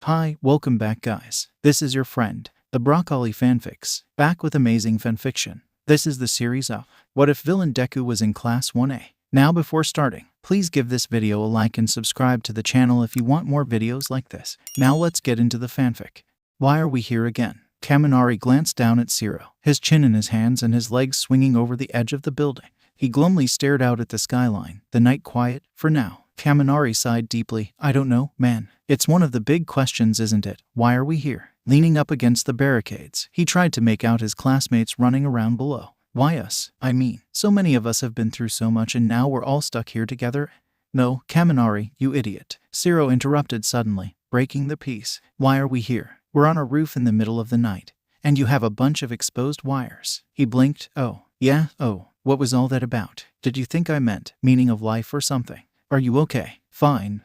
Hi, welcome back guys. This is your friend, the Broccoli Fanfics, back with amazing fanfiction. This is the series of What If Villain Deku Was in Class 1A. Now before starting, please give this video a like and subscribe to the channel if you want more videos like this. Now let's get into the fanfic. Why are we here again? Kaminari glanced down at Zero, his chin in his hands and his legs swinging over the edge of the building. He glumly stared out at the skyline, the night quiet, for now. Kaminari sighed deeply. I don't know, man. It's one of the big questions, isn't it? Why are we here? Leaning up against the barricades, he tried to make out his classmates running around below. Why us? I mean, so many of us have been through so much and now we're all stuck here together. No, Kaminari, you idiot. Zero interrupted suddenly, breaking the peace. Why are we here? We're on a roof in the middle of the night, and you have a bunch of exposed wires. He blinked. Oh, yeah, oh, what was all that about? Did you think I meant meaning of life or something? Are you okay? Fine,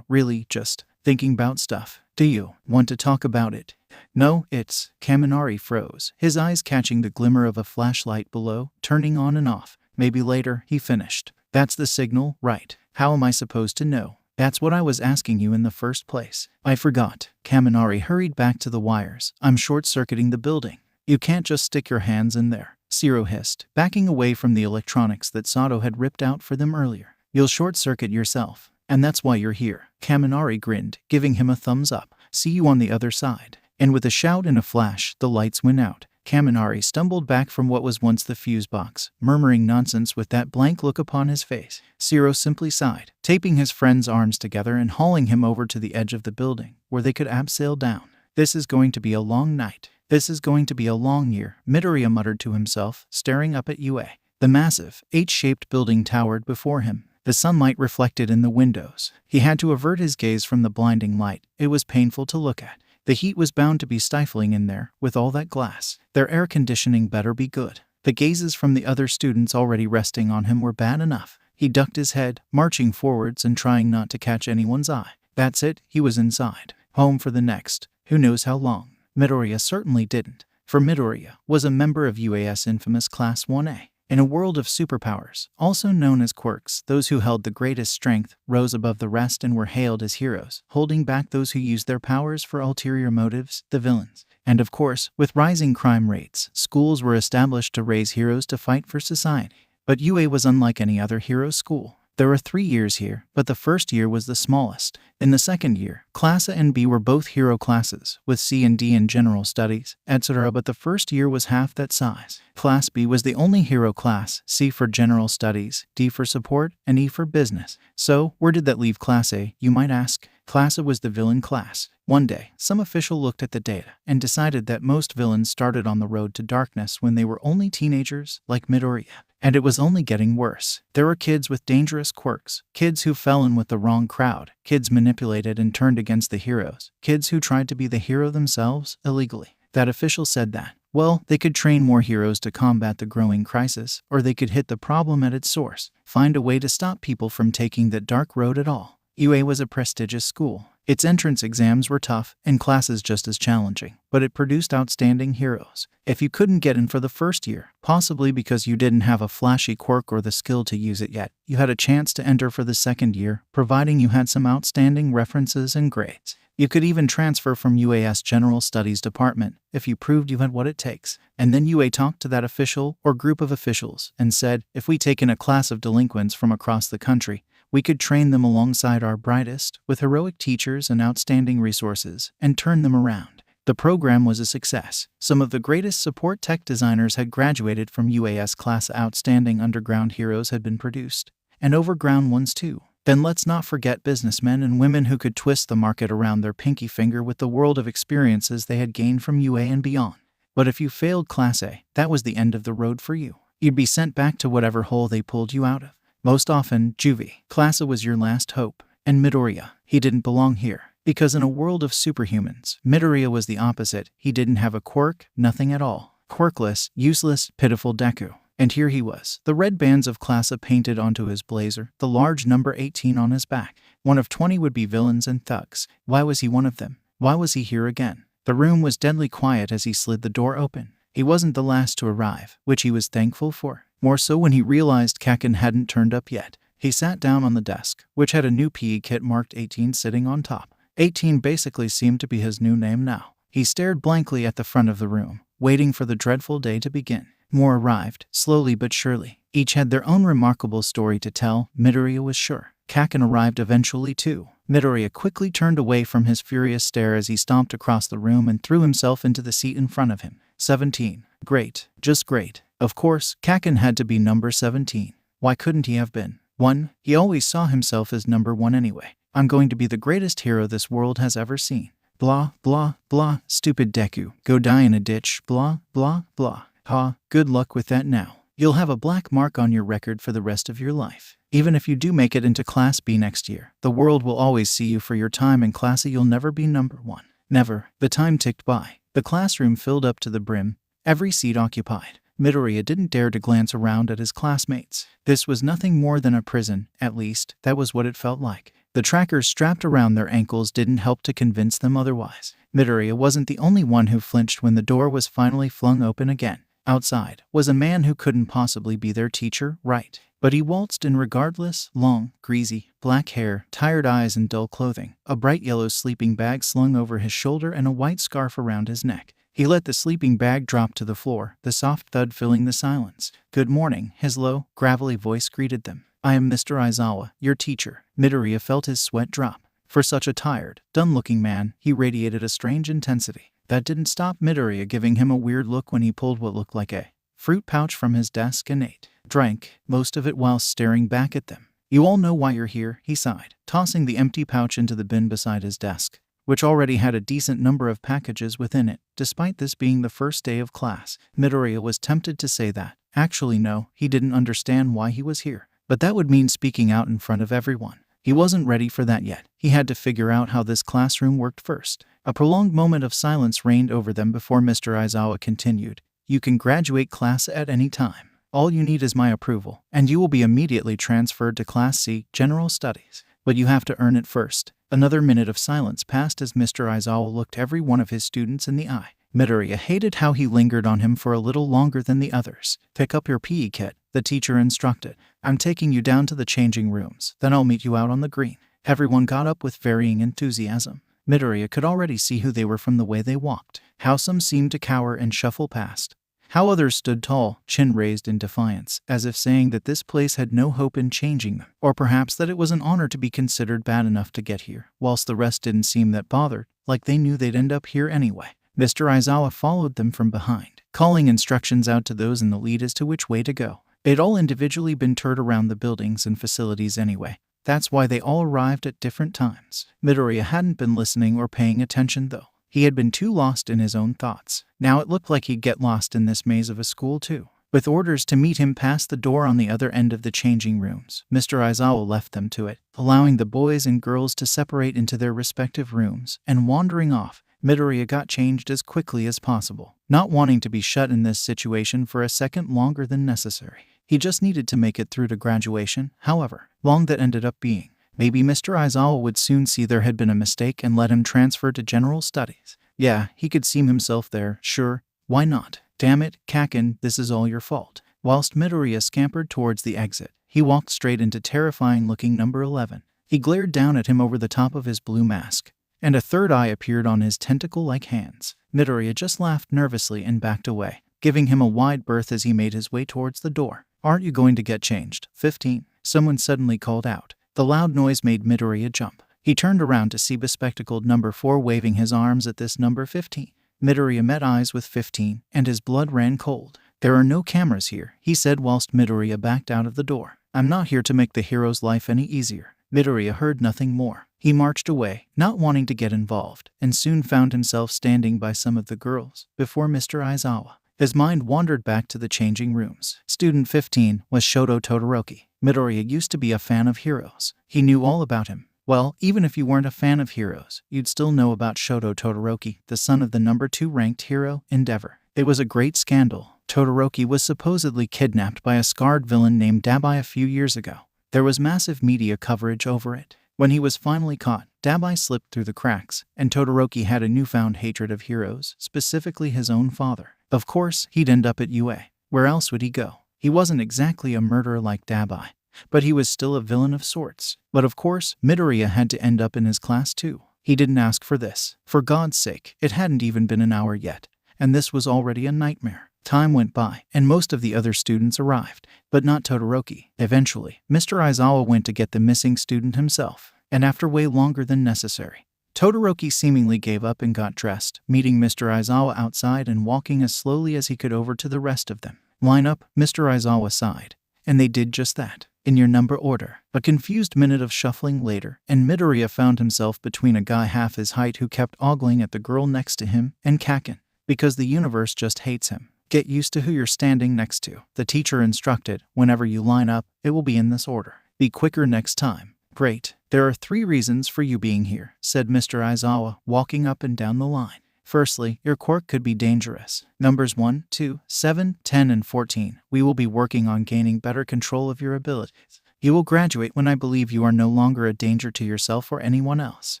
really, just thinking about stuff. Do you want to talk about it? No, it's... Kaminari froze, his eyes catching the glimmer of a flashlight below, turning on and off. Maybe later, he finished. That's the signal, right? How am I supposed to know? That's what I was asking you in the first place. I forgot. Kaminari hurried back to the wires. I'm short-circuiting the building. You can't just stick your hands in there. Zero hissed, backing away from the electronics that Sato had ripped out for them earlier. You'll short-circuit yourself, and that's why you're here. Kaminari grinned, giving him a thumbs up. See you on the other side. And with a shout and a flash, the lights went out. Kaminari stumbled back from what was once the fuse box, murmuring nonsense with that blank look upon his face. Zero simply sighed, taping his friend's arms together and hauling him over to the edge of the building, where they could abseil down. This is going to be a long night. This is going to be a long year, Midoriya muttered to himself, staring up at UA. The massive, H-shaped building towered before him, the sunlight reflected in the windows. He had to avert his gaze from the blinding light. It was painful to look at. The heat was bound to be stifling in there, with all that glass. Their air conditioning better be good. The gazes from the other students already resting on him were bad enough. He ducked his head, marching forwards and trying not to catch anyone's eye. That's it, he was inside. Home for the next, who knows how long. Midoriya certainly didn't. For Midoriya was a member of UA's infamous Class 1A. In a world of superpowers, also known as quirks, those who held the greatest strength rose above the rest and were hailed as heroes, holding back those who used their powers for ulterior motives, the villains. And of course, with rising crime rates, schools were established to raise heroes to fight for society. But UA was unlike any other hero school. There were 3 years here, but the first year was the smallest. In the second year, Class A and B were both hero classes, with C and D in general studies, etc. But the first year was half that size. Class B was the only hero class, C for general studies, D for support, and E for business. So, where did that leave Class A, you might ask? Class A was the villain class. One day, some official looked at the data and decided that most villains started on the road to darkness when they were only teenagers, like Midoriya. And it was only getting worse. There were kids with dangerous quirks, kids who fell in with the wrong crowd, kids manipulated and turned against the heroes, kids who tried to be the hero themselves, illegally. That official said that, well, they could train more heroes to combat the growing crisis, or they could hit the problem at its source, find a way to stop people from taking that dark road at all. UA was a prestigious school. Its entrance exams were tough, and classes just as challenging, but it produced outstanding heroes. If you couldn't get in for the first year, possibly because you didn't have a flashy quirk or the skill to use it yet, you had a chance to enter for the second year, providing you had some outstanding references and grades. You could even transfer from UA's General Studies Department if you proved you had what it takes. And then UA talked to that official or group of officials and said, if we take in a class of delinquents from across the country, we could train them alongside our brightest, with heroic teachers and outstanding resources, and turn them around. The program was a success. Some of the greatest support tech designers had graduated from UA's class. Outstanding underground heroes had been produced, and overground ones too. Then let's not forget businessmen and women who could twist the market around their pinky finger with the world of experiences they had gained from UA and beyond. But if you failed Class A, that was the end of the road for you. You'd be sent back to whatever hole they pulled you out of. Most often, Juvie. Class A was your last hope. And Midoriya, he didn't belong here. Because in a world of superhumans, Midoriya was the opposite. He didn't have a quirk, nothing at all. Quirkless, useless, pitiful Deku. And here he was, the red bands of Class A painted onto his blazer, the large number 18 on his back. One of 20 would-be villains and thugs. Why was he one of them? Why was he here again? The room was deadly quiet as he slid the door open. He wasn't the last to arrive, which he was thankful for. More so when he realized Kakin hadn't turned up yet. He sat down on the desk, which had a new PE kit marked 18 sitting on top. 18 basically seemed to be his new name now. He stared blankly at the front of the room, waiting for the dreadful day to begin. More arrived, slowly but surely. Each had their own remarkable story to tell, Midoriya was sure. Kaken arrived eventually too. Midoriya quickly turned away from his furious stare as he stomped across the room and threw himself into the seat in front of him. 17. Great. Just great. Of course, Kaken had to be number 17. Why couldn't he have been 1? He always saw himself as number 1 anyway. I'm going to be the greatest hero this world has ever seen. Blah, blah, blah. Stupid Deku. Go die in a ditch. Blah, blah, blah. Ha, good luck with that now. You'll have a black mark on your record for the rest of your life. Even if you do make it into Class B next year, the world will always see you for your time in Class A. You'll never be number 1. Never. The time ticked by. The classroom filled up to the brim, every seat occupied. Midoriya didn't dare to glance around at his classmates. This was nothing more than a prison, at least, that was what it felt like. The trackers strapped around their ankles didn't help to convince them otherwise. Midoriya wasn't the only one who flinched when the door was finally flung open again. Outside was a man who couldn't possibly be their teacher, right? But he waltzed in regardless, long, greasy, black hair, tired eyes and dull clothing, a bright yellow sleeping bag slung over his shoulder and a white scarf around his neck. He let the sleeping bag drop to the floor, the soft thud filling the silence. Good morning, his low, gravelly voice greeted them. I am Mr. Aizawa, your teacher. Midoriya felt his sweat drop. For such a tired, done-looking man, he radiated a strange intensity. That didn't stop Midoriya giving him a weird look when he pulled what looked like a fruit pouch from his desk and drank, most of it while staring back at them. You all know why you're here, he sighed, tossing the empty pouch into the bin beside his desk, which already had a decent number of packages within it. Despite this being the first day of class, Midoriya was tempted to say that. Actually no, he didn't understand why he was here. But that would mean speaking out in front of everyone. He wasn't ready for that yet. He had to figure out how this classroom worked first. A prolonged moment of silence reigned over them before Mr. Aizawa continued. You can graduate class at any time. All you need is my approval, and you will be immediately transferred to Class C, General Studies. But you have to earn it first. Another minute of silence passed as Mr. Aizawa looked every one of his students in the eye. Midoriya hated how he lingered on him for a little longer than the others. Pick up your PE kit, the teacher instructed. I'm taking you down to the changing rooms, then I'll meet you out on the green. Everyone got up with varying enthusiasm. Midoriya could already see who they were from the way they walked, how some seemed to cower and shuffle past, how others stood tall, chin raised in defiance, as if saying that this place had no hope in changing them, or perhaps that it was an honor to be considered bad enough to get here, whilst the rest didn't seem that bothered, like they knew they'd end up here anyway. Mr. Aizawa followed them from behind, calling instructions out to those in the lead as to which way to go. They'd all individually been toured around the buildings and facilities anyway. That's why they all arrived at different times. Midoriya hadn't been listening or paying attention though. He had been too lost in his own thoughts. Now it looked like he'd get lost in this maze of a school too. With orders to meet him past the door on the other end of the changing rooms, Mr. Aizawa left them to it, allowing the boys and girls to separate into their respective rooms, and wandering off, Midoriya got changed as quickly as possible, not wanting to be shut in this situation for a second longer than necessary. He just needed to make it through to graduation, however long that ended up being. Maybe Mr. Aizawa would soon see there had been a mistake and let him transfer to general studies. Yeah, he could see himself there, sure, why not? Damn it, Kaken, this is all your fault. Whilst Midoriya scampered towards the exit, he walked straight into terrifying-looking number 11. He glared down at him over the top of his blue mask, and a third eye appeared on his tentacle-like hands. Midoriya just laughed nervously and backed away, giving him a wide berth as he made his way towards the door. Aren't you going to get changed? 15. Someone suddenly called out. The loud noise made Midoriya jump. He turned around to see bespectacled number 4 waving his arms at this number 15. Midoriya met eyes with 15, and his blood ran cold. There are no cameras here, he said whilst Midoriya backed out of the door. I'm not here to make the hero's life any easier. Midoriya heard nothing more. He marched away, not wanting to get involved, and soon found himself standing by some of the girls before Mr. Aizawa. His mind wandered back to the changing rooms. Student 15 was Shoto Todoroki. Midoriya used to be a fan of heroes. He knew all about him. Well, even if you weren't a fan of heroes, you'd still know about Shoto Todoroki, the son of the number 2 ranked hero, Endeavor. It was a great scandal. Todoroki was supposedly kidnapped by a scarred villain named Dabai a few years ago. There was massive media coverage over it. When he was finally caught, Dabai slipped through the cracks, and Todoroki had a newfound hatred of heroes, specifically his own father. Of course, he'd end up at UA. Where else would he go? He wasn't exactly a murderer like Dabai, but he was still a villain of sorts. But of course, Midoriya had to end up in his class too. He didn't ask for this. For God's sake, it hadn't even been an hour yet, and this was already a nightmare. Time went by, and most of the other students arrived, but not Todoroki. Eventually, Mr. Aizawa went to get the missing student himself, and after way longer than necessary, Todoroki seemingly gave up and got dressed, meeting Mr. Aizawa outside and walking as slowly as he could over to the rest of them. "Line up," Mr. Aizawa sighed, and they did just that. "In your number order." A confused minute of shuffling later, and Midoriya found himself between a guy half his height who kept ogling at the girl next to him, and Kaken, because the universe just hates him. "Get used to who you're standing next to," the teacher instructed. "Whenever you line up, it will be in this order. Be quicker next time." "Great. There are 3 reasons for you being here," said Mr. Aizawa, walking up and down the line. "Firstly, your quirk could be dangerous. Numbers 1, 2, 7, 10, and 14. We will be working on gaining better control of your abilities. You will graduate when I believe you are no longer a danger to yourself or anyone else.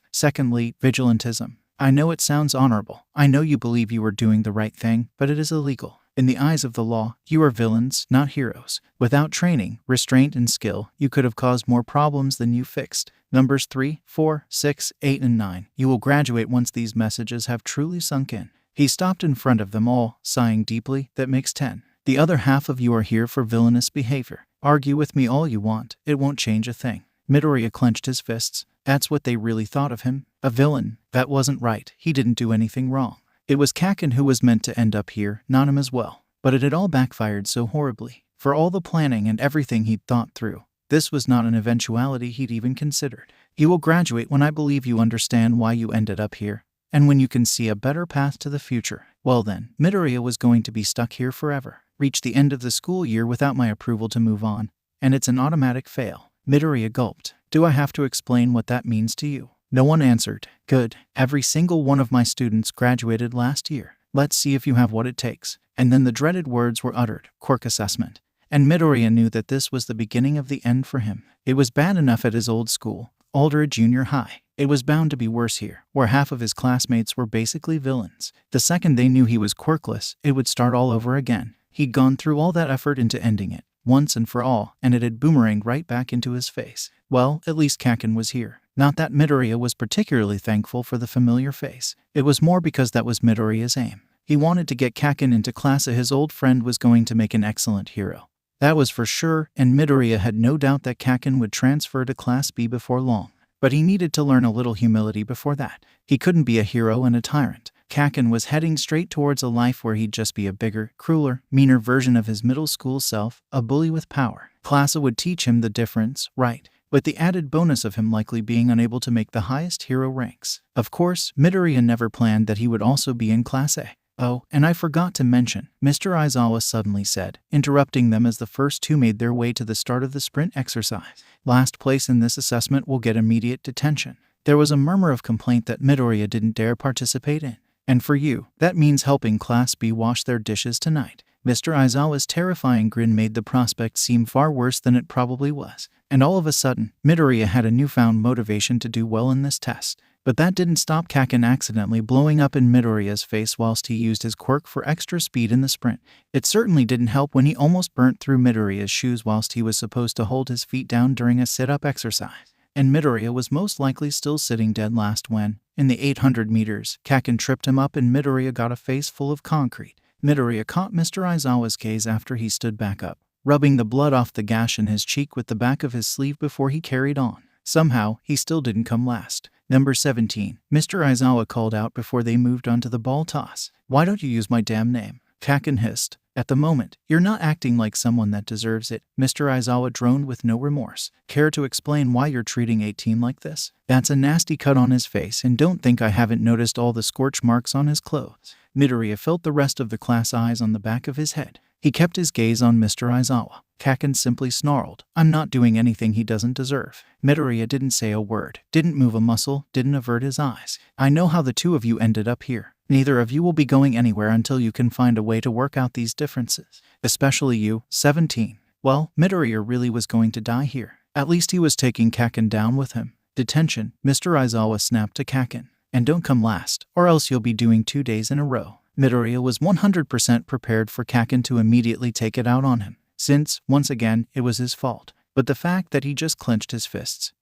Secondly, vigilantism. I know it sounds honorable. I know you believe you are doing the right thing, but it is illegal. In the eyes of the law, you are villains, not heroes. Without training, restraint, and skill, you could have caused more problems than you fixed. Numbers 3, 4, 6, 8, and 9. You will graduate once these messages have truly sunk in." He stopped in front of them all, sighing deeply. "That makes 10. The other half of you are here for villainous behavior. Argue with me all you want, it won't change a thing." Midoriya clenched his fists. That's what they really thought of him. A villain. That wasn't right. He didn't do anything wrong. It was Kaken who was meant to end up here, not him as well. But it had all backfired so horribly. For all the planning and everything he'd thought through, this was not an eventuality he'd even considered. "You will graduate when I believe you understand why you ended up here, and when you can see a better path to the future." Well then, Midoriya was going to be stuck here forever. Reach the end of the school year without my approval to move on, and it's an automatic fail. Midoriya gulped. "Do I have to explain what that means to you?" No one answered. "Good. Every single one of my students graduated last year. Let's see if you have what it takes." And then the dreaded words were uttered. Quirk assessment. And Midoriya knew that this was the beginning of the end for him. It was bad enough at his old school, Aldera Junior High. It was bound to be worse here, where half of his classmates were basically villains. The second they knew he was quirkless, it would start all over again. He'd gone through all that effort into ending it, once and for all, and it had boomeranged right back into his face. Well, at least Kaken was here. Not that Midoriya was particularly thankful for the familiar face. It was more because that was Midoriya's aim. He wanted to get Kaken into class. His old friend was going to make an excellent hero. That was for sure, and Midoriya had no doubt that Kaken would transfer to Class B before long. But he needed to learn a little humility before that. He couldn't be a hero and a tyrant. Kaken was heading straight towards a life where he'd just be a bigger, crueler, meaner version of his middle school self, a bully with power. Class A would teach him the difference, right? With the added bonus of him likely being unable to make the highest hero ranks. Of course, Midoriya never planned that he would also be in Class A. "Oh, and I forgot to mention," Mr. Aizawa suddenly said, interrupting them as the first 2 made their way to the start of the sprint exercise. "Last place in this assessment will get immediate detention." There was a murmur of complaint that Midoriya didn't dare participate in. "And for you, that means helping Class B wash their dishes tonight." Mr. Aizawa's terrifying grin made the prospect seem far worse than it probably was. And all of a sudden, Midoriya had a newfound motivation to do well in this test. But that didn't stop Kaken accidentally blowing up in Midoriya's face whilst he used his quirk for extra speed in the sprint. It certainly didn't help when he almost burnt through Midoriya's shoes whilst he was supposed to hold his feet down during a sit-up exercise. And Midoriya was most likely still sitting dead last when, in the 800 meters, Kaken tripped him up and Midoriya got a face full of concrete. Midoriya caught Mr. Aizawa's gaze after he stood back up, rubbing the blood off the gash in his cheek with the back of his sleeve before he carried on. Somehow, he still didn't come last. Number 17, Mr. Aizawa called out before they moved on to the ball toss. "Why don't you use my damn name?" Kaken hissed. "At the moment, you're not acting like someone that deserves it," Mr. Aizawa droned with no remorse. "Care to explain why you're treating 18 like this?" That's a nasty cut on his face, and don't think I haven't noticed all the scorch marks on his clothes. Midoriya felt the rest of the class eyes on the back of his head. He kept his gaze on Mr. Aizawa. Kaken simply snarled, "I'm not doing anything he doesn't deserve." Midoriya didn't say a word, didn't move a muscle, didn't avert his eyes. "I know how the 2 of you ended up here. Neither of you will be going anywhere until you can find a way to work out these differences. Especially you, 17. Well, Midoriya really was going to die here. At least he was taking Kaken down with him. "Detention," Mr. Aizawa snapped to Kaken. "And don't come last, or else you'll be doing 2 days in a row." Midoriya was 100% prepared for Kaken to immediately take it out on him, since, once again, it was his fault. But the fact that he just clenched his fists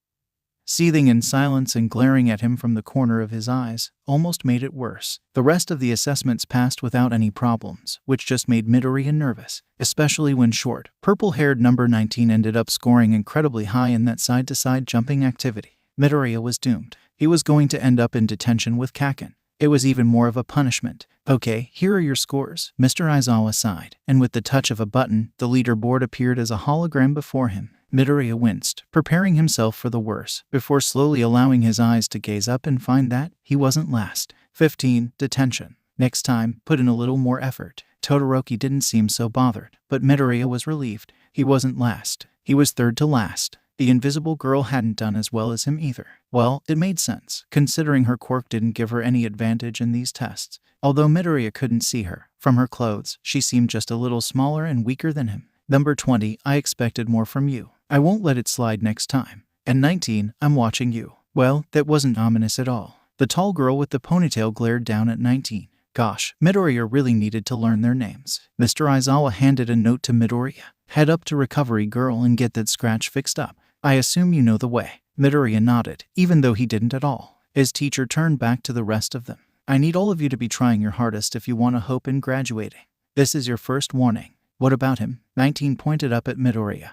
seething in silence and glaring at him from the corner of his eyes, almost made it worse. The rest of the assessments passed without any problems, which just made Midoriya nervous, especially when short, purple-haired number 19 ended up scoring incredibly high in that side-to-side jumping activity. Midoriya was doomed. He was going to end up in detention with Kaken. It was even more of a punishment. Okay, here are your scores. Mr. Aizawa sighed, and with the touch of a button, the leaderboard appeared as a hologram before him. Midoriya winced, preparing himself for the worst, before slowly allowing his eyes to gaze up and find that he wasn't last. 15. Detention. Next time, put in a little more effort. Todoroki didn't seem so bothered, but Midoriya was relieved. He wasn't last. He was third to last. The invisible girl hadn't done as well as him either. Well, it made sense, considering her quirk didn't give her any advantage in these tests. Although Midoriya couldn't see her, from her clothes, she seemed just a little smaller and weaker than him. Number 20, I expected more from you. I won't let it slide next time. And 19, I'm watching you. Well, that wasn't ominous at all. The tall girl with the ponytail glared down at 19. Gosh, Midoriya really needed to learn their names. Mr. Aizawa handed a note to Midoriya. Head up to Recovery Girl and get that scratch fixed up. I assume you know the way. Midoriya nodded, even though he didn't at all. His teacher turned back to the rest of them. I need all of you to be trying your hardest if you want a hope in graduating. This is your first warning. What about him? 19 pointed up at Midoriya,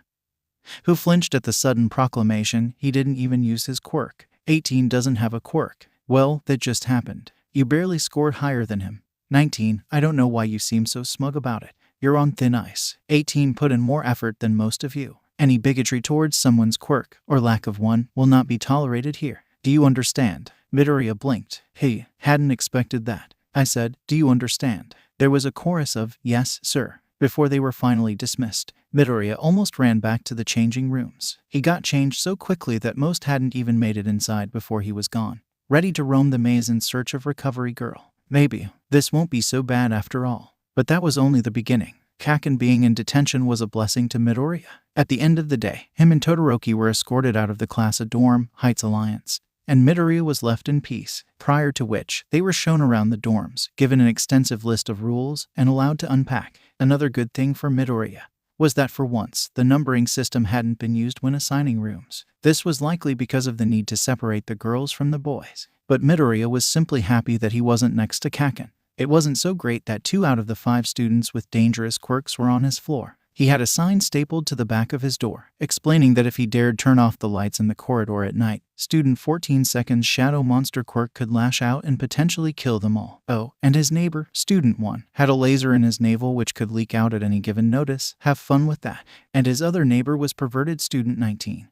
who flinched at the sudden proclamation. He didn't even use his quirk. 18 doesn't have a quirk. Well, that just happened. You barely scored higher than him. 19, I don't know why you seem so smug about it. You're on thin ice. 18 put in more effort than most of you. Any bigotry towards someone's quirk, or lack of one, will not be tolerated here. Do you understand? Midoriya blinked. He hadn't expected that. I said, do you understand? There was a chorus of, yes, sir, before they were finally dismissed. Midoriya almost ran back to the changing rooms. He got changed so quickly that most hadn't even made it inside before he was gone, ready to roam the maze in search of Recovery Girl. Maybe this won't be so bad after all. But that was only the beginning. Kaken being in detention was a blessing to Midoriya. At the end of the day, him and Todoroki were escorted out of the class of Dorm Heights Alliance, and Midoriya was left in peace, prior to which they were shown around the dorms, given an extensive list of rules, and allowed to unpack. Another good thing for Midoriya was that for once, the numbering system hadn't been used when assigning rooms. This was likely because of the need to separate the girls from the boys. But Midoriya was simply happy that he wasn't next to Kaken. It wasn't so great that 2 out of the 5 students with dangerous quirks were on his floor. He had a sign stapled to the back of his door, explaining that if he dared turn off the lights in the corridor at night, student 14 seconds shadow monster quirk could lash out and potentially kill them all. Oh, and his neighbor, student 1, had a laser in his navel which could leak out at any given notice. Have fun with that. And his other neighbor was perverted student 19,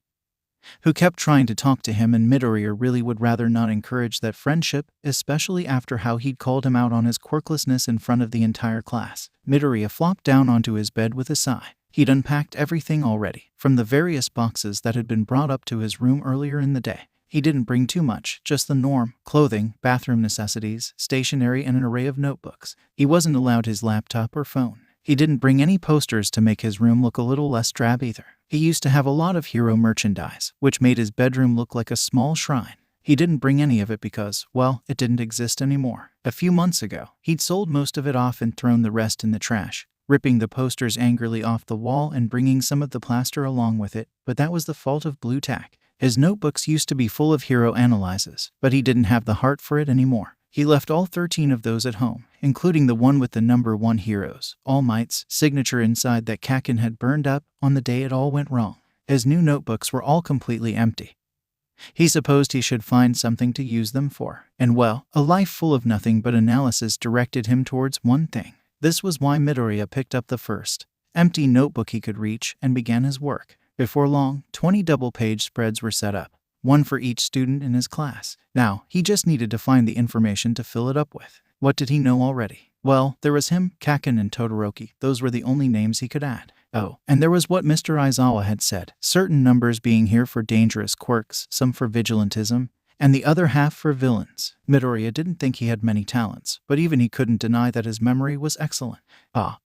who kept trying to talk to him, and Midoriya really would rather not encourage that friendship, especially after how he'd called him out on his quirklessness in front of the entire class. Midoriya flopped down onto his bed with a sigh. He'd unpacked everything already, from the various boxes that had been brought up to his room earlier in the day. He didn't bring too much, just the norm: clothing, bathroom necessities, stationery, and an array of notebooks. He wasn't allowed his laptop or phone. He didn't bring any posters to make his room look a little less drab either. He used to have a lot of hero merchandise, which made his bedroom look like a small shrine. He didn't bring any of it because, well, it didn't exist anymore. A few months ago, he'd sold most of it off and thrown the rest in the trash, ripping the posters angrily off the wall and bringing some of the plaster along with it, but that was the fault of blue tack. His notebooks used to be full of hero analyses, but he didn't have the heart for it anymore. He left all 13 of those at home, including the one with the number 1 hero's, All Might's, signature inside that Kaken had burned up on the day it all went wrong. His new notebooks were all completely empty. He supposed he should find something to use them for. And well, a life full of nothing but analysis directed him towards one thing. This was why Midoriya picked up the first empty notebook he could reach and began his work. Before long, 20 double-page spreads were set up, one for each student in his class. Now, he just needed to find the information to fill it up with. What did he know already? Well, there was him, Kaken, and Todoroki. Those were the only names he could add. Oh, and there was what Mr. Aizawa had said, certain numbers being here for dangerous quirks, some for vigilantism, and the other half for villains. Midoriya didn't think he had many talents, but even he couldn't deny that his memory was excellent.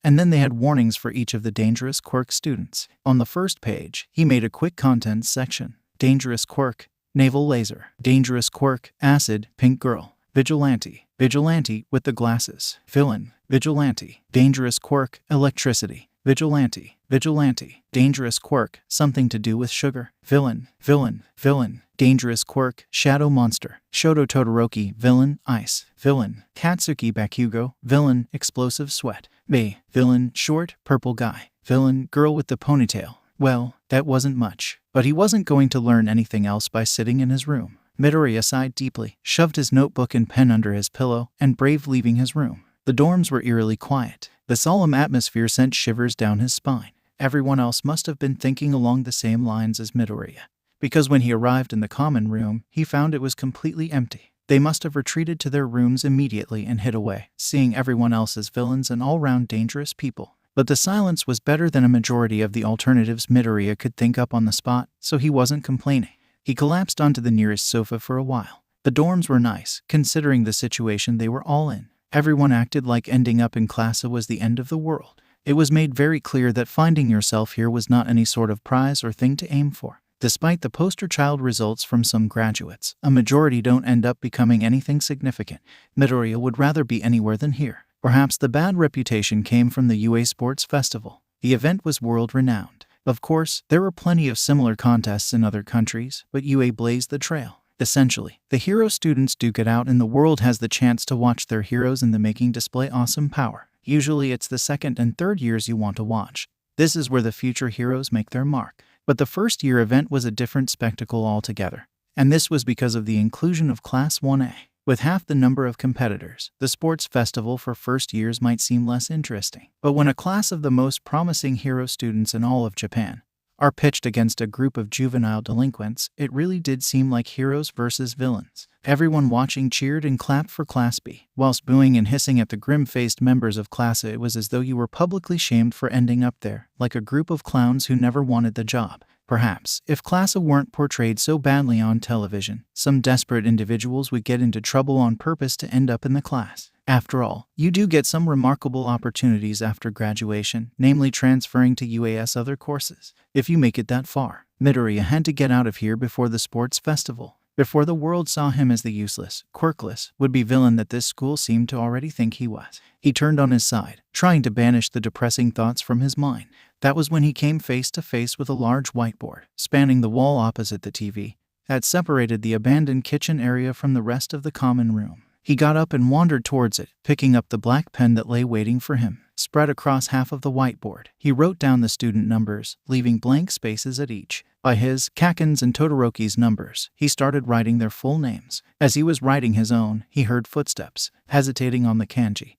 And then they had warnings for each of the dangerous quirk students. On the first page, he made a quick contents section. Dangerous quirk, naval laser. Dangerous quirk, acid, pink girl. Vigilante, vigilante with the glasses. Villain, vigilante. Dangerous quirk, electricity. Vigilante, vigilante. Dangerous quirk, something to do with sugar. Villain, villain, villain. Dangerous quirk, shadow monster. Shoto Todoroki, villain, ice. Villain, Katsuki Bakugo, villain, explosive sweat. B. Villain, short, purple guy. Villain, girl with the ponytail. Well, that wasn't much. But he wasn't going to learn anything else by sitting in his room. Midoriya sighed deeply, shoved his notebook and pen under his pillow, and braved leaving his room. The dorms were eerily quiet. The solemn atmosphere sent shivers down his spine. Everyone else must have been thinking along the same lines as Midoriya, because when he arrived in the common room, he found it was completely empty. They must have retreated to their rooms immediately and hid away, seeing everyone else as villains and all-round dangerous people. But the silence was better than a majority of the alternatives Midoriya could think up on the spot, so he wasn't complaining. He collapsed onto the nearest sofa for a while. The dorms were nice, considering the situation they were all in. Everyone acted like ending up in class was the end of the world. It was made very clear that finding yourself here was not any sort of prize or thing to aim for. Despite the poster child results from some graduates, a majority don't end up becoming anything significant. Midoriya would rather be anywhere than here. Perhaps the bad reputation came from the UA Sports Festival. The event was world-renowned. Of course, there were plenty of similar contests in other countries, but UA blazed the trail. Essentially, the hero students duke it out and the world has the chance to watch their heroes in the making display awesome power. Usually it's the second and third years you want to watch. This is where the future heroes make their mark. But the first year event was a different spectacle altogether. And this was because of the inclusion of Class 1A. With half the number of competitors, the sports festival for first years might seem less interesting. But when a class of the most promising hero students in all of Japan are pitched against a group of juvenile delinquents, it really did seem like heroes versus villains. Everyone watching cheered and clapped for Class B. Whilst booing and hissing at the grim-faced members of Class A, it was as though you were publicly shamed for ending up there, like a group of clowns who never wanted the job. Perhaps, if Class A weren't portrayed so badly on television, some desperate individuals would get into trouble on purpose to end up in the class. After all, you do get some remarkable opportunities after graduation, namely transferring to UAS other courses. If you make it that far, Midoriya had to get out of here before the sports festival, before the world saw him as the useless, quirkless, would-be villain that this school seemed to already think he was. He turned on his side, trying to banish the depressing thoughts from his mind. That was when he came face to face with a large whiteboard, spanning the wall opposite the TV, that separated the abandoned kitchen area from the rest of the common room. He got up and wandered towards it, picking up the black pen that lay waiting for him. Spread across half of the whiteboard, he wrote down the student numbers, leaving blank spaces at each. By his, Kaken's, and Todoroki's numbers, he started writing their full names. As he was writing his own, he heard footsteps, hesitating on the kanji.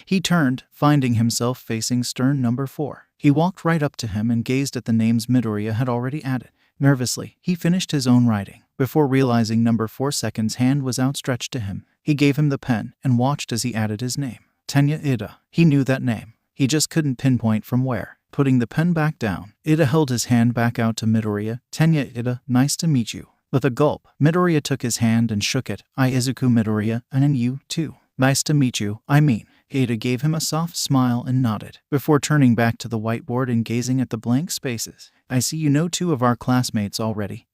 He turned, finding himself facing stern number 4. He walked right up to him and gazed at the names Midoriya had already added. Nervously, he finished his own writing, before realizing number 4's hand was outstretched to him. He gave him the pen and watched as he added his name. Tenya Ida. He knew that name. He just couldn't pinpoint from where. Putting the pen back down, Ida held his hand back out to Midoriya. Tenya Ida, nice to meet you. With a gulp, Midoriya took his hand and shook it. I Izuku Midoriya, and you, too. Nice to meet you, I mean. Ida gave him a soft smile and nodded, before turning back to the whiteboard and gazing at the blank spaces. I see you know 2 of our classmates already.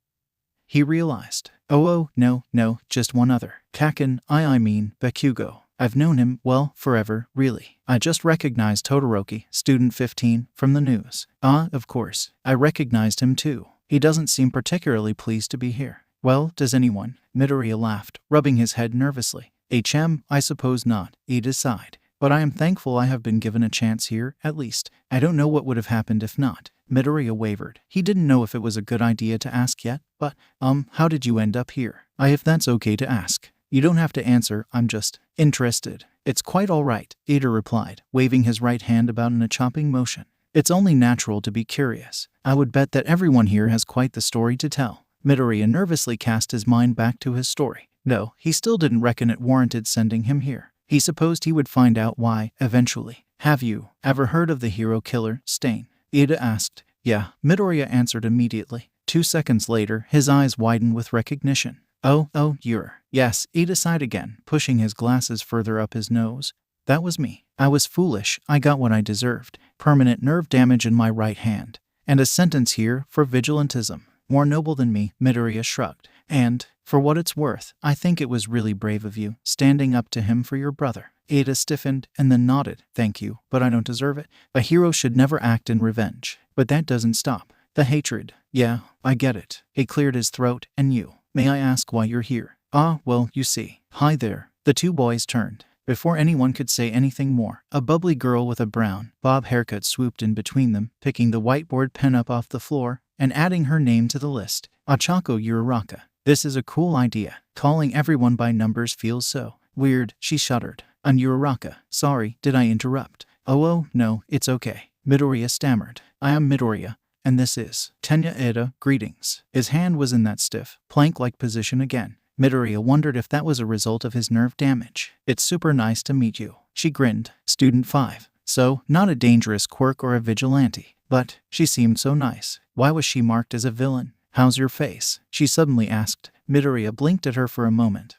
He realized. Oh, no, just one other. Kaken, I mean, Bakugo. I've known him, well, forever, really. I just recognized Todoroki, student 15, from the news. Of course. I recognized him too. He doesn't seem particularly pleased to be here. Well, does anyone? Midoriya laughed, rubbing his head nervously. I suppose not, Ida sighed. But I am thankful I have been given a chance here, at least. I don't know what would have happened if not. Midoriya wavered. He didn't know if it was a good idea to ask yet, but, how did you end up here? If that's okay to ask. You don't have to answer, I'm just interested. It's quite all right, Ida replied, waving his right hand about in a chopping motion. It's only natural to be curious. I would bet that everyone here has quite the story to tell. Midoriya nervously cast his mind back to his story. No, he still didn't reckon it warranted sending him here. He supposed he would find out why, eventually. Have you ever heard of the hero killer, Stain? Ida asked. Yeah, Midoriya answered immediately. 2 seconds later, his eyes widened with recognition. Oh, you're... Yes, Ida sighed again, pushing his glasses further up his nose. That was me. I was foolish. I got what I deserved. Permanent nerve damage in my right hand. And a sentence here for vigilantism. More noble than me, Midoriya shrugged. And, for what it's worth, I think it was really brave of you, standing up to him for your brother. Ida stiffened and then nodded. Thank you, but I don't deserve it. A hero should never act in revenge. But that doesn't stop the hatred. Yeah, I get it. He cleared his throat. And you? May I ask why you're here? Ah, well, you see. Hi there. The two boys turned. Before anyone could say anything more, a bubbly girl with a brown bob haircut swooped in between them, picking the whiteboard pen up off the floor and adding her name to the list. Achako Uraraka. This is a cool idea. Calling everyone by numbers feels so weird, she shuddered. And Uraraka. Sorry, did I interrupt? Oh, no, it's okay. Midoriya stammered. I am Midoriya, and this is Tenya Ida. Greetings. His hand was in that stiff, plank-like position again. Midoriya wondered if that was a result of his nerve damage. It's super nice to meet you. She grinned. Student 5. So, not a dangerous quirk or a vigilante. But, she seemed so nice. Why was she marked as a villain? How's your face? She suddenly asked. Midoriya blinked at her for a moment.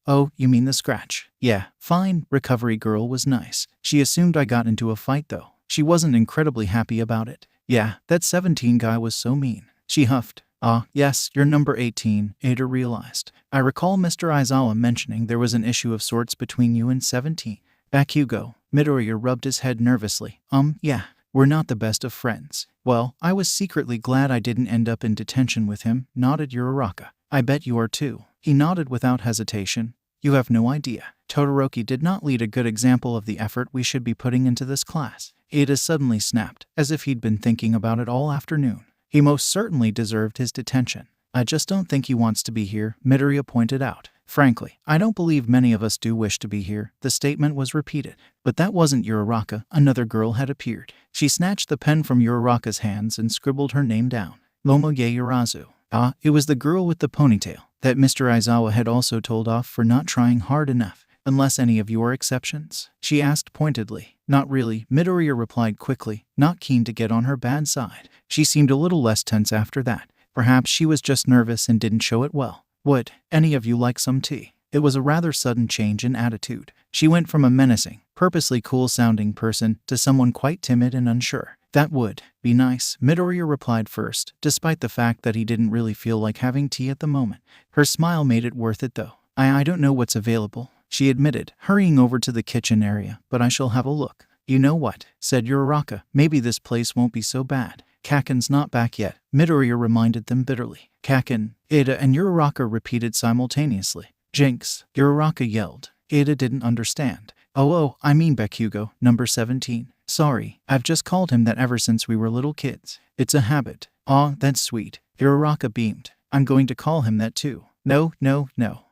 Oh, you mean the scratch? Yeah, fine. Recovery girl was nice. She assumed I got into a fight though. She wasn't incredibly happy about it. Yeah, that 17 guy was so mean. She huffed. Ah, yes, you're number 18, Ada realized. I recall Mr. Aizawa mentioning there was an issue of sorts between you and 17. Bakugo. Midoriya rubbed his head nervously. Yeah, we're not the best of friends. Well, I was secretly glad I didn't end up in detention with him, nodded Uraraka. I bet you are too. He nodded without hesitation. You have no idea. Todoroki did not lead a good example of the effort we should be putting into this class. Ada suddenly snapped, as if he'd been thinking about it all afternoon. He most certainly deserved his detention. I just don't think he wants to be here, Midoriya pointed out. Frankly, I don't believe many of us do wish to be here, the statement was repeated. But that wasn't Uraraka, another girl had appeared. She snatched the pen from Uraraka's hands and scribbled her name down. Momoye Urazu. Ah, it was the girl with the ponytail that Mr. Aizawa had also told off for not trying hard enough. Unless any of you are exceptions? She asked pointedly. Not really, Midoriya replied quickly, not keen to get on her bad side. She seemed a little less tense after that. Perhaps she was just nervous and didn't show it well. Would any of you like some tea? It was a rather sudden change in attitude. She went from a menacing, purposely cool-sounding person to someone quite timid and unsure. That would be nice, Midoriya replied first, despite the fact that he didn't really feel like having tea at the moment. Her smile made it worth it though. I don't know what's available, she admitted, hurrying over to the kitchen area, but I shall have a look. You know what? Said Uraraka. Maybe this place won't be so bad. Kaken's not back yet, Midoriya reminded them bitterly. Kaken, Ada and Uraraka repeated simultaneously. Jinx, Uraraka yelled. Ada didn't understand. Oh, I mean Bakugo, number 17. Sorry, I've just called him that ever since we were little kids. It's a habit. Aw, that's sweet. Uraraka beamed. I'm going to call him that too. No.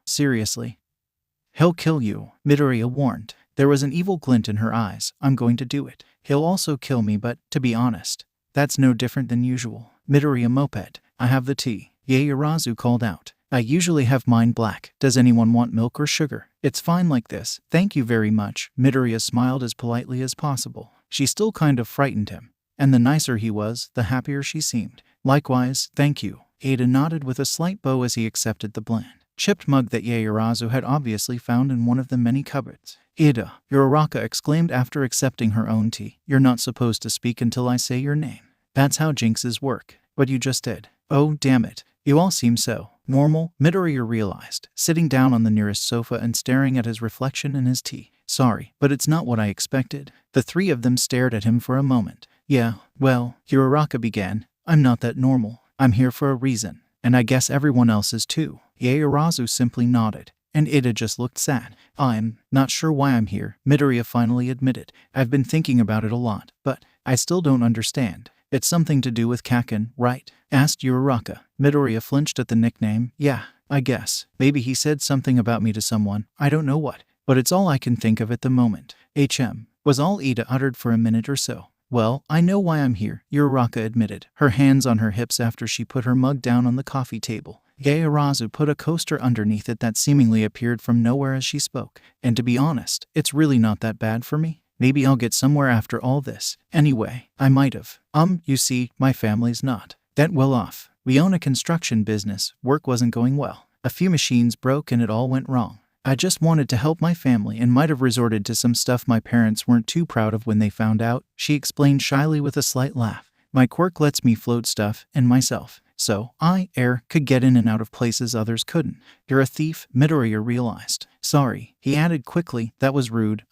Seriously. He'll kill you, Midoriya warned. There was an evil glint in her eyes. I'm going to do it. He'll also kill me, but, to be honest, that's no different than usual. Midoriya moped. I have the tea. Yaoyorozu called out. I usually have mine black. Does anyone want milk or sugar? It's fine like this. Thank you very much. Midoriya smiled as politely as possible. She still kind of frightened him. And the nicer he was, the happier she seemed. Likewise, thank you. Ada nodded with a slight bow as he accepted the bland, chipped mug that Yaoyorozu had obviously found in one of the many cupboards. Ada, Uraraka exclaimed after accepting her own tea. You're not supposed to speak until I say your name. That's how jinxes work. But you just did. Oh, damn it. You all seem so normal, Midoriya realized, sitting down on the nearest sofa and staring at his reflection in his tea. Sorry, but it's not what I expected. The three of them stared at him for a moment. Yeah, well, Uraraka began. I'm not that normal. I'm here for a reason. And I guess everyone else is too. Yaoyorozu simply nodded, and Ada just looked sad. I'm not sure why I'm here, Midoriya finally admitted. I've been thinking about it a lot, but I still don't understand. It's something to do with Kaken, right? Asked Uraraka. Midoriya flinched at the nickname. Yeah, I guess. Maybe he said something about me to someone. I don't know what. But it's all I can think of at the moment. Was all Ada uttered for a minute or so. Well, I know why I'm here, Uraraka admitted, her hands on her hips after she put her mug down on the coffee table. Yaoyorozu put a coaster underneath it that seemingly appeared from nowhere as she spoke. And to be honest, it's really not that bad for me. Maybe I'll get somewhere after all this. Anyway, I might have. You see, my family's not that well off. We own a construction business. Work wasn't going well. A few machines broke and it all went wrong. I just wanted to help my family and might have resorted to some stuff my parents weren't too proud of when they found out, she explained shyly with a slight laugh. My quirk lets me float stuff and myself. So, could get in and out of places others couldn't. You're a thief, Midoriya realized. Sorry, he added quickly, that was rude,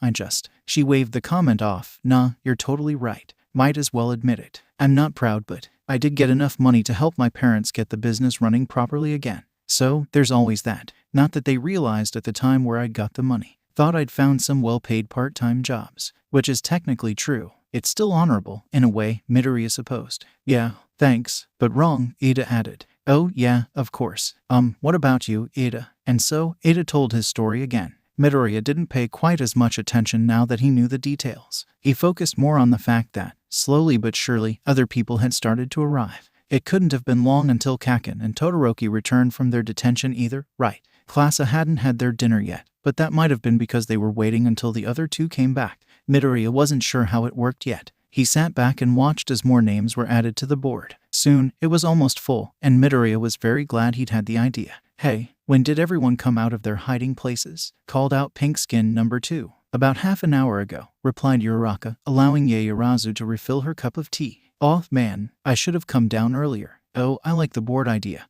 She waved the comment off. Nah, you're totally right. Might as well admit it. I'm not proud, but I did get enough money to help my parents get the business running properly again. So, there's always that. Not that they realized at the time where I'd got the money. Thought I'd found some well-paid part-time jobs. Which is technically true. It's still honorable, in a way, Midoriya supposed. Yeah, thanks, but wrong, Ida added. Oh, yeah, of course. What about you, Ida? And so, Ida told his story again. Midoriya didn't pay quite as much attention now that he knew the details. He focused more on the fact that, slowly but surely, other people had started to arrive. It couldn't have been long until Kaken and Todoroki returned from their detention either, right? Classa hadn't had their dinner yet, but that might have been because they were waiting until the other two came back. Midoriya wasn't sure how it worked yet. He sat back and watched as more names were added to the board. Soon, it was almost full, and Midoriya was very glad he'd had the idea. Hey, when did everyone come out of their hiding places? Called out Pink Skin number 2. About half an hour ago, replied Uraraka, allowing Yaoyorozu to refill her cup of tea. Oh, man, I should have come down earlier. Oh, I like the board idea.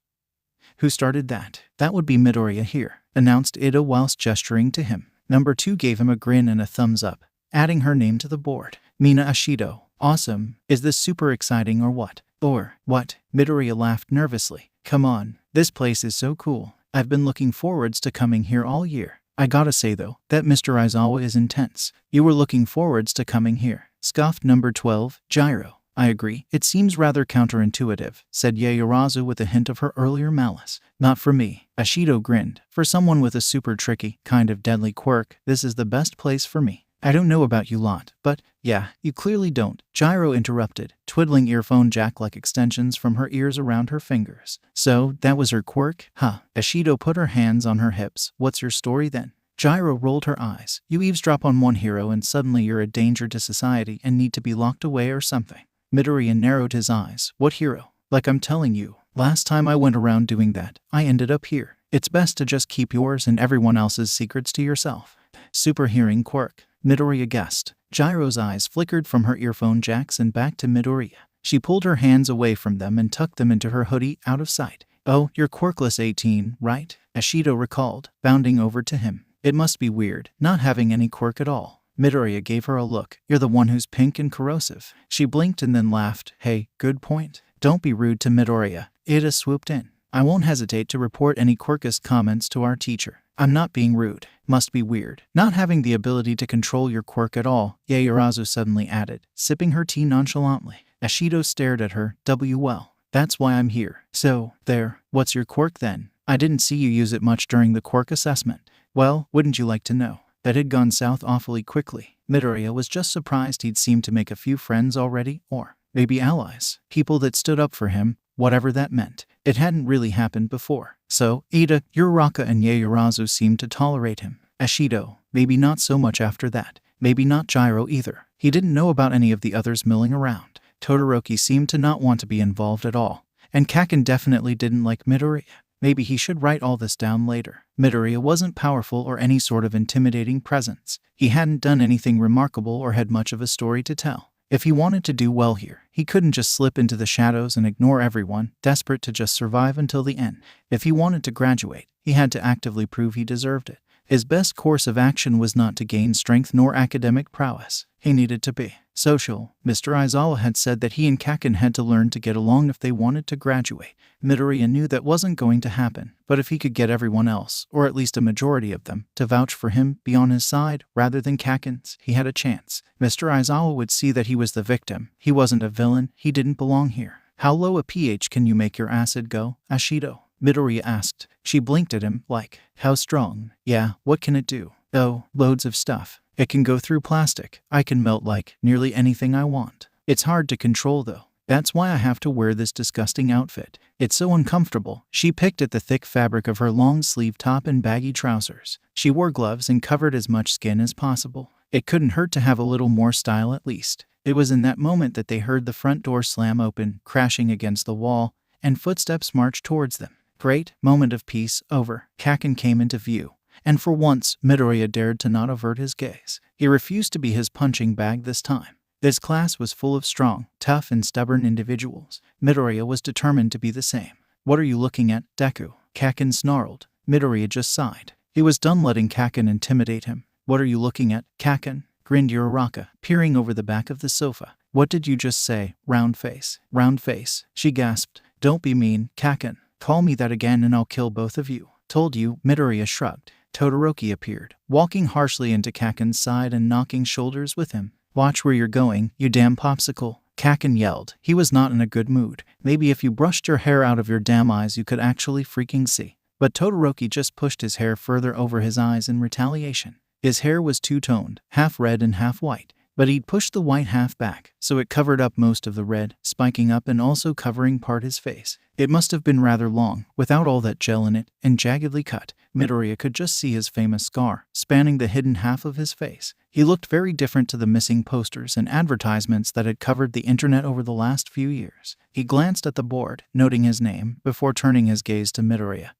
Who started that? That would be Midoriya here, announced Ida whilst gesturing to him. Number 2 gave him a grin and a thumbs up, adding her name to the board. Mina Ashido. Awesome. Is this super exciting or what? Or, what? Midoriya laughed nervously. Come on, this place is so cool. I've been looking forwards to coming here all year. I gotta say though, that Mr. Aizawa is intense. You were looking forwards to coming here, scoffed number 12, Gyro. I agree. It seems rather counterintuitive, said Yaoyorozu with a hint of her earlier malice. Not for me. Ashido grinned. For someone with a super tricky, kind of deadly quirk, this is the best place for me. I don't know about you lot, but, yeah, you clearly don't, Gyro interrupted, twiddling earphone jack-like extensions from her ears around her fingers. So, that was her quirk? Huh. Ashido put her hands on her hips. What's your story then? Gyro rolled her eyes. You eavesdrop on one hero and suddenly you're a danger to society and need to be locked away or something. Midoriya narrowed his eyes. What hero? Like I'm telling you, last time I went around doing that, I ended up here. It's best to just keep yours and everyone else's secrets to yourself. Super hearing quirk. Midoriya guessed. Gyro's eyes flickered from her earphone jacks and back to Midoriya. She pulled her hands away from them and tucked them into her hoodie, out of sight. Oh, you're quirkless 18, right? Ashido recalled, bounding over to him. It must be weird, not having any quirk at all. Midoriya gave her a look. You're the one who's pink and corrosive. She blinked and then laughed. Hey, good point. Don't be rude to Midoriya. Ida swooped in. I won't hesitate to report any quirkist comments to our teacher. I'm not being rude. Must be weird. Not having the ability to control your quirk at all, Yaoyorozu suddenly added, sipping her tea nonchalantly. Ashido stared at her. Well, that's why I'm here. So, there, what's your quirk then? I didn't see you use it much during the quirk assessment. Well, wouldn't you like to know? That had gone south awfully quickly. Midoriya was just surprised he'd seemed to make a few friends already, or maybe allies. People that stood up for him, whatever that meant. It hadn't really happened before. So, Ida, Uraraka and Yaoyorozu seemed to tolerate him. Ashido, maybe not so much after that. Maybe not Gyro either. He didn't know about any of the others milling around. Todoroki seemed to not want to be involved at all. And Kaken definitely didn't like Midoriya. Maybe he should write all this down later. Midoriya wasn't powerful or any sort of intimidating presence. He hadn't done anything remarkable or had much of a story to tell. If he wanted to do well here, he couldn't just slip into the shadows and ignore everyone, desperate to just survive until the end. If he wanted to graduate, he had to actively prove he deserved it. His best course of action was not to gain strength nor academic prowess. He needed to be social. Mr. Aizawa had said that he and Kaken had to learn to get along if they wanted to graduate. Midoriya knew that wasn't going to happen, but if he could get everyone else, or at least a majority of them, to vouch for him, be on his side, rather than Kaken's, he had a chance. Mr. Aizawa would see that he was the victim. He wasn't a villain. He didn't belong here. How low a pH can you make your acid go, Ashido? Midoriya asked. She blinked at him, like, how strong? Yeah, what can it do? Oh, loads of stuff. It can go through plastic. I can melt like nearly anything I want. It's hard to control though. That's why I have to wear this disgusting outfit. It's so uncomfortable. She picked at the thick fabric of her long-sleeve top and baggy trousers. She wore gloves and covered as much skin as possible. It couldn't hurt to have a little more style at least. It was in that moment that they heard the front door slam open, crashing against the wall, and footsteps march towards them. Great, moment of peace, over. Kaken came into view. And for once, Midoriya dared to not avert his gaze. He refused to be his punching bag this time. This class was full of strong, tough, and stubborn individuals. Midoriya was determined to be the same. What are you looking at, Deku? Kaken snarled. Midoriya just sighed. He was done letting Kaken intimidate him. What are you looking at, Kaken? Grinned Uraraka, peering over the back of the sofa. What did you just say? Round face. Round face. She gasped. Don't be mean, Kaken. Call me that again and I'll kill both of you. Told you, Midoriya shrugged. Todoroki appeared, walking harshly into Kaken's side and knocking shoulders with him. Watch where you're going, you damn popsicle. Kaken yelled. He was not in a good mood. Maybe if you brushed your hair out of your damn eyes you could actually freaking see. But Todoroki just pushed his hair further over his eyes in retaliation. His hair was two-toned, half red and half white. But he'd pushed the white half back, so it covered up most of the red, spiking up and also covering part his face. It must have been rather long, without all that gel in it, and jaggedly cut. Midoriya could just see his famous scar, spanning the hidden half of his face. He looked very different to the missing posters and advertisements that had covered the internet over the last few years. He glanced at the board, noting his name, before turning his gaze to Midoriya,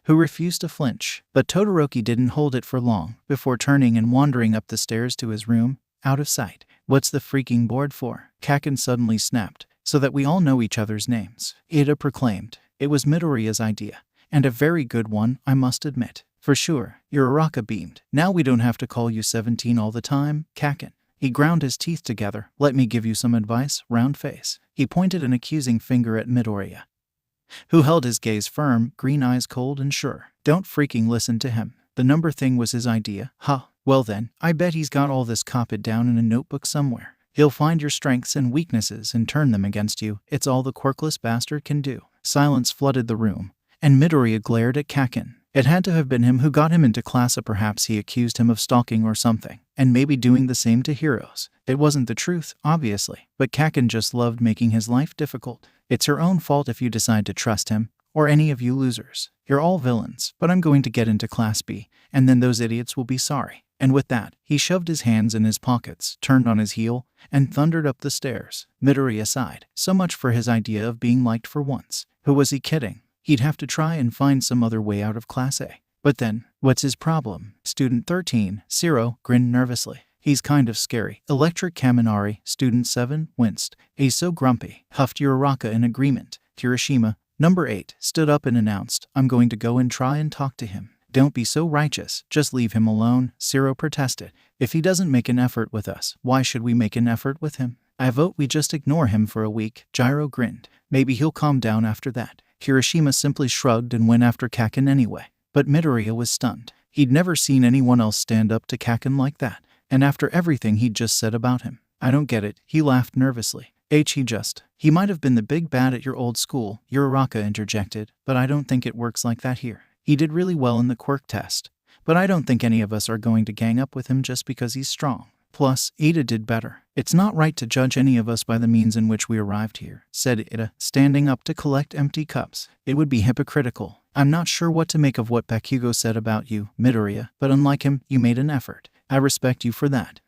who refused to flinch. But Todoroki didn't hold it for long, before turning and wandering up the stairs to his room, out of sight. What's the freaking board for? Kaken suddenly snapped. So that we all know each other's names. Ida proclaimed. It was Midoriya's idea. And a very good one, I must admit. For sure, Uraraka beamed. Now we don't have to call you 17 all the time, Kaken. He ground his teeth together. Let me give you some advice, round face. He pointed an accusing finger at Midoriya, who held his gaze firm, green eyes cold and sure. Don't freaking listen to him. The number thing was his idea. Huh. Well then, I bet he's got all this copied down in a notebook somewhere. He'll find your strengths and weaknesses and turn them against you. It's all the quirkless bastard can do. Silence flooded the room, and Midoriya glared at Kaken. It had to have been him who got him into class, or perhaps he accused him of stalking or something, and maybe doing the same to heroes. It wasn't the truth, obviously, but Kaken just loved making his life difficult. It's her own fault if you decide to trust him, or any of you losers. You're all villains, but I'm going to get into Class B, and then those idiots will be sorry. And with that, he shoved his hands in his pockets, turned on his heel, and thundered up the stairs. Midoriya sighed. So much for his idea of being liked for once. Who was he kidding? He'd have to try and find some other way out of Class A. But then, what's his problem? Student 13, Zero, grinned nervously. He's kind of scary. Electric Kaminari, Student 7, winced. He's so grumpy, huffed Uraraka in agreement. Kirishima, number 8, stood up and announced, I'm going to go and try and talk to him. Don't be so righteous, just leave him alone, Zero protested. If he doesn't make an effort with us, why should we make an effort with him? I vote we just ignore him for a week, Gyro grinned. Maybe he'll calm down after that. Kirishima simply shrugged and went after Kaken anyway. But Midoriya was stunned. He'd never seen anyone else stand up to Kaken like that, and after everything he'd just said about him. I don't get it, he laughed nervously. He might have been the big bad at your old school, Uraraka interjected, but I don't think it works like that here. He did really well in the quirk test, but I don't think any of us are going to gang up with him just because he's strong. Plus, Ida did better. It's not right to judge any of us by the means in which we arrived here, said Ida, standing up to collect empty cups. It would be hypocritical. I'm not sure what to make of what Bakugo said about you, Midoriya, but unlike him, you made an effort. I respect you for that.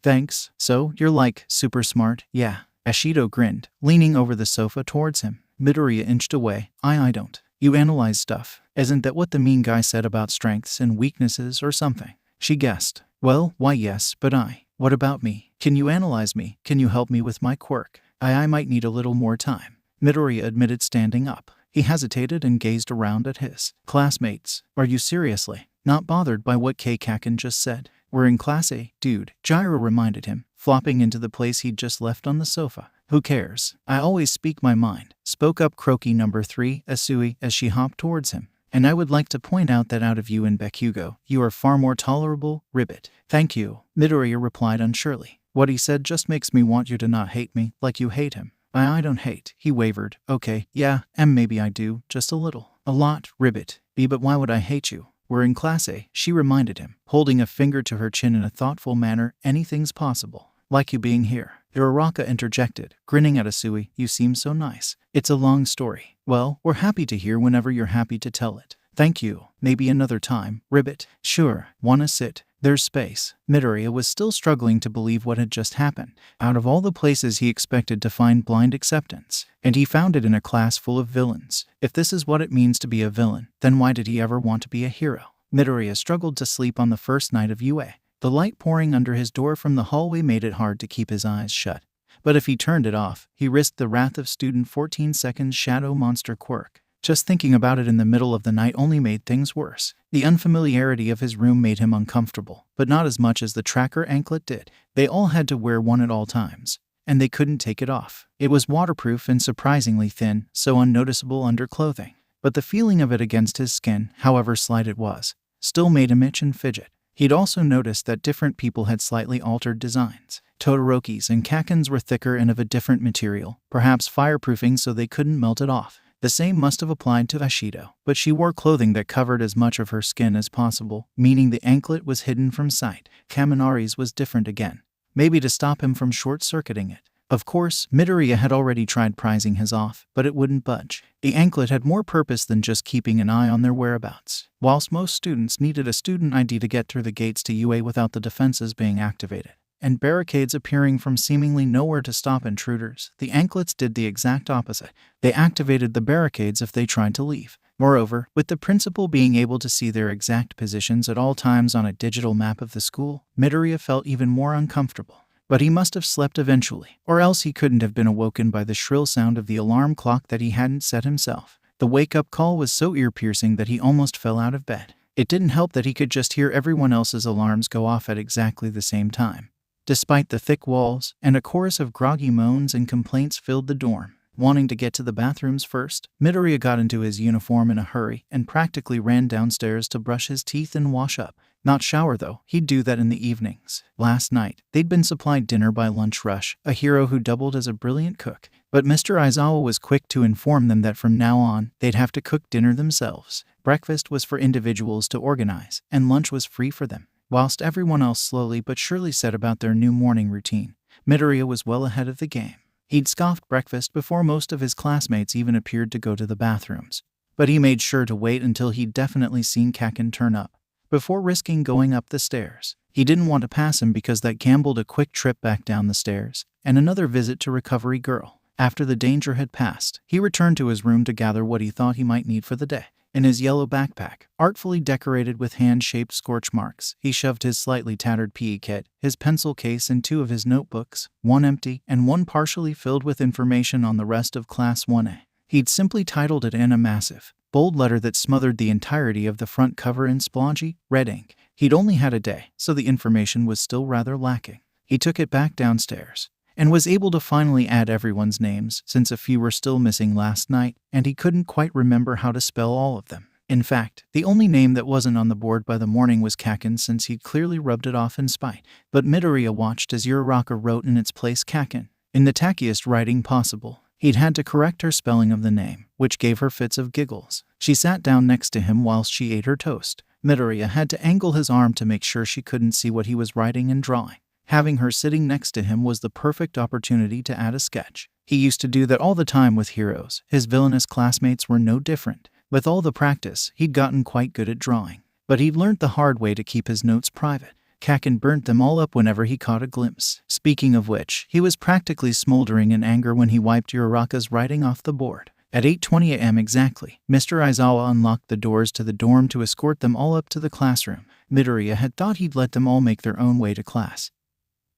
Thanks. So, you're like, super smart, yeah. Ashido grinned, leaning over the sofa towards him. Midoriya inched away. I don't. You analyze stuff. Isn't that what the mean guy said about strengths and weaknesses or something? She guessed. Well, why yes, but what about me? Can you analyze me? Can you help me with my quirk? I might need a little more time. Midoriya admitted, standing up. He hesitated and gazed around at his classmates. Are you seriously not bothered by what Kaken just said? We're in Class A, dude, Gyro reminded him, flopping into the place he'd just left on the sofa. Who cares? I always speak my mind, spoke up Croaky number 3, Asui, as she hopped towards him. And I would like to point out that out of you and Bakugo, you are far more tolerable, Ribbit. Thank you, Midoriya replied unsurely. What he said just makes me want you to not hate me, like you hate him. I don't hate, he wavered. Okay, yeah, maybe I do, just a little. A lot, Ribbit. But why would I hate you? We're in Class A, she reminded him, holding a finger to her chin in a thoughtful manner. Anything's possible. Like you being here. Uraraka interjected, grinning at Asui. You seem so nice. It's a long story. Well, we're happy to hear whenever you're happy to tell it. Thank you. Maybe another time, Ribbit. Sure. Wanna sit? There's space. Midoriya was still struggling to believe what had just happened. Out of all the places he expected to find blind acceptance, and he found it in a class full of villains. If this is what it means to be a villain, then why did he ever want to be a hero? Midoriya struggled to sleep on the first night of UA. The light pouring under his door from the hallway made it hard to keep his eyes shut. But if he turned it off, he risked the wrath of Student 14's second Shadow Monster quirk. Just thinking about it in the middle of the night only made things worse. The unfamiliarity of his room made him uncomfortable, but not as much as the tracker anklet did. They all had to wear one at all times, and they couldn't take it off. It was waterproof and surprisingly thin, so unnoticeable under clothing. But the feeling of it against his skin, however slight it was, still made him itch and fidget. He'd also noticed that different people had slightly altered designs. Todoroki's and Kaken's were thicker and of a different material, perhaps fireproofing so they couldn't melt it off. The same must have applied to Ashido, but she wore clothing that covered as much of her skin as possible, meaning the anklet was hidden from sight. Kaminari's was different again, maybe to stop him from short-circuiting it. Of course, Midoriya had already tried prizing his off, but it wouldn't budge. The anklet had more purpose than just keeping an eye on their whereabouts. Whilst most students needed a student ID to get through the gates to UA without the defenses being activated, and barricades appearing from seemingly nowhere to stop intruders, the anklets did the exact opposite. They activated the barricades if they tried to leave. Moreover, with the principal being able to see their exact positions at all times on a digital map of the school, Midoriya felt even more uncomfortable. But he must have slept eventually, or else he couldn't have been awoken by the shrill sound of the alarm clock that he hadn't set himself. The wake-up call was so ear-piercing that he almost fell out of bed. It didn't help that he could just hear everyone else's alarms go off at exactly the same time. Despite the thick walls, and a chorus of groggy moans and complaints filled the dorm. Wanting to get to the bathrooms first, Midoriya got into his uniform in a hurry and practically ran downstairs to brush his teeth and wash up. Not shower though, he'd do that in the evenings. Last night, they'd been supplied dinner by Lunch Rush, a hero who doubled as a brilliant cook. But Mr. Aizawa was quick to inform them that from now on, they'd have to cook dinner themselves. Breakfast was for individuals to organize, and lunch was free for them. Whilst everyone else slowly but surely set about their new morning routine, Midoriya was well ahead of the game. He'd scoffed breakfast before most of his classmates even appeared to go to the bathrooms. But he made sure to wait until he'd definitely seen Kaken turn up, before risking going up the stairs. He didn't want to pass him because that gambled a quick trip back down the stairs, and another visit to Recovery Girl. After the danger had passed, he returned to his room to gather what he thought he might need for the day. In his yellow backpack, artfully decorated with hand-shaped scorch marks, he shoved his slightly tattered PE kit, his pencil case and two of his notebooks, one empty and one partially filled with information on the rest of Class 1A. He'd simply titled it in a massive, bold letter that smothered the entirety of the front cover in splodgy, red ink. He'd only had a day, so the information was still rather lacking. He took it back downstairs, and was able to finally add everyone's names, since a few were still missing last night, and he couldn't quite remember how to spell all of them. In fact, the only name that wasn't on the board by the morning was Kaken, since he'd clearly rubbed it off in spite. But Midoriya watched as Uraraka wrote in its place Kaken, in the tackiest writing possible. He'd had to correct her spelling of the name, which gave her fits of giggles. She sat down next to him whilst she ate her toast. Midoriya had to angle his arm to make sure she couldn't see what he was writing and drawing. Having her sitting next to him was the perfect opportunity to add a sketch. He used to do that all the time with heroes. His villainous classmates were no different. With all the practice, he'd gotten quite good at drawing. But he'd learnt the hard way to keep his notes private. Kaken burnt them all up whenever he caught a glimpse. Speaking of which, he was practically smoldering in anger when he wiped Uraraka's writing off the board. At 8:20 a.m. exactly, Mr. Aizawa unlocked the doors to the dorm to escort them all up to the classroom. Midoriya had thought he'd let them all make their own way to class,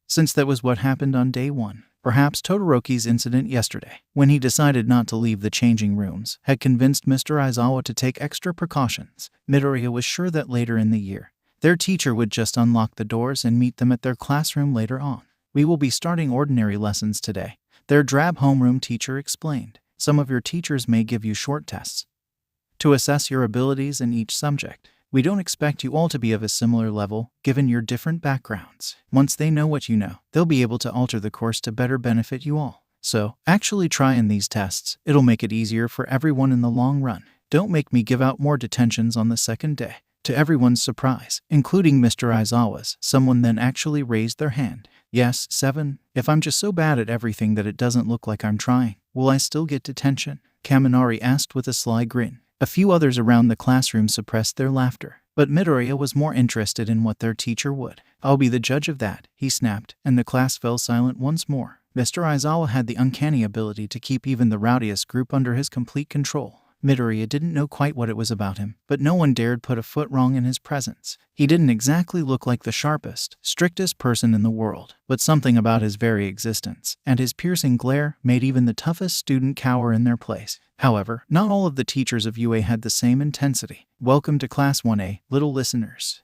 since that was what happened on day one. Perhaps Todoroki's incident yesterday, when he decided not to leave the changing rooms, had convinced Mr. Aizawa to take extra precautions. Midoriya was sure that later in the year, their teacher would just unlock the doors and meet them at their classroom later on. "We will be starting ordinary lessons today," their drab homeroom teacher explained. "Some of your teachers may give you short tests to assess your abilities in each subject. We don't expect you all to be of a similar level, given your different backgrounds. Once they know what you know, they'll be able to alter the course to better benefit you all. So, actually try in these tests. It'll make it easier for everyone in the long run. Don't make me give out more detentions on the second day." To everyone's surprise, including Mr. Aizawa's, someone then actually raised their hand. "Yes, 7. If I'm just so bad at everything that it doesn't look like I'm trying, will I still get detention?" Kaminari asked with a sly grin. A few others around the classroom suppressed their laughter, but Midoriya was more interested in what their teacher would. "I'll be the judge of that," he snapped, and the class fell silent once more. Mr. Aizawa had the uncanny ability to keep even the rowdiest group under his complete control. Midoriya didn't know quite what it was about him, but no one dared put a foot wrong in his presence. He didn't exactly look like the sharpest, strictest person in the world, but something about his very existence and his piercing glare made even the toughest student cower in their place. However, not all of the teachers of UA had the same intensity. "Welcome to Class 1A, little listeners."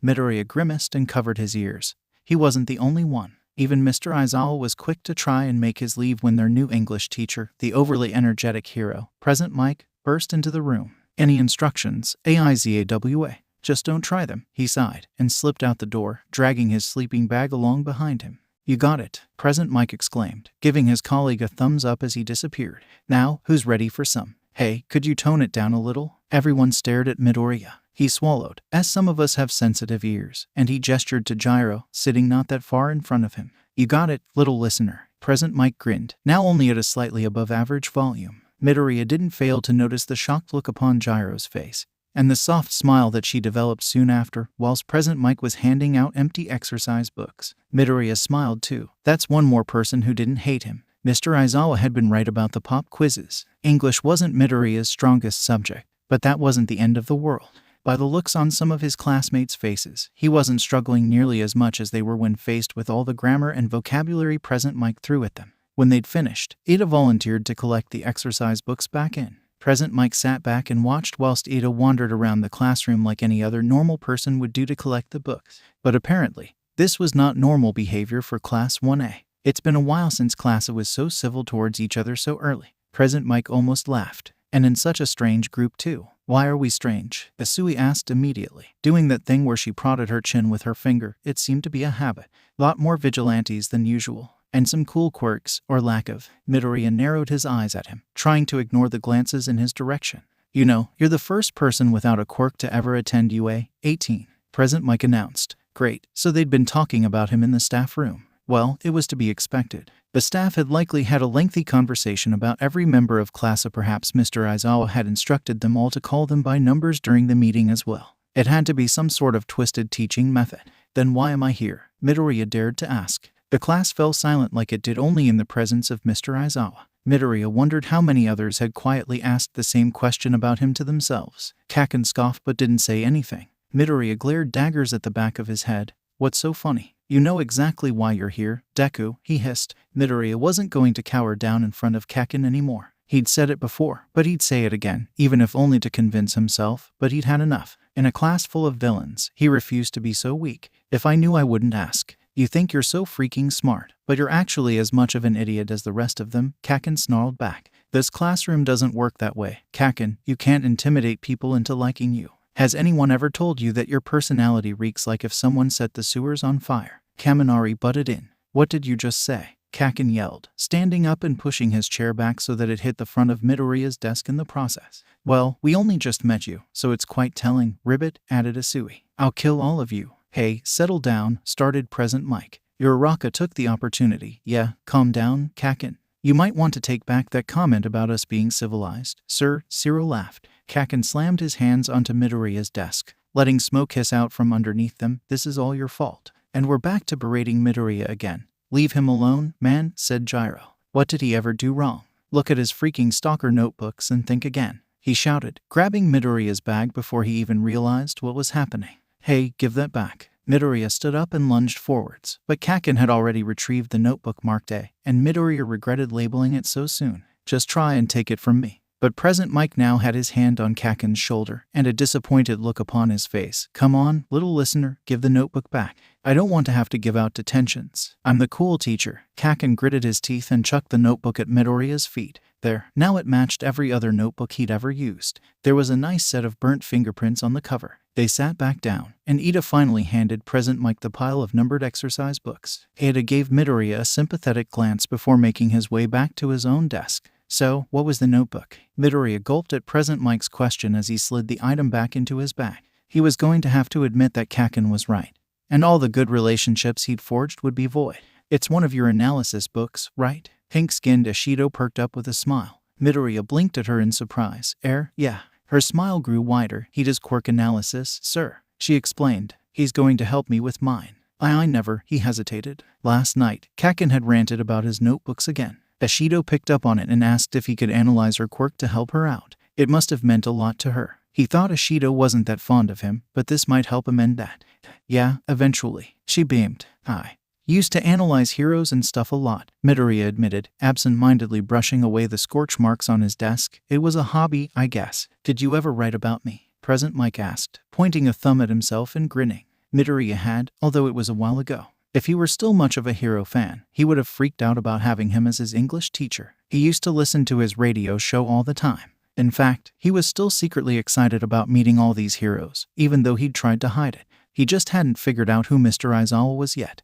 Midoriya grimaced and covered his ears. He wasn't the only one. Even Mr. Aizawa was quick to try and make his leave when their new English teacher, the overly energetic hero, Present Mike, burst into the room. Any instructions? Aizawa. Just don't try them, he sighed, and slipped out the door, dragging his sleeping bag along behind him. You got it, Present Mike exclaimed, giving his colleague a thumbs up as he disappeared. Now, who's ready for some? Hey, could you tone it down a little? Everyone stared at Midoriya. He swallowed, as some of us have sensitive ears, and he gestured to Gyro, sitting not that far in front of him. You got it, little listener. Present Mike grinned, now only at a slightly above average volume. Midoriya didn't fail to notice the shocked look upon Gyro's face, and the soft smile that she developed soon after, whilst Present Mike was handing out empty exercise books. Midoriya smiled too. That's one more person who didn't hate him. Mr. Aizawa had been right about the pop quizzes. English wasn't Midoriya's strongest subject, but that wasn't the end of the world. By the looks on some of his classmates' faces, he wasn't struggling nearly as much as they were when faced with all the grammar and vocabulary Present Mike threw at them. When they'd finished, Ida volunteered to collect the exercise books back in. Present Mike sat back and watched whilst Ida wandered around the classroom like any other normal person would do to collect the books. But apparently, this was not normal behavior for Class 1A. It's been a while since Classa was so civil towards each other so early. Present Mike almost laughed. And in such a strange group too. Why are we strange? Asui asked immediately, doing that thing where she prodded her chin with her finger. It seemed to be a habit. Lot more vigilantes than usual. And some cool quirks, or lack of. Midoriya narrowed his eyes at him, trying to ignore the glances in his direction. You know, you're the first person without a quirk to ever attend UA 18. Present Mike announced. Great, so they'd been talking about him in the staff room. Well, it was to be expected. The staff had likely had a lengthy conversation about every member of Classa. Perhaps Mr. Aizawa had instructed them all to call them by numbers during the meeting as well. It had to be some sort of twisted teaching method. Then why am I here? Midoriya dared to ask. The class fell silent like it did only in the presence of Mr. Aizawa. Midoriya wondered how many others had quietly asked the same question about him to themselves. Kaken scoffed but didn't say anything. Midoriya glared daggers at the back of his head. What's so funny? You know exactly why you're here, Deku, he hissed. Midoriya wasn't going to cower down in front of Kaken anymore. He'd said it before, but he'd say it again, even if only to convince himself, but he'd had enough. In a class full of villains, he refused to be so weak. If I knew I wouldn't ask. You think you're so freaking smart, but you're actually as much of an idiot as the rest of them, Kaken snarled back. This classroom doesn't work that way. Kaken, you can't intimidate people into liking you. Has anyone ever told you that your personality reeks like if someone set the sewers on fire? Kaminari butted in. What did you just say? Kaken yelled, standing up and pushing his chair back so that it hit the front of Midoriya's desk in the process. Well, we only just met you, so it's quite telling, Ribbit, added Asui. I'll kill all of you. Hey, settle down, started Present Mike. Uraraka took the opportunity. Yeah, calm down, Kaken. You might want to take back that comment about us being civilized, sir, Zero laughed. Kaken slammed his hands onto Midoriya's desk, letting smoke hiss out from underneath them. This is all your fault. And we're back to berating Midoriya again. Leave him alone, man, said Gyro. What did he ever do wrong? Look at his freaking stalker notebooks and think again, he shouted, grabbing Midoriya's bag before he even realized what was happening. Hey, give that back. Midoriya stood up and lunged forwards, but Kaken had already retrieved the notebook marked A, and Midoriya regretted labeling it so soon. Just try and take it from me. But Present Mike now had his hand on Kaken's shoulder and a disappointed look upon his face. Come on, little listener, give the notebook back. I don't want to have to give out detentions. I'm the cool teacher. Kaken gritted his teeth and chucked the notebook at Midoriya's feet. There, now it matched every other notebook he'd ever used. There was a nice set of burnt fingerprints on the cover. They sat back down, and Ida finally handed Present Mike the pile of numbered exercise books. Ida gave Midoriya a sympathetic glance before making his way back to his own desk. So, what was the notebook? Midoriya gulped at Present Mike's question as he slid the item back into his bag. He was going to have to admit that Kaken was right, and all the good relationships he'd forged would be void. It's one of your analysis books, right? Pink-skinned Ashido perked up with a smile. Midoriya blinked at her in surprise. Yeah. Her smile grew wider. He does quirk analysis, sir, she explained. He's going to help me with mine. I never, he hesitated. Last night, Kaken had ranted about his notebooks again. Ashido picked up on it and asked if he could analyze her quirk to help her out. It must have meant a lot to her. He thought Ashido wasn't that fond of him, but this might help amend that. Yeah, eventually. She beamed. I used to analyze heroes and stuff a lot, Midoriya admitted, absent-mindedly brushing away the scorch marks on his desk. It was a hobby, I guess. Did you ever write about me? Present Mike asked, pointing a thumb at himself and grinning. Midoriya had, although it was a while ago. If he were still much of a hero fan, he would have freaked out about having him as his English teacher. He used to listen to his radio show all the time. In fact, he was still secretly excited about meeting all these heroes, even though he'd tried to hide it. He just hadn't figured out who Mr. Aizawa was yet.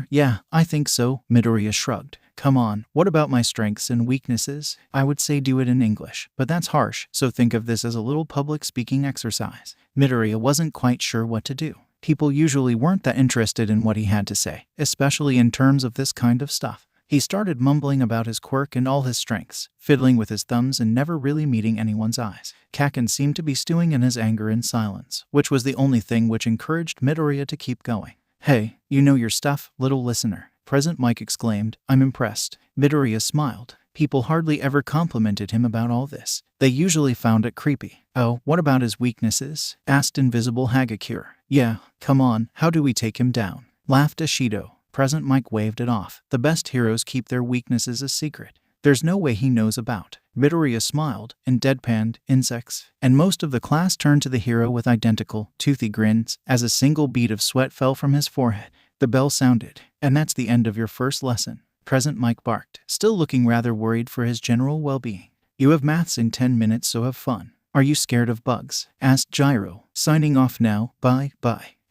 Yeah, I think so, Midoriya shrugged. Come on, what about my strengths and weaknesses? I would say do it in English, but that's harsh, so think of this as a little public speaking exercise. Midoriya wasn't quite sure what to do. People usually weren't that interested in what he had to say, especially in terms of this kind of stuff. He started mumbling about his quirk and all his strengths, fiddling with his thumbs and never really meeting anyone's eyes. Kaken seemed to be stewing in his anger in silence, which was the only thing which encouraged Midoriya to keep going. Hey, you know your stuff, little listener, President Mike exclaimed. I'm impressed. Midoriya smiled. People hardly ever complimented him about all this. They usually found it creepy. Oh, what about his weaknesses? Asked Invisible Hagakure. Yeah, come on, how do we take him down? Laughed Ashido. President Mike waved it off. The best heroes keep their weaknesses a secret. There's no way he knows about. Midoriya smiled and deadpanned insects, and most of the class turned to the hero with identical, toothy grins as a single bead of sweat fell from his forehead. The bell sounded, and that's the end of your first lesson. President Mike barked, still looking rather worried for his general well-being. You have maths in 10 minutes, so have fun. Are you scared of bugs? Asked Gyro. Signing off now, bye.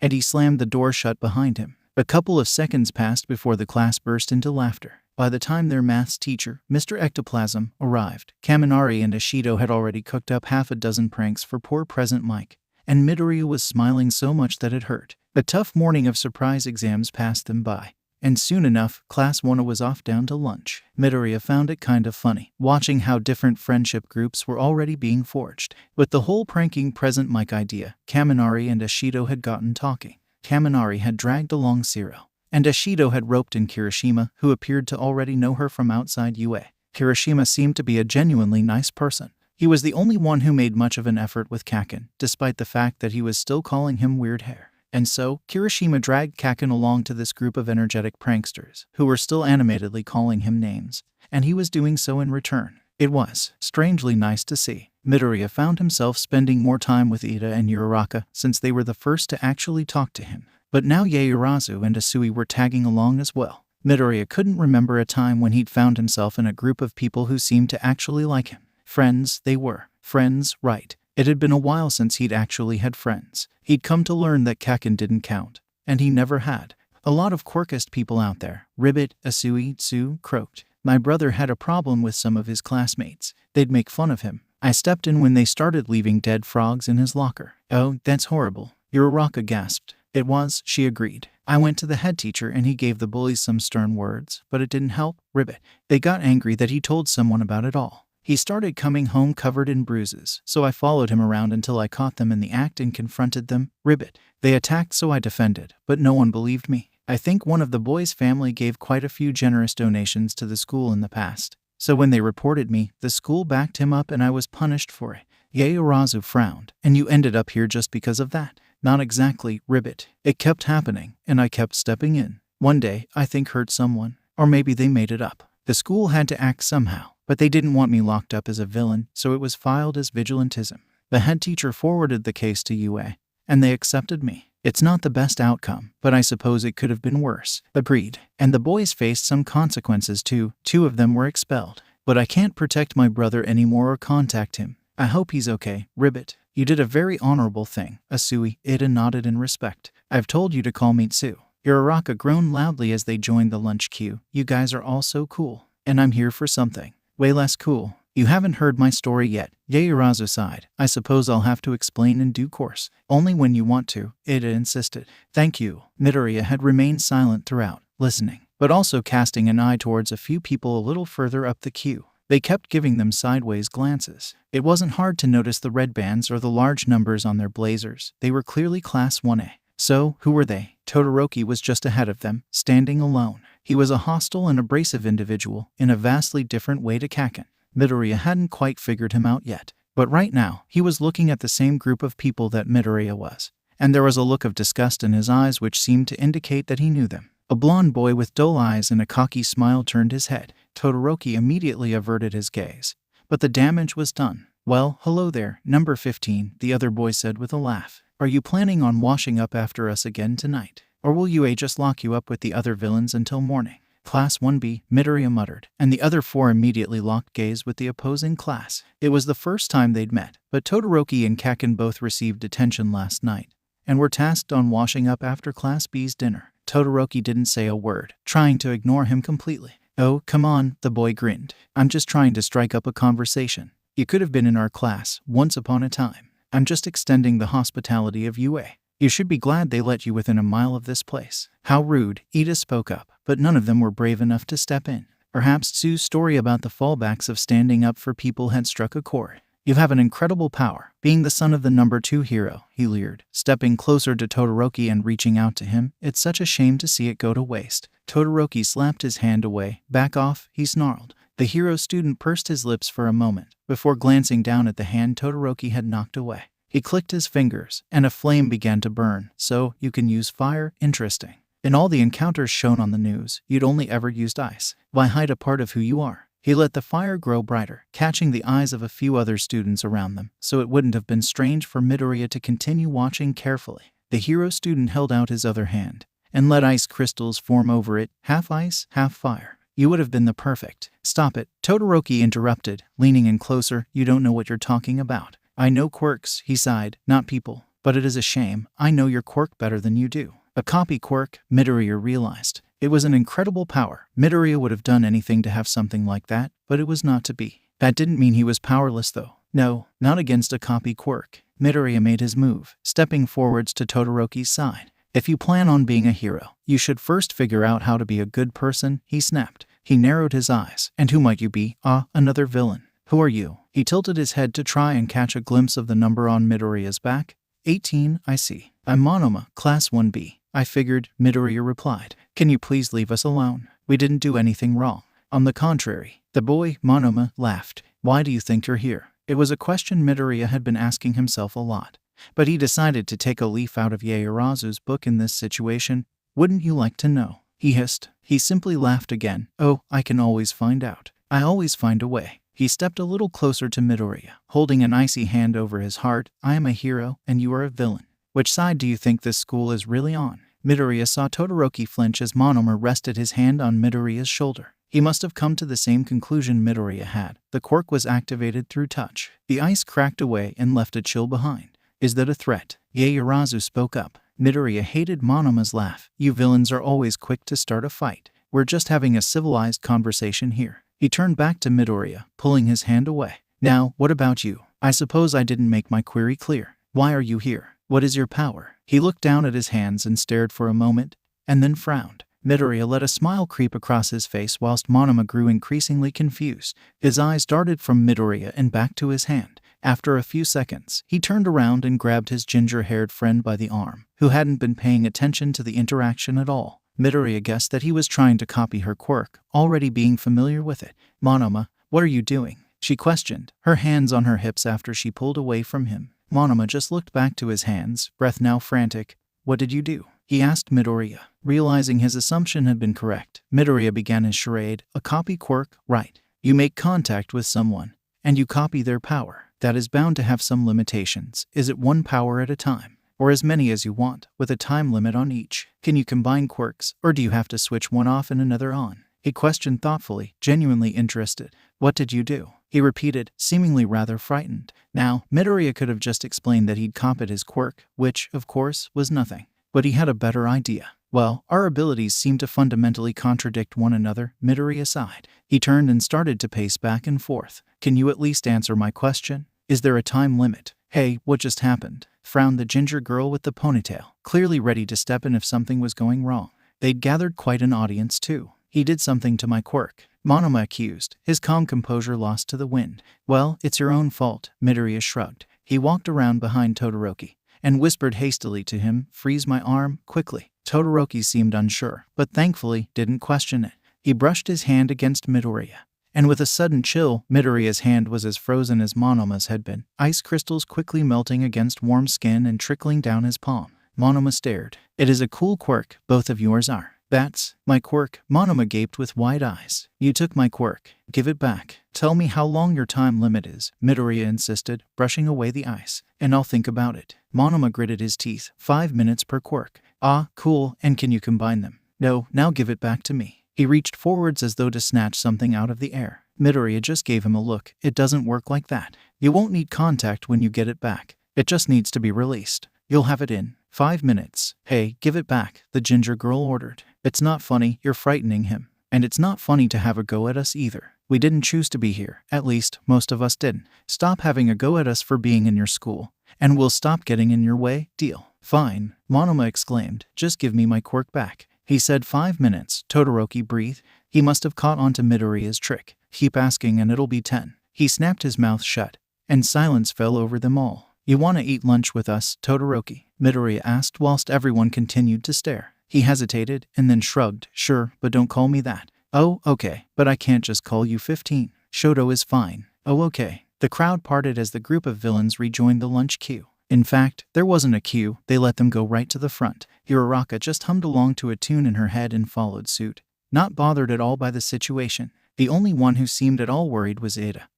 And he slammed the door shut behind him. A couple of seconds passed before the class burst into laughter. By the time their maths teacher, Mr. Ectoplasm, arrived, Kaminari and Ashido had already cooked up half a dozen pranks for poor President Mike, and Midoriya was smiling so much that it hurt. The tough morning of surprise exams passed them by, and soon enough, Class 1 was off down to lunch. Midoriya found it kind of funny, watching how different friendship groups were already being forged. With the whole pranking President Mike idea, Kaminari and Ashido had gotten talking. Kaminari had dragged along Zero, and Ashido had roped in Kirishima, who appeared to already know her from outside UA. Kirishima seemed to be a genuinely nice person. He was the only one who made much of an effort with Kaken, despite the fact that he was still calling him Weird Hair. And so, Kirishima dragged Kaken along to this group of energetic pranksters, who were still animatedly calling him names, and he was doing so in return. It was strangely nice to see. Midoriya found himself spending more time with Ida and Uraraka since they were the first to actually talk to him. But now Yaoyorozu and Asui were tagging along as well. Midoriya couldn't remember a time when he'd found himself in a group of people who seemed to actually like him. Friends, they were. Friends, right. It had been a while since he'd actually had friends. He'd come to learn that Kaken didn't count. And he never had. A lot of quirkist people out there. Ribbit, Asui, Tsu, croaked. My brother had a problem with some of his classmates. They'd make fun of him. I stepped in when they started leaving dead frogs in his locker. Oh, that's horrible. Uraraka gasped. It was, she agreed. I went to the head teacher and he gave the bullies some stern words, but it didn't help. Ribbit. They got angry that he told someone about it all. He started coming home covered in bruises, so I followed him around until I caught them in the act and confronted them. Ribbit. They attacked, so I defended, but no one believed me. I think one of the boys' family gave quite a few generous donations to the school in the past. So when they reported me, the school backed him up and I was punished for it. Yaoyorozu frowned. And you ended up here just because of that? Not exactly, Ribbit. It kept happening, and I kept stepping in. One day, I think hurt someone. Or maybe they made it up. The school had to act somehow, but they didn't want me locked up as a villain, so it was filed as vigilantism. The head teacher forwarded the case to UA, and they accepted me. It's not the best outcome, but I suppose it could have been worse. Agreed. And the boys faced some consequences too. 2 of them were expelled. But I can't protect my brother anymore or contact him. I hope he's okay. Ribbit. You did a very honorable thing. Asui. Ida nodded in respect. I've told you to call me Tsu. Uraraka groaned loudly as they joined the lunch queue. You guys are all so cool. And I'm here for something way less cool. You haven't heard my story yet. Yaoyorozu sighed. I suppose I'll have to explain in due course. Only when you want to, Ida insisted. Thank you. Midoriya had remained silent throughout, listening, but also casting an eye towards a few people a little further up the queue. They kept giving them sideways glances. It wasn't hard to notice the red bands or the large numbers on their blazers. They were clearly Class 1A. So, who were they? Todoroki was just ahead of them, standing alone. He was a hostile and abrasive individual, in a vastly different way to Kaken. Midoriya hadn't quite figured him out yet, but right now, he was looking at the same group of people that Midoriya was, and there was a look of disgust in his eyes which seemed to indicate that he knew them. A blond boy with dull eyes and a cocky smile turned his head. Todoroki immediately averted his gaze, but the damage was done. Well, hello there, number 15, the other boy said with a laugh. Are you planning on washing up after us again tonight? Or will UA just lock you up with the other villains until morning? Class 1B, Midoriya muttered, and the other four immediately locked gaze with the opposing class. It was the first time they'd met, but Todoroki and Kaken both received detention last night and were tasked on washing up after Class B's dinner. Todoroki didn't say a word, trying to ignore him completely. "Oh, come on," the boy grinned. "I'm just trying to strike up a conversation. You could have been in our class once upon a time. I'm just extending the hospitality of UA. You should be glad they let you within a mile of this place." "How rude," Ida spoke up, but none of them were brave enough to step in. Perhaps Tsu's story about the fallbacks of standing up for people had struck a chord. "You have an incredible power, being the son of the number 2 hero," he leered, stepping closer to Todoroki and reaching out to him. "It's such a shame to see it go to waste." Todoroki slapped his hand away. "Back off," he snarled. The hero student pursed his lips for a moment, before glancing down at the hand Todoroki had knocked away. He clicked his fingers, and a flame began to burn. "So, you can use fire? Interesting. In all the encounters shown on the news, you'd only ever used ice. Why hide a part of who you are?" He let the fire grow brighter, catching the eyes of a few other students around them, so it wouldn't have been strange for Midoriya to continue watching carefully. The hero student held out his other hand, and let ice crystals form over it, half ice, half fire. "You would have been the perfect." "Stop it," Todoroki interrupted, leaning in closer. "You don't know what you're talking about." "I know quirks," he sighed, "not people. But it is a shame. I know your quirk better than you do." A copy quirk, Midoriya realized. It was an incredible power. Midoriya would have done anything to have something like that, but it was not to be. That didn't mean he was powerless though. No, not against a copy quirk. Midoriya made his move, stepping forwards to Todoroki's side. "If you plan on being a hero, you should first figure out how to be a good person," he snapped. He narrowed his eyes. "And who might you be?" "Ah, another villain." "Who are you?" He tilted his head to try and catch a glimpse of the number on Midoriya's back. 18, I see. "I'm Monoma, Class 1B. I figured," Midoriya replied. "Can you please leave us alone? We didn't do anything wrong." "On the contrary." The boy, Monoma, laughed. "Why do you think you're here?" It was a question Midoriya had been asking himself a lot, but he decided to take a leaf out of Yaoyorozu's book in this situation. "Wouldn't you like to know?" he hissed. He simply laughed again. "Oh, I can always find out. I always find a way." He stepped a little closer to Midoriya, holding an icy hand over his heart. "I am a hero, and you are a villain. Which side do you think this school is really on?" Midoriya saw Todoroki flinch as Monoma rested his hand on Midoriya's shoulder. He must have come to the same conclusion Midoriya had. The quirk was activated through touch. The ice cracked away and left a chill behind. "Is that a threat?" Yaoyorozu spoke up. Midoriya hated Monoma's laugh. "You villains are always quick to start a fight. We're just having a civilized conversation here." He turned back to Midoriya, pulling his hand away. "Now, what about you? I suppose I didn't make my query clear. Why are you here? What is your power?" He looked down at his hands and stared for a moment, and then frowned. Midoriya let a smile creep across his face whilst Monoma grew increasingly confused. His eyes darted from Midoriya and back to his hand. After a few seconds, he turned around and grabbed his ginger-haired friend by the arm, who hadn't been paying attention to the interaction at all. Midoriya guessed that he was trying to copy her quirk, already being familiar with it. "Monoma, what are you doing?" she questioned, her hands on her hips after she pulled away from him. Monoma just looked back to his hands, breath now frantic. "What did you do?" he asked Midoriya. Realizing his assumption had been correct, Midoriya began his charade. "A copy quirk, right. You make contact with someone, and you copy their power. That is bound to have some limitations. Is it one power at a time? Or as many as you want, with a time limit on each? Can you combine quirks, or do you have to switch one off and another on?" He questioned thoughtfully, genuinely interested. "What did you do?" he repeated, seemingly rather frightened. Now, Midoriya could have just explained that he'd copied his quirk, which, of course, was nothing. But he had a better idea. "Well, our abilities seem to fundamentally contradict one another," Midoriya sighed. He turned and started to pace back and forth. "Can you at least answer my question? Is there a time limit?" "Hey, what just happened?" frowned the ginger girl with the ponytail, clearly ready to step in if something was going wrong. They'd gathered quite an audience too. "He did something to my quirk," Monoma accused, his calm composure lost to the wind. "Well, it's your own fault," Midoriya shrugged. He walked around behind Todoroki and whispered hastily to him, "Freeze my arm, quickly." Todoroki seemed unsure, but thankfully didn't question it. He brushed his hand against Midoriya, and with a sudden chill, Midoriya's hand was as frozen as Monoma's had been, ice crystals quickly melting against warm skin and trickling down his palm. Monoma stared. "It is a cool quirk, both of yours are. That's my quirk. Monoma gaped with wide eyes. You took my quirk. Give it back. Tell me how long your time limit is, Midoriya insisted, brushing away the ice. And I'll think about it. Monoma gritted his teeth. 5 minutes per quirk. Ah, cool, and can you combine them? No, now give it back to me. He reached forwards as though to snatch something out of the air. Midoriya just gave him a look. It doesn't work like that. You won't need contact when you get it back. It just needs to be released. You'll have it in 5 minutes. Hey, give it back, the ginger girl ordered. It's not funny, you're frightening him. And it's not funny to have a go at us either. We didn't choose to be here. At least, most of us didn't. Stop having a go at us for being in your school. And we'll stop getting in your way. Deal. Fine, Monoma exclaimed. Just give me my quirk back. He said 5 minutes. Todoroki breathed. He must have caught on to Midoriya's trick. Keep asking and it'll be 10. He snapped his mouth shut. And silence fell over them all. You want to eat lunch with us, Todoroki? Midoriya asked whilst everyone continued to stare. He hesitated and then shrugged. Sure, but don't call me that. Oh, okay, but I can't just call you 15. Shoto is fine. Oh, okay. The crowd parted as the group of villains rejoined the lunch queue. In fact, there wasn't a queue, they let them go right to the front. Uraraka just hummed along to a tune in her head and followed suit. Not bothered at all by the situation. The only one who seemed at all worried was Ada,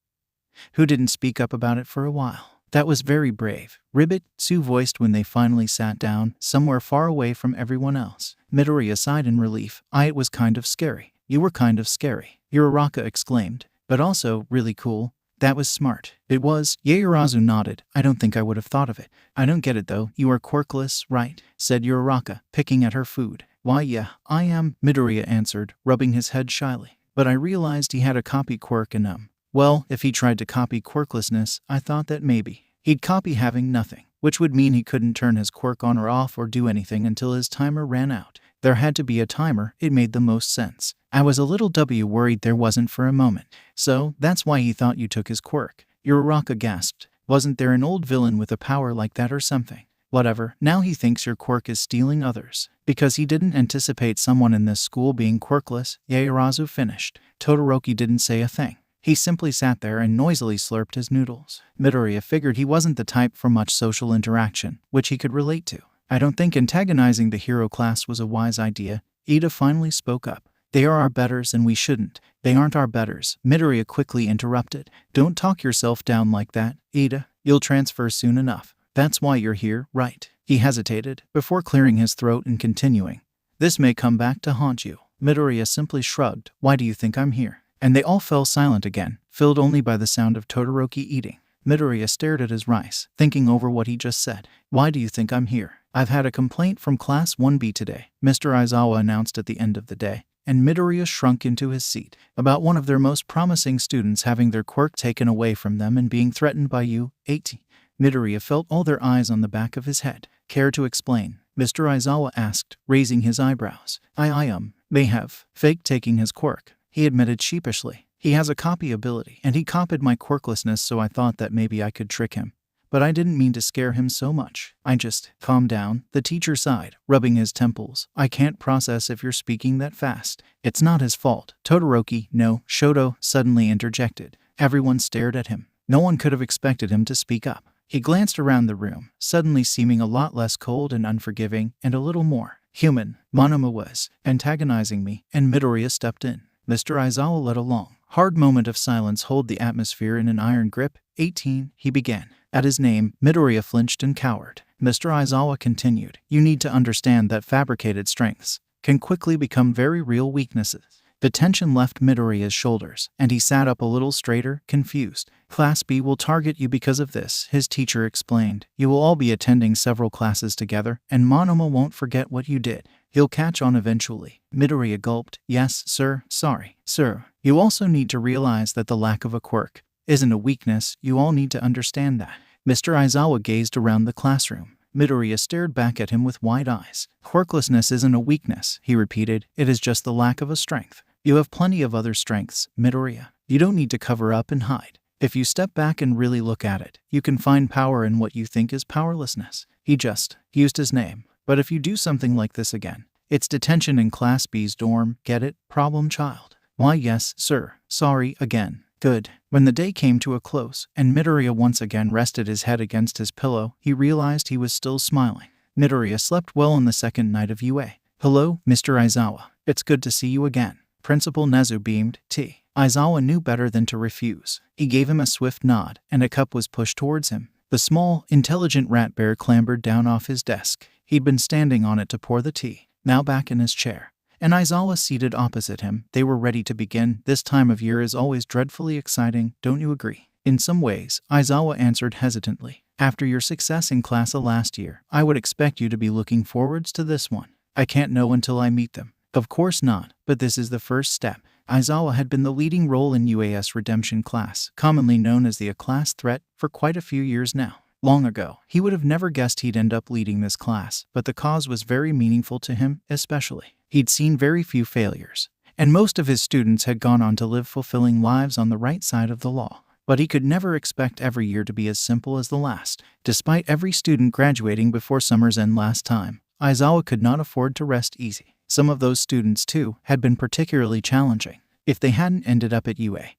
who didn't speak up about it for a while. That was very brave. Ribbit, Sue voiced when they finally sat down, somewhere far away from everyone else. Midoriya sighed in relief. It was kind of scary. You were kind of scary, Uraraka exclaimed. But also, really cool. That was smart. It was. Yaoyorozu nodded. I don't think I would have thought of it. I don't get it though. You are quirkless, right? Said Uraraka, picking at her food. Why yeah, I am, Midoriya answered, rubbing his head shyly. But I realized he had a copy quirk and well, if he tried to copy quirklessness, I thought that maybe he'd copy having nothing, which would mean he couldn't turn his quirk on or off or do anything until his timer ran out. There had to be a timer. It made the most sense. I was a little worried there wasn't for a moment. So, that's why he thought you took his quirk. Uraraka gasped. Wasn't there an old villain with a power like that or something? Whatever, now he thinks your quirk is stealing others. Because he didn't anticipate someone in this school being quirkless, Yaoyorozu finished. Todoroki didn't say a thing. He simply sat there and noisily slurped his noodles. Midoriya figured he wasn't the type for much social interaction, which he could relate to. I don't think antagonizing the hero class was a wise idea. Ida finally spoke up. They are our betters and we shouldn't. They aren't our betters, Midoriya quickly interrupted. Don't talk yourself down like that, Ida. You'll transfer soon enough. That's why you're here, right? He hesitated, before clearing his throat and continuing. This may come back to haunt you. Midoriya simply shrugged. Why do you think I'm here? And they all fell silent again, filled only by the sound of Todoroki eating. Midoriya stared at his rice, thinking over what he just said. Why do you think I'm here? I've had a complaint from Class 1B today, Mr. Aizawa announced at the end of the day, and Midoriya shrunk into his seat, about one of their most promising students having their quirk taken away from them and being threatened by you, 80. Midoriya felt all their eyes on the back of his head. Care to explain? Mr. Aizawa asked, raising his eyebrows. May have faked taking his quirk, he admitted sheepishly. He has a copy ability, and he copied my quirklessness, so I thought that maybe I could trick him. But I didn't mean to scare him so much. I just, calm down, the teacher sighed, rubbing his temples. I can't process if you're speaking that fast. It's not his fault. Todoroki, no, Shoto, suddenly interjected. Everyone stared at him. No one could have expected him to speak up. He glanced around the room, suddenly seeming a lot less cold and unforgiving, and a little more human. Monoma was antagonizing me, and Midoriya stepped in. Mr. Aizawa led a long, hard moment of silence hold the atmosphere in an iron grip. 18, he began. At his name, Midoriya flinched and cowered. Mr. Aizawa continued. You need to understand that fabricated strengths can quickly become very real weaknesses. The tension left Midoriya's shoulders, and he sat up a little straighter, confused. Class B will target you because of this, his teacher explained. You will all be attending several classes together, and Monoma won't forget what you did. He'll catch on eventually. Midoriya gulped. Yes, sir. Sorry, sir. You also need to realize that the lack of a quirk isn't a weakness. You all need to understand that. Mr. Aizawa gazed around the classroom. Midoriya stared back at him with wide eyes. Quirklessness isn't a weakness, he repeated. It is just the lack of a strength. You have plenty of other strengths, Midoriya. You don't need to cover up and hide. If you step back and really look at it, you can find power in what you think is powerlessness. He just used his name. But if you do something like this again, it's detention in Class B's dorm. Get it? Problem child. Why yes, sir. Sorry, again. Good. When the day came to a close, and Midoriya once again rested his head against his pillow, he realized he was still smiling. Midoriya slept well on the second night of UA. "Hello, Mr. Aizawa. It's good to see you again." Principal Nezu beamed. Aizawa knew better than to refuse. He gave him a swift nod, and a cup was pushed towards him. The small, intelligent rat bear clambered down off his desk. He'd been standing on it to pour the tea, now back in his chair, and Aizawa seated opposite him. They were ready to begin. This time of year is always dreadfully exciting, don't you agree? In some ways, Aizawa answered hesitantly. After your success in class last year, I would expect you to be looking forwards to this one. I can't know until I meet them. Of course not, but this is the first step. Aizawa had been the leading role in UAS Redemption class, commonly known as the A-class threat, for quite a few years now. Long ago, he would have never guessed he'd end up leading this class, but the cause was very meaningful to him, especially. He'd seen very few failures, and most of his students had gone on to live fulfilling lives on the right side of the law. But he could never expect every year to be as simple as the last. Despite every student graduating before summer's end last time, Aizawa could not afford to rest easy. Some of those students, too, had been particularly challenging. If they hadn't ended up at UA,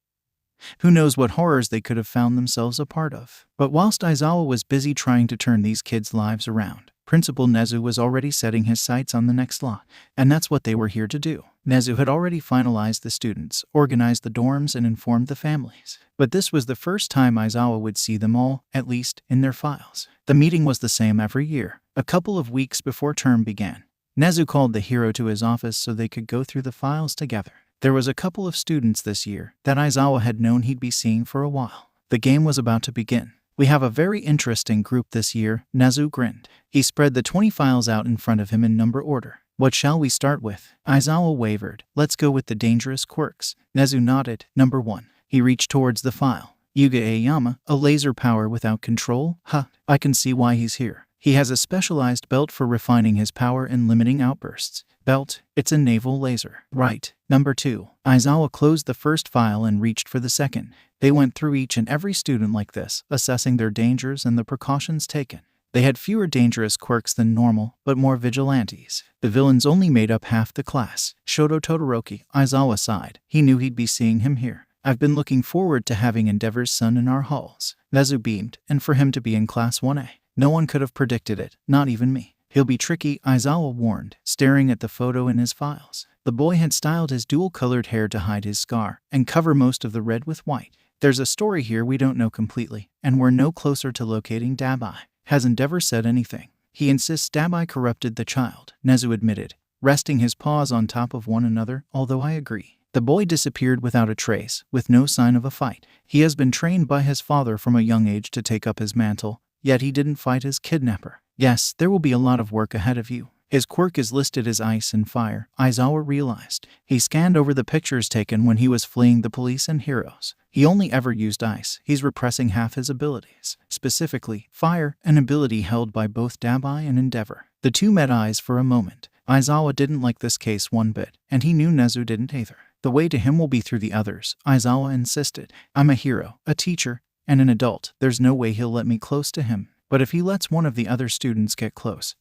who knows what horrors they could have found themselves a part of. But whilst Aizawa was busy trying to turn these kids' lives around, Principal Nezu was already setting his sights on the next lot, and that's what they were here to do. Nezu had already finalized the students, organized the dorms, and informed the families. But this was the first time Aizawa would see them all, at least in their files. The meeting was the same every year. A couple of weeks before term began, Nezu called the hero to his office so they could go through the files together. There was a couple of students this year that Aizawa had known he'd be seeing for a while. The game was about to begin. "We have a very interesting group this year," Nezu grinned. He spread the 20 files out in front of him in number order. "What shall we start with?" Aizawa wavered. "Let's go with the dangerous quirks." Nezu nodded. "Number 1. He reached towards the file. "Yuga Aoyama, a laser power without control? Huh, I can see why he's here. He has a specialized belt for refining his power and limiting outbursts." "Belt? It's a naval laser." "Right." Number 2. Aizawa closed the first file and reached for the second. They went through each and every student like this, assessing their dangers and the precautions taken. They had fewer dangerous quirks than normal, but more vigilantes. The villains only made up half the class. "Shoto Todoroki," Aizawa sighed. He knew he'd be seeing him here. "I've been looking forward to having Endeavor's son in our halls." Nezu beamed. "And for him to be in Class 1A. No one could have predicted it, not even me." "He'll be tricky," Aizawa warned, staring at the photo in his files. The boy had styled his dual-colored hair to hide his scar and cover most of the red with white. "There's a story here we don't know completely, and we're no closer to locating Dabai. Has Endeavor said anything?" "He insists Dabai corrupted the child," Nezu admitted, resting his paws on top of one another, "although I agree." The boy disappeared without a trace, with no sign of a fight. "He has been trained by his father from a young age to take up his mantle, yet he didn't fight his kidnapper. Yes, there will be a lot of work ahead of you. His quirk is listed as ice and fire," Aizawa realized. He scanned over the pictures taken when he was fleeing the police and heroes. He only ever used ice. He's repressing half his abilities. Specifically, fire, an ability held by both Dabai and Endeavor. The two met eyes for a moment. Aizawa didn't like this case one bit, and he knew Nezu didn't either. "The way to him will be through the others," Aizawa insisted. "I'm a hero, a teacher, and an adult. There's no way he'll let me close to him. But if he lets one of the other students get close,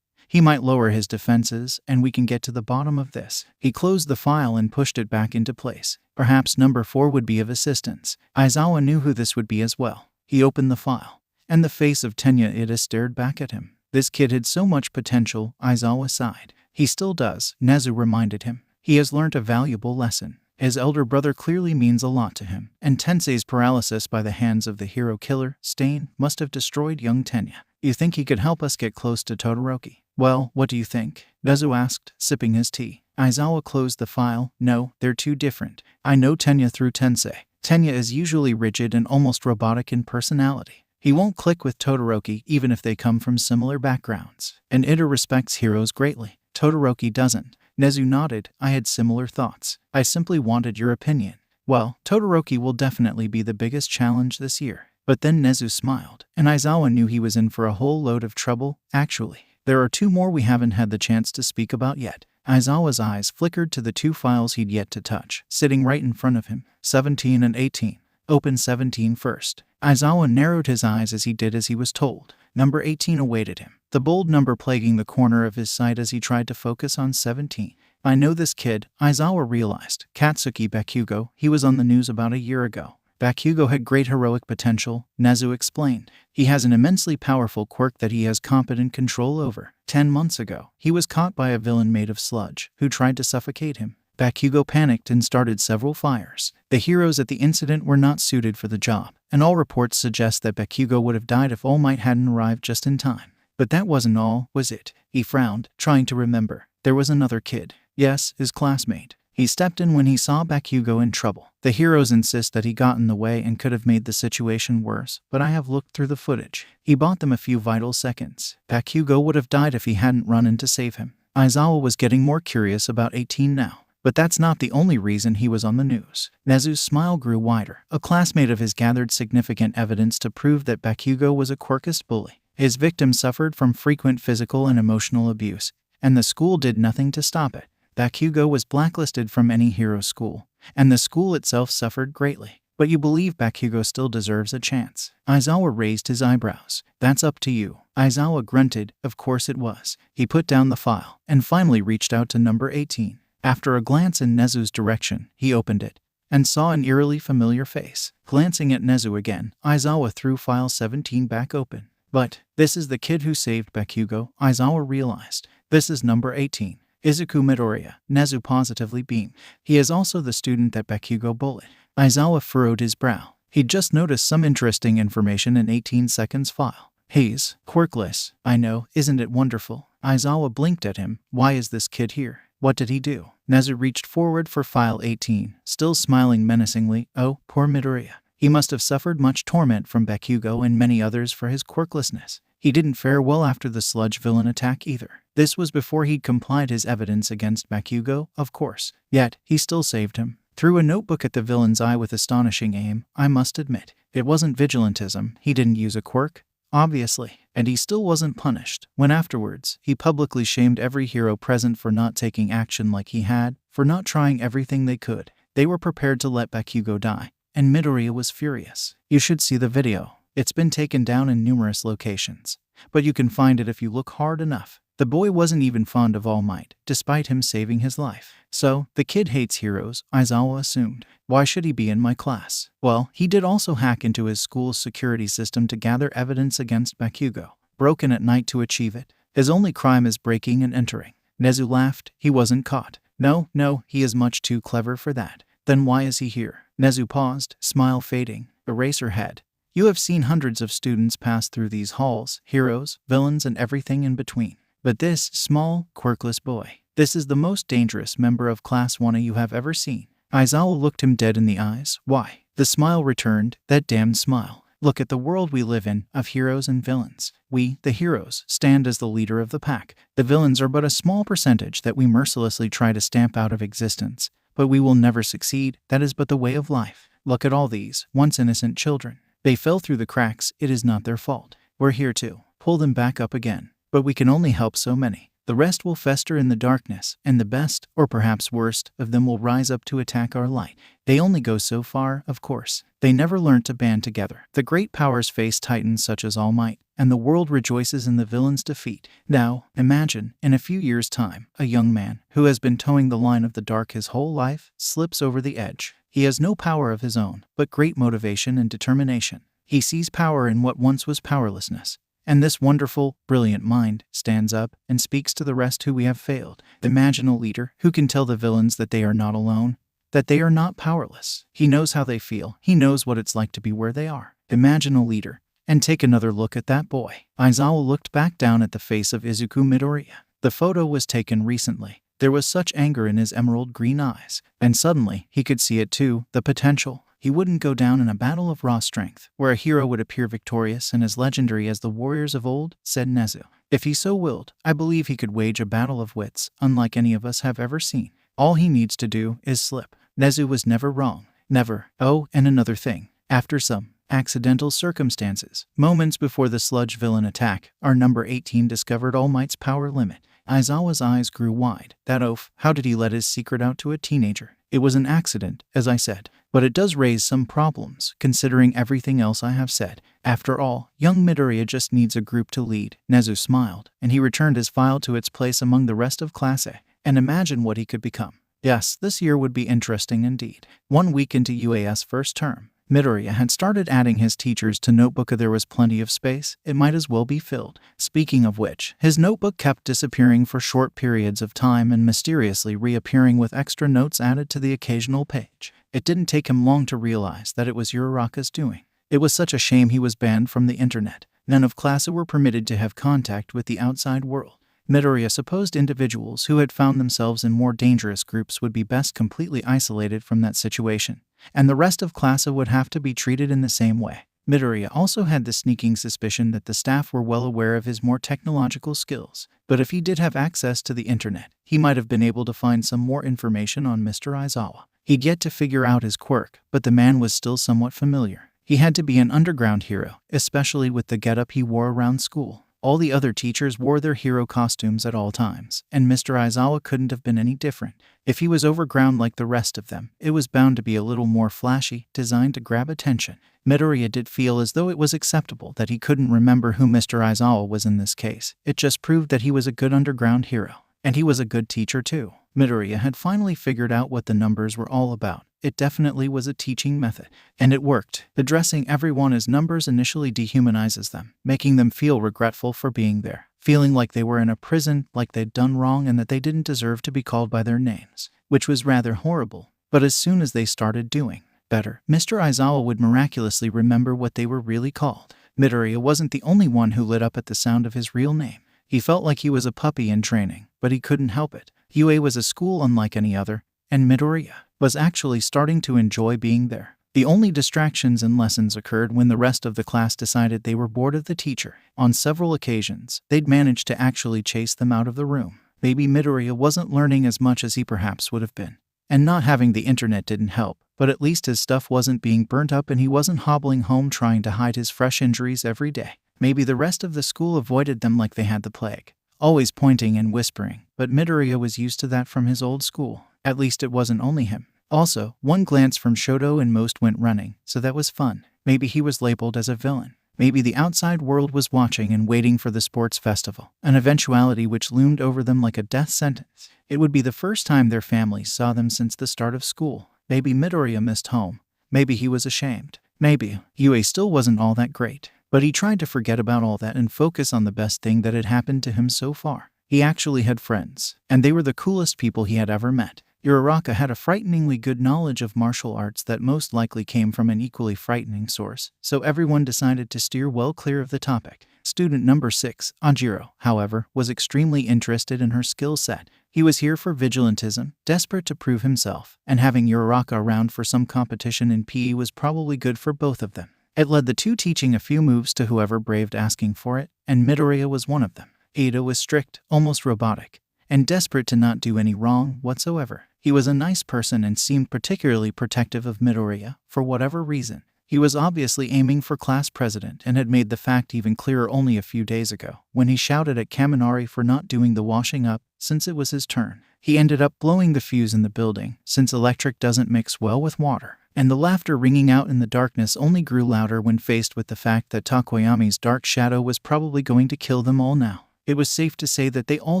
he might lower his defenses, and we can get to the bottom of this." He closed the file and pushed it back into place. Perhaps number 4 would be of assistance. Aizawa knew who this would be as well. He opened the file, and the face of Tenya Ida stared back at him. "This kid had so much potential," Aizawa sighed. "He still does," Nezu reminded him. "He has learned a valuable lesson. His elder brother clearly means a lot to him, and Tensei's paralysis by the hands of the hero killer, Stain, must have destroyed young Tenya. You think he could help us get close to Todoroki?" "Well, what do you think?" Nezu asked, sipping his tea. Aizawa closed the file. "No, they're too different. I know Tenya through Tensei. Tenya is usually rigid and almost robotic in personality. He won't click with Todoroki even if they come from similar backgrounds. And Ida respects heroes greatly. Todoroki doesn't." Nezu nodded. "I had similar thoughts. I simply wanted your opinion." "Well, Todoroki will definitely be the biggest challenge this year." But then Nezu smiled, and Aizawa knew he was in for a whole load of trouble. "Actually, there are 2 more we haven't had the chance to speak about yet." Aizawa's eyes flickered to the 2 files he'd yet to touch, sitting right in front of him. 17 and 18. "Open 17 first." Aizawa narrowed his eyes as he did as he was told. Number 18 awaited him, the bold number plaguing the corner of his sight as he tried to focus on 17. "I know this kid," Aizawa realized. "Katsuki Bakugo. He was on the news about a year ago." Bakugo had great heroic potential, Nezu explained. He has an immensely powerful quirk that he has competent control over. 10 months ago, he was caught by a villain made of sludge, who tried to suffocate him. Bakugo panicked and started several fires. The heroes at the incident were not suited for the job, and all reports suggest that Bakugo would have died if All Might hadn't arrived just in time. But that wasn't all, was it? He frowned, trying to remember. There was another kid. Yes, his classmate. He stepped in when he saw Bakugo in trouble. The heroes insist that he got in the way and could have made the situation worse, but I have looked through the footage. He bought them a few vital seconds. Bakugo would have died if he hadn't run in to save him. Aizawa was getting more curious about 18 now. But that's not the only reason he was on the news. Nezu's smile grew wider. A classmate of his gathered significant evidence to prove that Bakugo was a quirkist bully. His victim suffered from frequent physical and emotional abuse, and the school did nothing to stop it. Bakugo was blacklisted from any hero school, and the school itself suffered greatly. But you believe Bakugo still deserves a chance? Aizawa raised his eyebrows. That's up to you. Aizawa grunted. Of course it was. He put down the file, and finally reached out to number 18. After a glance in Nezu's direction, he opened it, and saw an eerily familiar face. Glancing at Nezu again, Aizawa threw file 17 back open. But, this is the kid who saved Bakugo, Aizawa realized. This is number 18. Izuku Midoriya. Nezu positively beamed. He is also the student that Bakugo bullied. Aizawa furrowed his brow. He'd just noticed some interesting information in 18 seconds file. He's quirkless. I know, isn't it wonderful? Aizawa blinked at him. Why is this kid here? What did he do? Nezu reached forward for file 18, still smiling menacingly. Oh, poor Midoriya. He must have suffered much torment from Bakugo and many others for his quirklessness. He didn't fare well after the sludge villain attack either. This was before he'd complied his evidence against Bakugo, of course. Yet, he still saved him. Threw a notebook at the villain's eye with astonishing aim. I must admit, it wasn't vigilantism. He didn't use a quirk, obviously. And he still wasn't punished. When afterwards, he publicly shamed every hero present for not taking action like he had, for not trying everything they could. They were prepared to let Bakugo die, and Midoriya was furious. You should see the video. It's been taken down in numerous locations, but you can find it if you look hard enough. The boy wasn't even fond of All Might, despite him saving his life. So, the kid hates heroes, Aizawa assumed. Why should he be in my class? Well, he did also hack into his school's security system to gather evidence against Bakugo. Broke in at night to achieve it. His only crime is breaking and entering. Nezu laughed. He wasn't caught. No, he is much too clever for that. Then why is he here? Nezu paused, smile fading. Eraser head. You have seen hundreds of students pass through these halls, heroes, villains, and everything in between. But this small, quirkless boy, this is the most dangerous member of Class 1A you have ever seen. Aizawa looked him dead in the eyes. Why? The smile returned, that damned smile. Look at the world we live in, of heroes and villains. We, the heroes, stand as the leader of the pack. The villains are but a small percentage that we mercilessly try to stamp out of existence. But we will never succeed. That is but the way of life. Look at all these, once innocent children. They fell through the cracks. It is not their fault. We're here to pull them back up again. But we can only help so many. The rest will fester in the darkness, and the best, or perhaps worst, of them will rise up to attack our light. They only go so far, of course. They never learned to band together. The great powers face titans such as All Might, and the world rejoices in the villain's defeat. Now, imagine, in a few years' time, a young man, who has been towing the line of the dark his whole life, slips over the edge. He has no power of his own, but great motivation and determination. He sees power in what once was powerlessness. And this wonderful, brilliant mind stands up and speaks to the rest who we have failed. Imagine a leader who can tell the villains that they are not alone, that they are not powerless. He knows how they feel. He knows what it's like to be where they are. Imagine a leader. And take another look at that boy. Aizawa looked back down at the face of Izuku Midoriya. The photo was taken recently. There was such anger in his emerald green eyes. And suddenly, he could see it too, the potential. He wouldn't go down in a battle of raw strength, where a hero would appear victorious and as legendary as the warriors of old, said Nezu. If he so willed, I believe he could wage a battle of wits, unlike any of us have ever seen. All he needs to do is slip. Nezu was never wrong. Never. Oh, and another thing. After some accidental circumstances, moments before the sludge villain attack, our number 18 discovered All Might's power limit. Aizawa's eyes grew wide. That oaf, how did he let his secret out to a teenager? It was an accident, as I said. But it does raise some problems, considering everything else I have said. After all, young Midoriya just needs a group to lead. Nezu smiled, and he returned his file to its place among the rest of Class A. And imagine what he could become. Yes, this year would be interesting indeed. 1 week into UAS first term, Midoriya had started adding his teachers to notebook. There was plenty of space, it might as well be filled. Speaking of which, his notebook kept disappearing for short periods of time and mysteriously reappearing with extra notes added to the occasional page. It didn't take him long to realize that it was Uraraka's doing. It was such a shame he was banned from the internet. None of class were permitted to have contact with the outside world. Midoriya supposed individuals who had found themselves in more dangerous groups would be best completely isolated from that situation, and the rest of class would have to be treated in the same way. Midoriya also had the sneaking suspicion that the staff were well aware of his more technological skills, but if he did have access to the internet, he might have been able to find some more information on Mr. Aizawa. He'd yet to figure out his quirk, but the man was still somewhat familiar. He had to be an underground hero, especially with the getup he wore around school. All the other teachers wore their hero costumes at all times, and Mr. Aizawa couldn't have been any different. If he was overground like the rest of them, it was bound to be a little more flashy, designed to grab attention. Midoriya did feel as though it was acceptable that he couldn't remember who Mr. Aizawa was in this case. It just proved that he was a good underground hero. And he was a good teacher too. Midoriya had finally figured out what the numbers were all about. It definitely was a teaching method. And it worked. Addressing everyone as numbers initially dehumanizes them, making them feel regretful for being there, feeling like they were in a prison, like they'd done wrong and that they didn't deserve to be called by their names, which was rather horrible. But as soon as they started doing better, Mr. Aizawa would miraculously remember what they were really called. Midoriya wasn't the only one who lit up at the sound of his real name. He felt like he was a puppy in training, but he couldn't help it. UA was a school unlike any other, and Midoriya was actually starting to enjoy being there. The only distractions in lessons occurred when the rest of the class decided they were bored of the teacher. On several occasions, they'd managed to actually chase them out of the room. Maybe Midoriya wasn't learning as much as he perhaps would have been. And not having the internet didn't help, but at least his stuff wasn't being burnt up and he wasn't hobbling home trying to hide his fresh injuries every day. Maybe the rest of the school avoided them like they had the plague, always pointing and whispering, but Midoriya was used to that from his old school. At least it wasn't only him. Also, one glance from Shoto and most went running, so that was fun. Maybe he was labeled as a villain. Maybe the outside world was watching and waiting for the sports festival, an eventuality which loomed over them like a death sentence. It would be the first time their families saw them since the start of school. Maybe Midoriya missed home. Maybe he was ashamed. Maybe UA still wasn't all that great. But he tried to forget about all that and focus on the best thing that had happened to him so far. He actually had friends, and they were the coolest people he had ever met. Uraraka had a frighteningly good knowledge of martial arts that most likely came from an equally frightening source, so everyone decided to steer well clear of the topic. Student number 6, Anjiro, however, was extremely interested in her skill set. He was here for vigilantism, desperate to prove himself, and having Uraraka around for some competition in PE was probably good for both of them. It led the two teaching a few moves to whoever braved asking for it, and Midoriya was one of them. Ada was strict, almost robotic, and desperate to not do any wrong whatsoever. He was a nice person and seemed particularly protective of Midoriya, for whatever reason. He was obviously aiming for class president and had made the fact even clearer only a few days ago, when he shouted at Kaminari for not doing the washing up, since it was his turn. He ended up blowing the fuse in the building, since electric doesn't mix well with water. And the laughter ringing out in the darkness only grew louder when faced with the fact that Takoyami's dark shadow was probably going to kill them all now. It was safe to say that they all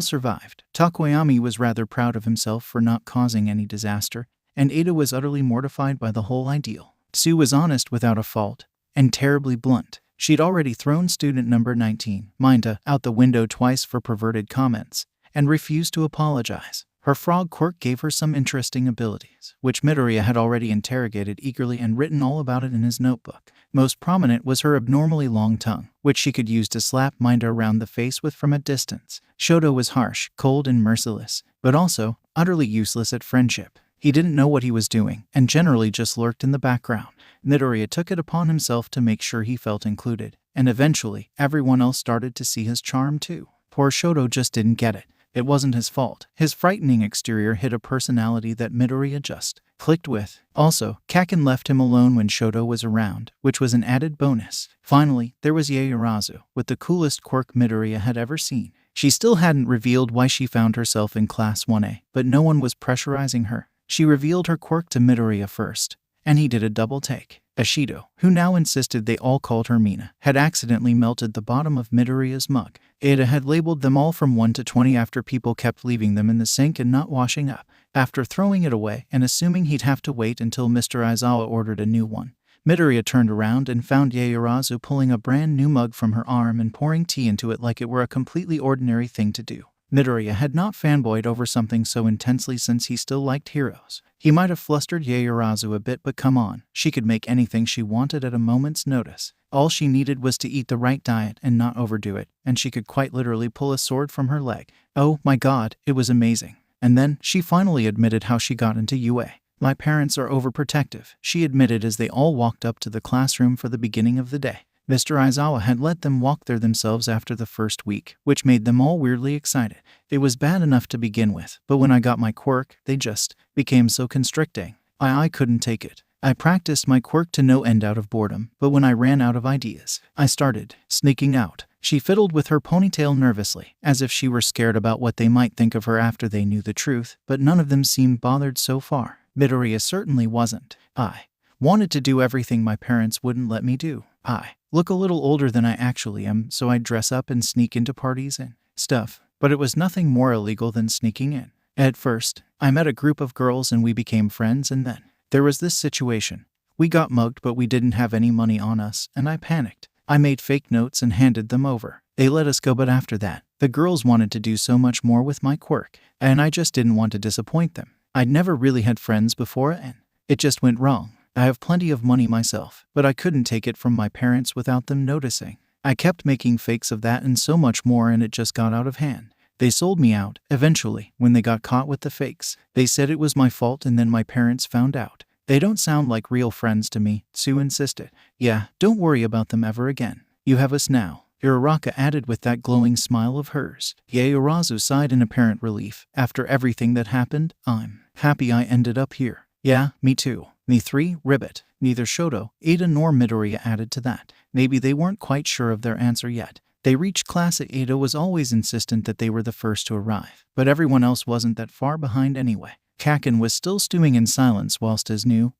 survived. Takoyami was rather proud of himself for not causing any disaster, and Ada was utterly mortified by the whole ideal. Sue was honest without a fault, and terribly blunt. She'd already thrown student number 19, Mineta, out the window twice for perverted comments, and refused to apologize. Her frog quirk gave her some interesting abilities, which Midoriya had already interrogated eagerly and written all about it in his notebook. Most prominent was her abnormally long tongue, which she could use to slap Mineta around the face with from a distance. Shoto was harsh, cold, and merciless, but also utterly useless at friendship. He didn't know what he was doing, and generally just lurked in the background. Midoriya took it upon himself to make sure he felt included, and eventually, everyone else started to see his charm too. Poor Shoto just didn't get it. It wasn't his fault. His frightening exterior hid a personality that Midoriya just clicked with. Also, Kaken left him alone when Shoto was around, which was an added bonus. Finally, there was Yaoyorozu, with the coolest quirk Midoriya had ever seen. She still hadn't revealed why she found herself in Class 1A, but no one was pressurizing her. She revealed her quirk to Midoriya first, and he did a double take. Ashido, who now insisted they all called her Mina, had accidentally melted the bottom of Midoriya's mug. Ada had labeled them all from 1 to 20 after people kept leaving them in the sink and not washing up. After throwing it away and assuming he'd have to wait until Mr. Aizawa ordered a new one, Midoriya turned around and found Yaoyorozu pulling a brand new mug from her arm and pouring tea into it like it were a completely ordinary thing to do. Midoriya had not fanboyed over something so intensely since he still liked heroes. He might have flustered Yaoyorozu a bit, but come on, she could make anything she wanted at a moment's notice. All she needed was to eat the right diet and not overdo it, and she could quite literally pull a sword from her leg. Oh my god, it was amazing. And then, she finally admitted how she got into UA. My parents are overprotective, she admitted as they all walked up to the classroom for the beginning of the day. Mr. Aizawa had let them walk there themselves after the first week, which made them all weirdly excited. It was bad enough to begin with, but when I got my quirk, they just became so constricting. I couldn't take it. I practiced my quirk to no end out of boredom, but when I ran out of ideas, I started sneaking out. She fiddled with her ponytail nervously, as if she were scared about what they might think of her after they knew the truth, but none of them seemed bothered so far. Midoriya certainly wasn't. I wanted to do everything my parents wouldn't let me do. I look a little older than I actually am, so I'd dress up and sneak into parties and stuff, but it was nothing more illegal than sneaking in. At first, I met a group of girls and we became friends, and then there was this situation. We got mugged, but we didn't have any money on us, and I panicked. I made fake notes and handed them over. They let us go, but after that, the girls wanted to do so much more with my quirk, and I just didn't want to disappoint them. I'd never really had friends before, and it just went wrong. I have plenty of money myself, but I couldn't take it from my parents without them noticing. I kept making fakes of that and so much more, and it just got out of hand. They sold me out, eventually, when they got caught with the fakes. They said it was my fault, and then my parents found out. They don't sound like real friends to me, Sue insisted. Yeah, don't worry about them ever again. You have us now, Uraraka added with that glowing smile of hers. Yaoyorozu sighed in apparent relief. After everything that happened, I'm happy I ended up here. Yeah, me too. Me 3, Ribbit. Neither Shoto, Ada nor Midoriya added to that. Maybe they weren't quite sure of their answer yet. They reached class at Ada was always insistent that they were the first to arrive, but everyone else wasn't that far behind anyway. Kaken was still stewing in silence whilst his new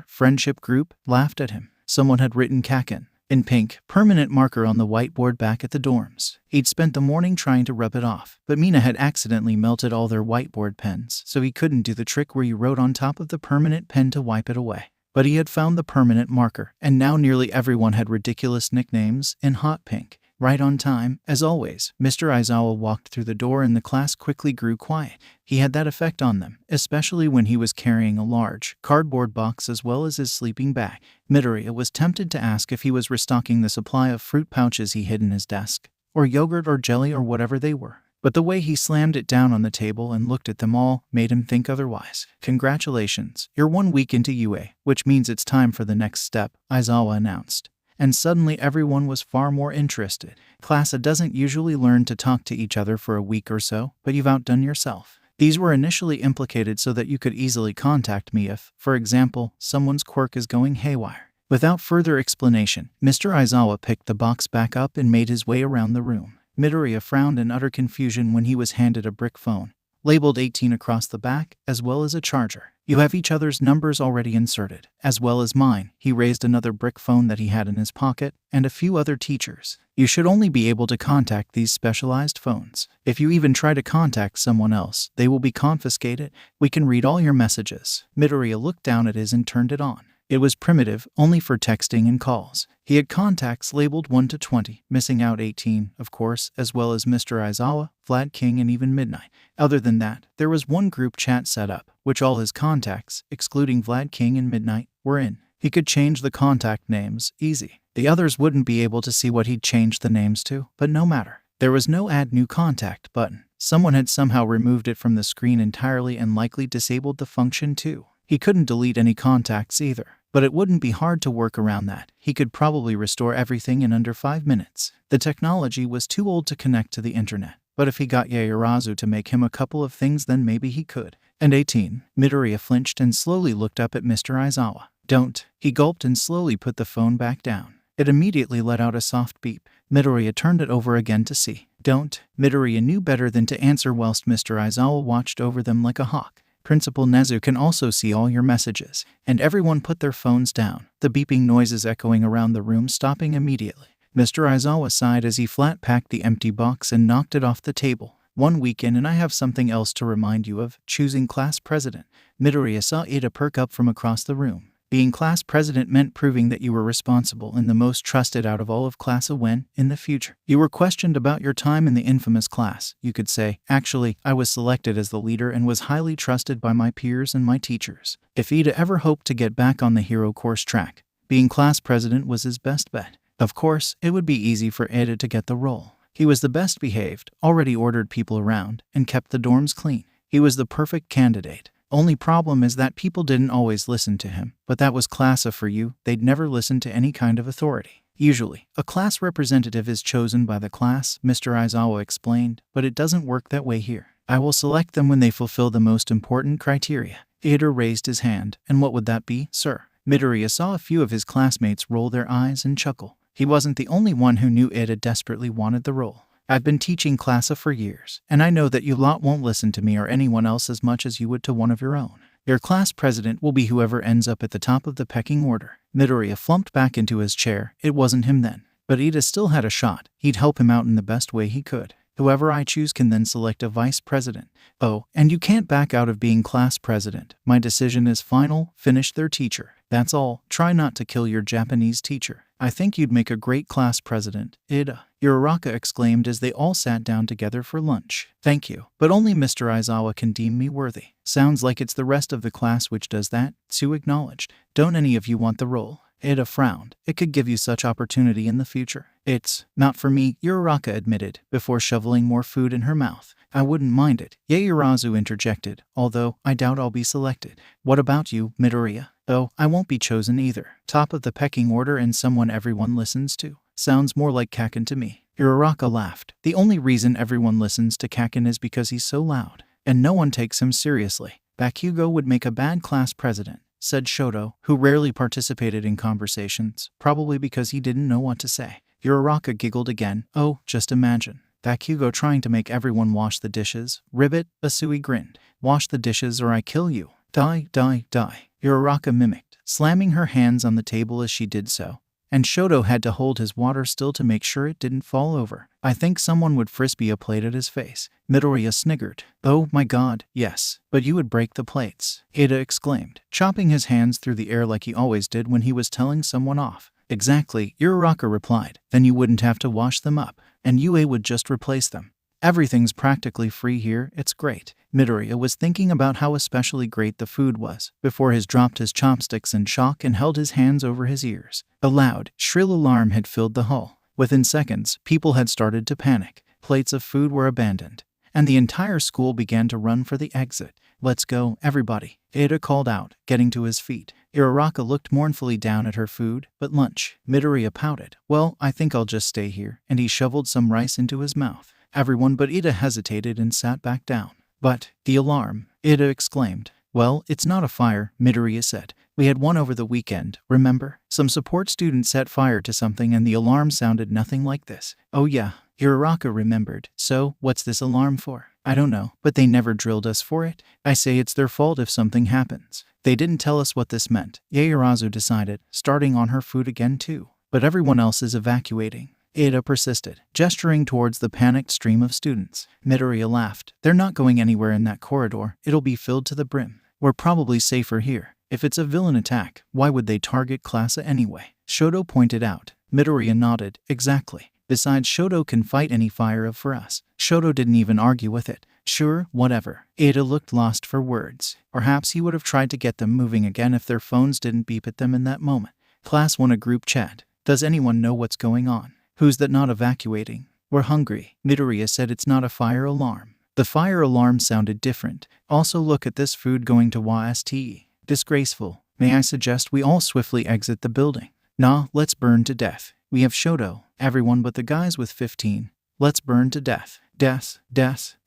friendship group laughed at him. Someone had written Kaken in pink, permanent marker on the whiteboard back at the dorms. He'd spent the morning trying to rub it off, but Mina had accidentally melted all their whiteboard pens, so he couldn't do the trick where you wrote on top of the permanent pen to wipe it away. But he had found the permanent marker, and now nearly everyone had ridiculous nicknames in hot pink. Right on time, as always, Mr. Aizawa walked through the door and the class quickly grew quiet. He had that effect on them, especially when he was carrying a large cardboard box as well as his sleeping bag. Midoriya was tempted to ask if he was restocking the supply of fruit pouches he hid in his desk, or yogurt or jelly or whatever they were. But the way he slammed it down on the table and looked at them all made him think otherwise. Congratulations, you're 1 week into UA, which means it's time for the next step, Aizawa announced. And suddenly everyone was far more interested. Class doesn't usually learn to talk to each other for a week or so, but you've outdone yourself. These were initially implicated so that you could easily contact me if, for example, someone's quirk is going haywire. Without further explanation, Mr. Aizawa picked the box back up and made his way around the room. Midoriya frowned in utter confusion when he was handed a brick phone, labeled 18 across the back, as well as a charger. You have each other's numbers already inserted, as well as mine. He raised another brick phone that he had in his pocket, and a few other teachers. You should only be able to contact these specialized phones. If you even try to contact someone else, they will be confiscated. We can read all your messages. Midoriya looked down at his and turned it on. It was primitive, only for texting and calls. He had contacts labeled 1 to 20, missing out 18, of course, as well as Mr. Aizawa, Vlad King, and even Midnight. Other than that, there was one group chat set up, which all his contacts, excluding Vlad King and Midnight, were in. He could change the contact names, easy. The others wouldn't be able to see what he'd changed the names to, but no matter. There was no Add New Contact button. Someone had somehow removed it from the screen entirely and likely disabled the function too. He couldn't delete any contacts either. But it wouldn't be hard to work around that. He could probably restore everything in under 5 minutes. The technology was too old to connect to the internet, but if he got Yaoyorozu to make him a couple of things, then maybe he could. And 18. Midoriya flinched and slowly looked up at Mr. Aizawa. Don't. He gulped and slowly put the phone back down. It immediately let out a soft beep. Midoriya turned it over again to see. Don't. Midoriya knew better than to answer whilst Mr. Aizawa watched over them like a hawk. Principal Nezu can also see all your messages. And everyone put their phones down, the beeping noises echoing around the room stopping immediately. Mr. Aizawa sighed as he flat-packed the empty box and knocked it off the table. 1 week in and I have something else to remind you of, choosing class president. Midoriya saw Ada perk up from across the room. Being class president meant proving that you were responsible and the most trusted out of all of class when, in the future, you were questioned about your time in the infamous class. You could say, actually, I was selected as the leader and was highly trusted by my peers and my teachers. If Ida ever hoped to get back on the hero course track, being class president was his best bet. Of course, it would be easy for Ida to get the role. He was the best behaved, already ordered people around, and kept the dorms clean. He was the perfect candidate. Only problem is that people didn't always listen to him, but that was classa for you. They'd never listen to any kind of authority. Usually, a class representative is chosen by the class, Mr. Aizawa explained, but it doesn't work that way here. I will select them when they fulfill the most important criteria. Ida raised his hand. And what would that be, sir? Midoriya saw a few of his classmates roll their eyes and chuckle. He wasn't the only one who knew Ida desperately wanted the role. I've been teaching classa for years, and I know that you lot won't listen to me or anyone else as much as you would to one of your own. Your class president will be whoever ends up at the top of the pecking order. Midoriya flumped back into his chair. It wasn't him then. But Ida still had a shot. He'd help him out in the best way he could. Whoever I choose can then select a vice president. Oh, and you can't back out of being class president. My decision is final. Finish their teacher. That's all. Try not to kill your Japanese teacher. I think you'd make a great class president, Ida. Uraraka exclaimed as they all sat down together for lunch. Thank you, but only Mr. Aizawa can deem me worthy. Sounds like it's the rest of the class which does that, Tsu acknowledged. Don't any of you want the role? Ida frowned. It could give you such opportunity in the future. It's not for me, Uraraka admitted, before shoveling more food in her mouth. I wouldn't mind it, Yaoyorozu interjected, although I doubt I'll be selected. What about you, Midoriya? Oh, I won't be chosen either. Top of the pecking order and someone everyone listens to. Sounds more like Kaken to me. Uraraka laughed. The only reason everyone listens to Kaken is because he's so loud, and no one takes him seriously. Bakugo would make a bad class president, said Shoto, who rarely participated in conversations, probably because he didn't know what to say. Uraraka giggled again. Oh, just imagine. Bakugo trying to make everyone wash the dishes. Ribbit, Asui grinned. Wash the dishes or I kill you. Die, die, die. Uraraka mimicked, slamming her hands on the table as she did so. And Shoto had to hold his water still to make sure it didn't fall over. I think someone would frisbee a plate at his face. Midoriya sniggered. Oh my god, yes. But you would break the plates, Ida exclaimed, chopping his hands through the air like he always did when he was telling someone off. Exactly, Uraraka replied. Then you wouldn't have to wash them up, and UA would just replace them. Everything's practically free here, it's great. Midoriya was thinking about how especially great the food was, before he dropped his chopsticks in shock and held his hands over his ears. A loud, shrill alarm had filled the hall. Within seconds, people had started to panic. Plates of food were abandoned, and the entire school began to run for the exit. Let's go, everybody, Ida called out, getting to his feet. Uraraka looked mournfully down at her food. But lunch? Midoriya pouted. Well, I think I'll just stay here, and he shoveled some rice into his mouth. Everyone but Ida hesitated and sat back down. But, the alarm, Ida exclaimed. Well, it's not a fire, Midoriya said. We had one over the weekend, remember? Some support students set fire to something and the alarm sounded nothing like this. Oh yeah, Uraraka remembered. So, what's this alarm for? I don't know, but they never drilled us for it. I say it's their fault if something happens. They didn't tell us what this meant, Yaoyorozu decided, starting on her food again too. But everyone else is evacuating. Ida persisted, gesturing towards the panicked stream of students. Midoriya laughed. They're not going anywhere in that corridor. It'll be filled to the brim. We're probably safer here. If it's a villain attack, why would they target Classa anyway? Shoto pointed out. Midoriya nodded. Exactly. Besides, Shoto can fight any fire for us. Shoto didn't even argue with it. Sure, whatever. Ida looked lost for words. Perhaps he would have tried to get them moving again if their phones didn't beep at them in that moment. Class 1 a group chat. Does anyone know what's going on? Who's that not evacuating? We're hungry. Midoriya said it's not a fire alarm. The fire alarm sounded different. Also look at this food going to YSTE. Disgraceful. May I suggest we all swiftly exit the building? Nah, let's burn to death. We have Shoto. Everyone but the guys with 15. Let's burn to death. Death.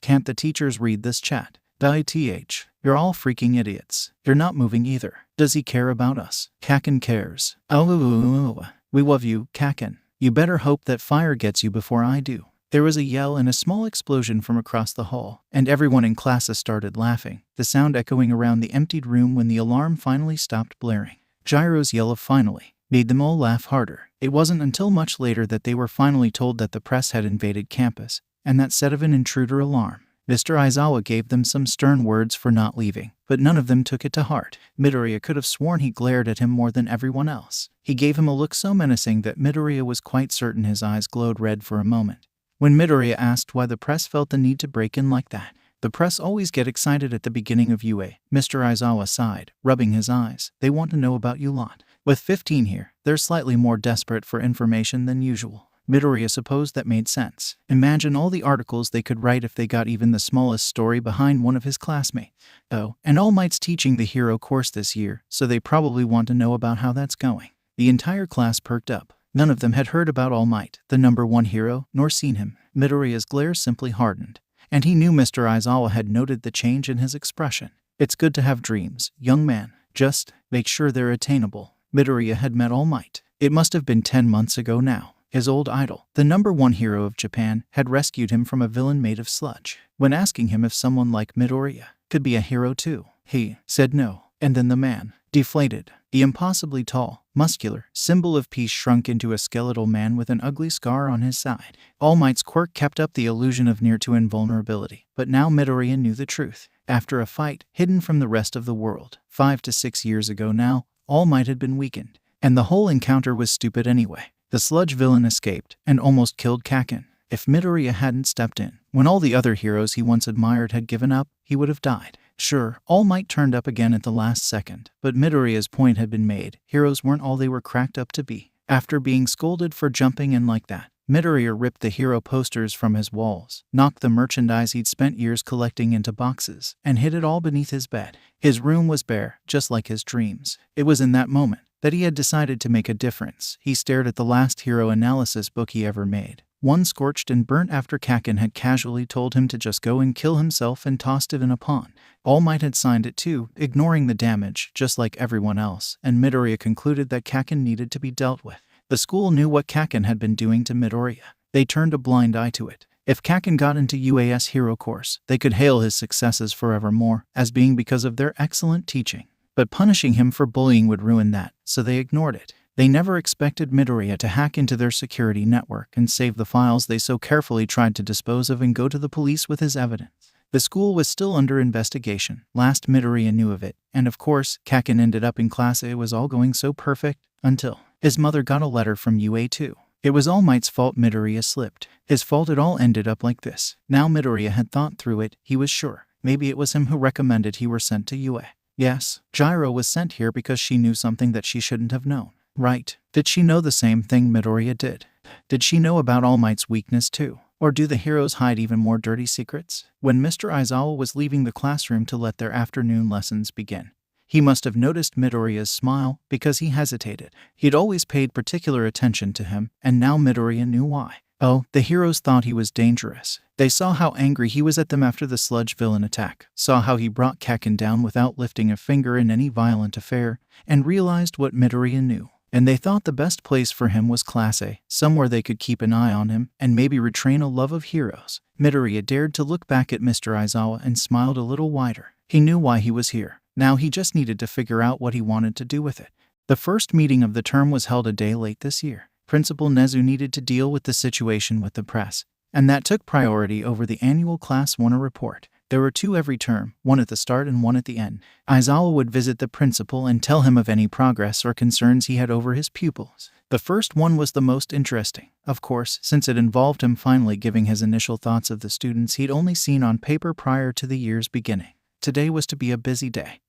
Can't the teachers read this chat? Die-th. You're all freaking idiots. You're not moving either. Does he care about us? Kaken cares. Oh, we love you, Kaken. You better hope that fire gets you before I do. There was a yell and a small explosion from across the hall, and everyone in class started laughing, the sound echoing around the emptied room when the alarm finally stopped blaring. Gyro's yell of finally made them all laugh harder. It wasn't until much later that they were finally told that the press had invaded campus, and that set of an intruder alarm. Mr. Aizawa gave them some stern words for not leaving, but none of them took it to heart. Midoriya could have sworn he glared at him more than everyone else. He gave him a look so menacing that Midoriya was quite certain his eyes glowed red for a moment. When Midoriya asked why the press felt the need to break in like that, "The press always get excited at the beginning of UA," Mr. Aizawa sighed, rubbing his eyes. "They want to know about you lot. With 15 here, they're slightly more desperate for information than usual." Midoriya supposed that made sense. Imagine all the articles they could write if they got even the smallest story behind one of his classmates. Oh, and All Might's teaching the hero course this year, so they probably want to know about how that's going. The entire class perked up. None of them had heard about All Might, the #1 hero, nor seen him. Midoriya's glare simply hardened, and he knew Mr. Aizawa had noted the change in his expression. "It's good to have dreams, young man. Just make sure they're attainable." Midoriya had met All Might. It must have been 10 months ago now. His old idol, the #1 hero of Japan, had rescued him from a villain made of sludge. When asking him if someone like Midoriya could be a hero too, he said no. And then the man deflated. The impossibly tall, muscular symbol of peace shrunk into a skeletal man with an ugly scar on his side. All Might's quirk kept up the illusion of near-to invulnerability, but now Midoriya knew the truth. After a fight hidden from the rest of the world, 5 to 6 years ago now, All Might had been weakened, and the whole encounter was stupid anyway. The sludge villain escaped and almost killed Kaken. If Midoriya hadn't stepped in, when all the other heroes he once admired had given up, he would have died. Sure, All Might turned up again at the last second, but Midoriya's point had been made. Heroes weren't all they were cracked up to be. After being scolded for jumping in like that, Midoriya ripped the hero posters from his walls, knocked the merchandise he'd spent years collecting into boxes, and hid it all beneath his bed. His room was bare, just like his dreams. It was in that moment that he had decided to make a difference. He stared at the last hero analysis book he ever made. One scorched and burnt after Kaken had casually told him to just go and kill himself and tossed it in a pond. All Might had signed it too, ignoring the damage, just like everyone else, and Midoriya concluded that Kaken needed to be dealt with. The school knew what Kaken had been doing to Midoriya. They turned a blind eye to it. If Kaken got into UA's hero course, they could hail his successes forevermore as being because of their excellent teaching. But punishing him for bullying would ruin that, so they ignored it. They never expected Midoriya to hack into their security network and save the files they so carefully tried to dispose of and go to the police with his evidence. The school was still under investigation. Last Midoriya knew of it, and of course, Kaken ended up in class. It was all going so perfect, until his mother got a letter from UA too. It was All Might's fault Midoriya slipped. His fault it all ended up like this. Now Midoriya had thought through it, he was sure. Maybe it was him who recommended he were sent to UA. Yes, Gyro was sent here because she knew something that she shouldn't have known. Right. Did she know the same thing Midoriya did? Did she know about All Might's weakness too? Or do the heroes hide even more dirty secrets? When Mr. Aizawa was leaving the classroom to let their afternoon lessons begin, he must have noticed Midoriya's smile because he hesitated. He'd always paid particular attention to him, and now Midoriya knew why. Oh, the heroes thought he was dangerous. They saw how angry he was at them after the sludge villain attack, saw how he brought Kaken down without lifting a finger in any violent affair, and realized what Midoriya knew. And they thought the best place for him was Class A, somewhere they could keep an eye on him and maybe retrain a love of heroes. Midoriya dared to look back at Mr. Aizawa and smiled a little wider. He knew why he was here. Now he just needed to figure out what he wanted to do with it. The first meeting of the term was held a day late this year. Principal Nezu needed to deal with the situation with the press, and that took priority over the annual Class 1 report. There were 2 every term, one at the start and one at the end. Aizawa would visit the principal and tell him of any progress or concerns he had over his pupils. The first one was the most interesting, of course, since it involved him finally giving his initial thoughts of the students he'd only seen on paper prior to the year's beginning. Today was to be a busy day.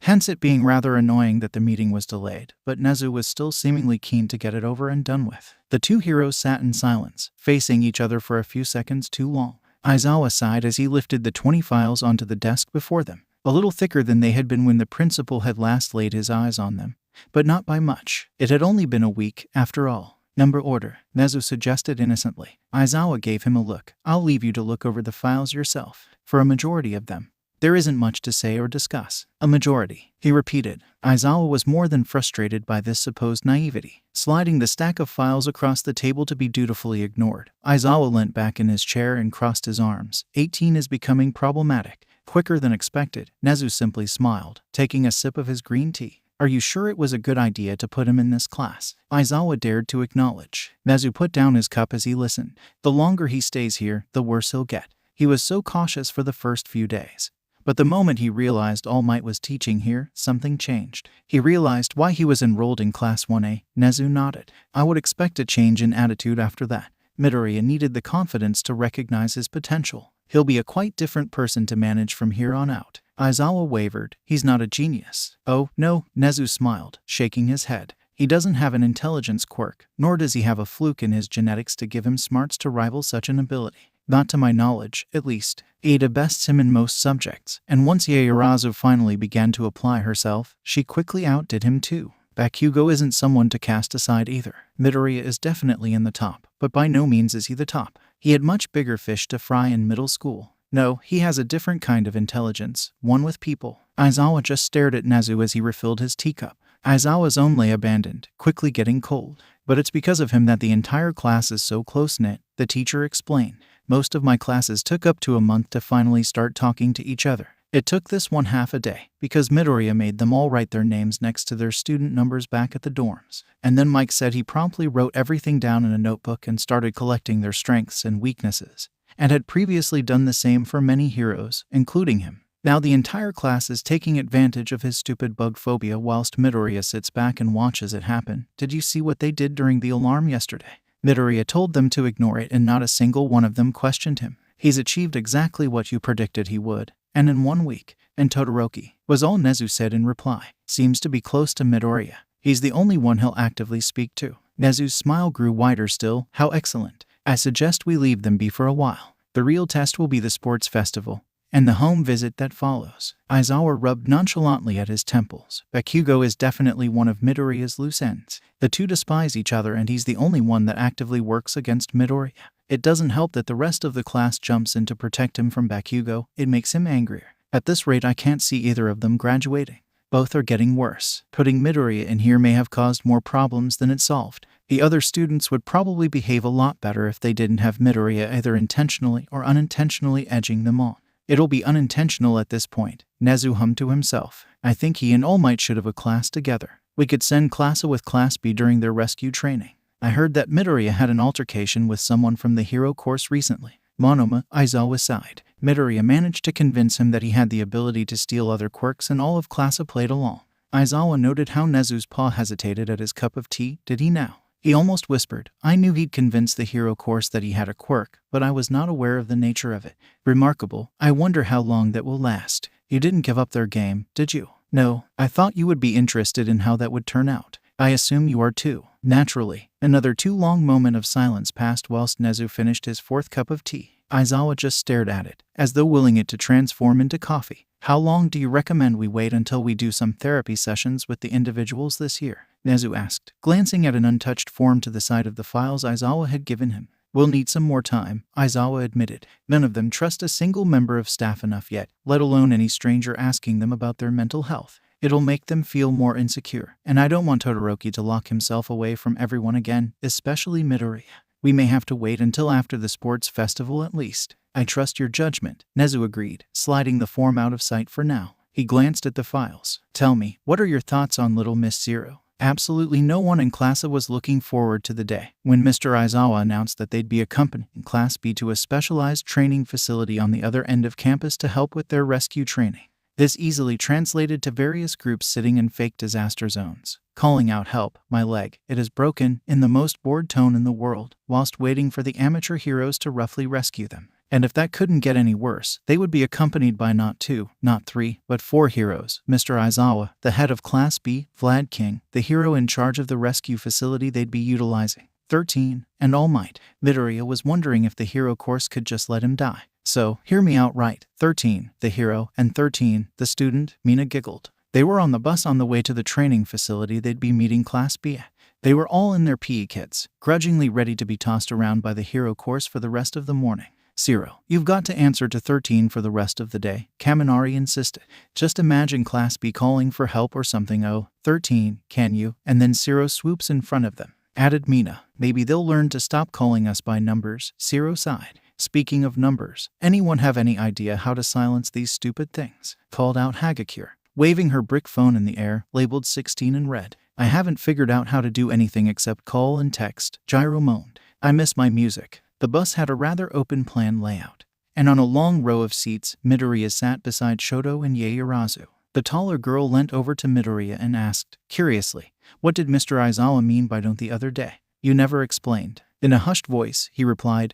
Hence it being rather annoying that the meeting was delayed, but Nezu was still seemingly keen to get it over and done with. The 2 heroes sat in silence, facing each other for a few seconds too long. Aizawa sighed as he lifted the 20 files onto the desk before them, a little thicker than they had been when the principal had last laid his eyes on them, but not by much. It had only been a week, after all. Number order, Nezu suggested innocently. Aizawa gave him a look. I'll leave you to look over the files yourself. For a majority of them, there isn't much to say or discuss. A majority, he repeated. Aizawa was more than frustrated by this supposed naivety. Sliding the stack of files across the table to be dutifully ignored, Aizawa leant back in his chair and crossed his arms. 18 is becoming problematic. Quicker than expected, Nezu simply smiled, taking a sip of his green tea. Are you sure it was a good idea to put him in this class? Aizawa dared to acknowledge. Nezu put down his cup as he listened. The longer he stays here, the worse he'll get. He was so cautious for the first few days. But the moment he realized All Might was teaching here, something changed. He realized why he was enrolled in Class 1A. Nezu nodded. I would expect a change in attitude after that. Midoriya needed the confidence to recognize his potential. He'll be a quite different person to manage from here on out. Aizawa wavered. He's not a genius. Oh, no, Nezu smiled, shaking his head. He doesn't have an intelligence quirk, nor does he have a fluke in his genetics to give him smarts to rival such an ability. Not to my knowledge, at least. Ada bests him in most subjects, and once Yaoyorozu finally began to apply herself, she quickly outdid him too. Bakugo isn't someone to cast aside either. Midoriya is definitely in the top, but by no means is he the top. He had much bigger fish to fry in middle school. No, he has a different kind of intelligence, one with people. Aizawa just stared at Nezu as he refilled his teacup. Aizawa's own lay abandoned, quickly getting cold. But it's because of him that the entire class is so close-knit, the teacher explained. Most of my classes took up to a month to finally start talking to each other. It took this one half a day, because Midoriya made them all write their names next to their student numbers back at the dorms. And then Mike said he promptly wrote everything down in a notebook and started collecting their strengths and weaknesses, and had previously done the same for many heroes, including him. Now the entire class is taking advantage of his stupid bug phobia whilst Midoriya sits back and watches it happen. Did you see what they did during the alarm yesterday? Midoriya told them to ignore it and not a single one of them questioned him. He's achieved exactly what you predicted he would, and in 1 week. And Todoroki, was all Nezu said in reply. Seems to be close to Midoriya. He's the only one he'll actively speak to. Nezu's smile grew wider still. How excellent. I suggest we leave them be for a while. The real test will be the sports festival and the home visit that follows. Aizawa rubbed nonchalantly at his temples. Bakugo is definitely one of Midoriya's loose ends. The two despise each other and he's the only one that actively works against Midoriya. It doesn't help that the rest of the class jumps in to protect him from Bakugo. It makes him angrier. At this rate I can't see either of them graduating. Both are getting worse. Putting Midoriya in here may have caused more problems than it solved. The other students would probably behave a lot better if they didn't have Midoriya either intentionally or unintentionally edging them on. It'll be unintentional at this point, Nezu hummed to himself. I think he and All Might should have a class together. We could send Class A with Class B during their rescue training. I heard that Midoriya had an altercation with someone from the hero course recently. Monoma, Aizawa sighed. Midoriya managed to convince him that he had the ability to steal other quirks and all of Class A played along. Aizawa noted how Nezu's paw hesitated at his cup of tea. Did he now? He almost whispered. I knew he'd convince the hero course that he had a quirk, but I was not aware of the nature of it. Remarkable. I wonder how long that will last. You didn't give up their game, did you? No, I thought you would be interested in how that would turn out. I assume you are too. Naturally. Another too long moment of silence passed whilst Nezu finished his 4th cup of tea. Aizawa just stared at it, as though willing it to transform into coffee. How long do you recommend we wait until we do some therapy sessions with the individuals this year? Nezu asked, glancing at an untouched form to the side of the files Aizawa had given him. We'll need some more time, Aizawa admitted. None of them trust a single member of staff enough yet, let alone any stranger asking them about their mental health. It'll make them feel more insecure, and I don't want Todoroki to lock himself away from everyone again, especially Midoriya. We may have to wait until after the sports festival at least. I trust your judgment, Nezu agreed, sliding the form out of sight for now. He glanced at the files. Tell me, what are your thoughts on Little Miss Zero? Absolutely no one in Class A was looking forward to the day when Mr. Aizawa announced that they'd be accompanying Class B to a specialized training facility on the other end of campus to help with their rescue training. This easily translated to various groups sitting in fake disaster zones, calling out help, my leg, it is broken, in the most bored tone in the world, whilst waiting for the amateur heroes to roughly rescue them. And if that couldn't get any worse, they would be accompanied by not 2, not 3, but 4 heroes. Mr. Aizawa, the head of Class B, Vlad King, the hero in charge of the rescue facility they'd be utilizing, 13, and All Might. Midoriya was wondering if the hero course could just let him die. So, hear me out right, 13, the hero, and 13, the student, Mina giggled. They were on the bus on the way to the training facility they'd be meeting Class B at. They were all in their PE kits, grudgingly ready to be tossed around by the hero course for the rest of the morning. Zero, you've got to answer to 13 for the rest of the day, Kaminari insisted. Just imagine Class B calling for help or something. Oh, 13, can you? And then Zero swoops in front of them. Added Mina, maybe they'll learn to stop calling us by numbers. Zero sighed. Speaking of numbers, anyone have any idea how to silence these stupid things? Called out Hagakure, waving her brick phone in the air, labeled 16 in red. I haven't figured out how to do anything except call and text, Gyro moaned. I miss my music. The bus had a rather open plan layout. and on a long row of seats, Midoriya sat beside Shoto and Yaoyorozu. The taller girl leant over to Midoriya and asked, curiously, "What did Mr. Aizawa mean by don't the other day? You never explained." In a hushed voice, he replied,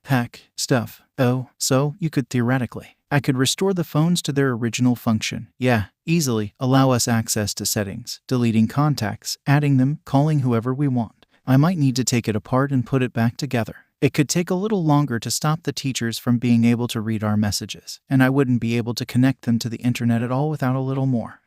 Hack, stuff. Oh, so, you could theoretically. I could restore the phones to their original function. Yeah, easily. Allow us access to settings, deleting contacts, adding them, calling whoever we want. I might need to take it apart and put it back together. It could take a little longer to stop the teachers from being able to read our messages, and I wouldn't be able to connect them to the internet at all without a little more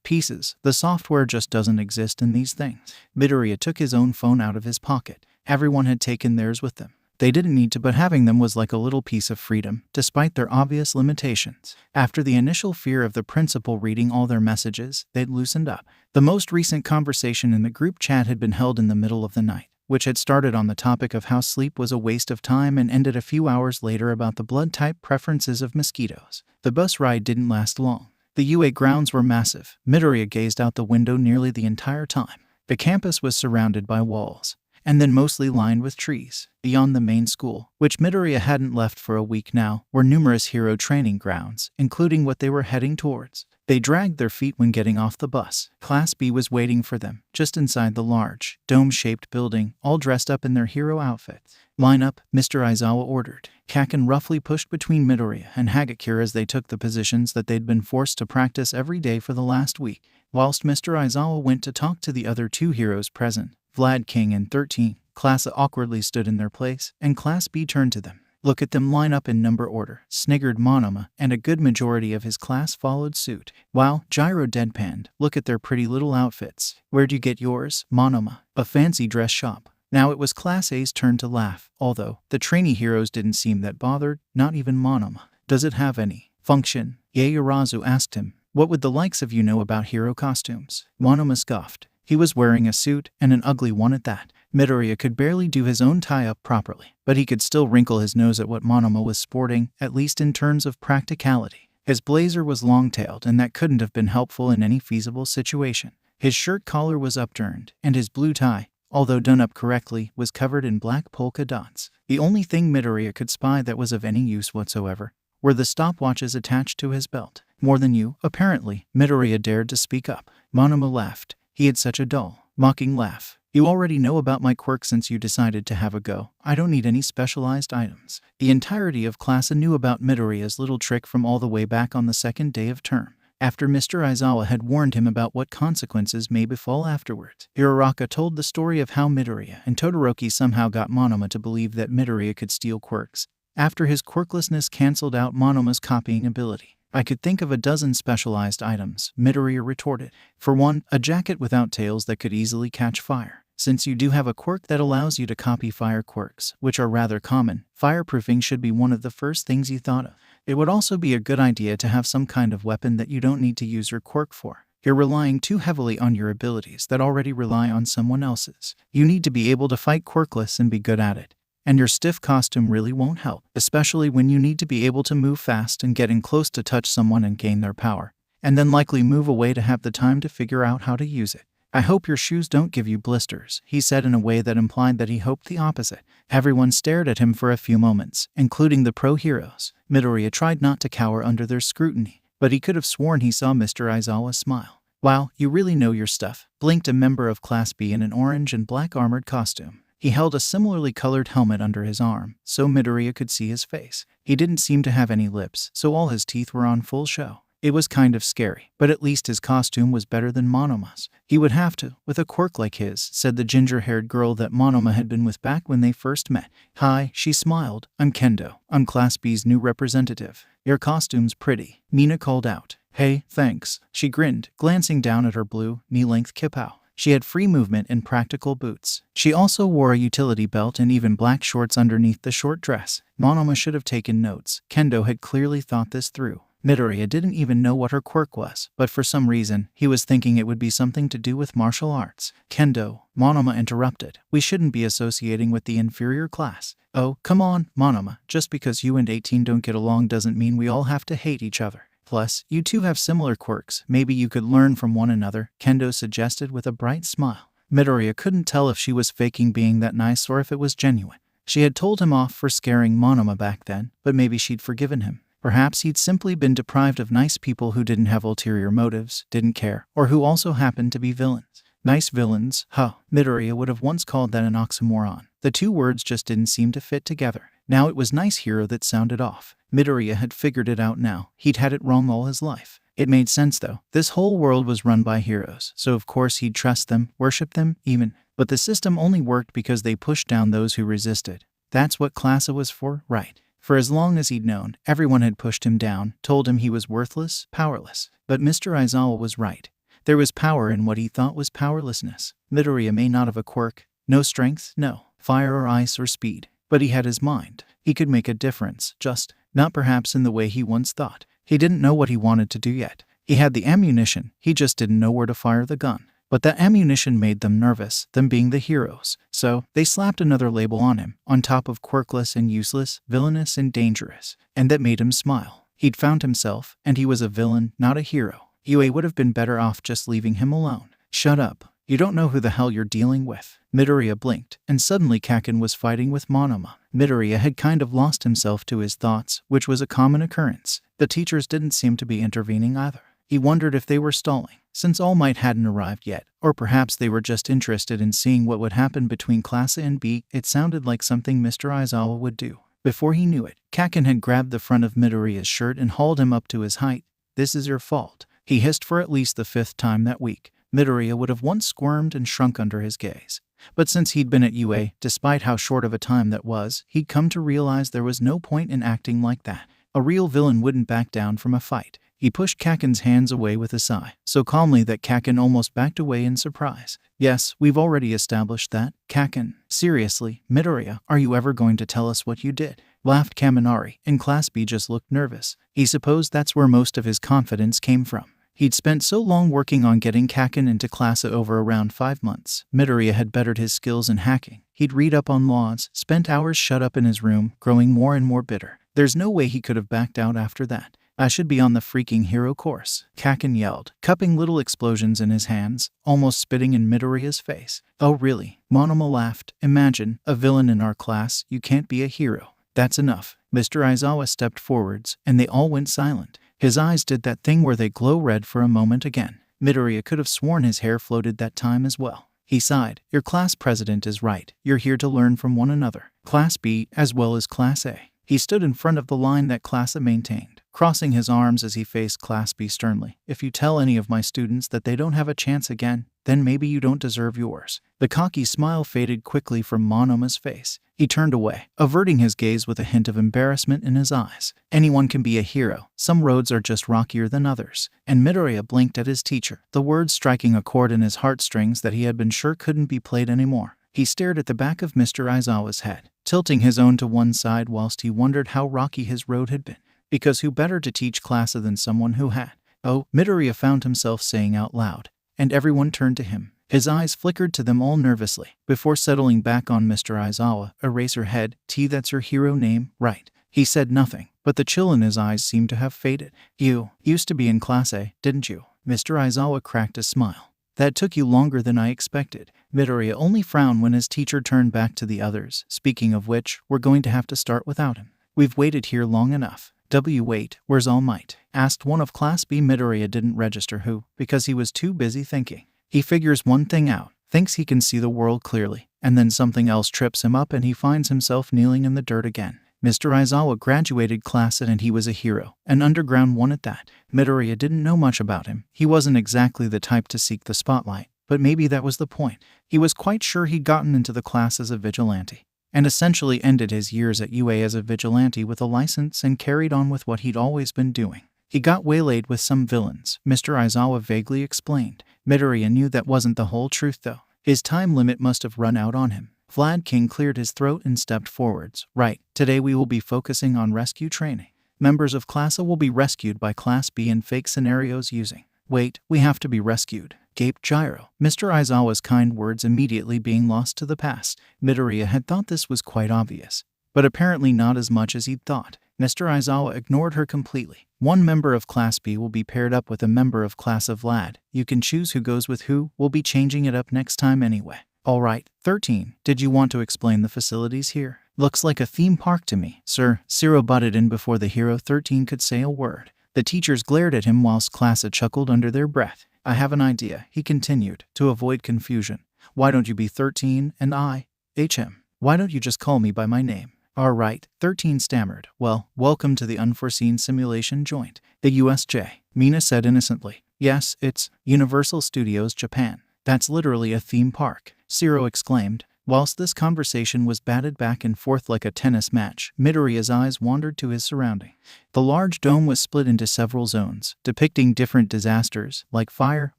pieces. The software just doesn't exist in these things. Midoriya took his own phone out of his pocket. Everyone had taken theirs with them. They didn't need to, but having them was like a little piece of freedom, despite their obvious limitations. After the initial fear of the principal reading all their messages, they'd loosened up. The most recent conversation in the group chat had been held in the middle of the night, which had started on the topic of how sleep was a waste of time and ended a few hours later about the blood type preferences of mosquitoes. The bus ride didn't last long. The UA grounds were massive. Midoriya gazed out the window nearly the entire time. The campus was surrounded by walls, and then mostly lined with trees. Beyond the main school, which Midoriya hadn't left for a week now, were numerous hero training grounds, including what they were heading towards. They dragged their feet when getting off the bus. Class B was waiting for them, just inside the large, dome-shaped building, all dressed up in their hero outfits. "Line up," Mr. Aizawa ordered. Kaken roughly pushed between Midoriya and Hagakure as they took the positions that they'd been forced to practice every day for the last week, whilst Mr. Aizawa went to talk to the other two heroes present, Vlad King and 13. Class A awkwardly stood in their place, and Class B turned to them. "Look at them line up in number order," sniggered Monoma, and a good majority of his class followed suit. Wow, Gyro deadpanned. "Look at their pretty little outfits." "Where'd you get yours, Monoma?" "A fancy dress shop." Now it was Class A's turn to laugh, although the trainee heroes didn't seem that bothered, not even Monoma. "Does it have any function?" Yaoyorozu asked him. "What would the likes of you know about hero costumes?" Monoma scoffed. He was wearing a suit, and an ugly one at that. Midoriya could barely do his own tie-up properly, but he could still wrinkle his nose at what Monoma was sporting, at least in terms of practicality. His blazer was long-tailed, and that couldn't have been helpful in any feasible situation. His shirt collar was upturned, and his blue tie, although done up correctly, was covered in black polka dots. The only thing Midoriya could spy that was of any use whatsoever were the stopwatches attached to his belt. "More than you, apparently," Midoriya dared to speak up. Monoma laughed. He had such a dull, mocking laugh. "You already know about my quirk since you decided to have a go. I don't need any specialized items." The entirety of class knew about Midoriya's little trick from all the way back on the second day of term, after Mr. Aizawa had warned him about what consequences may befall afterwards. Hiroraka told the story of how Midoriya and Todoroki somehow got Monoma to believe that Midoriya could steal quirks, after his quirklessness cancelled out Monoma's copying ability. "I could think of a dozen specialized items," Midoriya retorted. "For one, a jacket without tails that could easily catch fire. Since you do have a quirk that allows you to copy fire quirks, which are rather common, fireproofing should be one of the first things you thought of. It would also be a good idea to have some kind of weapon that you don't need to use your quirk for. You're relying too heavily on your abilities that already rely on someone else's. You need to be able to fight quirkless and be good at it. And your stiff costume really won't help, especially when you need to be able to move fast and get in close to touch someone and gain their power, and then likely move away to have the time to figure out how to use it. I hope your shoes don't give you blisters," he said in a way that implied that he hoped the opposite. Everyone stared at him for a few moments, including the pro heroes. Midoriya tried not to cower under their scrutiny, but he could have sworn he saw Mr. Aizawa smile. "Wow, you really know your stuff," blinked a member of Class B in an orange and black armored costume. He held a similarly colored helmet under his arm, so Midoriya could see his face. He didn't seem to have any lips, so all his teeth were on full show. It was kind of scary, but at least his costume was better than Monoma's. He would have to, with a quirk like his, said the ginger-haired girl that Monoma had been with back when they first met. "Hi," she smiled. "I'm Kendo. I'm Class B's new representative." "Your costume's pretty," Mina called out. "Hey, thanks." She grinned, glancing down at her blue, knee-length kippao. She had free movement and practical boots. She also wore a utility belt and even black shorts underneath the short dress. Monoma should have taken notes. Kendo had clearly thought this through. Midoriya didn't even know what her quirk was, but for some reason, he was thinking it would be something to do with martial arts. "Kendo," Monoma interrupted. "We shouldn't be associating with the inferior class." "Oh, come on, Monoma. Just because you and 18 don't get along doesn't mean we all have to hate each other. Plus, you two have similar quirks. Maybe you could learn from one another," Kendo suggested with a bright smile. Midoriya couldn't tell if she was faking being that nice or if it was genuine. She had told him off for scaring Monoma back then, but maybe she'd forgiven him. Perhaps he'd simply been deprived of nice people who didn't have ulterior motives, didn't care, or who also happened to be villains. Nice villains, huh? Midoriya would have once called that an oxymoron. The two words just didn't seem to fit together. Now it was nice hero that sounded off. Midoriya had figured it out now. He'd had it wrong all his life. It made sense though. This whole world was run by heroes, so of course he'd trust them, worship them, even. But the system only worked because they pushed down those who resisted. That's what class was for, right? For as long as he'd known, everyone had pushed him down, told him he was worthless, powerless. But Mr. Aizawa was right. There was power in what he thought was powerlessness. Midoriya may not have a quirk, no strength, no fire or ice or speed, but he had his mind. He could make a difference, just not perhaps in the way he once thought. He didn't know what he wanted to do yet. He had the ammunition, he just didn't know where to fire the gun. But that ammunition made them nervous, them being the heroes. So, they slapped another label on him, on top of quirkless and useless, villainous and dangerous. And that made him smile. He'd found himself, and he was a villain, not a hero. Yue would have been better off just leaving him alone. Shut up. You don't know who the hell you're dealing with. Midoriya blinked, and suddenly Kaken was fighting with Monoma. Midoriya had kind of lost himself to his thoughts, which was a common occurrence. The teachers didn't seem to be intervening either. He wondered if they were stalling, since All Might hadn't arrived yet, or perhaps they were just interested in seeing what would happen between Class A and B. It sounded like something Mr. Aizawa would do. Before he knew it, Kaken had grabbed the front of Midoriya's shirt and hauled him up to his height. "This is your fault," he hissed for at least the 5th time that week. Midoriya would have once squirmed and shrunk under his gaze. But since he'd been at UA, despite how short of a time that was, he'd come to realize there was no point in acting like that. A real villain wouldn't back down from a fight. He pushed Kaken's hands away with a sigh, so calmly that Kaken almost backed away in surprise. "Yes, we've already established that, Kaken." "Seriously, Midoriya, are you ever going to tell us what you did?" laughed Kaminari, and Class B just looked nervous. He supposed that's where most of his confidence came from. He'd spent so long working on getting Kaken into Class A over around 5 months. Midoriya had bettered his skills in hacking. He'd read up on laws, spent hours shut up in his room, growing more and more bitter. There's no way he could have backed out after that. "I should be on the freaking hero course," Kaken yelled, cupping little explosions in his hands, almost spitting in Midoriya's face. "Oh really?" Monoma laughed. "Imagine, a villain in our class, you can't be a hero." "That's enough." Mr. Aizawa stepped forwards, and they all went silent. His eyes did that thing where they glow red for a moment again. Midoriya could have sworn his hair floated that time as well. He sighed. "Your class president is right. You're here to learn from one another. Class B as well as Class A." He stood in front of the line that Class A maintained, crossing his arms as he faced Class B sternly. "If you tell any of my students that they don't have a chance again, then maybe you don't deserve yours." The cocky smile faded quickly from Monoma's face. He turned away, averting his gaze with a hint of embarrassment in his eyes. Anyone can be a hero. Some roads are just rockier than others. And Midoriya blinked at his teacher, the words striking a chord in his heartstrings that he had been sure couldn't be played anymore. He stared at the back of Mr. Aizawa's head, tilting his own to one side whilst he wondered how rocky his road had been. Because who better to teach Class A than someone who had? "Oh," Midoriya found himself saying out loud, and everyone turned to him. His eyes flickered to them all nervously, before settling back on Mr. Aizawa. "Eraserhead, that's your hero name, right?" He said nothing, but the chill in his eyes seemed to have faded. "You used to be in Class A, didn't you?" Mr. Aizawa cracked a smile. "That took you longer than I expected." Midoriya only frowned when his teacher turned back to the others. "Speaking of which, we're going to have to start without him. We've waited here long enough." "Wait, where's All Might?" asked one of Class B. Midoriya didn't register who, because he was too busy thinking. He figures one thing out, thinks he can see the world clearly, and then something else trips him up and he finds himself kneeling in the dirt again. Mr. Aizawa graduated Class A and he was a hero, an underground one at that. Midoriya didn't know much about him. He wasn't exactly the type to seek the spotlight, but maybe that was the point. He was quite sure he'd gotten into the class as a vigilante, and essentially ended his years at UA as a vigilante with a license and carried on with what he'd always been doing. He got waylaid with some villains, Mr. Aizawa vaguely explained. Midoriya knew that wasn't the whole truth though. His time limit must have run out on him. Vlad King cleared his throat and stepped forwards. "Right, today we will be focusing on rescue training. Members of Class A will be rescued by Class B in fake scenarios using..." "Wait, we have to be rescued," gaped Gyro, Mr. Aizawa's kind words immediately being lost to the past. Midoriya had thought this was quite obvious, but apparently not as much as he'd thought. Mr. Aizawa ignored her completely. "One member of Class B will be paired up with a member of Class A. Vlad. You can choose who goes with who. We'll be changing it up next time anyway." "All right, 13. Did you want to explain the facilities here?" Looks like a theme park to me, sir. Zero butted in before the hero 13 could say a word. The teachers glared at him whilst class chuckled under their breath. I have an idea, he continued, to avoid confusion. Why don't you be 13 and I? HM. Why don't you just call me by my name? All right, 13 stammered. Well, welcome to the unforeseen simulation joint. The USJ, Mina said innocently. Yes, it's Universal Studios Japan. That's literally a theme park, Zero exclaimed. Whilst this conversation was batted back and forth like a tennis match, Midoriya's eyes wandered to his surrounding. The large dome was split into several zones, depicting different disasters, like fire,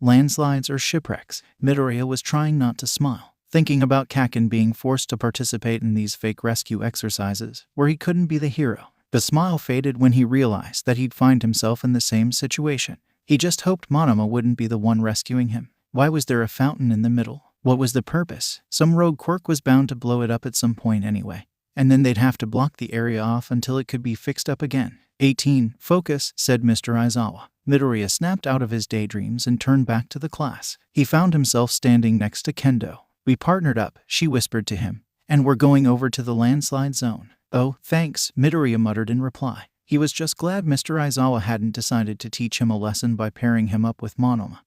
landslides, or shipwrecks. Midoriya was trying not to smile, thinking about Kakin being forced to participate in these fake rescue exercises, where he couldn't be the hero. The smile faded when he realized that he'd find himself in the same situation. He just hoped Monoma wouldn't be the one rescuing him. Why was there a fountain in the middle? What was the purpose? Some rogue quirk was bound to blow it up at some point anyway, and then they'd have to block the area off until it could be fixed up again. 18. Focus, said Mr. Aizawa. Midoriya snapped out of his daydreams and turned back to the class. He found himself standing next to Kendo. We partnered up, she whispered to him, and we're going over to the landslide zone. Oh, thanks, Midoriya muttered in reply. He was just glad Mr. Aizawa hadn't decided to teach him a lesson by pairing him up with Monoma,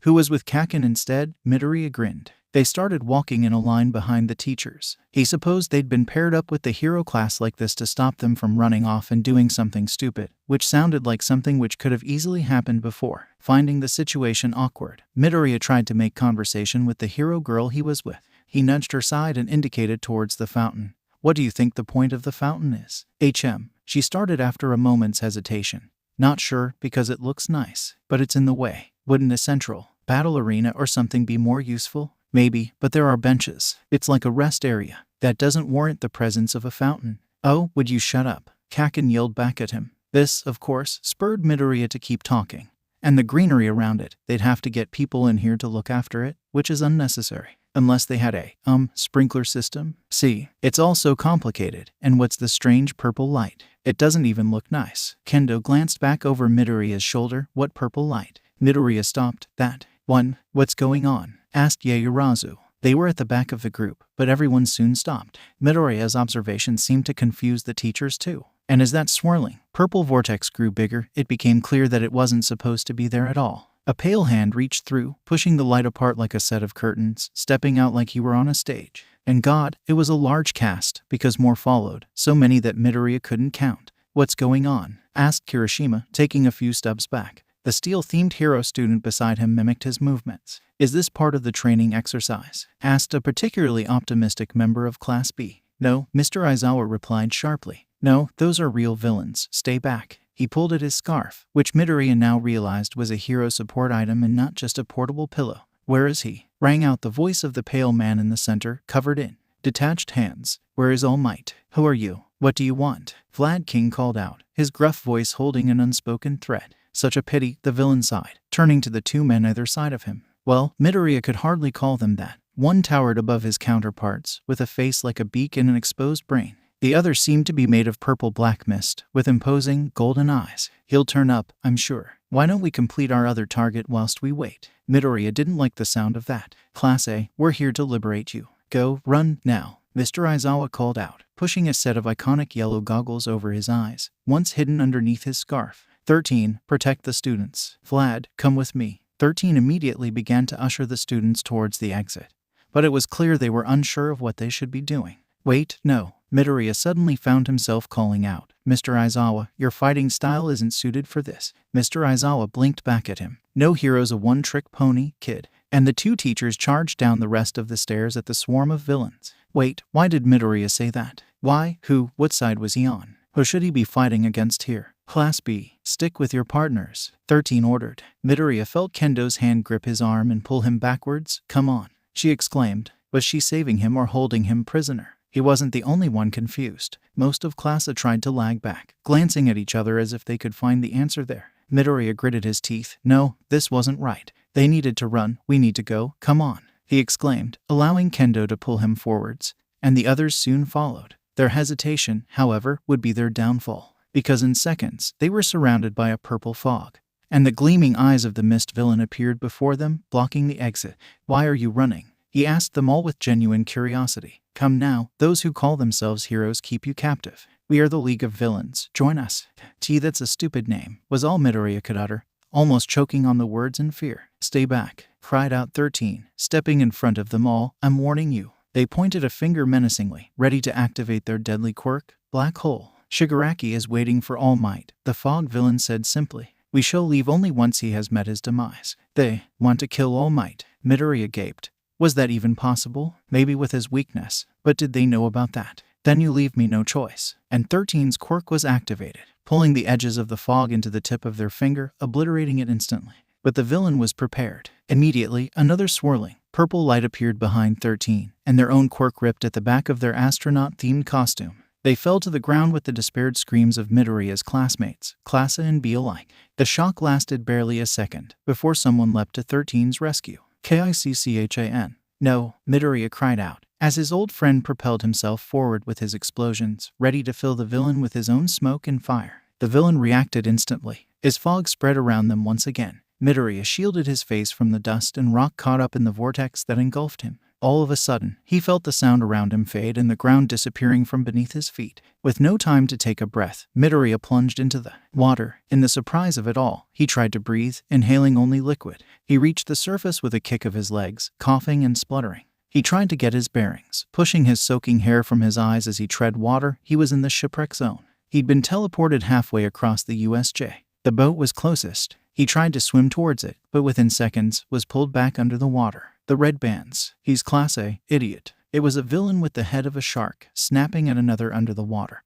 who was with Kakin instead. Midoriya grinned. They started walking in a line behind the teachers. He supposed they'd been paired up with the hero class like this to stop them from running off and doing something stupid, which sounded like something which could have easily happened before. Finding the situation awkward, Midoriya tried to make conversation with the hero girl he was with. He nudged her side and indicated towards the fountain. What do you think the point of the fountain is? HM. She started after a moment's hesitation. Not sure, because it looks nice, but it's in the way. Wouldn't a central battle arena or something be more useful? Maybe, but there are benches. It's like a rest area. That doesn't warrant the presence of a fountain. Oh, would you shut up? Kakin yelled back at him. This, of course, spurred Midoriya to keep talking. And the greenery around it, they'd have to get people in here to look after it, which is unnecessary. Unless they had a, sprinkler system. See, it's all so complicated. And what's the strange purple light? It doesn't even look nice. Kendo glanced back over Midoriya's shoulder. What purple light? Midoriya stopped. That one. What's going on? Asked Yaoyorozu. They were at the back of the group, but everyone soon stopped. Midoriya's observation seemed to confuse the teachers too. And as that swirling purple vortex grew bigger, it became clear that it wasn't supposed to be there at all. A pale hand reached through, pushing the light apart like a set of curtains, stepping out like he were on a stage. And God, it was a large cast, because more followed, so many that Midoriya couldn't count. What's going on? Asked Kirishima, taking a few steps back. The steel-themed hero student beside him mimicked his movements. Is this part of the training exercise? Asked a particularly optimistic member of Class B. No, Mr. Aizawa replied sharply. No, those are real villains. Stay back. He pulled at his scarf, which Midoriya now realized was a hero support item and not just a portable pillow. Where is he? Rang out the voice of the pale man in the center, covered in detached hands. Where is All Might? Who are you? What do you want? Vlad King called out, his gruff voice holding an unspoken threat. Such a pity, the villain sighed, turning to the two men either side of him. Well, Midoriya could hardly call them that. One towered above his counterparts, with a face like a beak and an exposed brain. The other seemed to be made of purple-black mist, with imposing, golden eyes. He'll turn up, I'm sure. Why don't we complete our other target whilst we wait? Midoriya didn't like the sound of that. Class A, we're here to liberate you. Go, run, now. Mr. Aizawa called out, pushing a set of iconic yellow goggles over his eyes, once hidden underneath his scarf. 13. Protect the students. Vlad, come with me. 13 immediately began to usher the students towards the exit. But it was clear they were unsure of what they should be doing. Wait, no. Midoriya suddenly found himself calling out. Mr. Aizawa, your fighting style isn't suited for this. Mr. Aizawa blinked back at him. No hero's a one-trick pony, kid. And the two teachers charged down the rest of the stairs at the swarm of villains. Wait, why did Midoriya say that? Why? Who? What side was he on? Who should he be fighting against here? Class B, stick with your partners. 13 ordered. Midoriya felt Kendo's hand grip his arm and pull him backwards. Come on, she exclaimed. Was she saving him or holding him prisoner? He wasn't the only one confused. Most of class tried to lag back, glancing at each other as if they could find the answer there. Midoriya gritted his teeth. No, this wasn't right. They needed to run. We need to go. Come on, he exclaimed, allowing Kendo to pull him forwards. And the others soon followed. Their hesitation, however, would be their downfall. Because in seconds, they were surrounded by a purple fog. And the gleaming eyes of the mist villain appeared before them, blocking the exit. Why are you running? He asked them all with genuine curiosity. Come now, those who call themselves heroes keep you captive. We are the League of Villains. Join us. That's a stupid name, was all Midoriya could utter, almost choking on the words in fear. Stay back, cried out 13, stepping in front of them all. I'm warning you. They pointed a finger menacingly, ready to activate their deadly quirk, Black Hole. Shigaraki is waiting for All Might, the fog villain said simply. We shall leave only once he has met his demise. They want to kill All Might, Midoriya gaped. Was that even possible? Maybe with his weakness, but did they know about that? Then you leave me no choice. And 13's quirk was activated, pulling the edges of the fog into the tip of their finger, obliterating it instantly. But the villain was prepared. Immediately, another swirling, purple light appeared behind 13, and their own quirk ripped at the back of their astronaut-themed costume. They fell to the ground with the despaired screams of Midoriya's classmates, Classa and B alike. The shock lasted barely a second, before someone leapt to 13's rescue. Kicchan. No, Midoriya cried out, as his old friend propelled himself forward with his explosions, ready to fill the villain with his own smoke and fire. The villain reacted instantly, as fog spread around them once again. Midoriya shielded his face from the dust and rock caught up in the vortex that engulfed him. All of a sudden, he felt the sound around him fade and the ground disappearing from beneath his feet. With no time to take a breath, Midoriya plunged into the water. In the surprise of it all, he tried to breathe, inhaling only liquid. He reached the surface with a kick of his legs, coughing and spluttering. He tried to get his bearings, pushing his soaking hair from his eyes as he tread water. He was in the shipwreck zone. He'd been teleported halfway across the USJ. The boat was closest. He tried to swim towards it, but within seconds was pulled back under the water. The red bands. He's Class A, idiot. It was a villain with the head of a shark, snapping at another under the water,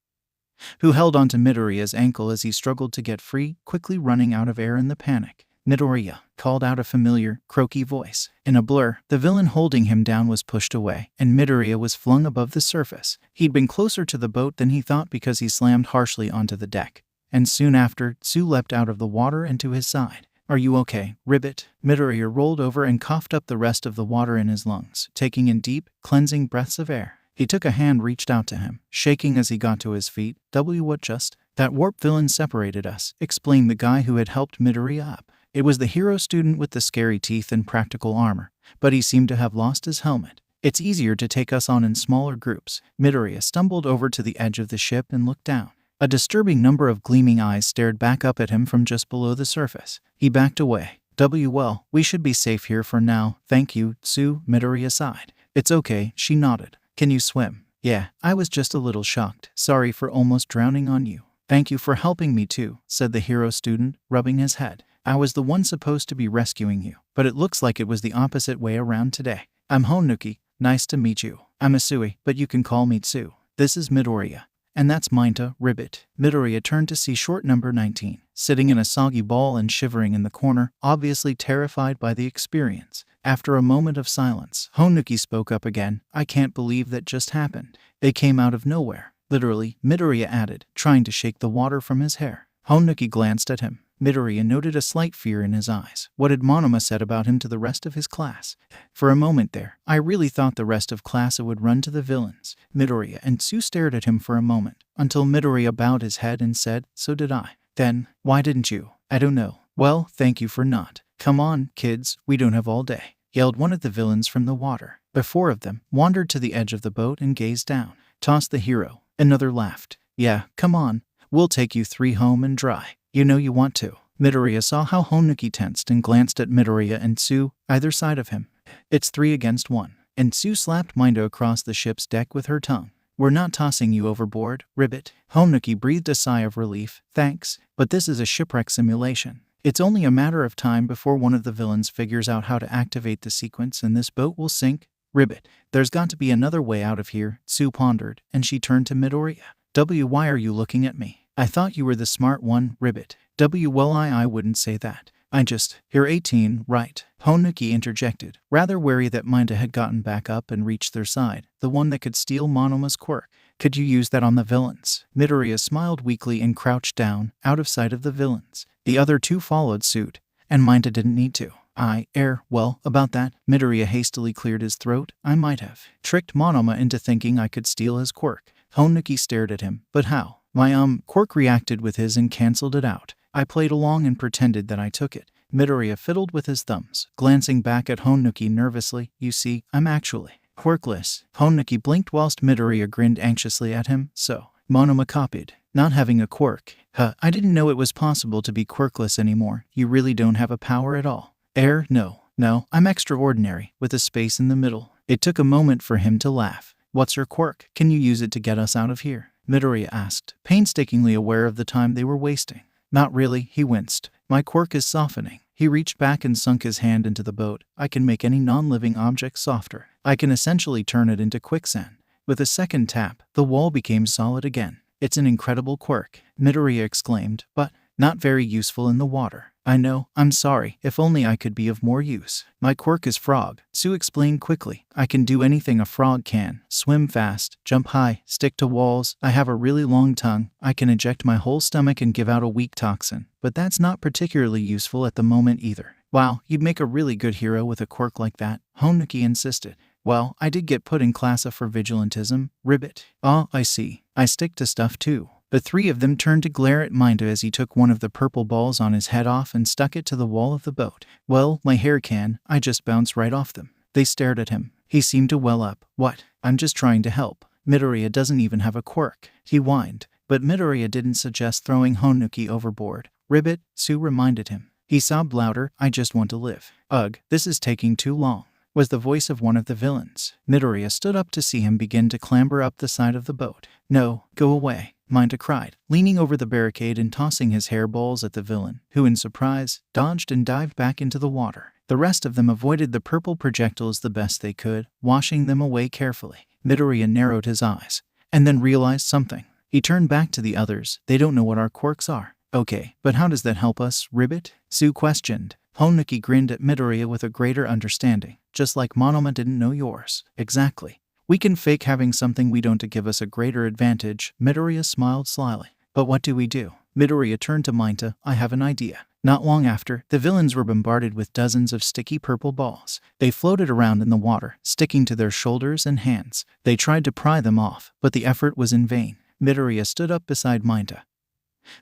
who held onto Midoriya's ankle as he struggled to get free, quickly running out of air in the panic. Midoriya, called out a familiar, croaky voice. In a blur, the villain holding him down was pushed away, and Midoriya was flung above the surface. He'd been closer to the boat than he thought because he slammed harshly onto the deck. And soon after, Tsu leapt out of the water and to his side. Are you okay, Ribbit? Midoriya rolled over and coughed up the rest of the water in his lungs, taking in deep, cleansing breaths of air. He took a hand reached out to him, shaking as he got to his feet. What just? That warp villain separated us, explained the guy who had helped Midoriya up. It was the hero student with the scary teeth and practical armor, but he seemed to have lost his helmet. It's easier to take us on in smaller groups. Midoriya stumbled over to the edge of the ship and looked down. A disturbing number of gleaming eyes stared back up at him from just below the surface. He backed away. Well, we should be safe here for now, thank you, Tsu, Midoriya sighed. It's okay, she nodded. Can you swim? Yeah, I was just a little shocked. Sorry for almost drowning on you. Thank you for helping me too, said the hero student, rubbing his head. I was the one supposed to be rescuing you, but it looks like it was the opposite way around today. I'm Honuki, nice to meet you. I'm Asui, but you can call me Tsu. This is Midoriya. And that's Mineta, Ribbit. Midoriya turned to see short number 19, sitting in a soggy ball and shivering in the corner, obviously terrified by the experience. After a moment of silence, Honuki spoke up again. I can't believe that just happened. They came out of nowhere. Literally, Midoriya added, trying to shake the water from his hair. Honuki glanced at him. Midoriya noted a slight fear in his eyes. What had Monoma said about him to the rest of his class? For a moment there, I really thought the rest of class would run to the villains. Midoriya and Tsu stared at him for a moment, until Midoriya bowed his head and said, so did I. Then, why didn't you? I don't know. Well, thank you for not. Come on, kids, we don't have all day, yelled one of the villains from the water. The four of them wandered to the edge of the boat and gazed down. Tossed the hero. Another laughed. Yeah, come on. We'll take you three home and dry. You know you want to. Midoriya saw how Honuki tensed and glanced at Midoriya and Tsu, either side of him. It's 3 against 1. And Tsu slapped Mineta across the ship's deck with her tongue. We're not tossing you overboard, Ribbit. Honuki breathed a sigh of relief. Thanks, but this is a shipwreck simulation. It's only a matter of time before one of the villains figures out how to activate the sequence and this boat will sink. Ribbit, there's got to be another way out of here, Tsu pondered, and she turned to Midoriya. Why are you looking at me? I thought you were the smart one, Ribbit. Well, I wouldn't say that. You're 18, right? Honuki interjected, rather wary that Mineta had gotten back up and reached their side, the one that could steal Monoma's quirk. Could you use that on the villains? Midoriya smiled weakly and crouched down, out of sight of the villains. The other two followed suit, and Mineta didn't need to. Well, about that, Midoriya hastily cleared his throat. I might have tricked Monoma into thinking I could steal his quirk. Honuki stared at him. But how? My quirk reacted with his and cancelled it out. I played along and pretended that I took it. Midoriya fiddled with his thumbs, glancing back at Honuki nervously. You see, I'm actually quirkless. Honuki blinked whilst Midoriya grinned anxiously at him. So, Monoma copied. Not having a quirk. Huh, I didn't know it was possible to be quirkless anymore. You really don't have a power at all. No, I'm extraordinary, with a space in the middle. It took a moment for him to laugh. What's your quirk? Can you use it to get us out of here? Midoriya asked, painstakingly aware of the time they were wasting. Not really, he winced. My quirk is softening. He reached back and sunk his hand into the boat. I can make any non-living object softer. I can essentially turn it into quicksand. With a second tap, the wall became solid again. It's an incredible quirk, Midoriya exclaimed, but not very useful in the water. I know, I'm sorry, if only I could be of more use. My quirk is frog, Tsu explained quickly. I can do anything a frog can. Swim fast, jump high, stick to walls. I have a really long tongue. I can eject my whole stomach and give out a weak toxin. But that's not particularly useful at the moment either. Wow, you'd make a really good hero with a quirk like that, Honuki insisted. Well, I did get put in classa for vigilantism, ribbit. Oh, I see. I stick to stuff too. The three of them turned to glare at Mineta as he took one of the purple balls on his head off and stuck it to the wall of the boat. Well, my hair can. I just bounce right off them. They stared at him. He seemed to well up. What? I'm just trying to help. Midoriya doesn't even have a quirk. He whined. But Midoriya didn't suggest throwing Honuki overboard. Ribbit, Tsu reminded him. He sobbed louder. I just want to live. Ugh, this is taking too long. Was the voice of one of the villains. Midoriya stood up to see him begin to clamber up the side of the boat. No, go away, Mineta cried, leaning over the barricade and tossing his hairballs at the villain, who in surprise, dodged and dived back into the water. The rest of them avoided the purple projectiles the best they could, washing them away carefully. Midoriya narrowed his eyes, and then realized something. He turned back to the others. They don't know what our quirks are. Okay, but how does that help us, Ribbit? Tsu questioned. Honuki grinned at Midoriya with a greater understanding. Just like Monoma didn't know yours. Exactly. We can fake having something we don't to give us a greater advantage. Midoriya smiled slyly. But what do we do? Midoriya turned to Mineta. I have an idea. Not long after, the villains were bombarded with dozens of sticky purple balls. They floated around in the water, sticking to their shoulders and hands. They tried to pry them off, but the effort was in vain. Midoriya stood up beside Mineta,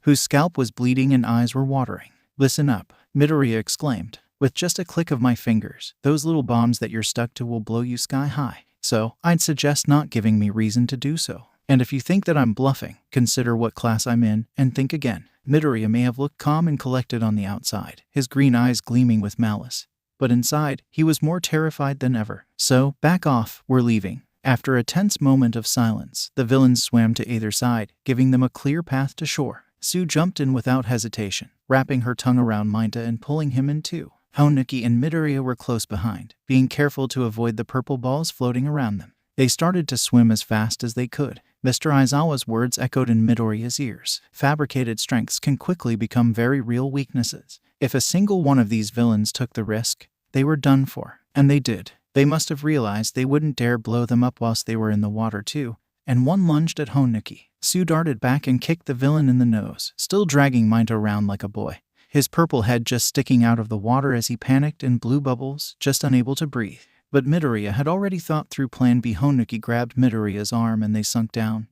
whose scalp was bleeding and eyes were watering. Listen up, Midoriya exclaimed. With just a click of my fingers, those little bombs that you're stuck to will blow you sky high. So, I'd suggest not giving me reason to do so. And if you think that I'm bluffing, consider what class I'm in, and think again. Midoriya may have looked calm and collected on the outside, his green eyes gleaming with malice. But inside, he was more terrified than ever. So, back off, we're leaving. After a tense moment of silence, the villains swam to either side, giving them a clear path to shore. Tsu jumped in without hesitation, wrapping her tongue around Mineta and pulling him in two. Honuki and Midoriya were close behind, being careful to avoid the purple balls floating around them. They started to swim as fast as they could. Mr. Aizawa's words echoed in Midoriya's ears. Fabricated strengths can quickly become very real weaknesses. If a single one of these villains took the risk, they were done for. And they did. They must have realized they wouldn't dare blow them up whilst they were in the water too. And one lunged at Honuki. Tsu darted back and kicked the villain in the nose, still dragging Mineta around like a boy. His purple head just sticking out of the water as he panicked and blew bubbles, just unable to breathe. But Midoriya had already thought through Plan B. Honuki grabbed Midoriya's arm and they sunk down,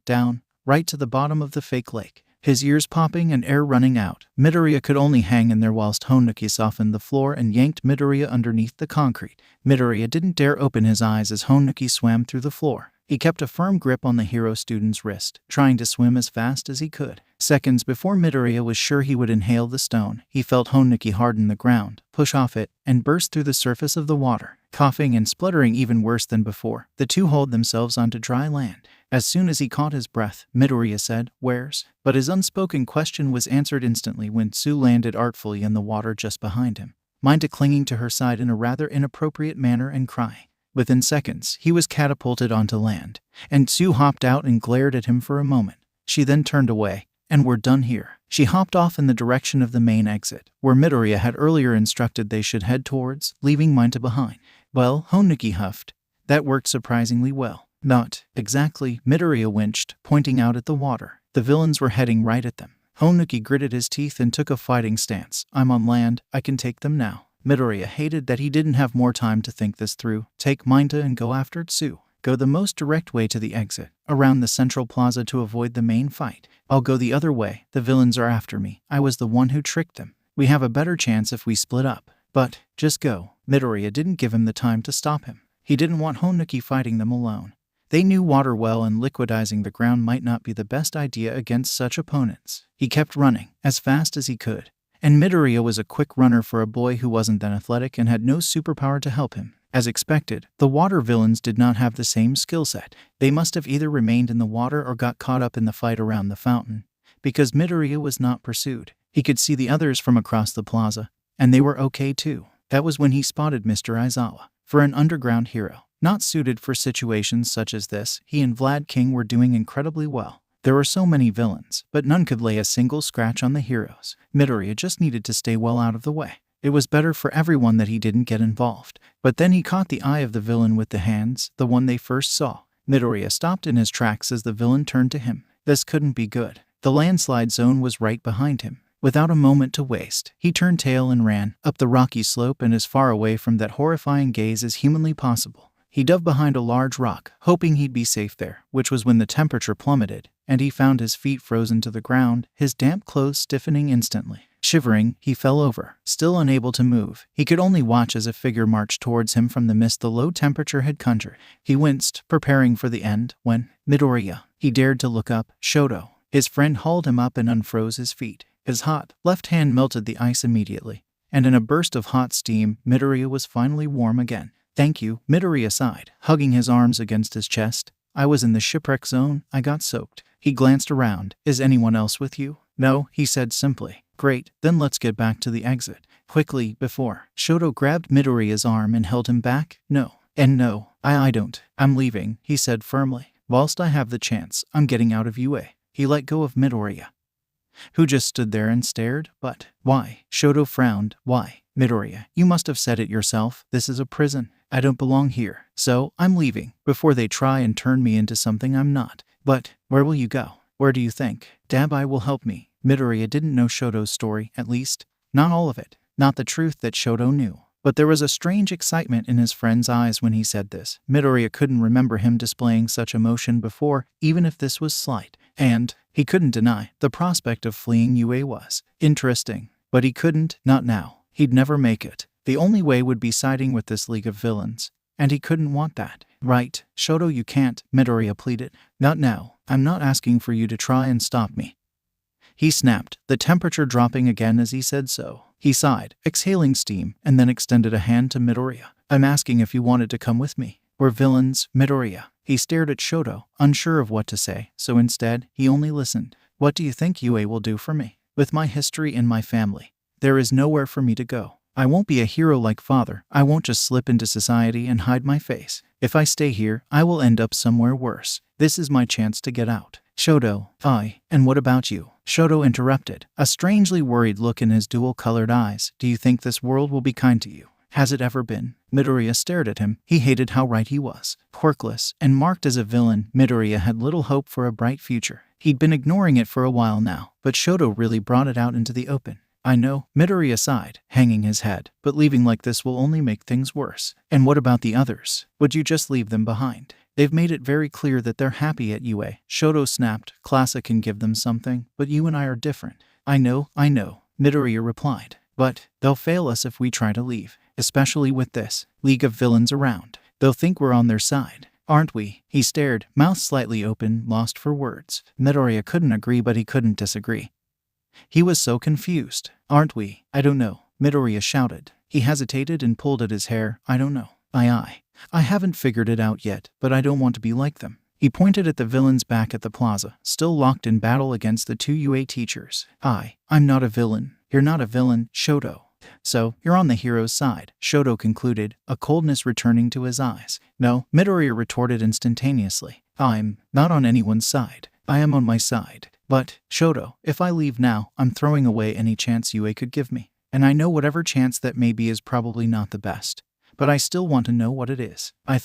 right to the bottom of the fake lake. His ears popping and air running out. Midoriya could only hang in there whilst Honuki softened the floor and yanked Midoriya underneath the concrete. Midoriya didn't dare open his eyes as Honuki swam through the floor. He kept a firm grip on the hero student's wrist, trying to swim as fast as he could. Seconds before Midoriya was sure he would inhale the stone, he felt Honuki harden the ground, push off it, and burst through the surface of the water. Coughing and spluttering even worse than before, the two hauled themselves onto dry land. As soon as he caught his breath, Midoriya said, "Where's?" But his unspoken question was answered instantly when Tsu landed artfully in the water just behind him, Mineta clinging to her side in a rather inappropriate manner and crying. Within seconds, he was catapulted onto land, and Tsu hopped out and glared at him for a moment. She then turned away, and we're done here. She hopped off in the direction of the main exit, where Midoriya had earlier instructed they should head towards, leaving Mineta behind. Well, Honuki huffed. That worked surprisingly well. Not exactly, Midoriya winched, pointing out at the water. The villains were heading right at them. Honuki gritted his teeth and took a fighting stance. I'm on land, I can take them now. Midoriya hated that he didn't have more time to think this through. Take Mineta and go after Tsu. Go the most direct way to the exit, around the central plaza to avoid the main fight. I'll go the other way. The villains are after me. I was the one who tricked them. We have a better chance if we split up. But, just go. Midoriya didn't give him the time to stop him. He didn't want Honuki fighting them alone. They knew water well and liquidizing the ground might not be the best idea against such opponents. He kept running, as fast as he could. And Midoriya was a quick runner for a boy who wasn't that athletic and had no superpower to help him. As expected, the water villains did not have the same skill set. They must have either remained in the water or got caught up in the fight around the fountain. Because Midoriya was not pursued, he could see the others from across the plaza, and they were okay too. That was when he spotted Mr. Aizawa. For an underground hero, not suited for situations such as this, he and Vlad King were doing incredibly well. There were so many villains, but none could lay a single scratch on the heroes. Midoriya just needed to stay well out of the way. It was better for everyone that he didn't get involved. But then he caught the eye of the villain with the hands, the one they first saw. Midoriya stopped in his tracks as the villain turned to him. This couldn't be good. The landslide zone was right behind him. Without a moment to waste, he turned tail and ran, up the rocky slope and as far away from that horrifying gaze as humanly possible. He dove behind a large rock, hoping he'd be safe there, which was when the temperature plummeted, and he found his feet frozen to the ground, his damp clothes stiffening instantly. Shivering, he fell over, still unable to move. He could only watch as a figure marched towards him from the mist the low temperature had conjured. He winced, preparing for the end, when, Midoriya, he dared to look up. Shoto. His friend hauled him up and unfroze his feet. His hot left hand melted the ice immediately, and in a burst of hot steam, Midoriya was finally warm again. Thank you, Midoriya sighed, hugging his arms against his chest. I was in the shipwreck zone, I got soaked. He glanced around. Is anyone else with you? No, he said simply. Great, then let's get back to the exit. Quickly, before. Shoto grabbed Midoriya's arm and held him back. No. And no, I don't. I'm leaving, he said firmly. Whilst I have the chance, I'm getting out of UA. He let go of Midoriya, who just stood there and stared. But why? Shoto frowned. Why? Midoriya, you must have said it yourself. This is a prison. I don't belong here. So, I'm leaving, before they try and turn me into something I'm not. But, where will you go? Where do you think? Dabai will help me. Midoriya didn't know Shoto's story, at least, not all of it. Not the truth that Shoto knew. But there was a strange excitement in his friend's eyes when he said this. Midoriya couldn't remember him displaying such emotion before, even if this was slight. And, he couldn't deny, the prospect of fleeing UA was interesting. But he couldn't, not now. He'd never make it. The only way would be siding with this league of villains. And he couldn't want that. Right, Shoto, you can't, Midoriya pleaded. Not now. I'm not asking for you to try and stop me. He snapped, the temperature dropping again as he said so. He sighed, exhaling steam, and then extended a hand to Midoriya. I'm asking if you wanted to come with me. We're villains, Midoriya. He stared at Shoto, unsure of what to say, so instead, he only listened. What do you think UA will do for me? With my history and my family, there is nowhere for me to go. I won't be a hero like father. I won't just slip into society and hide my face. If I stay here, I will end up somewhere worse. This is my chance to get out. Shoto, and what about you? Shoto interrupted, a strangely worried look in his dual-colored eyes. Do you think this world will be kind to you? Has it ever been? Midoriya stared at him. He hated how right he was. Quirkless and marked as a villain, Midoriya had little hope for a bright future. He'd been ignoring it for a while now, but Shoto really brought it out into the open. I know, Midoriya sighed, hanging his head, but leaving like this will only make things worse. And what about the others? Would you just leave them behind? They've made it very clear that they're happy at UA. Shoto snapped. Classa can give them something, but you and I are different. I know, Midoriya replied. But they'll fail us if we try to leave, especially with this league of villains around. They'll think we're on their side. Aren't we? He stared, mouth slightly open, lost for words. Midoriya couldn't agree, but he couldn't disagree. He was so confused. Aren't we? I don't know, Midoriya shouted. He hesitated and pulled at his hair. I don't know. I haven't figured it out yet, but I don't want to be like them. He pointed at the villains back at the plaza, still locked in battle against the two UA teachers. I'm not a villain. You're not a villain, Shoto. So, you're on the hero's side, Shoto concluded, a coldness returning to his eyes. No, Midoriya retorted instantaneously. I'm not on anyone's side. I am on my side. But, Shoto, if I leave now, I'm throwing away any chance UA could give me. And I know whatever chance that may be is probably not the best. But I still want to know what it is. I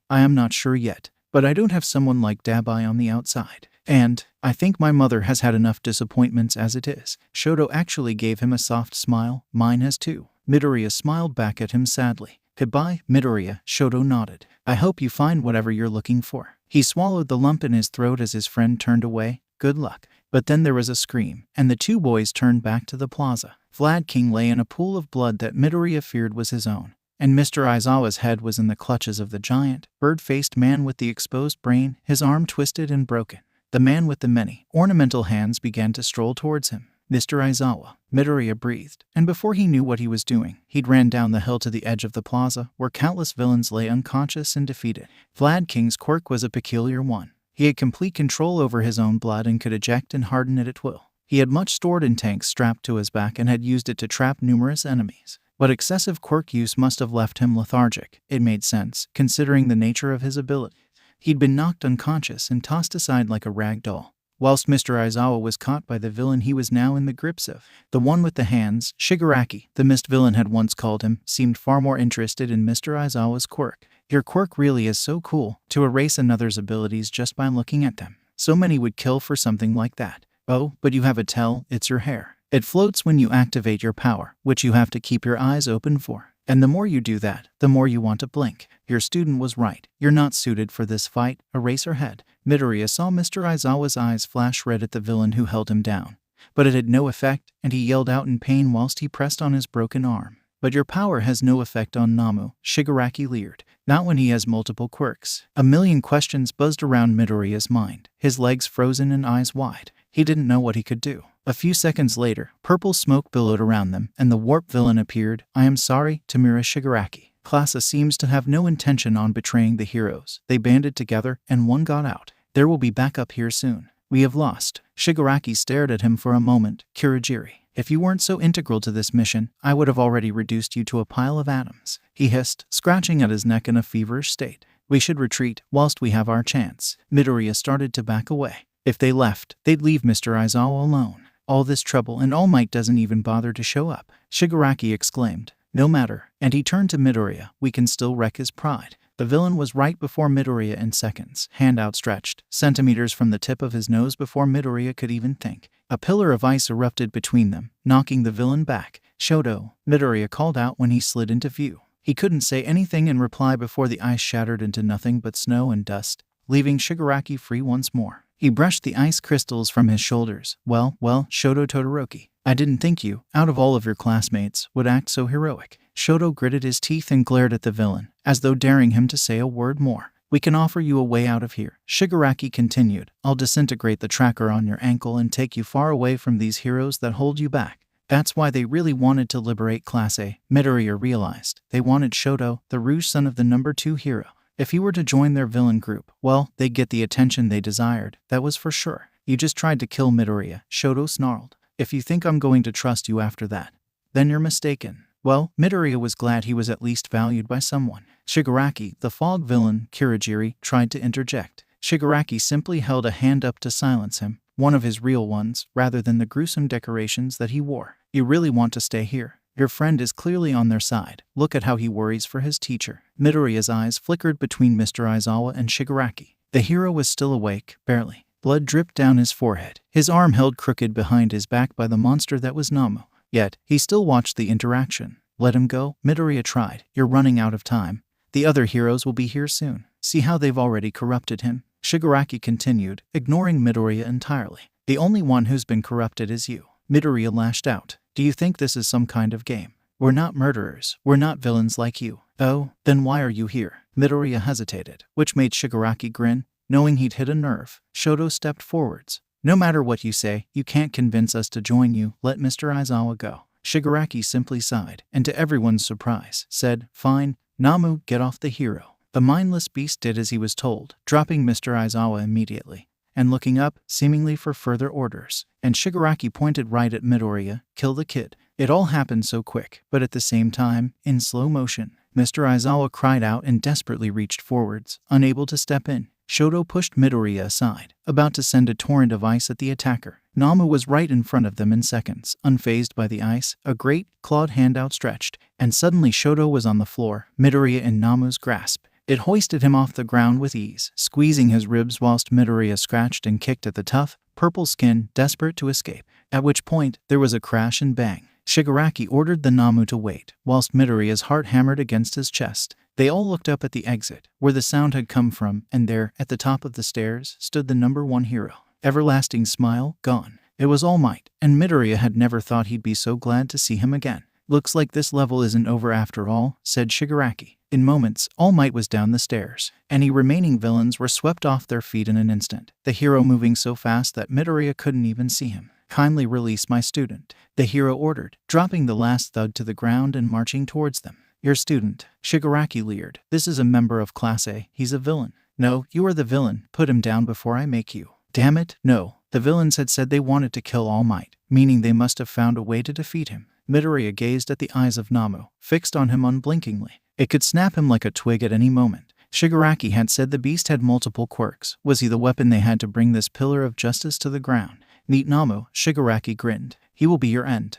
am not sure yet, but I don't have someone like Dabai on the outside. And, I think my mother has had enough disappointments as it is. Shoto actually gave him a soft smile. Mine has too. Midoriya smiled back at him sadly. Goodbye, Midoriya, Shoto nodded. I hope you find whatever you're looking for. He swallowed the lump in his throat as his friend turned away. good luck. But then there was a scream, and the two boys turned back to the plaza. Vlad King lay in a pool of blood that Midoriya feared was his own, and Mr. Aizawa's head was in the clutches of the giant, bird-faced man with the exposed brain, his arm twisted and broken. The man with the many ornamental hands began to stroll towards him. Mr. Aizawa, Midoriya breathed, and before he knew what he was doing, he'd ran down the hill to the edge of the plaza, where countless villains lay unconscious and defeated. Vlad King's quirk was a peculiar one. He had complete control over his own blood and could eject and harden it at will. He had much stored in tanks strapped to his back and had used it to trap numerous enemies. But excessive quirk use must have left him lethargic. It made sense, considering the nature of his ability. He'd been knocked unconscious and tossed aside like a rag doll. Whilst Mr. Aizawa was caught by the villain he was now in the grips of. The one with the hands, Shigaraki, the mist villain had once called him, seemed far more interested in Mr. Aizawa's quirk. Your quirk really is so cool, to erase another's abilities just by looking at them. So many would kill for something like that. Oh, but you have a tell, it's your hair. It floats when you activate your power, which you have to keep your eyes open for. And the more you do that, the more you want to blink. Your student was right. You're not suited for this fight. Erase her head. Midoriya saw Mr. Aizawa's eyes flash red at the villain who held him down. But it had no effect, and he yelled out in pain whilst he pressed on his broken arm. But your power has no effect on Namu, Shigaraki leered. Not when he has multiple quirks. A million questions buzzed around Midoriya's mind, his legs frozen and eyes wide. He didn't know what he could do. A few seconds later, purple smoke billowed around them, and the warp villain appeared. I am sorry, Tamura Shigaraki. Klasa seems to have no intention on betraying the heroes. They banded together, and one got out. There will be backup here soon. We have lost. Shigaraki stared at him for a moment. Kurogiri, if you weren't so integral to this mission, I would have already reduced you to a pile of atoms. He hissed, scratching at his neck in a feverish state. We should retreat, whilst we have our chance. Midoriya started to back away. If they left, they'd leave Mr. Aizawa alone. All this trouble and All Might doesn't even bother to show up. Shigaraki exclaimed. No matter. And he turned to Midoriya. We can still wreck his pride. The villain was right before Midoriya in seconds, hand outstretched, centimeters from the tip of his nose before Midoriya could even think. A pillar of ice erupted between them, knocking the villain back. Shoto, Midoriya called out when he slid into view. He couldn't say anything in reply before the ice shattered into nothing but snow and dust, leaving Shigaraki free once more. He brushed the ice crystals from his shoulders. Well, Shoto Todoroki, I didn't think you, out of all of your classmates, would act so heroic. Shoto gritted his teeth and glared at the villain, as though daring him to say a word more. We can offer you a way out of here. Shigaraki continued. I'll disintegrate the tracker on your ankle and take you far away from these heroes that hold you back. That's why they really wanted to liberate Class A. Midoriya realized. They wanted Shoto, the rouge son of the number 2 hero. If he were to join their villain group, well, they'd get the attention they desired, that was for sure. You just tried to kill Midoriya, Shoto snarled. If you think I'm going to trust you after that, then you're mistaken. Well, Midoriya was glad he was at least valued by someone. Shigaraki, the fog villain, Kurogiri, tried to interject. Shigaraki simply held a hand up to silence him, one of his real ones, rather than the gruesome decorations that he wore. You really want to stay here? Your friend is clearly on their side. Look at how he worries for his teacher. Midoriya's eyes flickered between Mr. Aizawa and Shigaraki. The hero was still awake, barely. Blood dripped down his forehead, his arm held crooked behind his back by the monster that was Namu. Yet, he still watched the interaction. Let him go, Midoriya tried. You're running out of time. The other heroes will be here soon. See how they've already corrupted him? Shigaraki continued, ignoring Midoriya entirely. The only one who's been corrupted is you. Midoriya lashed out. Do you think this is some kind of game? We're not murderers. We're not villains like you. Oh, then why are you here? Midoriya hesitated, which made Shigaraki grin, knowing he'd hit a nerve. Shoto stepped forwards. No matter what you say, you can't convince us to join you. Let Mr. Aizawa go. Shigaraki simply sighed, and to everyone's surprise, said, Fine, Namu, get off the hero. The mindless beast did as he was told, dropping Mr. Aizawa immediately, and looking up, seemingly for further orders. And Shigaraki pointed right at Midoriya, kill the kid. It all happened so quick, but at the same time, in slow motion. Mr. Aizawa cried out and desperately reached forwards, unable to step in. Shoto pushed Midoriya aside, about to send a torrent of ice at the attacker. Namu was right in front of them in seconds, unfazed by the ice, a great, clawed hand outstretched, and suddenly Shoto was on the floor, Midoriya in Namu's grasp. It hoisted him off the ground with ease, squeezing his ribs whilst Midoriya scratched and kicked at the tough, purple skin, desperate to escape. At which point, there was a crash and bang. Shigaraki ordered the Namu to wait, whilst Midoriya's heart hammered against his chest. They all looked up at the exit, where the sound had come from, and there, at the top of the stairs, stood the number 1 hero. everlasting smile gone. It was All Might, and Midoriya had never thought he'd be so glad to see him again. "Looks like this level isn't over after all," said Shigaraki. In moments, All Might was down the stairs. Any remaining villains were swept off their feet in an instant, the hero moving so fast that Midoriya couldn't even see him. "Kindly release my student," the hero ordered, dropping the last thug to the ground and marching towards them. "Your student," Shigaraki leered. "This is a member of Class A. He's a villain." "No, you are the villain. Put him down before I make you." "Damn it, no." The villains had said they wanted to kill All Might, meaning they must have found a way to defeat him. Midoriya gazed at the eyes of Nezu, fixed on him unblinkingly. It could snap him like a twig at any moment. Shigaraki had said the beast had multiple quirks. Was he the weapon they had to bring this pillar of justice to the ground? "Meet Nezu," Shigaraki grinned. "He will be your end."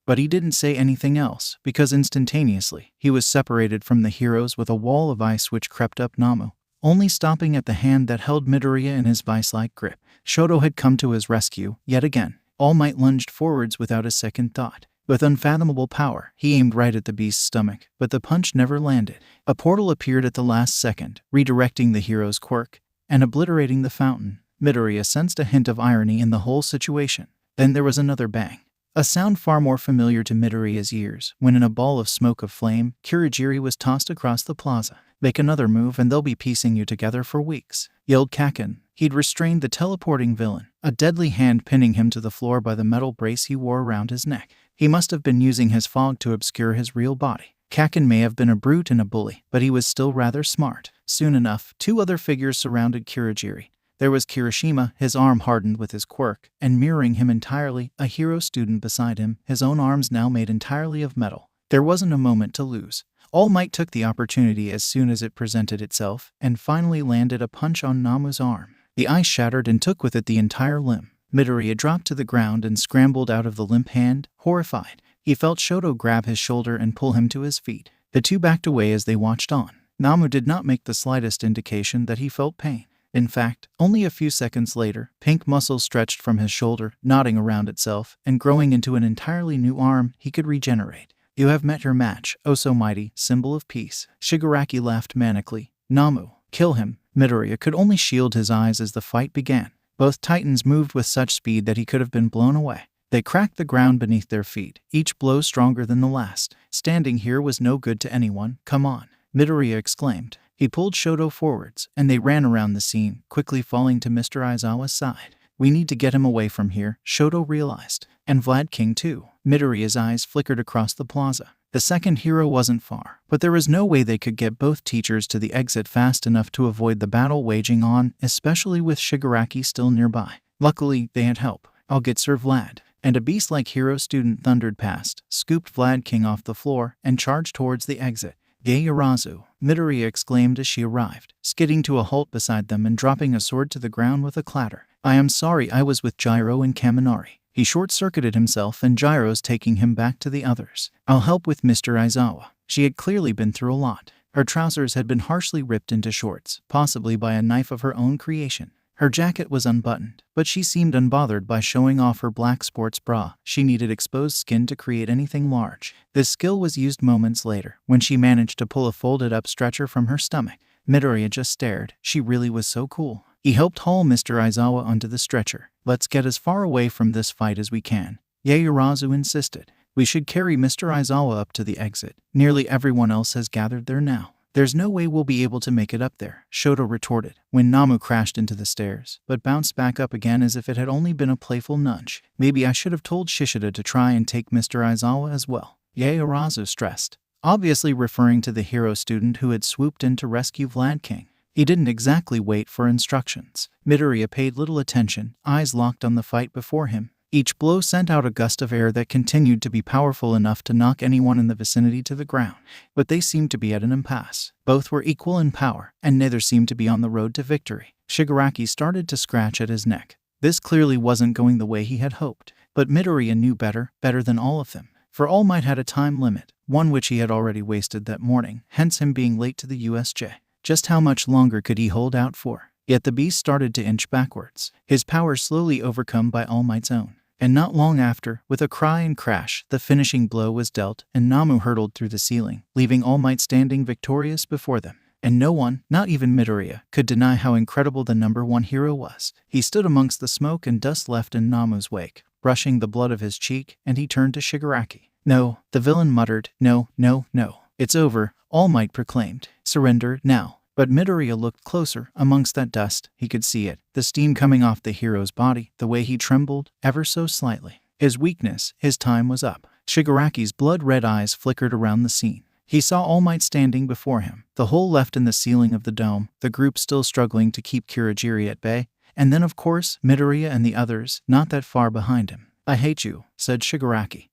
But he didn't say anything else, because instantaneously, he was separated from the heroes with a wall of ice which crept up Nezu, only stopping at the hand that held Midoriya in his vice-like grip. Shoto had come to his rescue, yet again. All Might lunged forwards without a second thought. With unfathomable power, he aimed right at the beast's stomach, but the punch never landed. A portal appeared at the last second, redirecting the hero's quirk and obliterating the fountain. Midoriya sensed a hint of irony in the whole situation. Then there was another bang. A sound far more familiar to Midoriya's ears, when in a ball of smoke of flame, Kurogiri was tossed across the plaza. "Make another move and they'll be piecing you together for weeks," yelled Kaken. He'd restrained the teleporting villain, a deadly hand pinning him to the floor by the metal brace he wore around his neck. He must have been using his fog to obscure his real body. Kaken may have been a brute and a bully, but he was still rather smart. Soon enough, two other figures surrounded Kurogiri. There was Kirishima, his arm hardened with his quirk, and mirroring him entirely, a hero student beside him, his own arms now made entirely of metal. There wasn't a moment to lose. All Might took the opportunity as soon as it presented itself, and finally landed a punch on Nezu's arm. The ice shattered and took with it the entire limb. Midoriya dropped to the ground and scrambled out of the limp hand, horrified. He felt Shoto grab his shoulder and pull him to his feet. The two backed away as they watched on. Nezu did not make the slightest indication that he felt pain. In fact, only a few seconds later, pink muscle stretched from his shoulder, knotting around itself, and growing into an entirely new arm he could regenerate. "You have met your match, oh so mighty, symbol of peace." Shigaraki laughed manically. "Nezu, kill him." Midoriya could only shield his eyes as the fight began. Both titans moved with such speed that he could have been blown away. They cracked the ground beneath their feet, each blow stronger than the last. Standing here was no good to anyone. "Come on," Midoriya exclaimed. He pulled Shoto forwards, and they ran around the scene, quickly falling to Mr. Aizawa's side. "We need to get him away from here," Shoto realized. "And Vlad King too." Midoriya's eyes flickered across the plaza. The second hero wasn't far, but there was no way they could get both teachers to the exit fast enough to avoid the battle waging on, especially with Shigaraki still nearby. Luckily, they had help. "I'll get Sir Vlad." And a beast-like hero student thundered past, scooped Vlad King off the floor, and charged towards the exit. "Yaoyorozu," Midoriya exclaimed as she arrived, skidding to a halt beside them and dropping a sword to the ground with a clatter. "I am sorry, I was with Gyro and Kaminari." He short-circuited himself and Gyro's taking him back to the others. "I'll help with Mr. Aizawa." She had clearly been through a lot. Her trousers had been harshly ripped into shorts, possibly by a knife of her own creation. Her jacket was unbuttoned, but she seemed unbothered by showing off her black sports bra. She needed exposed skin to create anything large. This skill was used moments later, when she managed to pull a folded-up stretcher from her stomach. Midoriya just stared. She really was so cool. He helped haul Mr. Aizawa onto the stretcher. "Let's get as far away from this fight as we can," Yaoyorozu insisted. "We should carry Mr. Aizawa up to the exit. Nearly everyone else has gathered there now." "There's no way we'll be able to make it up there," Shoto retorted, when Nezu crashed into the stairs, but bounced back up again as if it had only been a playful nudge. "Maybe I should have told Shishida to try and take Mr. Aizawa as well," Yaoyorozu stressed, obviously referring to the hero student who had swooped in to rescue Vlad King. He didn't exactly wait for instructions. Midoriya paid little attention, eyes locked on the fight before him. Each blow sent out a gust of air that continued to be powerful enough to knock anyone in the vicinity to the ground. But they seemed to be at an impasse. Both were equal in power, and neither seemed to be on the road to victory. Shigaraki started to scratch at his neck. This clearly wasn't going the way he had hoped. But Midoriya knew better than all of them. For All Might had a time limit, one which he had already wasted that morning, hence him being late to the USJ. Just how much longer could he hold out for? Yet the beast started to inch backwards, his power slowly overcome by All Might's own. And not long after, with a cry and crash, the finishing blow was dealt, and Nezu hurtled through the ceiling, leaving All Might standing victorious before them. and no one, not even Midoriya, could deny how incredible the #1 hero was. He stood amongst the smoke and dust left in Namu's wake, brushing the blood of his cheek, and he turned to Shigaraki. "No," the villain muttered. "No, no, no. It's over," All Might proclaimed. "Surrender, now." But Midoriya looked closer. Amongst that dust, he could see it, the steam coming off the hero's body, the way he trembled, ever so slightly. His weakness, his time was up. Shigaraki's blood-red eyes flickered around the scene. He saw All Might standing before him, the hole left in the ceiling of the dome, the group still struggling to keep Kurogiri at bay, and then of course, Midoriya and the others, not that far behind him. "I hate you," said Shigaraki,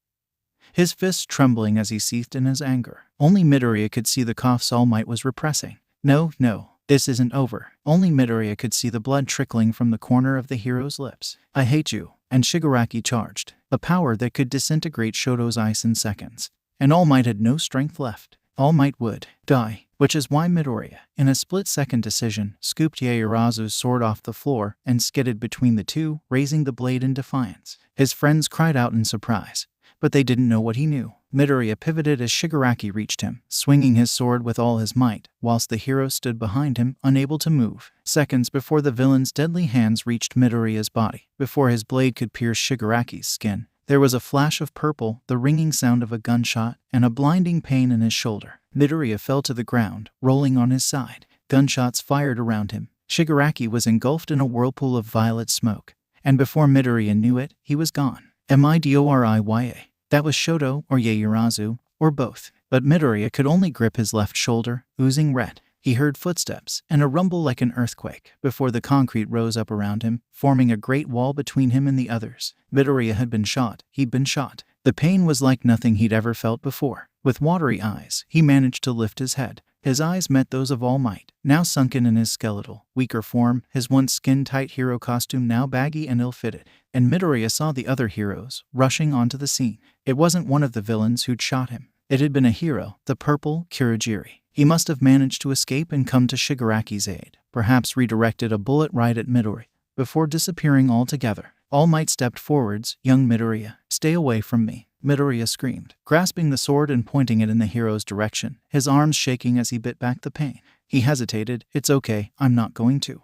his fists trembling as he seethed in his anger. Only Midoriya could see the coughs All Might was repressing. "No, no, this isn't over." Only Midoriya could see the blood trickling from the corner of the hero's lips. "I hate you," and Shigaraki charged, a power that could disintegrate Shoto's ice in seconds. And All Might had no strength left. All Might would die, which is why Midoriya, in a split-second decision, scooped Yaoyorozu's sword off the floor and skidded between the two, raising the blade in defiance. His friends cried out in surprise, but they didn't know what he knew. Midoriya pivoted as Shigaraki reached him, swinging his sword with all his might, whilst the hero stood behind him, unable to move. Seconds before the villain's deadly hands reached Midoriya's body, before his blade could pierce Shigaraki's skin, there was a flash of purple, the ringing sound of a gunshot, and a blinding pain in his shoulder. Midoriya fell to the ground, rolling on his side. Gunshots fired around him. Shigaraki was engulfed in a whirlpool of violet smoke, and before Midoriya knew it, he was gone. Midoriya. That was Shoto or Yaoyorozu, or both. But Midoriya could only grip his left shoulder, oozing red. He heard footsteps and a rumble like an earthquake before the concrete rose up around him, forming a great wall between him and the others. Midoriya had been shot. He'd been shot. The pain was like nothing he'd ever felt before. With watery eyes, he managed to lift his head. His eyes met those of All Might, now sunken in his skeletal, weaker form, his once skin-tight hero costume now baggy and ill-fitted. And Midoriya saw the other heroes, rushing onto the scene. It wasn't one of the villains who'd shot him. It had been a hero, the purple Kurogiri. He must have managed to escape and come to Shigaraki's aid, perhaps redirected a bullet right at Midoriya, before disappearing altogether. All Might stepped forwards. "Young Midoriya, stay away from me," Midoriya screamed, grasping the sword and pointing it in the hero's direction, his arms shaking as he bit back the pain. He hesitated. "It's okay, I'm not going to."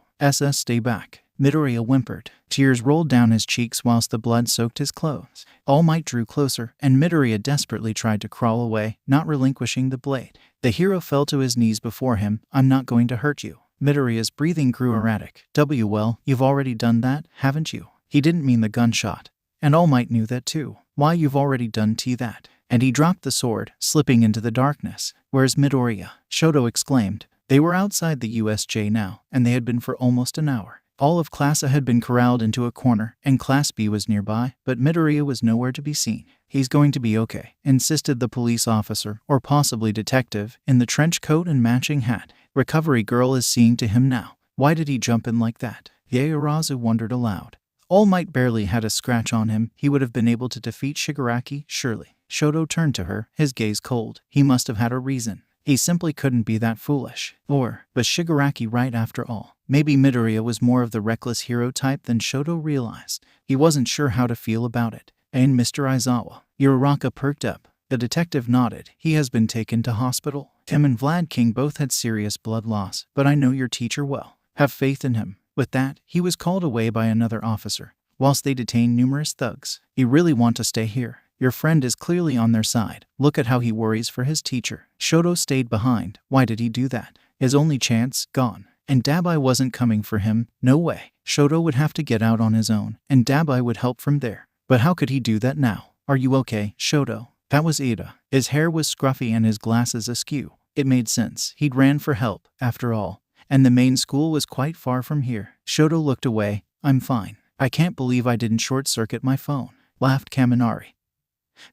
Stay back," Midoriya whimpered. Tears rolled down his cheeks whilst the blood soaked his clothes. All Might drew closer, and Midoriya desperately tried to crawl away, not relinquishing the blade. The hero fell to his knees before him. "I'm not going to hurt you." Midoriya's breathing grew erratic. Well, you've already done that, haven't you?" He didn't mean the gunshot. And All Might knew that too. "Why, you've already done that." And he dropped the sword, slipping into the darkness. "Where's Midoriya?" Shoto exclaimed. They were outside the USJ now, and they had been for almost an hour. All of Class A had been corralled into a corner, and Class B was nearby, but Midoriya was nowhere to be seen. "He's going to be okay," insisted the police officer, or possibly detective, in the trench coat and matching hat. "Recovery girl is seeing to him now. Why did he jump in like that?" Yaoyorozu wondered aloud. All Might barely had a scratch on him. He would have been able to defeat Shigaraki, surely. Shoto turned to her, his gaze cold. He must have had a reason. He simply couldn't be that foolish. But Shigaraki right after all. Maybe Midoriya was more of the reckless hero type than Shoto realized. He wasn't sure how to feel about it. "And Mr. Aizawa?" Uraraka perked up. The detective nodded. "He has been taken to hospital. Him and Vlad King both had serious blood loss, but I know your teacher well. Have faith in him." With that, he was called away by another officer, whilst they detained numerous thugs. "You really want to stay here? Your friend is clearly on their side. Look at how he worries for his teacher." Shoto stayed behind. Why did he do that? His only chance, gone. And Dabai wasn't coming for him. No way. Shoto would have to get out on his own, and Dabai would help from there. But how could he do that now? "Are you okay, Shoto?" That was Ida. His hair was scruffy and his glasses askew. It made sense. He'd ran for help, after all. And the main school was quite far from here. Shoto looked away. "I'm fine. I can't believe I didn't short-circuit my phone," laughed Kaminari,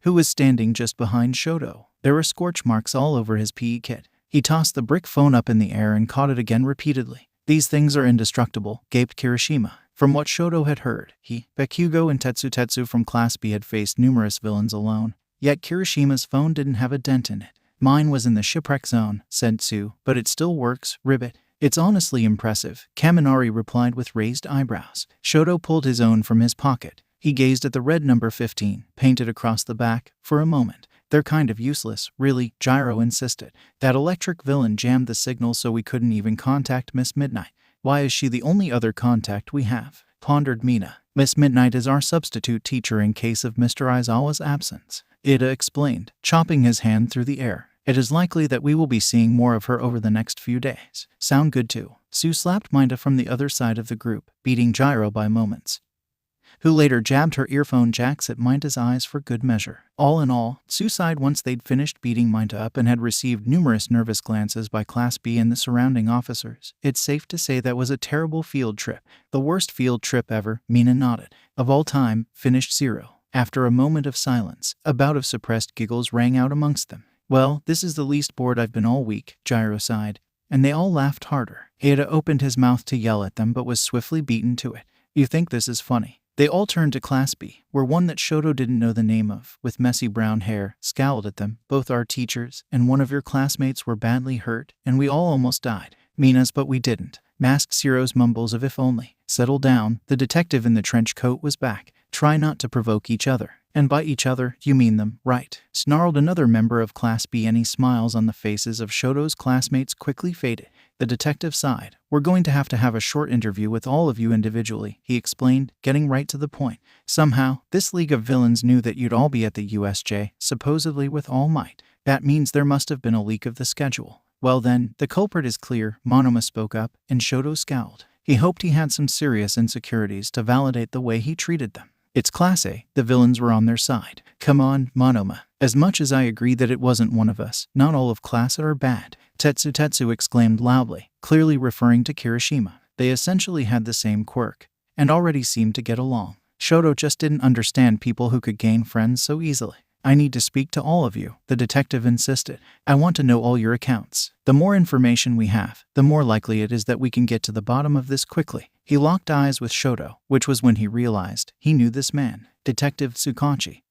who was standing just behind Shoto. There were scorch marks all over his PE kit. He tossed the brick phone up in the air and caught it again repeatedly. "These things are indestructible," gaped Kirishima. From what Shoto had heard, Bakugo and Tetsu from Class B had faced numerous villains alone. Yet Kirishima's phone didn't have a dent in it. "Mine was in the shipwreck zone," said Tsu, "but it still works, ribbit." "It's honestly impressive," Kaminari replied with raised eyebrows. Shoto pulled his own from his pocket. He gazed at the red number 15, painted across the back, for a moment. They're kind of useless, really, Gyro insisted. That electric villain jammed the signal so we couldn't even contact Miss Midnight. Why is she the only other contact we have? Pondered Mina. Miss Midnight is our substitute teacher in case of Mr. Aizawa's absence, Ida explained, chopping his hand through the air. It is likely that we will be seeing more of her over the next few days. Sound good too. Sue slapped Mineta from the other side of the group, beating Gyro by moments, who later jabbed her earphone jacks at Mineta's eyes for good measure. All in all, Sue sighed once they'd finished beating Mineta up and had received numerous nervous glances by Class B and the surrounding officers. It's safe to say that was a terrible field trip. The worst field trip ever, Mina nodded. Of all time, finished Zero. After a moment of silence, a bout of suppressed giggles rang out amongst them. Well, this is the least bored I've been all week, Gyro sighed, and they all laughed harder. Ada opened his mouth to yell at them but was swiftly beaten to it. You think this is funny? They all turned to Class B, where one that Shoto didn't know the name of, with messy brown hair, scowled at them. Both our teachers and one of your classmates were badly hurt, and we all almost died. Mina's, but we didn't. Masked Zero's mumbles of if only. Settle down, the detective in the trench coat was back. Try not to provoke each other. And by each other, you mean them, right? Snarled another member of Class B. Any smiles on the faces of Shoto's classmates quickly faded. The detective sighed. We're going to have a short interview with all of you individually, he explained, getting right to the point. Somehow, this League of Villains knew that you'd all be at the USJ, supposedly with all might. That means there must have been a leak of the schedule. Well then, the culprit is clear, Monoma spoke up, and Shoto scowled. He hoped he had some serious insecurities to validate the way he treated them. It's Class A, the villains were on their side. Come on, Monoma. As much as I agree that it wasn't one of us, not all of Class A are bad. Tetsu exclaimed loudly, clearly referring to Kirishima. They essentially had the same quirk, and already seemed to get along. Shoto just didn't understand people who could gain friends so easily. I need to speak to all of you, the detective insisted. I want to know all your accounts. The more information we have, the more likely it is that we can get to the bottom of this quickly. He locked eyes with Shoto, which was when he realized he knew this man, Detective Tsukachi.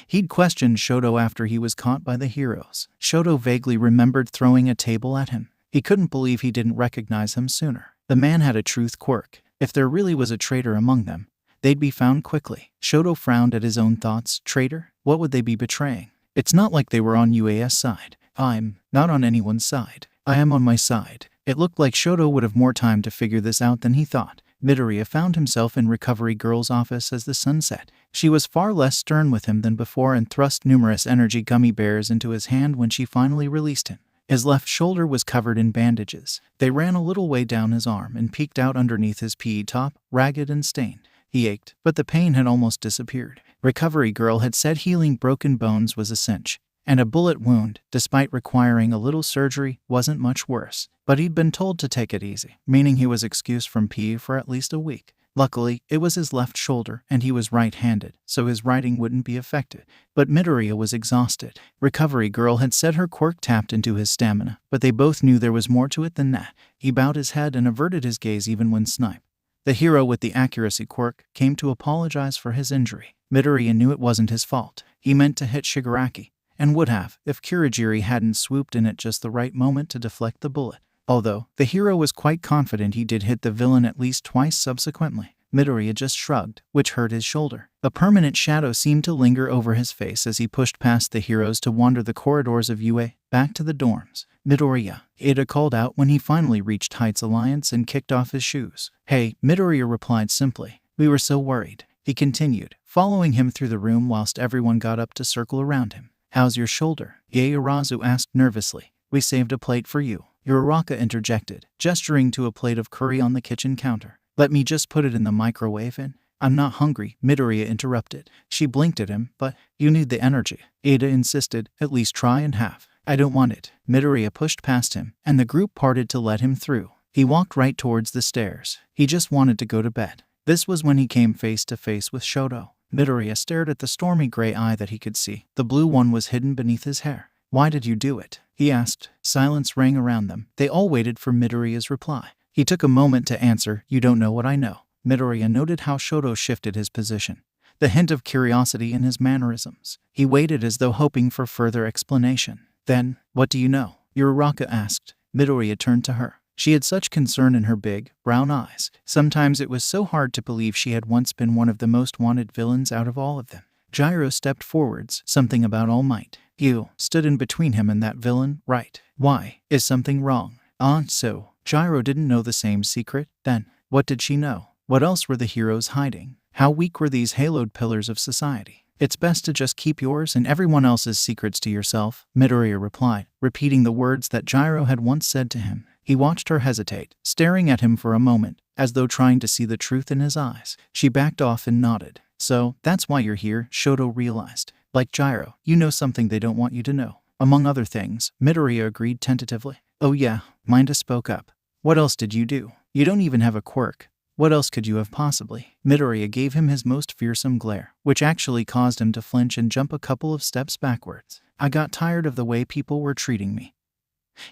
He'd questioned Shoto after he was caught by the heroes. Shoto vaguely remembered throwing a table at him. He couldn't believe he didn't recognize him sooner. The man had a truth quirk. If there really was a traitor among them, they'd be found quickly. Shoto frowned at his own thoughts. Traitor? What would they be betraying? It's not like they were on UAS side. I'm not on anyone's side. I am on my side. It looked like Shoto would have more time to figure this out than he thought. Midoriya found himself in Recovery Girl's office as the sun set. She was far less stern with him than before and thrust numerous energy gummy bears into his hand when she finally released him. His left shoulder was covered in bandages. They ran a little way down his arm and peeked out underneath his PE top, ragged and stained. He ached, but the pain had almost disappeared. Recovery Girl had said healing broken bones was a cinch, and a bullet wound, despite requiring a little surgery, wasn't much worse. But he'd been told to take it easy, meaning he was excused from PE for at least a week. Luckily, it was his left shoulder, and he was right-handed, so his writing wouldn't be affected. But Midoriya was exhausted. Recovery Girl had said her quirk tapped into his stamina, but they both knew there was more to it than that. He bowed his head and averted his gaze even when sniped. The hero with the accuracy quirk came to apologize for his injury. Midoriya knew it wasn't his fault. He meant to hit Shigaraki, and would have, if Kurogiri hadn't swooped in at just the right moment to deflect the bullet. Although, the hero was quite confident he did hit the villain at least twice subsequently. Midoriya just shrugged, which hurt his shoulder. A permanent shadow seemed to linger over his face as he pushed past the heroes to wander the corridors of UA, back to the dorms. Midoriya, Ada called out when he finally reached Heights Alliance and kicked off his shoes. Hey, Midoriya replied simply. We were so worried. He continued, following him through the room whilst everyone got up to circle around him. How's your shoulder? Yaoyorozu asked nervously. We saved a plate for you. Uraraka interjected, gesturing to a plate of curry on the kitchen counter. Let me just put it in the microwave and... I'm not hungry, Midoriya interrupted. She blinked at him, but you need the energy. Ada insisted, at least try and have. I don't want it. Midoriya pushed past him, and the group parted to let him through. He walked right towards the stairs. He just wanted to go to bed. This was when he came face to face with Shoto. Midoriya stared at the stormy gray eye that he could see. The blue one was hidden beneath his hair. Why did you do it? He asked. Silence rang around them. They all waited for Midoriya's reply. He took a moment to answer, you don't know what I know. Midoriya noted how Shoto shifted his position, the hint of curiosity in his mannerisms. He waited as though hoping for further explanation. Then, what do you know? Uraraka asked. Midoriya turned to her. She had such concern in her big, brown eyes. Sometimes it was so hard to believe she had once been one of the most wanted villains out of all of them. Gyro stepped forwards, something about All Might. You stood in between him and that villain, right? Why? Is something wrong? So, Gyro didn't know the same secret? Then, what did she know? What else were the heroes hiding? How weak were these haloed pillars of society? It's best to just keep yours and everyone else's secrets to yourself, Midoriya replied, repeating the words that Gyro had once said to him. He watched her hesitate, staring at him for a moment, as though trying to see the truth in his eyes. She backed off and nodded. So, that's why you're here, Shoto realized. Like Gyro, you know something they don't want you to know. Among other things, Midoriya agreed tentatively. Oh yeah, Mineta spoke up. What else did you do? You don't even have a quirk. What else could you have possibly? Midoriya gave him his most fearsome glare, which actually caused him to flinch and jump a couple of steps backwards. I got tired of the way people were treating me.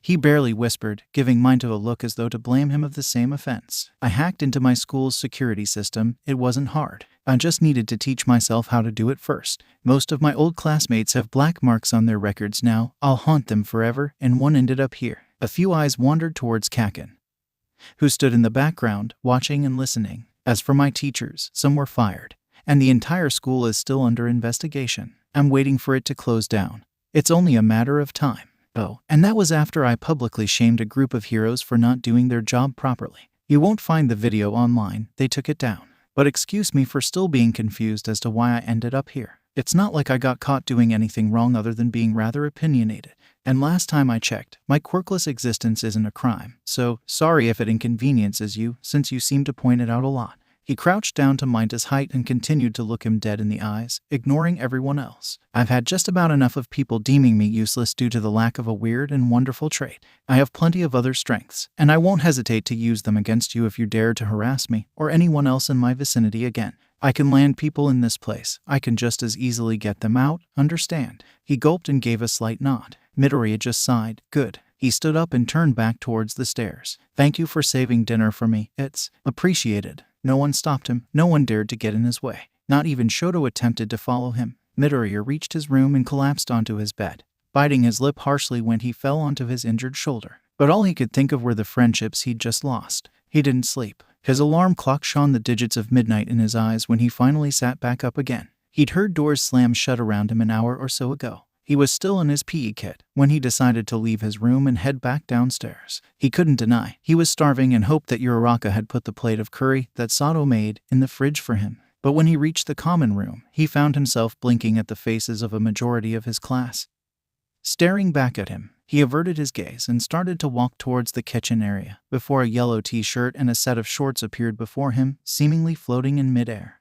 He barely whispered, giving Mineta a look as though to blame him of the same offense. I hacked into my school's security system. It wasn't hard. I just needed to teach myself how to do it first. Most of my old classmates have black marks on their records now. I'll haunt them forever, and one ended up here. A few eyes wandered towards Kaken, who stood in the background, watching and listening. As for my teachers, some were fired, and the entire school is still under investigation. I'm waiting for it to close down. It's only a matter of time. Oh, and that was after I publicly shamed a group of heroes for not doing their job properly. You won't find the video online, they took it down. But excuse me for still being confused as to why I ended up here. It's not like I got caught doing anything wrong other than being rather opinionated. And last time I checked, my quirkless existence isn't a crime, so sorry if it inconveniences you, since you seem to point it out a lot. He crouched down to Mineta's height and continued to look him dead in the eyes, ignoring everyone else. I've had just about enough of people deeming me useless due to the lack of a weird and wonderful trait. I have plenty of other strengths, and I won't hesitate to use them against you if you dare to harass me or anyone else in my vicinity again. I can land people in this place. I can just as easily get them out, understand? He gulped and gave a slight nod. Midoriya just sighed. Good. He stood up and turned back towards the stairs. Thank you for saving dinner for me. It's appreciated. No one stopped him. No one dared to get in his way. Not even Shoto attempted to follow him. Midoriya reached his room and collapsed onto his bed, biting his lip harshly when he fell onto his injured shoulder. But all he could think of were the friendships he'd just lost. He didn't sleep. His alarm clock shone the digits of midnight in his eyes when he finally sat back up again. He'd heard doors slam shut around him an hour or so ago. He was still in his PE kit when he decided to leave his room and head back downstairs. He couldn't deny he was starving and hoped that Uraraka had put the plate of curry that Sato made in the fridge for him. But when he reached the common room, he found himself blinking at the faces of a majority of his class. Staring back at him, he averted his gaze and started to walk towards the kitchen area before a yellow t-shirt and a set of shorts appeared before him, seemingly floating in midair.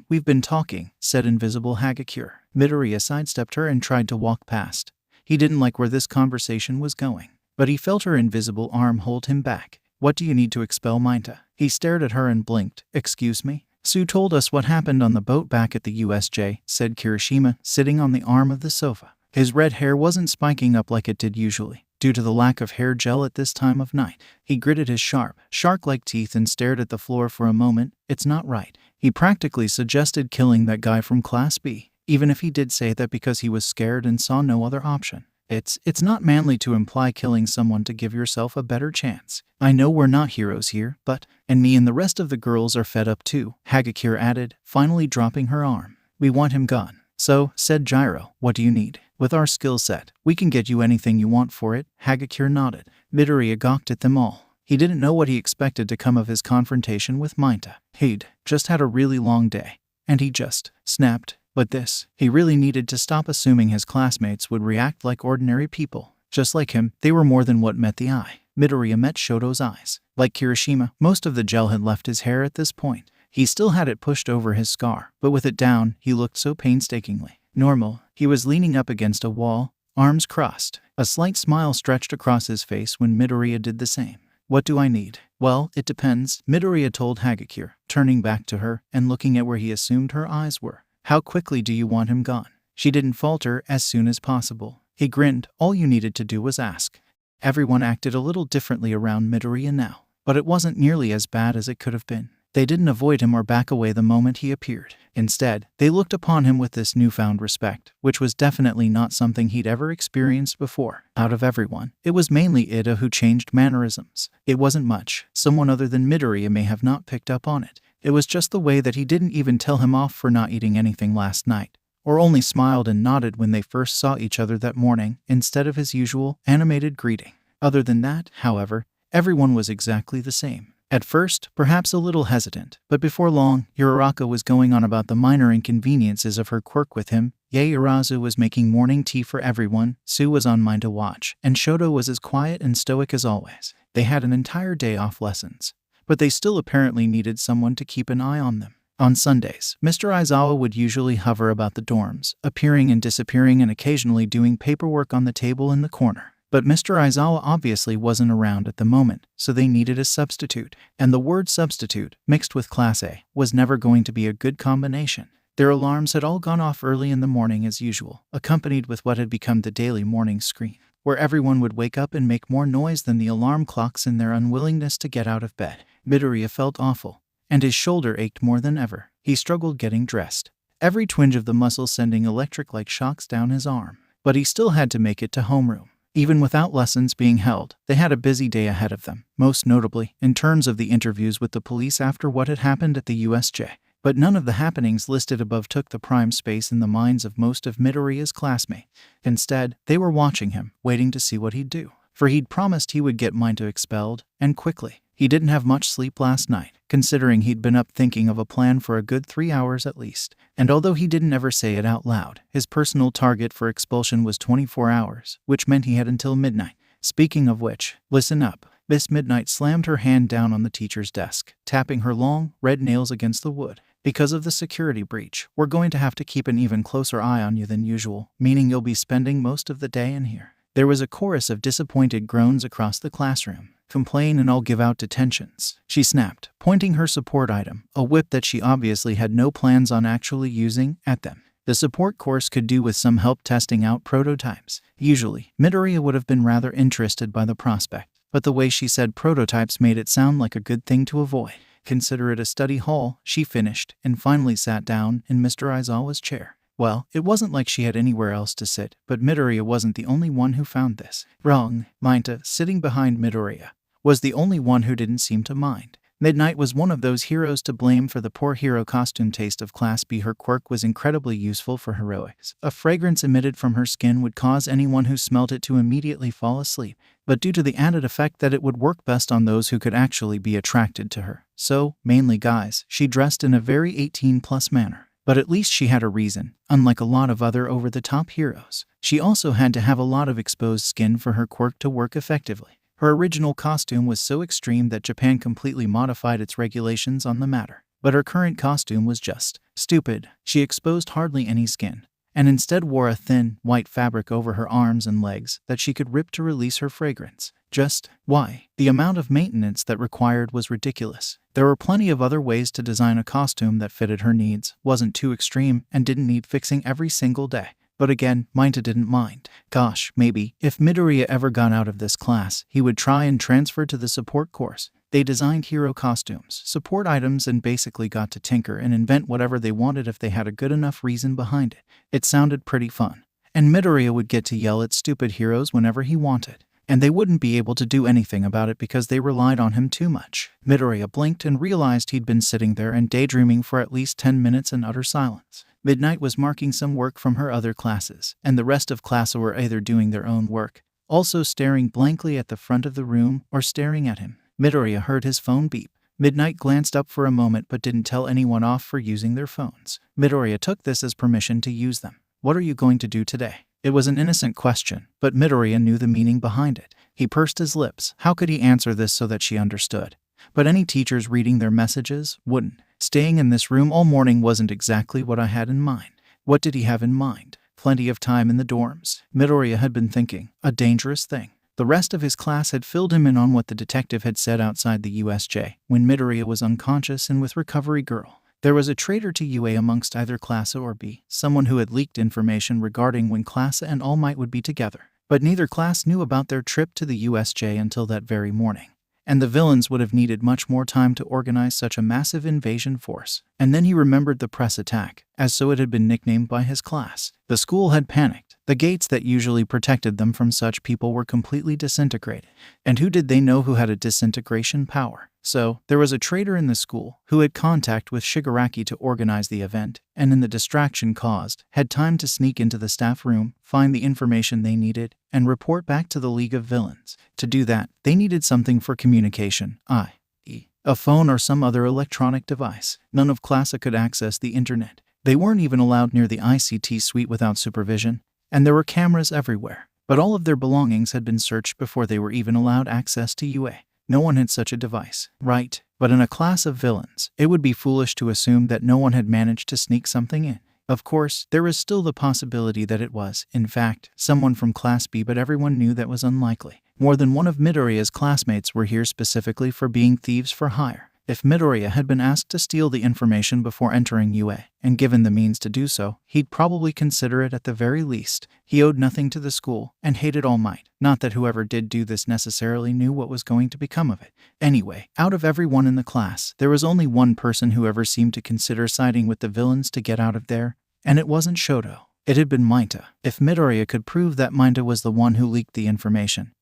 We've been talking, said Invisible Hagakure. Midoriya sidestepped her and tried to walk past. He didn't like where this conversation was going, but he felt her invisible arm hold him back. What do you need to expel Mineta? He stared at her and blinked. Excuse me? Sue told us what happened on the boat back at the USJ, said Kirishima, sitting on the arm of the sofa. His red hair wasn't spiking up like it did usually, due to the lack of hair gel at this time of night. He gritted his sharp, shark-like teeth and stared at the floor for a moment. It's not right. He practically suggested killing that guy from Class B, even if he did say that because he was scared and saw no other option. It's not manly to imply killing someone to give yourself a better chance. I know we're not heroes here, but, and me and the rest of the girls are fed up too, Hagakure added, finally dropping her arm. We want him gone. So, said Gyro, what do you need? With our skill set, we can get you anything you want for it, Hagakure nodded. Midoriya gawked at them all. He didn't know what he expected to come of his confrontation with Mineta. He'd just had a really long day, and he just snapped. But this, he really needed to stop assuming his classmates would react like ordinary people. Just like him, they were more than what met the eye. Midoriya met Shoto's eyes. Like Kirishima, most of the gel had left his hair at this point. He still had it pushed over his scar, but with it down, he looked so painstakingly normal. He was leaning up against a wall, arms crossed. A slight smile stretched across his face when Midoriya did the same. What do I need? Well, it depends, Midoriya told Hagakure, turning back to her and looking at where he assumed her eyes were. How quickly do you want him gone? She didn't falter. As soon as possible. He grinned. All you needed to do was ask. Everyone acted a little differently around Midoriya now, but it wasn't nearly as bad as it could have been. They didn't avoid him or back away the moment he appeared. Instead, they looked upon him with this newfound respect, which was definitely not something he'd ever experienced before. Out of everyone, it was mainly Ida who changed mannerisms. It wasn't much. Someone other than Midoriya may have not picked up on it. It was just the way that he didn't even tell him off for not eating anything last night, or only smiled and nodded when they first saw each other that morning instead of his usual animated greeting. Other than that, however, everyone was exactly the same. At first, perhaps a little hesitant, but before long, Uraraka was going on about the minor inconveniences of her quirk with him. Yaoyorozu was making morning tea for everyone, Sue was on mine to watch, and Shoto was as quiet and stoic as always. They had an entire day off lessons, but they still apparently needed someone to keep an eye on them. On Sundays, Mr. Aizawa would usually hover about the dorms, appearing and disappearing and occasionally doing paperwork on the table in the corner. But Mr. Aizawa obviously wasn't around at the moment, so they needed a substitute. And the word substitute, mixed with Class A, was never going to be a good combination. Their alarms had all gone off early in the morning as usual, accompanied with what had become the daily morning scream, where everyone would wake up and make more noise than the alarm clocks in their unwillingness to get out of bed. Midoriya felt awful, and his shoulder ached more than ever. He struggled getting dressed, every twinge of the muscle sending electric-like shocks down his arm. But he still had to make it to homeroom. Even without lessons being held, they had a busy day ahead of them, most notably in terms of the interviews with the police after what had happened at the USJ. But none of the happenings listed above took the prime space in the minds of most of Midoriya's classmates. Instead, they were watching him, waiting to see what he'd do. For he'd promised he would get Mineta expelled, and quickly. He didn't have much sleep last night, considering he'd been up thinking of a plan for a good 3 hours at least. And although he didn't ever say it out loud, his personal target for expulsion was 24 hours, which meant he had until midnight. Speaking of which, listen up. Miss Midnight slammed her hand down on the teacher's desk, tapping her long, red nails against the wood. Because of the security breach, we're going to have to keep an even closer eye on you than usual, meaning you'll be spending most of the day in here. There was a chorus of disappointed groans across the classroom. Complain and I'll give out detentions, she snapped, pointing her support item, a whip that she obviously had no plans on actually using, at them. The support course could do with some help testing out prototypes. Usually, Midoriya would have been rather interested by the prospect, but the way she said prototypes made it sound like a good thing to avoid. Consider it a study hall, she finished, and finally sat down in Mr. Aizawa's chair. Well, it wasn't like she had anywhere else to sit, but Midoriya wasn't the only one who found this wrong. Mineta, sitting behind Midoriya, was the only one who didn't seem to mind. Midnight was one of those heroes to blame for the poor hero costume taste of Class B. Her quirk was incredibly useful for heroics. A fragrance emitted from her skin would cause anyone who smelt it to immediately fall asleep, but due to the added effect that it would work best on those who could actually be attracted to her. So, mainly guys, she dressed in a very 18+ manner. But at least she had a reason. Unlike a lot of other over-the-top heroes, she also had to have a lot of exposed skin for her quirk to work effectively. Her original costume was so extreme that Japan completely modified its regulations on the matter. But her current costume was just stupid. She exposed hardly any skin, and instead wore a thin, white fabric over her arms and legs that she could rip to release her fragrance. Just why? The amount of maintenance that required was ridiculous. There were plenty of other ways to design a costume that fitted her needs, wasn't too extreme, and didn't need fixing every single day. But again, Mineta didn't mind. Gosh, maybe, if Midoriya ever got out of this class, he would try and transfer to the support course. They designed hero costumes, support items, and basically got to tinker and invent whatever they wanted if they had a good enough reason behind it. It sounded pretty fun. And Midoriya would get to yell at stupid heroes whenever he wanted. And they wouldn't be able to do anything about it because they relied on him too much. Midoriya blinked and realized he'd been sitting there and daydreaming for at least 10 minutes in utter silence. Midnight was marking some work from her other classes, and the rest of class were either doing their own work, also staring blankly at the front of the room, or staring at him. Midoriya heard his phone beep. Midnight glanced up for a moment but didn't tell anyone off for using their phones. Midoriya took this as permission to use them. What are you going to do today? It was an innocent question, but Midoriya knew the meaning behind it. He pursed his lips. How could he answer this so that she understood? But any teachers reading their messages wouldn't. Staying in this room all morning wasn't exactly what I had in mind. What did he have in mind? Plenty of time in the dorms. Midoriya had been thinking. A dangerous thing. The rest of his class had filled him in on what the detective had said outside the USJ, when Midoriya was unconscious and with Recovery Girl. There was a traitor to UA amongst either Class A or B, someone who had leaked information regarding when Class A and All Might would be together. But neither class knew about their trip to the USJ until that very morning. And the villains would have needed much more time to organize such a massive invasion force. And then he remembered the press attack, as so it had been nicknamed by his class. The school had panicked. The gates that usually protected them from such people were completely disintegrated. And who did they know who had a disintegration power? So, there was a traitor in the school who had contact with Shigaraki to organize the event, and in the distraction caused, had time to sneak into the staff room, find the information they needed, and report back to the League of Villains. To do that, they needed something for communication, i.e., a phone or some other electronic device. None of Classa could access the internet. They weren't even allowed near the ICT suite without supervision, and there were cameras everywhere. But all of their belongings had been searched before they were even allowed access to UA. No one had such a device, right? But in a class of villains, it would be foolish to assume that no one had managed to sneak something in. Of course, there was still the possibility that it was, in fact, someone from Class B, but everyone knew that was unlikely. More than one of Midoriya's classmates were here specifically for being thieves for hire. If Midoriya had been asked to steal the information before entering UA, and given the means to do so, he'd probably consider it at the very least. He owed nothing to the school, and hated All Might. Not that whoever did do this necessarily knew what was going to become of it. Anyway, out of everyone in the class, there was only one person who ever seemed to consider siding with the villains to get out of there, and it wasn't Shoto. It had been Mineta. If Midoriya could prove that Mineta was the one who leaked the information,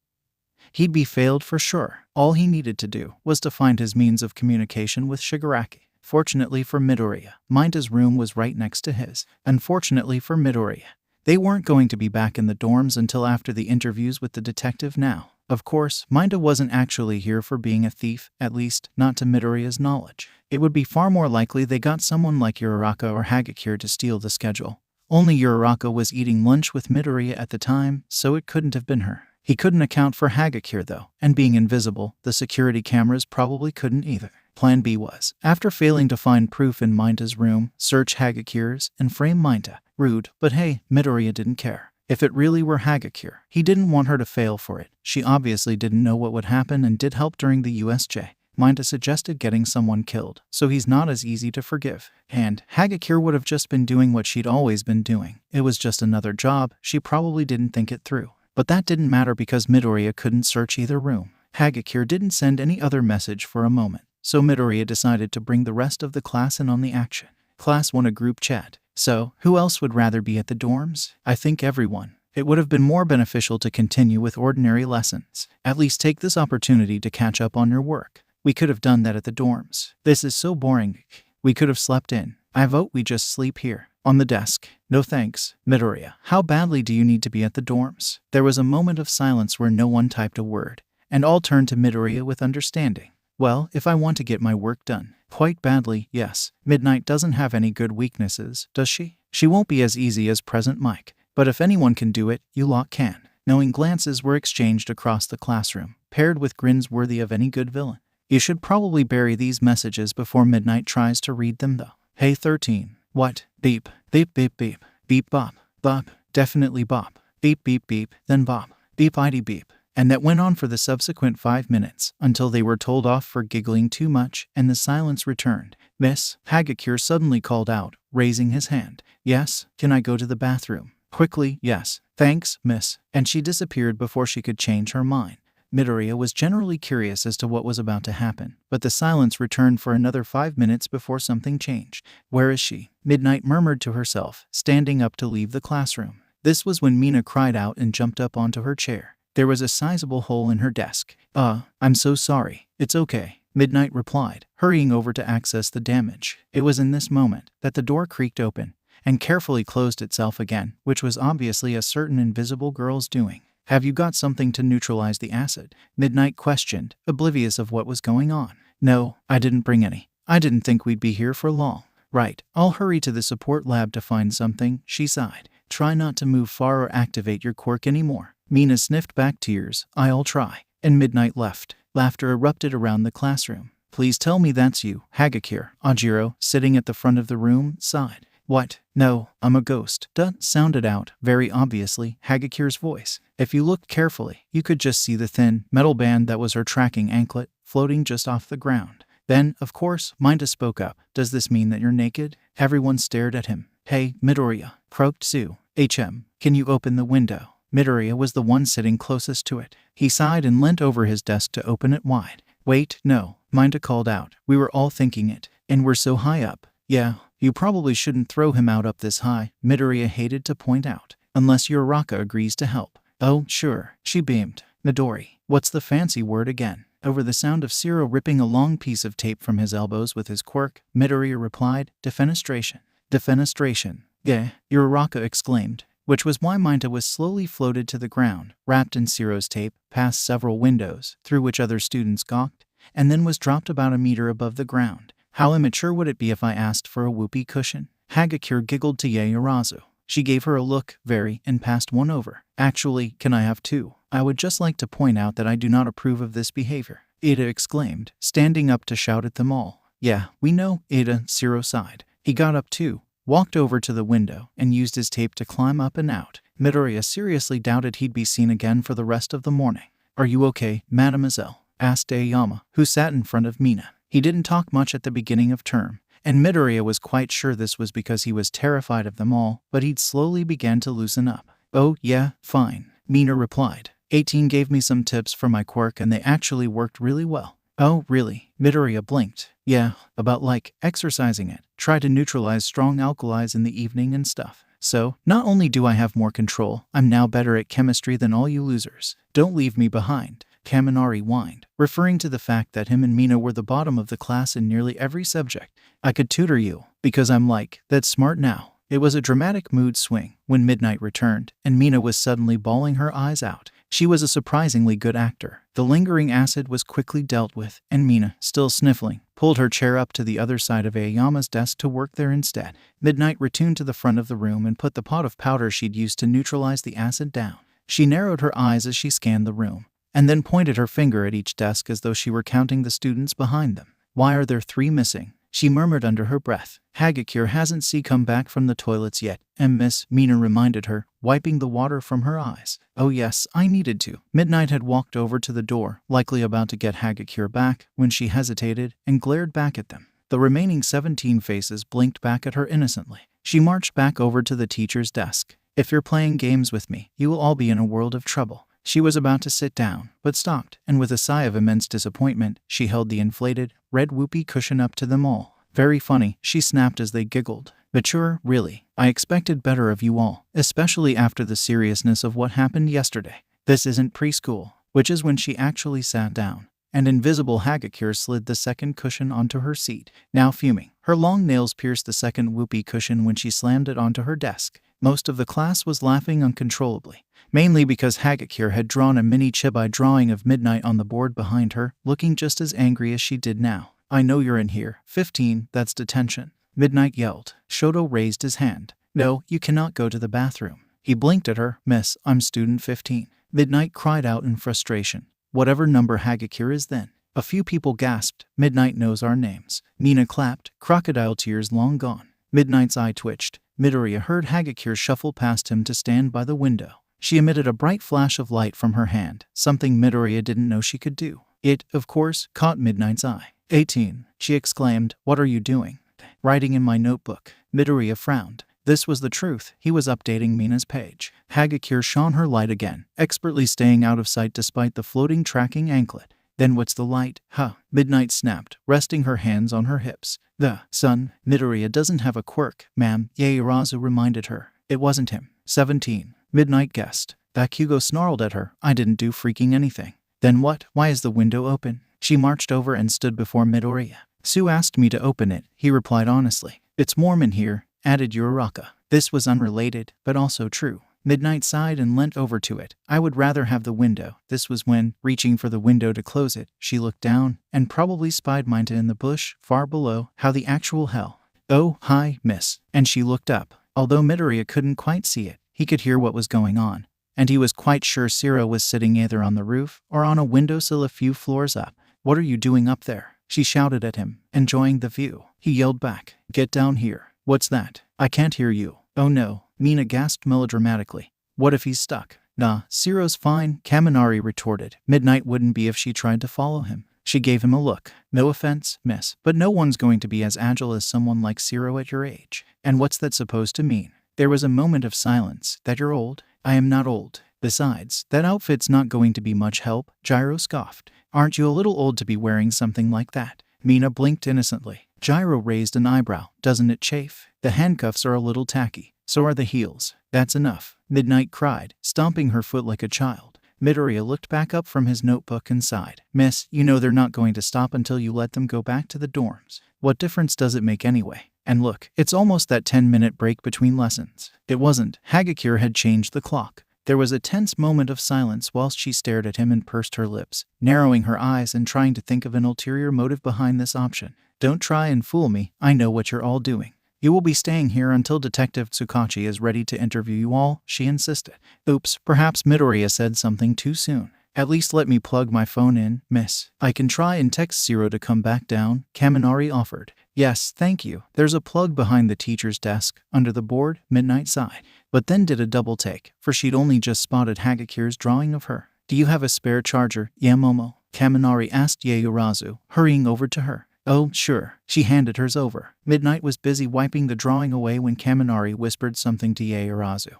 he'd be failed for sure. All he needed to do was to find his means of communication with Shigaraki. Fortunately for Midoriya, Mineta's room was right next to his. Unfortunately for Midoriya, they weren't going to be back in the dorms until after the interviews with the detective now. Of course, Mineta wasn't actually here for being a thief, at least not to Midoriya's knowledge. It would be far more likely they got someone like Uraraka or Hagakure to steal the schedule. Only Uraraka was eating lunch with Midoriya at the time, so it couldn't have been her. He couldn't account for Hagakure though, and being invisible, the security cameras probably couldn't either. Plan B was, after failing to find proof in Mineta's room, search Hagakure's and frame Mineta. Rude, but hey, Midoriya didn't care. If it really were Hagakure, he didn't want her to fail for it. She obviously didn't know what would happen and did help during the USJ. Mineta suggested getting someone killed, so he's not as easy to forgive. And Hagakure would have just been doing what she'd always been doing. It was just another job, she probably didn't think it through. But that didn't matter because Midoriya couldn't search either room. Hagakure didn't send any other message for a moment, so Midoriya decided to bring the rest of the class in on the action. Class 1 a group chat. So, who else would rather be at the dorms? I think everyone. It would have been more beneficial to continue with ordinary lessons. At least take this opportunity to catch up on your work. We could have done that at the dorms. This is so boring. We could have slept in. I vote we just sleep here. On the desk. No thanks. Midoriya, how badly do you need to be at the dorms? There was a moment of silence where no one typed a word, and all turned to Midoriya with understanding. Well, if I want to get my work done. Quite badly, yes. Midnight doesn't have any good weaknesses, does she? She won't be as easy as Present Mike. But if anyone can do it, you lot can. Knowing glances were exchanged across the classroom, paired with grins worthy of any good villain. You should probably bury these messages before Midnight tries to read them though. Hey 13. What? Beep. Beep beep beep. Beep bop. Bop. Definitely bop. Beep beep beep. Then bop. Beep ID beep. And that went on for the subsequent 5 minutes, until they were told off for giggling too much and the silence returned. Miss, Hagakure suddenly called out, raising his hand. Yes, can I go to the bathroom? Quickly, yes. Thanks, miss. And she disappeared before she could change her mind. Midoriya was generally curious as to what was about to happen, but the silence returned for another 5 minutes before something changed. Where is she? Midnight murmured to herself, standing up to leave the classroom. This was when Mina cried out and jumped up onto her chair. There was a sizable hole in her desk. I'm so sorry. It's okay, Midnight replied, hurrying over to access the damage. It was in this moment that the door creaked open and carefully closed itself again, which was obviously a certain invisible girl's doing. Have you got something to neutralize the acid? Midnight questioned, oblivious of what was going on. No, I didn't bring any. I didn't think we'd be here for long. Right, I'll hurry to the support lab to find something, she sighed. Try not to move far or activate your quirk anymore. Mina sniffed back tears. I'll try. And Midnight left. Laughter erupted around the classroom. Please tell me that's you, Hagakure. Ajiro, sitting at the front of the room, sighed. What? No, I'm a ghost. Sounded out, very obviously, Hagakure's voice. If you looked carefully, you could just see the thin, metal band that was her tracking anklet, floating just off the ground. Then, of course, Mineta spoke up. Does this mean that you're naked? Everyone stared at him. Hey, Midoriya, croaked Sue. Can you open the window? Midoriya was the one sitting closest to it. He sighed and leant over his desk to open it wide. Wait, no, Mineta called out. We were all thinking it. And we're so high up. Yeah, you probably shouldn't throw him out up this high, Midoriya hated to point out. Unless Uraraka agrees to help. Oh, sure, she beamed. Midori, what's the fancy word again? Over the sound of Zero ripping a long piece of tape from his elbows with his quirk, Midoriya replied, Defenestration. Defenestration. Yeah, Uraraka exclaimed, which was why Mineta was slowly floated to the ground, wrapped in Zero's tape, past several windows, through which other students gawked, and then was dropped about a meter above the ground. How immature would it be if I asked for a whoopee cushion? Hagakure giggled to Yaoyorozu. She gave her a look, and passed one over. Actually, can I have two? I would just like to point out that I do not approve of this behavior, Ada exclaimed, standing up to shout at them all. Yeah, we know, Ada, Zero sighed. He got up too, walked over to the window, and used his tape to climb up and out. Midoriya seriously doubted he'd be seen again for the rest of the morning. Are you okay, mademoiselle? Asked Aoyama, who sat in front of Mina. He didn't talk much at the beginning of term, and Midoriya was quite sure this was because he was terrified of them all, but he'd slowly began to loosen up. Oh, yeah, fine, Mina replied. 18 gave me some tips for my quirk and they actually worked really well. Oh, really? Midoriya blinked. Yeah, about like exercising it. Try to neutralize strong alkalis in the evening and stuff. So, not only do I have more control, I'm now better at chemistry than all you losers. Don't leave me behind. Kaminari whined, referring to the fact that him and Mina were the bottom of the class in nearly every subject. I could tutor you, because I'm like, that's smart now. It was a dramatic mood swing when midnight returned, and Mina was suddenly bawling her eyes out. She was a surprisingly good actor. The lingering acid was quickly dealt with, and Mina, still sniffling, pulled her chair up to the other side of Aoyama's desk to work there instead. Midnight returned to the front of the room and put the pot of powder she'd used to neutralize the acid down. She narrowed her eyes as she scanned the room, and then pointed her finger at each desk as though she were counting the students behind them. Why are there 3 missing? She murmured under her breath. Hagakure hasn't come back from the toilets yet, and Miss Mina reminded her, wiping the water from her eyes. Oh yes, I needed to. Midnight had walked over to the door, likely about to get Hagakure back, when she hesitated and glared back at them. The remaining 17 faces blinked back at her innocently. She marched back over to the teacher's desk. If you're playing games with me, you will all be in a world of trouble. She was about to sit down, but stopped, and with a sigh of immense disappointment, she held the inflated, red whoopee cushion up to them all. Very funny, she snapped as they giggled. But sure, really, I expected better of you all, especially after the seriousness of what happened yesterday. This isn't preschool, which is when she actually sat down, and invisible Hagakure slid the second cushion onto her seat. Now fuming, her long nails pierced the second whoopee cushion when she slammed it onto her desk. Most of the class was laughing uncontrollably, mainly because Hagakure had drawn a mini chibi drawing of Midnight on the board behind her, looking just as angry as she did now. I know you're in here. 15, that's detention. Midnight yelled. Shoto raised his hand. No, you cannot go to the bathroom. He blinked at her. Miss, I'm student 15. Midnight cried out in frustration. Whatever number Hagakure is then. A few people gasped. Midnight knows our names. Nina clapped. Crocodile tears long gone. Midnight's eye twitched. Midoriya heard Hagakure shuffle past him to stand by the window. She emitted a bright flash of light from her hand, something Midoriya didn't know she could do. It, of course, caught Midnight's eye. 18, she exclaimed. What are you doing? Writing in my notebook. Midoriya frowned. This was the truth. He was updating Mina's page. Hagakure shone her light again, expertly staying out of sight despite the floating tracking anklet. Then what's the light? Huh? Midnight snapped, resting her hands on her hips. The sun. Midoriya doesn't have a quirk, ma'am, Yaoyorozu reminded her. It wasn't him. 17. Midnight guessed. Bakugo snarled at her. I didn't do freaking anything. Then what? Why is the window open? She marched over and stood before Midoriya. Sue asked me to open it, he replied honestly. It's warm in here, added Uraraka. This was unrelated, but also true. Midnight sighed and leant over to it. I would rather have the window. This was when, reaching for the window to close it, she looked down and probably spied Mineta in the bush, far below. How the actual hell? Oh, hi, miss. And she looked up. Although Midoriya couldn't quite see it, he could hear what was going on. And he was quite sure Zero was sitting either on the roof or on a windowsill a few floors up. What are you doing up there? She shouted at him, enjoying the view. He yelled back, get down here. What's that? I can't hear you. Oh no, Mina gasped melodramatically. What if he's stuck? Nah, Zero's fine, Kaminari retorted. Midnight wouldn't be if she tried to follow him. She gave him a look. No offense, miss, but no one's going to be as agile as someone like Zero at your age. And what's that supposed to mean? There was a moment of silence. That you're old? I am not old. Besides, that outfit's not going to be much help, Gyro scoffed. Aren't you a little old to be wearing something like that? Mina blinked innocently. Gyro raised an eyebrow. Doesn't it chafe? The handcuffs are a little tacky. So are the heels. That's enough, Midnight cried, stomping her foot like a child. Midoriya looked back up from his notebook and sighed. Miss, you know they're not going to stop until you let them go back to the dorms. What difference does it make anyway? And look, it's almost that 10-minute break between lessons. It wasn't. Hagakure had changed the clock. There was a tense moment of silence whilst she stared at him and pursed her lips, narrowing her eyes and trying to think of an ulterior motive behind this option. Don't try and fool me. I know what you're all doing. You will be staying here until Detective Tsukachi is ready to interview you all, she insisted. Oops, perhaps Midoriya said something too soon. At least let me plug my phone in, miss. I can try and text Zero to come back down, Kaminari offered. Yes, thank you. There's a plug behind the teacher's desk, under the board, Midnight sighed. But then did a double take, for she'd only just spotted Hagakure's drawing of her. Do you have a spare charger, Yamomo? Kaminari asked Yaoyorozu, hurrying over to her. Oh, sure. She handed hers over. Midnight was busy wiping the drawing away when Kaminari whispered something to Yaoyorozu,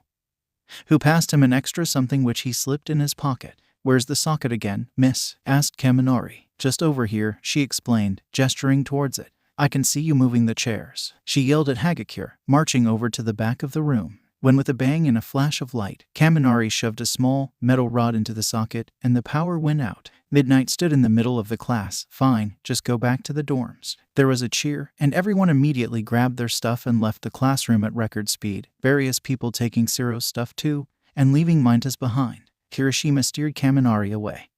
who passed him an extra something which he slipped in his pocket. Where's the socket again, miss? Asked Kaminari. Just over here, she explained, gesturing towards it. I can see you moving the chairs, she yelled at Hagakure, marching over to the back of the room. When with a bang and a flash of light, Kaminari shoved a small, metal rod into the socket, and the power went out. Midnight stood in the middle of the class. Fine, just go back to the dorms. There was a cheer, and everyone immediately grabbed their stuff and left the classroom at record speed, various people taking Zero's stuff too, and leaving Mineta's behind. Kirishima steered Kaminari away,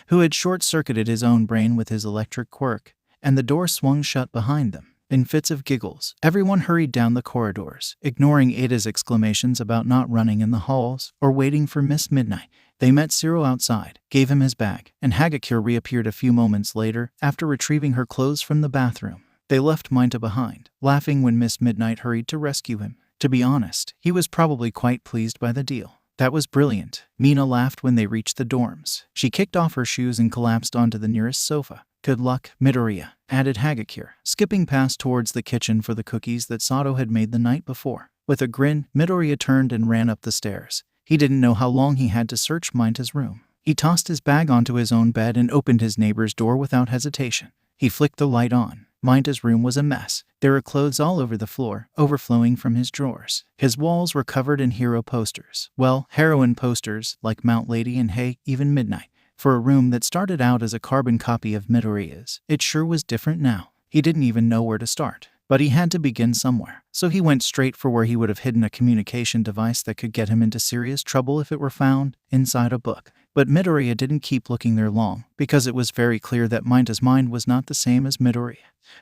who had short-circuited his own brain with his electric quirk, and the door swung shut behind them. In fits of giggles, everyone hurried down the corridors, ignoring Ada's exclamations about not running in the halls or waiting for Miss Midnight. They met Zero outside, gave him his bag, and Hagakure reappeared a few moments later after retrieving her clothes from the bathroom. They left Mineta behind, laughing when Miss Midnight hurried to rescue him. To be honest, he was probably quite pleased by the deal. That was brilliant. Mina laughed when they reached the dorms. She kicked off her shoes and collapsed onto the nearest sofa. Good luck, Midoriya, added Hagakure, skipping past towards the kitchen for the cookies that Sato had made the night before. With a grin, Midoriya turned and ran up the stairs. He didn't know how long he had to search Mineta's room. He tossed his bag onto his own bed and opened his neighbor's door without hesitation. He flicked the light on. Mineta's room was a mess. There were clothes all over the floor, overflowing from his drawers. His walls were covered in hero posters. Well, heroine posters, like Mount Lady and hey, even Midnight. For a room that started out as a carbon copy of Midoriya's, it sure was different now. He didn't even know where to start. But he had to begin somewhere, so he went straight for where he would have hidden a communication device that could get him into serious trouble if it were found inside a book. But Midoriya didn't keep looking there long, because it was very clear that Mineta's mind was not the same as Midoriya.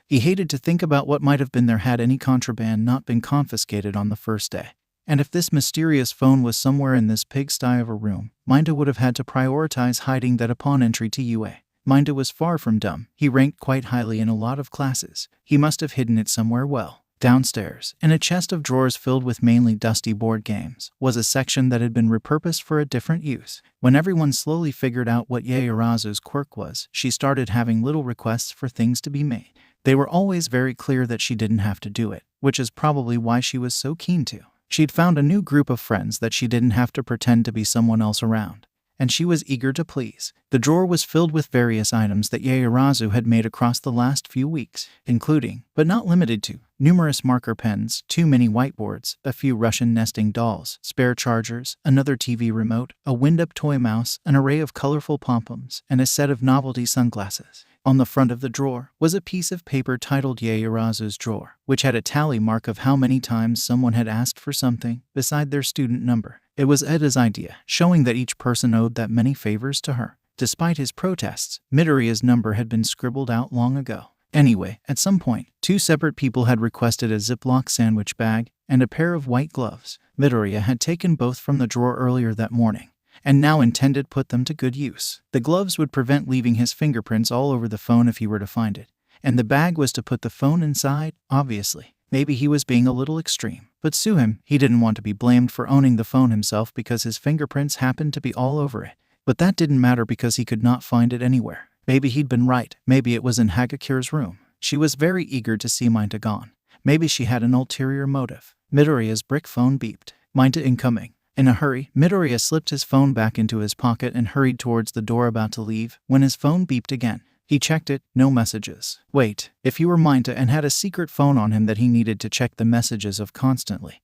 He hated to think about what might have been there had any contraband not been confiscated on the first day. And if this mysterious phone was somewhere in this pigsty of a room, Mineta would have had to prioritize hiding that upon entry to UA. Mineta was far from dumb. He ranked quite highly in a lot of classes. He must have hidden it somewhere well. Downstairs, in a chest of drawers filled with mainly dusty board games, was a section that had been repurposed for a different use. When everyone slowly figured out what Yaoyorozu's quirk was, she started having little requests for things to be made. They were always very clear that she didn't have to do it, which is probably why she was so keen to. She'd found a new group of friends that she didn't have to pretend to be someone else around, and she was eager to please. The drawer was filled with various items that Yaoyorozu had made across the last few weeks, including, but not limited to, numerous marker pens, 2 mini whiteboards, a few Russian nesting dolls, spare chargers, another TV remote, a wind-up toy mouse, an array of colorful pom-poms, and a set of novelty sunglasses. On the front of the drawer was a piece of paper titled Yaoyorozu's drawer, which had a tally mark of how many times someone had asked for something beside their student number. It was Eda's idea, showing that each person owed that many favors to her. Despite his protests, Midoriya's number had been scribbled out long ago. Anyway, at some point, 2 separate people had requested a Ziploc sandwich bag and a pair of white gloves. Midoriya had taken both from the drawer earlier that morning, and now intended to put them to good use. The gloves would prevent leaving his fingerprints all over the phone if he were to find it, and the bag was to put the phone inside, obviously. Maybe he was being a little extreme, but sue him. He didn't want to be blamed for owning the phone himself because his fingerprints happened to be all over it. But that didn't matter because he could not find it anywhere. Maybe he'd been right. Maybe it was in Hagakure's room. She was very eager to see Mineta gone. Maybe she had an ulterior motive. Midoriya's brick phone beeped. Mineta incoming. In a hurry, Midoriya slipped his phone back into his pocket and hurried towards the door about to leave when his phone beeped again. He checked it, no messages. Wait, if he were Mineta and had a secret phone on him that he needed to check the messages of constantly,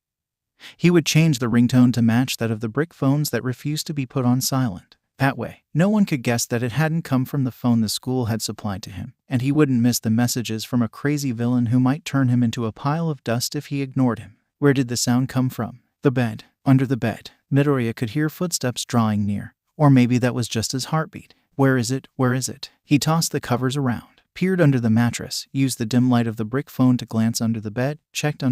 He would change the ringtone to match that of the brick phones that refused to be put on silent. That way, no one could guess that it hadn't come from the phone the school had supplied to him, and he wouldn't miss the messages from a crazy villain who might turn him into a pile of dust if he ignored him. Where did the sound come from? The bed. Under the bed, Midoriya could hear footsteps drawing near. Or maybe that was just his heartbeat. Where is it? Where is it? He tossed the covers around, peered under the mattress, used the dim light of the brick phone to glance under the bed, checked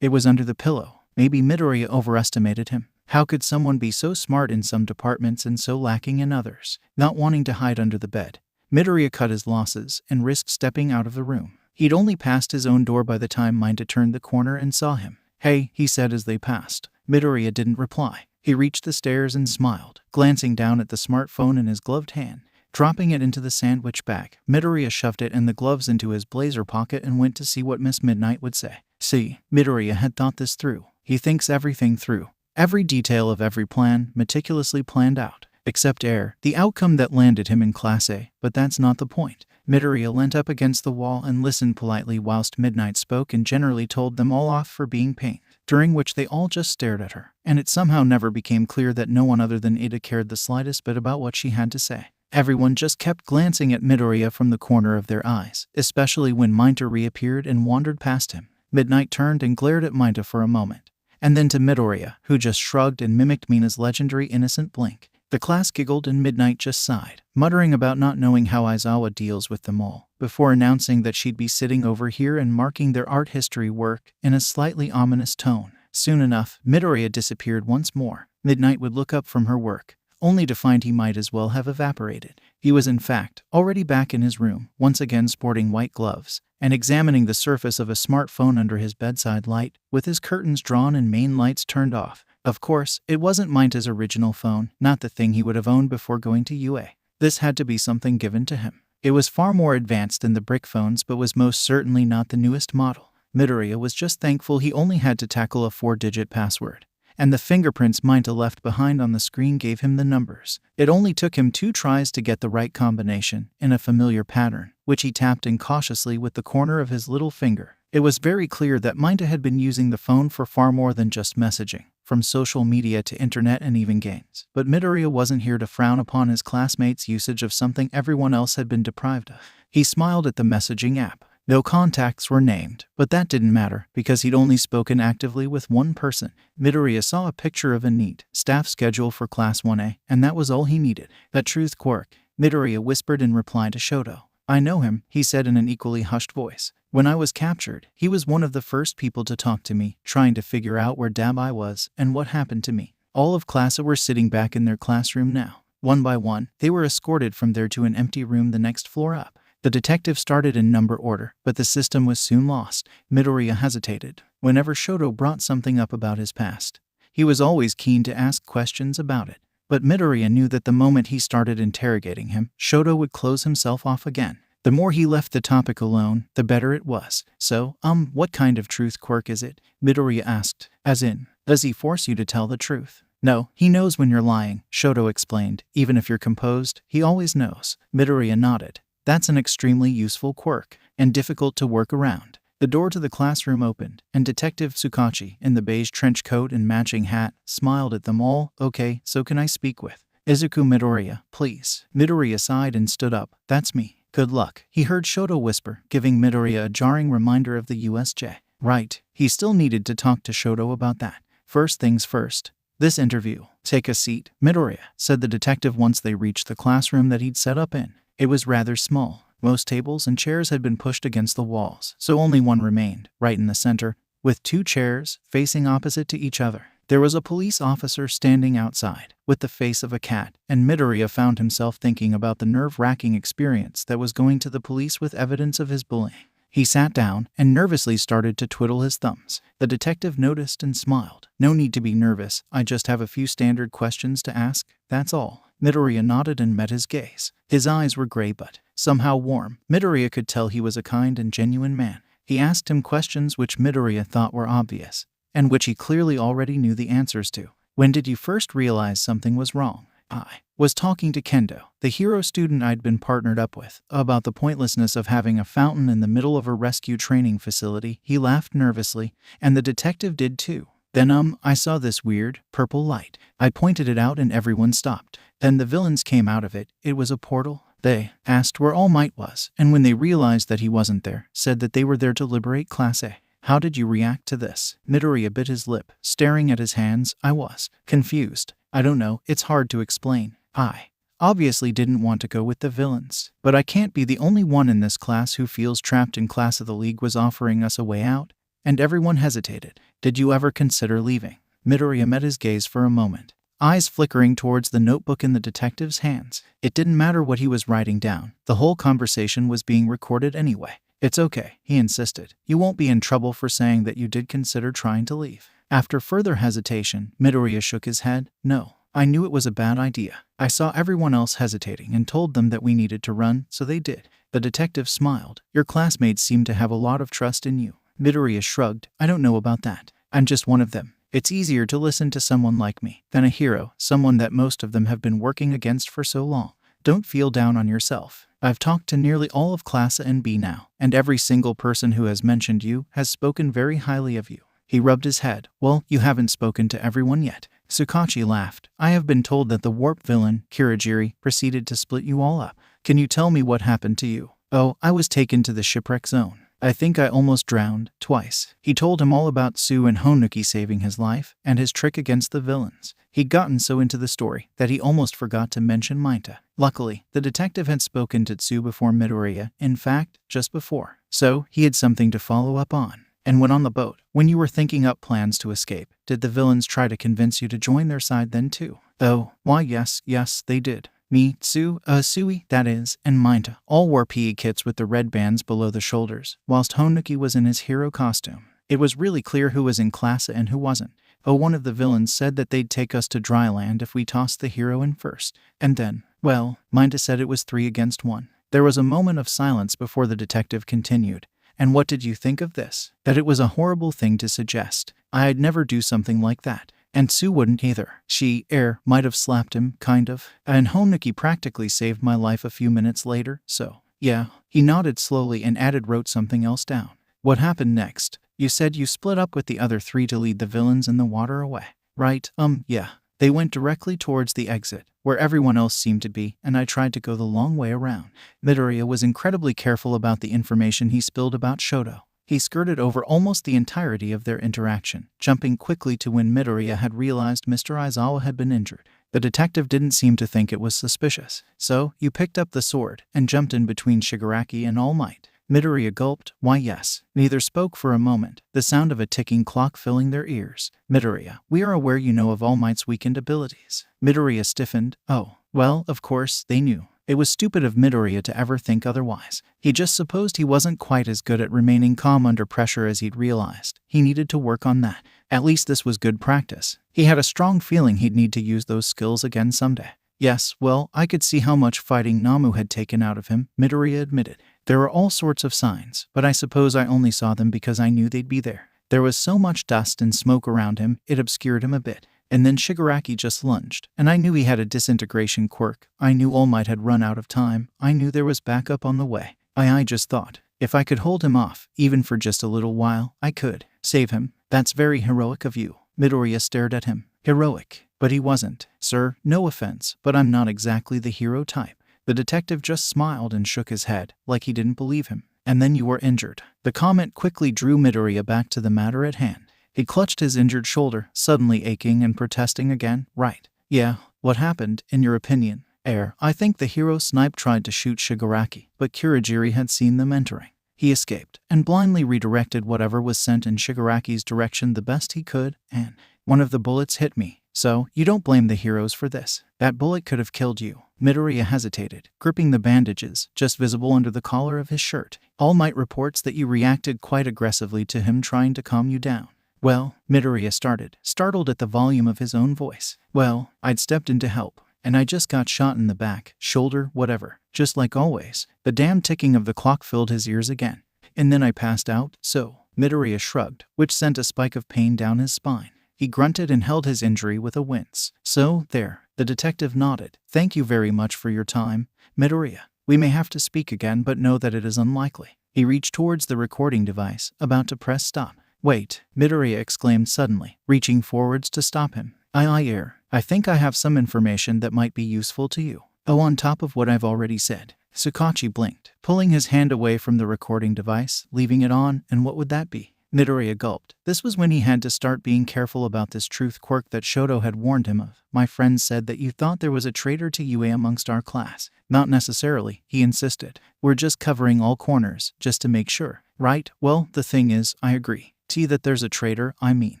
It was under the pillow. Maybe Midoriya overestimated him. How could someone be so smart in some departments and so lacking in others? Not wanting to hide under the bed, Midoriya cut his losses and risked stepping out of the room. He'd only passed his own door by the time Mineta turned the corner and saw him. "Hey," he said as they passed. Midoriya didn't reply. He reached the stairs and smiled, glancing down at the smartphone in his gloved hand. Dropping it into the sandwich bag, Midoriya shoved it and the gloves into his blazer pocket and went to see what Miss Midnight would say. See, Midoriya had thought this through. He thinks everything through. Every detail of every plan meticulously planned out. Except the outcome that landed him in Class A, but that's not the point. Midoriya leant up against the wall and listened politely whilst Midnight spoke and generally told them all off for being pained, during which they all just stared at her, and it somehow never became clear that no one other than Ida cared the slightest bit about what she had to say. Everyone just kept glancing at Midoriya from the corner of their eyes, especially when Mineta reappeared and wandered past him. Midnight turned and glared at Mineta for a moment, and then to Midoriya, who just shrugged and mimicked Mina's legendary innocent blink. The class giggled and Midnight just sighed, muttering about not knowing how Aizawa deals with them all, before announcing that she'd be sitting over here and marking their art history work in a slightly ominous tone. Soon enough, Midoriya disappeared once more. Midnight would look up from her work, only to find he might as well have evaporated. He was in fact already back in his room, once again sporting white gloves, and examining the surface of a smartphone under his bedside light, with his curtains drawn and main lights turned off. Of course, it wasn't Mineta's original phone, not the thing he would have owned before going to UA. This had to be something given to him. It was far more advanced than the brick phones but was most certainly not the newest model. Midoriya was just thankful he only had to tackle a 4-digit password, and the fingerprints Mineta left behind on the screen gave him the numbers. It only took him 2 tries to get the right combination, in a familiar pattern, which he tapped incautiously with the corner of his little finger. It was very clear that Mineta had been using the phone for far more than just messaging, from social media to internet and even games. But Midoriya wasn't here to frown upon his classmates' usage of something everyone else had been deprived of. He smiled at the messaging app. No contacts were named, but that didn't matter because he'd only spoken actively with one person. Midoriya saw a picture of a neat staff schedule for Class 1A, and that was all he needed. That truth quirk, Midoriya whispered in reply to Shoto. "I know him," he said in an equally hushed voice. "When I was captured, he was one of the first people to talk to me, trying to figure out where Dabai was and what happened to me." All of Class A were sitting back in their classroom now. One by one, they were escorted from there to an empty room the next floor up. The detective started in number order, but the system was soon lost. Midoriya hesitated. Whenever Shoto brought something up about his past, he was always keen to ask questions about it. But Midoriya knew that the moment he started interrogating him, Shoto would close himself off again. The more he left the topic alone, the better it was. "So, what kind of truth quirk is it?" Midoriya asked. "As in, does he force you to tell the truth?" "No, he knows when you're lying," Shoto explained. "Even if you're composed, he always knows." Midoriya nodded. "That's an extremely useful quirk, and difficult to work around." The door to the classroom opened, and Detective Tsukachi, in the beige trench coat and matching hat, smiled at them all. "Okay, so can I speak with Izuku Midoriya, please?" Midoriya sighed and stood up. "That's me. Good luck," he heard Shoto whisper, giving Midoriya a jarring reminder of the USJ. Right, he still needed to talk to Shoto about that. First things first. This interview. "Take a seat, Midoriya," said the detective once they reached the classroom that he'd set up in. It was rather small. Most tables and chairs had been pushed against the walls, so only one remained, right in the center, with 2 chairs facing opposite to each other. There was a police officer standing outside, with the face of a cat, and Midoriya found himself thinking about the nerve-wracking experience that was going to the police with evidence of his bullying. He sat down and nervously started to twiddle his thumbs. The detective noticed and smiled. "No need to be nervous, I just have a few standard questions to ask, that's all." Midoriya nodded and met his gaze. His eyes were gray but somehow warm. Midoriya could tell he was a kind and genuine man. He asked him questions which Midoriya thought were obvious, and which he clearly already knew the answers to. "When did you first realize something was wrong?" "I was talking to Kendo, the hero student I'd been partnered up with, about the pointlessness of having a fountain in the middle of a rescue training facility." He laughed nervously, and the detective did too. Then I saw this weird, purple light. I pointed it out and everyone stopped. Then the villains came out of it. It was a portal. They asked where All Might was, and when they realized that he wasn't there, said that they were there to liberate Class A. How did you react to this? Midoriya bit his lip, staring at his hands. I was confused. I don't know, it's hard to explain. I obviously didn't want to go with the villains. But I can't be the only one in this class who feels trapped in Class of the League was offering us a way out. And everyone hesitated. Did you ever consider leaving? Midoriya met his gaze for a moment, eyes flickering towards the notebook in the detective's hands. It didn't matter what he was writing down. The whole conversation was being recorded anyway. It's okay, he insisted. You won't be in trouble for saying that you did consider trying to leave. After further hesitation, Midoriya shook his head. No, I knew it was a bad idea. I saw everyone else hesitating and told them that we needed to run, so they did. The detective smiled. Your classmates seem to have a lot of trust in you. Midoriya shrugged. I don't know about that. I'm just one of them. It's easier to listen to someone like me than a hero, someone that most of them have been working against for so long. Don't feel down on yourself. I've talked to nearly all of Class A and B now, and every single person who has mentioned you has spoken very highly of you. He rubbed his head. Well, you haven't spoken to everyone yet. Tsukachi laughed. I have been told that the warp villain, Kirigiri, proceeded to split you all up. Can you tell me what happened to you? Oh, I was taken to the shipwreck zone. I think I almost drowned twice. He told him all about Tsu and Honuki saving his life and his trick against the villains. He'd gotten so into the story that he almost forgot to mention Mineta. Luckily, the detective had spoken to Tsu before Midoriya, in fact, just before. So, he had something to follow up on. And when on the boat, when you were thinking up plans to escape, did the villains try to convince you to join their side then too? Oh, why yes, they did. Me, Tsu, Sui, that is, and Mineta all wore PE kits with the red bands below the shoulders, whilst Honuki was in his hero costume. It was really clear who was in Class A and who wasn't. Oh, one of the villains said that they'd take us to dry land if we tossed the hero in first. And then, well, Mineta said it was 3 against 1. There was a moment of silence before the detective continued. And what did you think of this? That it was a horrible thing to suggest. I'd never do something like that. And Tsu wouldn't either. She, might have slapped him, kind of. And Honuki practically saved my life a few minutes later, so. Yeah. He nodded slowly and wrote something else down. What happened next? You said you split up with the other 3 to lead the villains in the water away. Right, yeah. They went directly towards the exit, where everyone else seemed to be, and I tried to go the long way around. Midoriya was incredibly careful about the information he spilled about Shoto. He skirted over almost the entirety of their interaction, jumping quickly to when Midoriya had realized Mr. Aizawa had been injured. The detective didn't seem to think it was suspicious. So, you picked up the sword and jumped in between Shigaraki and All Might. Midoriya gulped. Why yes. Neither spoke for a moment, the sound of a ticking clock filling their ears. Midoriya, we are aware you know of All Might's weakened abilities. Midoriya stiffened. Oh, well, of course, they knew. It was stupid of Midoriya to ever think otherwise. He just supposed he wasn't quite as good at remaining calm under pressure as he'd realized. He needed to work on that. At least this was good practice. He had a strong feeling he'd need to use those skills again someday. Yes, well, I could see how much fighting Namu had taken out of him, Midoriya admitted. There were all sorts of signs, but I suppose I only saw them because I knew they'd be there. There was so much dust and smoke around him, it obscured him a bit. And then Shigaraki just lunged, and I knew he had a disintegration quirk. I knew All Might had run out of time. I knew there was backup on the way. I just thought, if I could hold him off, even for just a little while, I could save him. That's very heroic of you. Midoriya stared at him. Heroic. But he wasn't. Sir, no offense, but I'm not exactly the hero type. The detective just smiled and shook his head, like he didn't believe him. And then you were injured. The comment quickly drew Midoriya back to the matter at hand. He clutched his injured shoulder, suddenly aching and protesting again. Right. Yeah, what happened, in your opinion? I think the hero snipe tried to shoot Shigaraki, but Kirigiri had seen them entering. He escaped, and blindly redirected whatever was sent in Shigaraki's direction the best he could, and one of the bullets hit me. So, you don't blame the heroes for this. That bullet could have killed you. Midoriya hesitated, gripping the bandages, just visible under the collar of his shirt. All Might reports that you reacted quite aggressively to him trying to calm you down. Well, Midoriya started, startled at the volume of his own voice. Well, I'd stepped in to help, and I just got shot in the back, shoulder, whatever. Just like always. The damn ticking of the clock filled his ears again. And then I passed out, so. Midoriya shrugged, which sent a spike of pain down his spine. He grunted and held his injury with a wince. So, there. The detective nodded. Thank you very much for your time, Midoriya. We may have to speak again, but know that it is unlikely. He reached towards the recording device, about to press stop. Wait, Midoriya exclaimed suddenly, reaching forwards to stop him. I think I have some information that might be useful to you. Oh, on top of what I've already said. Sukachi blinked, pulling his hand away from the recording device, leaving it on, and what would that be? Midoriya gulped. This was when he had to start being careful about this truth quirk that Shoto had warned him of. My friend said that you thought there was a traitor to UA amongst our class. Not necessarily, he insisted. We're just covering all corners, just to make sure. Right? Well, the thing is, I agree. That there's a traitor, I mean.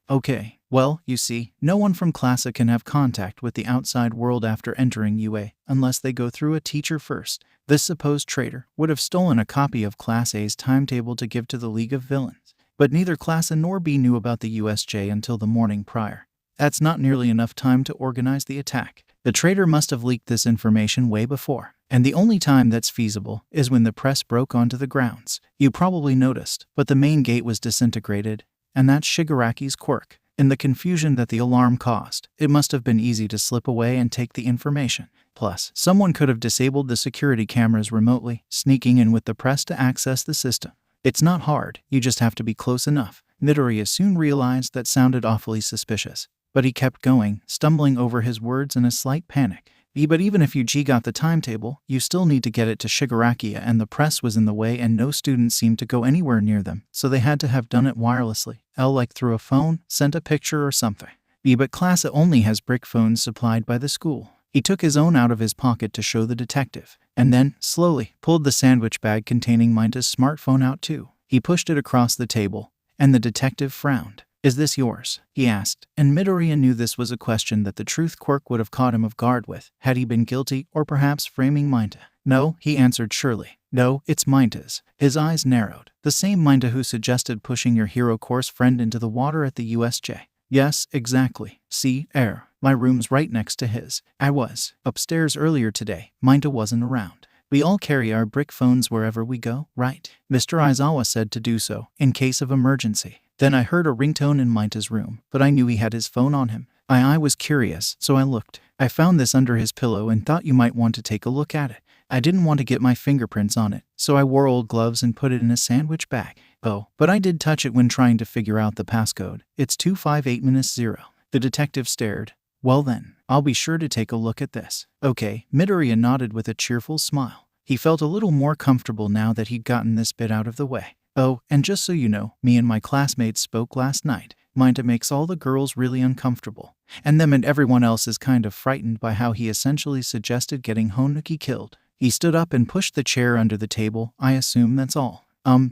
Okay. Well, you see, no one from Classa can have contact with the outside world after entering UA, unless they go through a teacher first. This supposed traitor would have stolen a copy of Class A's timetable to give to the League of Villains. But neither Classa nor B knew about the USJ until the morning prior. That's not nearly enough time to organize the attack. The traitor must have leaked this information way before. And the only time that's feasible is when the press broke onto the grounds. You probably noticed, but the main gate was disintegrated. And that's Shigaraki's quirk. In the confusion that the alarm caused, it must have been easy to slip away and take the information. Plus, someone could have disabled the security cameras remotely, sneaking in with the press to access the system. It's not hard, you just have to be close enough. Midoriya soon realized that sounded awfully suspicious. But he kept going, stumbling over his words in a slight panic. But even if you got the timetable, you still need to get it to Shigaraki, and the press was in the way and no students seemed to go anywhere near them, so they had to have done it wirelessly. Like through a phone, sent a picture or something. But Classa only has brick phones supplied by the school. He took his own out of his pocket to show the detective, and then, slowly, pulled the sandwich bag containing Mineta's smartphone out too. He pushed it across the table, and the detective frowned. Is this yours? He asked, and Midoriya knew this was a question that the truth quirk would have caught him off guard with, had he been guilty or perhaps framing Mineta. No, he answered surely. No, it's Mineta's. His eyes narrowed. The same Mineta who suggested pushing your hero course friend into the water at the USJ. Yes, exactly. See, my room's right next to his. I was upstairs earlier today. Mineta wasn't around. We all carry our brick phones wherever we go, right? Mr. Aizawa said to do so, in case of emergency. Then I heard a ringtone in Mineta's room, but I knew he had his phone on him. I was curious, so I looked. I found this under his pillow and thought you might want to take a look at it. I didn't want to get my fingerprints on it, so I wore old gloves and put it in a sandwich bag. Oh, but I did touch it when trying to figure out the passcode. It's 258-0. The detective stared. Well then, I'll be sure to take a look at this. Okay, Midoriya nodded with a cheerful smile. He felt a little more comfortable now that he'd gotten this bit out of the way. Oh, and just so you know, me and my classmates spoke last night. Mineta makes all the girls really uncomfortable. And them and everyone else is kind of frightened by how he essentially suggested getting Honuki killed. He stood up and pushed the chair under the table. I assume that's all.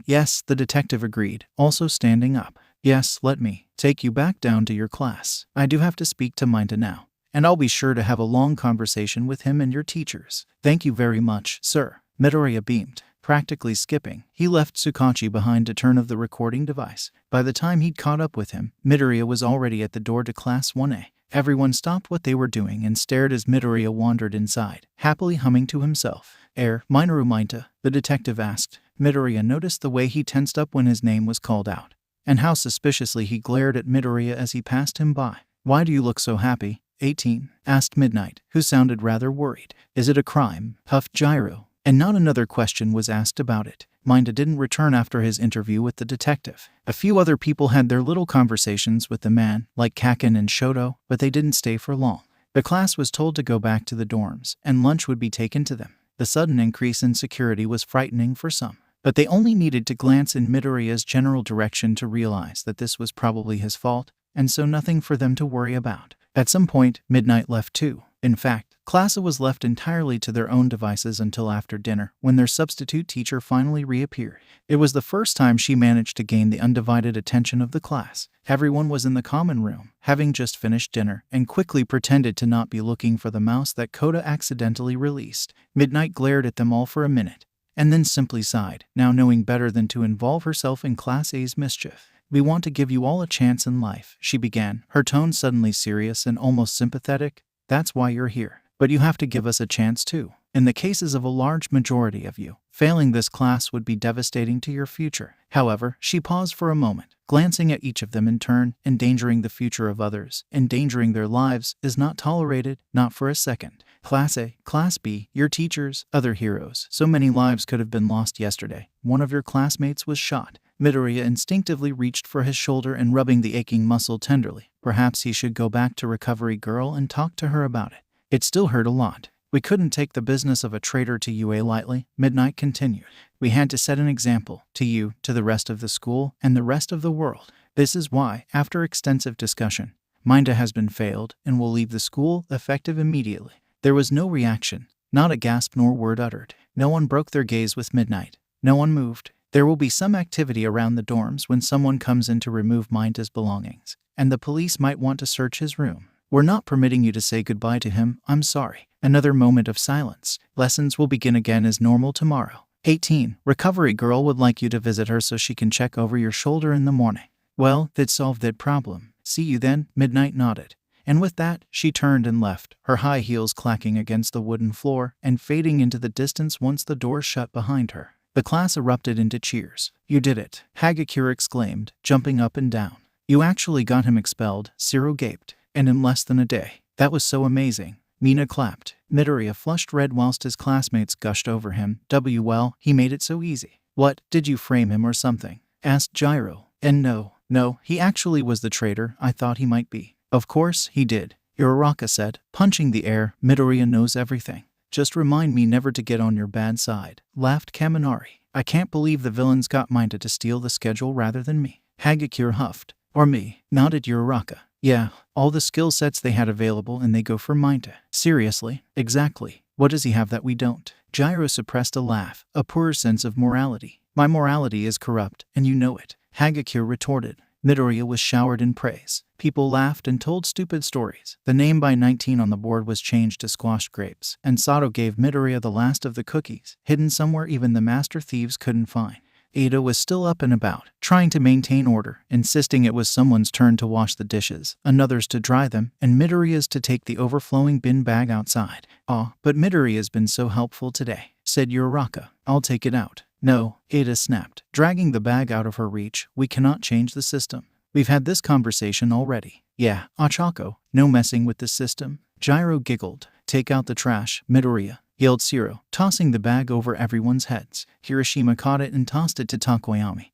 Yes, the detective agreed, also standing up. Yes, let me take you back down to your class. I do have to speak to Mineta now. And I'll be sure to have a long conversation with him and your teachers. Thank you very much, sir. Midoriya beamed. Practically skipping, he left Sukachi behind to turn off the recording device. By the time he'd caught up with him, Midoriya was already at the door to Class 1A. Everyone stopped what they were doing and stared as Midoriya wandered inside, happily humming to himself. Minoru Mineta, the detective asked. Midoriya noticed the way he tensed up when his name was called out, and how suspiciously he glared at Midoriya as he passed him by. Why do you look so happy? 18, asked Midnight, who sounded rather worried. Is it a crime? Huffed Gyro. And not another question was asked about it. Mineta didn't return after his interview with the detective. A few other people had their little conversations with the man, like Kaken and Shoto, but they didn't stay for long. The class was told to go back to the dorms, and lunch would be taken to them. The sudden increase in security was frightening for some, but they only needed to glance in Midoriya's general direction to realize that this was probably his fault, and so nothing for them to worry about. At some point, Midnight left too. In fact, Classa was left entirely to their own devices until after dinner, when their substitute teacher finally reappeared. It was the first time she managed to gain the undivided attention of the class. Everyone was in the common room, having just finished dinner, and quickly pretended to not be looking for the mouse that Kota accidentally released. Midnight glared at them all for a minute, and then simply sighed, now knowing better than to involve herself in Class A's mischief. We want to give you all a chance in life, she began, her tone suddenly serious and almost sympathetic. That's why you're here. But you have to give us a chance too. In the cases of a large majority of you, failing this class would be devastating to your future. However, she paused for a moment, glancing at each of them in turn. Endangering the future of others, endangering their lives, is not tolerated, not for a second. Class A, Class B, your teachers, other heroes. So many lives could have been lost yesterday. One of your classmates was shot. Midoriya instinctively reached for his shoulder and rubbing the aching muscle tenderly. Perhaps he should go back to Recovery Girl and talk to her about it. It still hurt a lot. We couldn't take the business of a traitor to UA lightly, Midnight continued. We had to set an example, to you, to the rest of the school, and the rest of the world. This is why, after extensive discussion, Mineta has been failed and will leave the school effective immediately. There was no reaction, not a gasp nor word uttered. No one broke their gaze with Midnight. No one moved. There will be some activity around the dorms when someone comes in to remove Mineta's belongings, and the police might want to search his room. We're not permitting you to say goodbye to him, I'm sorry. Another moment of silence. Lessons will begin again as normal tomorrow. 18. Recovery Girl would like you to visit her so she can check over your shoulder in the morning. Well, that solved that problem. See you then, Midnight nodded. And with that, she turned and left, her high heels clacking against the wooden floor and fading into the distance once the door shut behind her. The class erupted into cheers. You did it, Hagakure exclaimed, jumping up and down. You actually got him expelled, Zero gaped. And in less than a day. That was so amazing. Mina clapped. Midoriya flushed red whilst his classmates gushed over him. Well, he made it so easy. What, did you frame him or something? Asked Gyro. And no, he actually was the traitor I thought he might be. Of course, he did. Uraraka said, punching the air. Midoriya knows everything. Just remind me never to get on your bad side, laughed Kaminari. I can't believe the villains got Mineta to steal the schedule rather than me. Hagakure huffed. Or me, nodded Uraraka. Yeah, all the skill sets they had available and they go for Mineta. Seriously? Exactly. What does he have that we don't? Gyro suppressed a laugh, a poor sense of morality. My morality is corrupt, and you know it. Hagakure retorted. Midoriya was showered in praise. People laughed and told stupid stories. The name by 19 on the board was changed to squashed grapes, and Sato gave Midoriya the last of the cookies, hidden somewhere even the master thieves couldn't find. Ada was still up and about, trying to maintain order, insisting it was someone's turn to wash the dishes, another's to dry them, and Midoriya's to take the overflowing bin bag outside. Aw, but Midoriya's been so helpful today, said Uraraka. I'll take it out. No, Ada snapped, dragging the bag out of her reach. We cannot change the system. We've had this conversation already. Yeah, Ochako, no messing with the system. Gyro giggled. Take out the trash, Midoriya, yelled Zero, tossing the bag over everyone's heads. Hiroshima caught it and tossed it to Takoyami,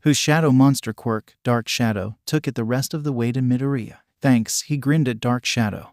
whose shadow monster quirk, Dark Shadow, took it the rest of the way to Midoriya. Thanks, he grinned at Dark Shadow,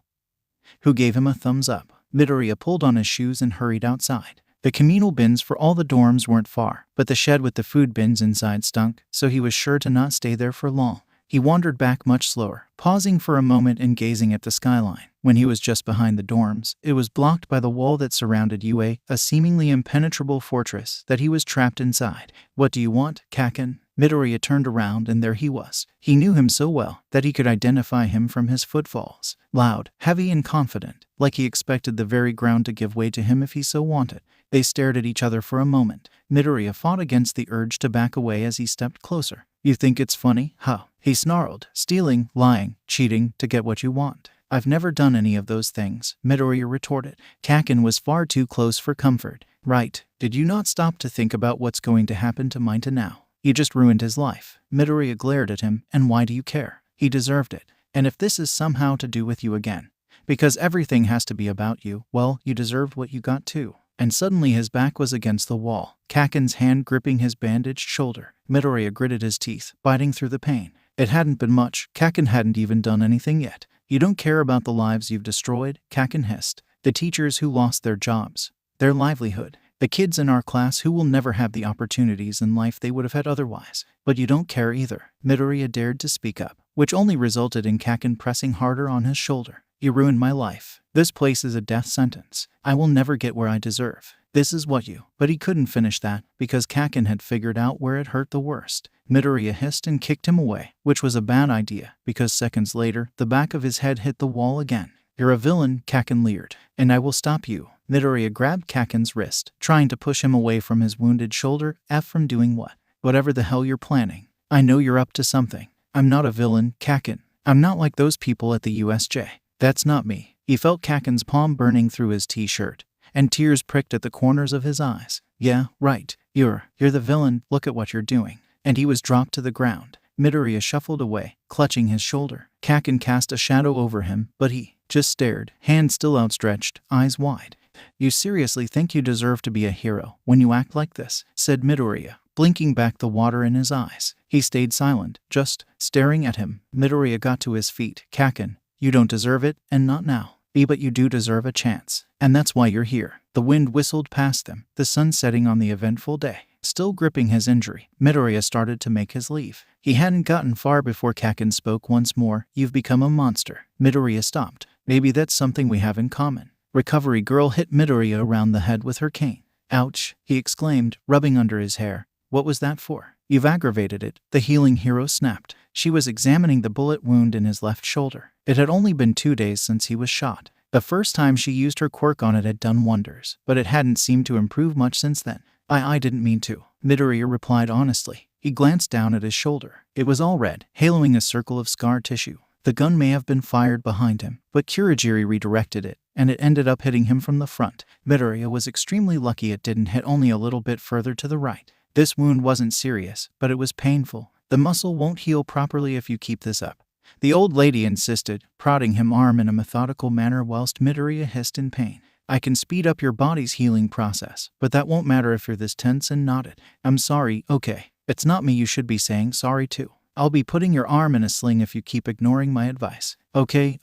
who gave him a thumbs up. Midoriya pulled on his shoes and hurried outside. The communal bins for all the dorms weren't far, but the shed with the food bins inside stunk, so he was sure to not stay there for long. He wandered back much slower, pausing for a moment and gazing at the skyline. When he was just behind the dorms, it was blocked by the wall that surrounded UA, a seemingly impenetrable fortress that he was trapped inside. What do you want, Kaken? Midoriya turned around and there he was. He knew him so well that he could identify him from his footfalls. Loud, heavy and confident, like he expected the very ground to give way to him if he so wanted. They stared at each other for a moment. Midoriya fought against the urge to back away as he stepped closer. You think it's funny, huh? He snarled. Stealing, lying, cheating to get what you want. I've never done any of those things, Midoriya retorted. Kaken was far too close for comfort. Right, did you not stop to think about what's going to happen to Mineta now? You just ruined his life. Midoriya glared at him, and why do you care? He deserved it. And if this is somehow to do with you again, because everything has to be about you, well, you deserved what you got too. And suddenly his back was against the wall, Kaken's hand gripping his bandaged shoulder. Midoriya gritted his teeth, biting through the pain. It hadn't been much. Kaken hadn't even done anything yet. You don't care about the lives you've destroyed, Kaken hissed. The teachers who lost their jobs, their livelihood. The kids in our class who will never have the opportunities in life they would have had otherwise. But you don't care either. Midoriya dared to speak up, which only resulted in Kaken pressing harder on his shoulder. You ruined my life. This place is a death sentence. I will never get where I deserve. This is what you... But he couldn't finish that, because Kaken had figured out where it hurt the worst. Midoriya hissed and kicked him away, which was a bad idea, because seconds later, the back of his head hit the wall again. You're a villain, Kaken leered, and I will stop you. Midoriya grabbed Kaken's wrist, trying to push him away from his wounded shoulder. From doing what? Whatever the hell you're planning. I know you're up to something. I'm not a villain, Kaken. I'm not like those people at the USJ. That's not me. He felt Kaken's palm burning through his t-shirt, and tears pricked at the corners of his eyes. Yeah, right. You're the villain. Look at what you're doing. And he was dropped to the ground. Midoriya shuffled away, clutching his shoulder. Kaken cast a shadow over him, but he just stared, hand still outstretched, eyes wide. You seriously think you deserve to be a hero when you act like this? Said Midoriya. blinking back the water in his eyes. He stayed silent, just staring at him. Midoriya got to his feet. Kaken, you don't deserve it, and not now. But you do deserve a chance. And that's why you're here. The wind whistled past them, the sun setting on the eventful day. Still gripping his injury, Midoriya started to make his leave. He hadn't gotten far before Kaken spoke once more. You've become a monster. Midoriya stopped. Maybe that's something we have in common. Recovery girl hit Midoriya around the head with her cane. Ouch, he exclaimed, rubbing under his hair. What was that for? You've aggravated it, the healing hero snapped. She was examining the bullet wound in his left shoulder. It had only been 2 days since he was shot. The first time she used her quirk on it had done wonders, but it hadn't seemed to improve much since then. I didn't mean to, Midoriya replied honestly. He glanced down at his shoulder. It was all red, haloing a circle of scar tissue. The gun may have been fired behind him, but Kurogiri redirected it, and it ended up hitting him from the front. Midoriya was extremely lucky it didn't hit only a little bit further to the right. This wound wasn't serious, but it was painful. The muscle won't heal properly if you keep this up, the old lady insisted, prodding him arm in a methodical manner whilst Midoriya hissed in pain. I can speed up your body's healing process, but that won't matter if you're this tense and knotted. I'm sorry, okay. It's not me you should be saying sorry to. I'll be putting your arm in a sling if you keep ignoring my advice. Okay.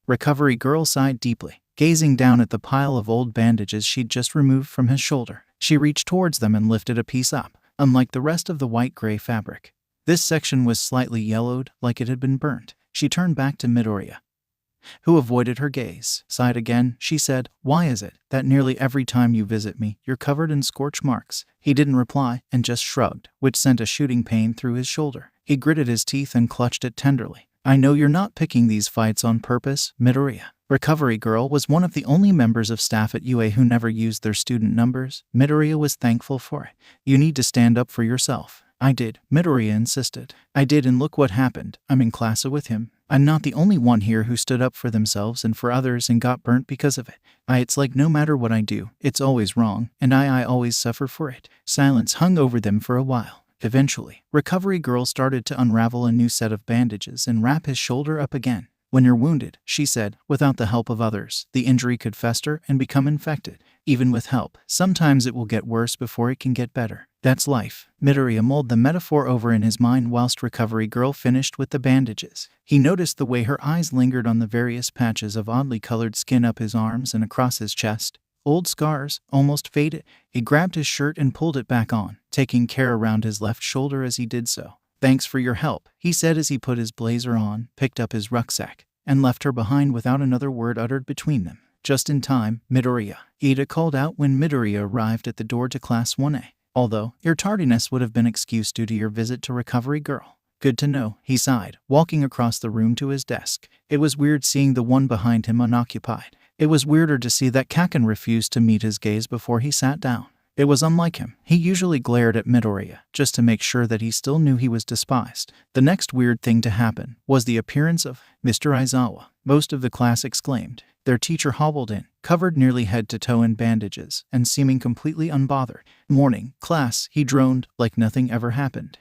Recovery girl sighed deeply, gazing down at the pile of old bandages she'd just removed from his shoulder. She reached towards them and lifted a piece up. Unlike the rest of the white-gray fabric, this section was slightly yellowed, like it had been burnt. She turned back to Midoriya, who avoided her gaze. Sighed again, she said, why is it that nearly every time you visit me, you're covered in scorch marks? He didn't reply, and just shrugged, which sent a shooting pain through his shoulder. He gritted his teeth and clutched it tenderly. I know you're not picking these fights on purpose, Midoriya. Recovery girl was one of the only members of staff at UA who never used their student numbers. Midoriya was thankful for it. You need to stand up for yourself. I did, Midoriya insisted. I did, and look what happened. I'm in class with him. I'm not the only one here who stood up for themselves and for others and got burnt because of it. It's like no matter what I do, it's always wrong, and I always suffer for it. Silence hung over them for a while. Eventually, Recovery girl started to unravel a new set of bandages and wrap his shoulder up again. When you're wounded, she said, without the help of others, the injury could fester and become infected. Even with help, sometimes it will get worse before it can get better. That's life. Midoriya mulled the metaphor over in his mind whilst Recovery girl finished with the bandages. He noticed the way her eyes lingered on the various patches of oddly colored skin up his arms and across his chest. Old scars, almost faded. He grabbed his shirt and pulled it back on, taking care around his left shoulder as he did so. Thanks for your help, he said as he put his blazer on, picked up his rucksack, and left her behind without another word uttered between them. Just in time, Midoriya. Ida called out when Midoriya arrived at the door to Class 1A. Although, your tardiness would have been excused due to your visit to Recovery girl. Good to know, he sighed, walking across the room to his desk. It was weird seeing the one behind him unoccupied. It was weirder to see that Kaken refused to meet his gaze before he sat down. It was unlike him. He usually glared at Midoriya, just to make sure that he still knew he was despised. The next weird thing to happen was the appearance of Mr. Aizawa. Most of the class exclaimed. Their teacher hobbled in, covered nearly head to toe in bandages, and seeming completely unbothered. Morning, class, he droned, like nothing ever happened.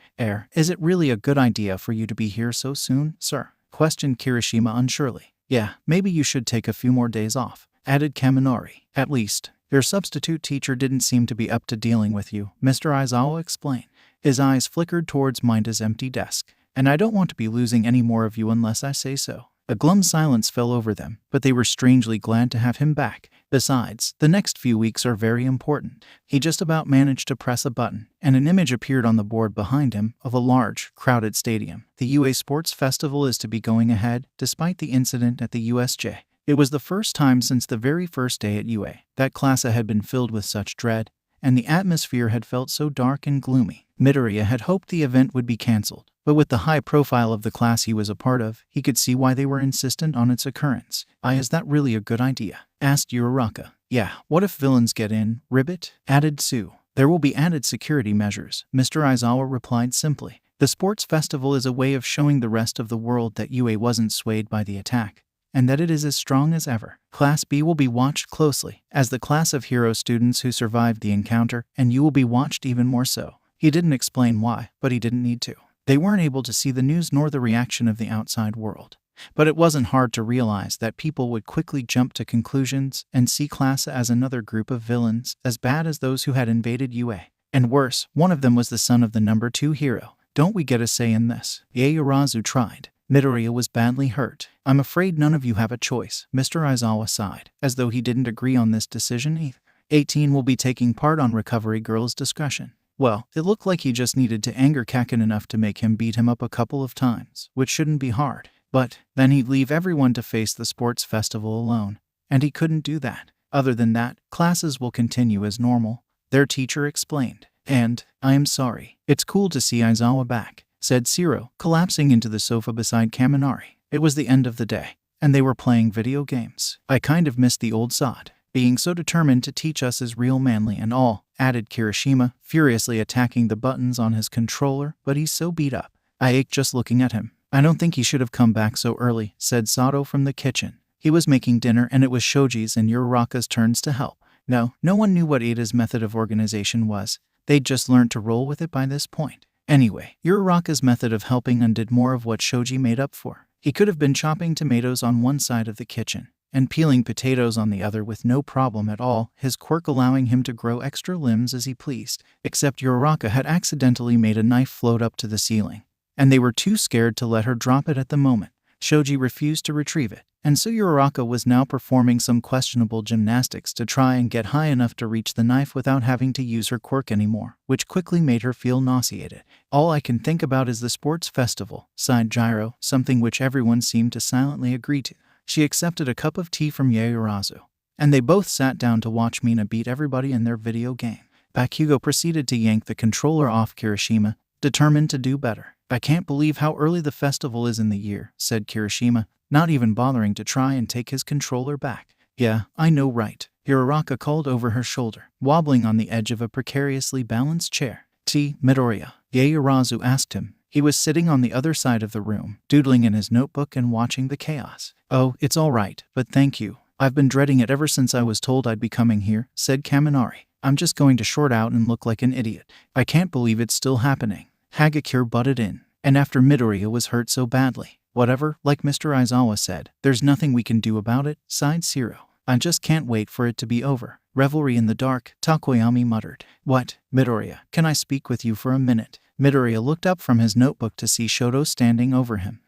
Is it really a good idea for you to be here so soon, sir? Questioned Kirishima unsurely. Yeah, maybe you should take a few more days off, added Kaminari. At least, your substitute teacher didn't seem to be up to dealing with you, Mr. Aizawa explained. His eyes flickered towards Mineta's empty desk. And I don't want to be losing any more of you unless I say so. A glum silence fell over them, but they were strangely glad to have him back. Besides, the next few weeks are very important. He just about managed to press a button, and an image appeared on the board behind him of a large, crowded stadium. The UA Sports Festival is to be going ahead, despite the incident at the USJ. It was the first time since the very first day at UA that Classa had been filled with such dread, and the atmosphere had felt so dark and gloomy. Midoriya had hoped the event would be cancelled, but with the high profile of the class he was a part of, he could see why they were insistent on its occurrence. Is that really a good idea? Asked Uraraka. Yeah, what if villains get in, Ribbit? Added Sue. There will be added security measures, Mr. Aizawa replied simply. The sports festival is a way of showing the rest of the world that UA wasn't swayed by the attack, and that it is as strong as ever. Class B will be watched closely, as the class of hero students who survived the encounter, and you will be watched even more so. He didn't explain why, but he didn't need to. They weren't able to see the news nor the reaction of the outside world. But it wasn't hard to realize that people would quickly jump to conclusions and see Classa as another group of villains, as bad as those who had invaded UA. And worse, one of them was the son of the number 2 hero. Don't we get a say in this? Yaoyorozu tried. Midoriya was badly hurt. I'm afraid none of you have a choice, Mr. Aizawa sighed, as though he didn't agree on this decision either. 18 will be taking part on Recovery Girl's discussion. Well, it looked like he just needed to anger Kaken enough to make him beat him up a couple of times, which shouldn't be hard. But then he'd leave everyone to face the sports festival alone. And he couldn't do that. Other than that, classes will continue as normal, their teacher explained. And, I am sorry, it's cool to see Aizawa back, said Shiro, collapsing into the sofa beside Kaminari. It was the end of the day, and they were playing video games. I kind of missed the old sod. Being so determined to teach us is real manly and all, added Kirishima, furiously attacking the buttons on his controller, but he's so beat up. I ache just looking at him. I don't think he should have come back so early, said Sato from the kitchen. He was making dinner and it was Shoji's and Uraraka's turns to help. No one knew what Ada's method of organization was. They'd just learned to roll with it by this point. Anyway, Uraraka's method of helping undid more of what Shoji made up for. He could have been chopping tomatoes on one side of the kitchen and peeling potatoes on the other with no problem at all, his quirk allowing him to grow extra limbs as he pleased. Except Uraraka had accidentally made a knife float up to the ceiling, and they were too scared to let her drop it at the moment. Shoji refused to retrieve it, and so Uraraka was now performing some questionable gymnastics to try and get high enough to reach the knife without having to use her quirk anymore, which quickly made her feel nauseated. All I can think about is the sports festival, sighed Gyro, something which everyone seemed to silently agree to. She accepted a cup of tea from Yaoyorozu, and they both sat down to watch Mina beat everybody in their video game. Bakugo proceeded to yank the controller off Kirishima, determined to do better. I can't believe how early the festival is in the year, said Kirishima, not even bothering to try and take his controller back. Yeah, I know, right? Uraraka called over her shoulder, wobbling on the edge of a precariously balanced chair. Midoriya? Yaoyorozu asked him. He was sitting on the other side of the room, doodling in his notebook and watching the chaos. Oh, it's all right, but thank you. I've been dreading it ever since I was told I'd be coming here, said Kaminari. I'm just going to short out and look like an idiot. I can't believe it's still happening. Hagakure butted in. And after Midoriya was hurt so badly. Whatever, like Mr. Aizawa said, there's nothing we can do about it, sighed Shiro. I just can't wait for it to be over. Revelry in the dark, Takoyami muttered. What? Midoriya, can I speak with you for a minute? Midoriya looked up from his notebook to see Shoto standing over him.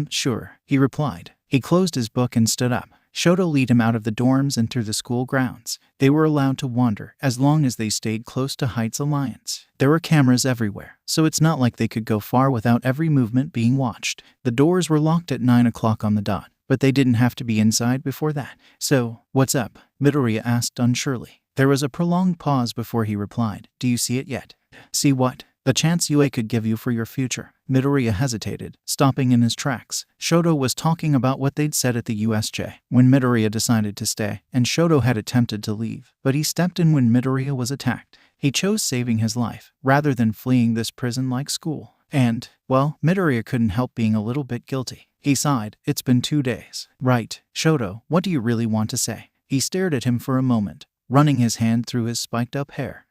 Sure, he replied. He closed his book and stood up. Shoto led him out of the dorms and through the school grounds. They were allowed to wander, as long as they stayed close to Heights Alliance. There were cameras everywhere, so it's not like they could go far without every movement being watched. The doors were locked at 9 o'clock on the dot, but they didn't have to be inside before that. So, what's up? Midoriya asked unsurely. There was a prolonged pause before he replied. Do you see it yet? See what? The chance Yue could give you for your future. Midoriya hesitated, stopping in his tracks. Shoto was talking about what they'd said at the USJ when Midoriya decided to stay, and Shoto had attempted to leave, but he stepped in when Midoriya was attacked. He chose saving his life, rather than fleeing this prison-like school. And, well, Midoriya couldn't help being a little bit guilty. He sighed. It's been 2 days. Right, Shoto, what do you really want to say? He stared at him for a moment, running his hand through his spiked-up hair.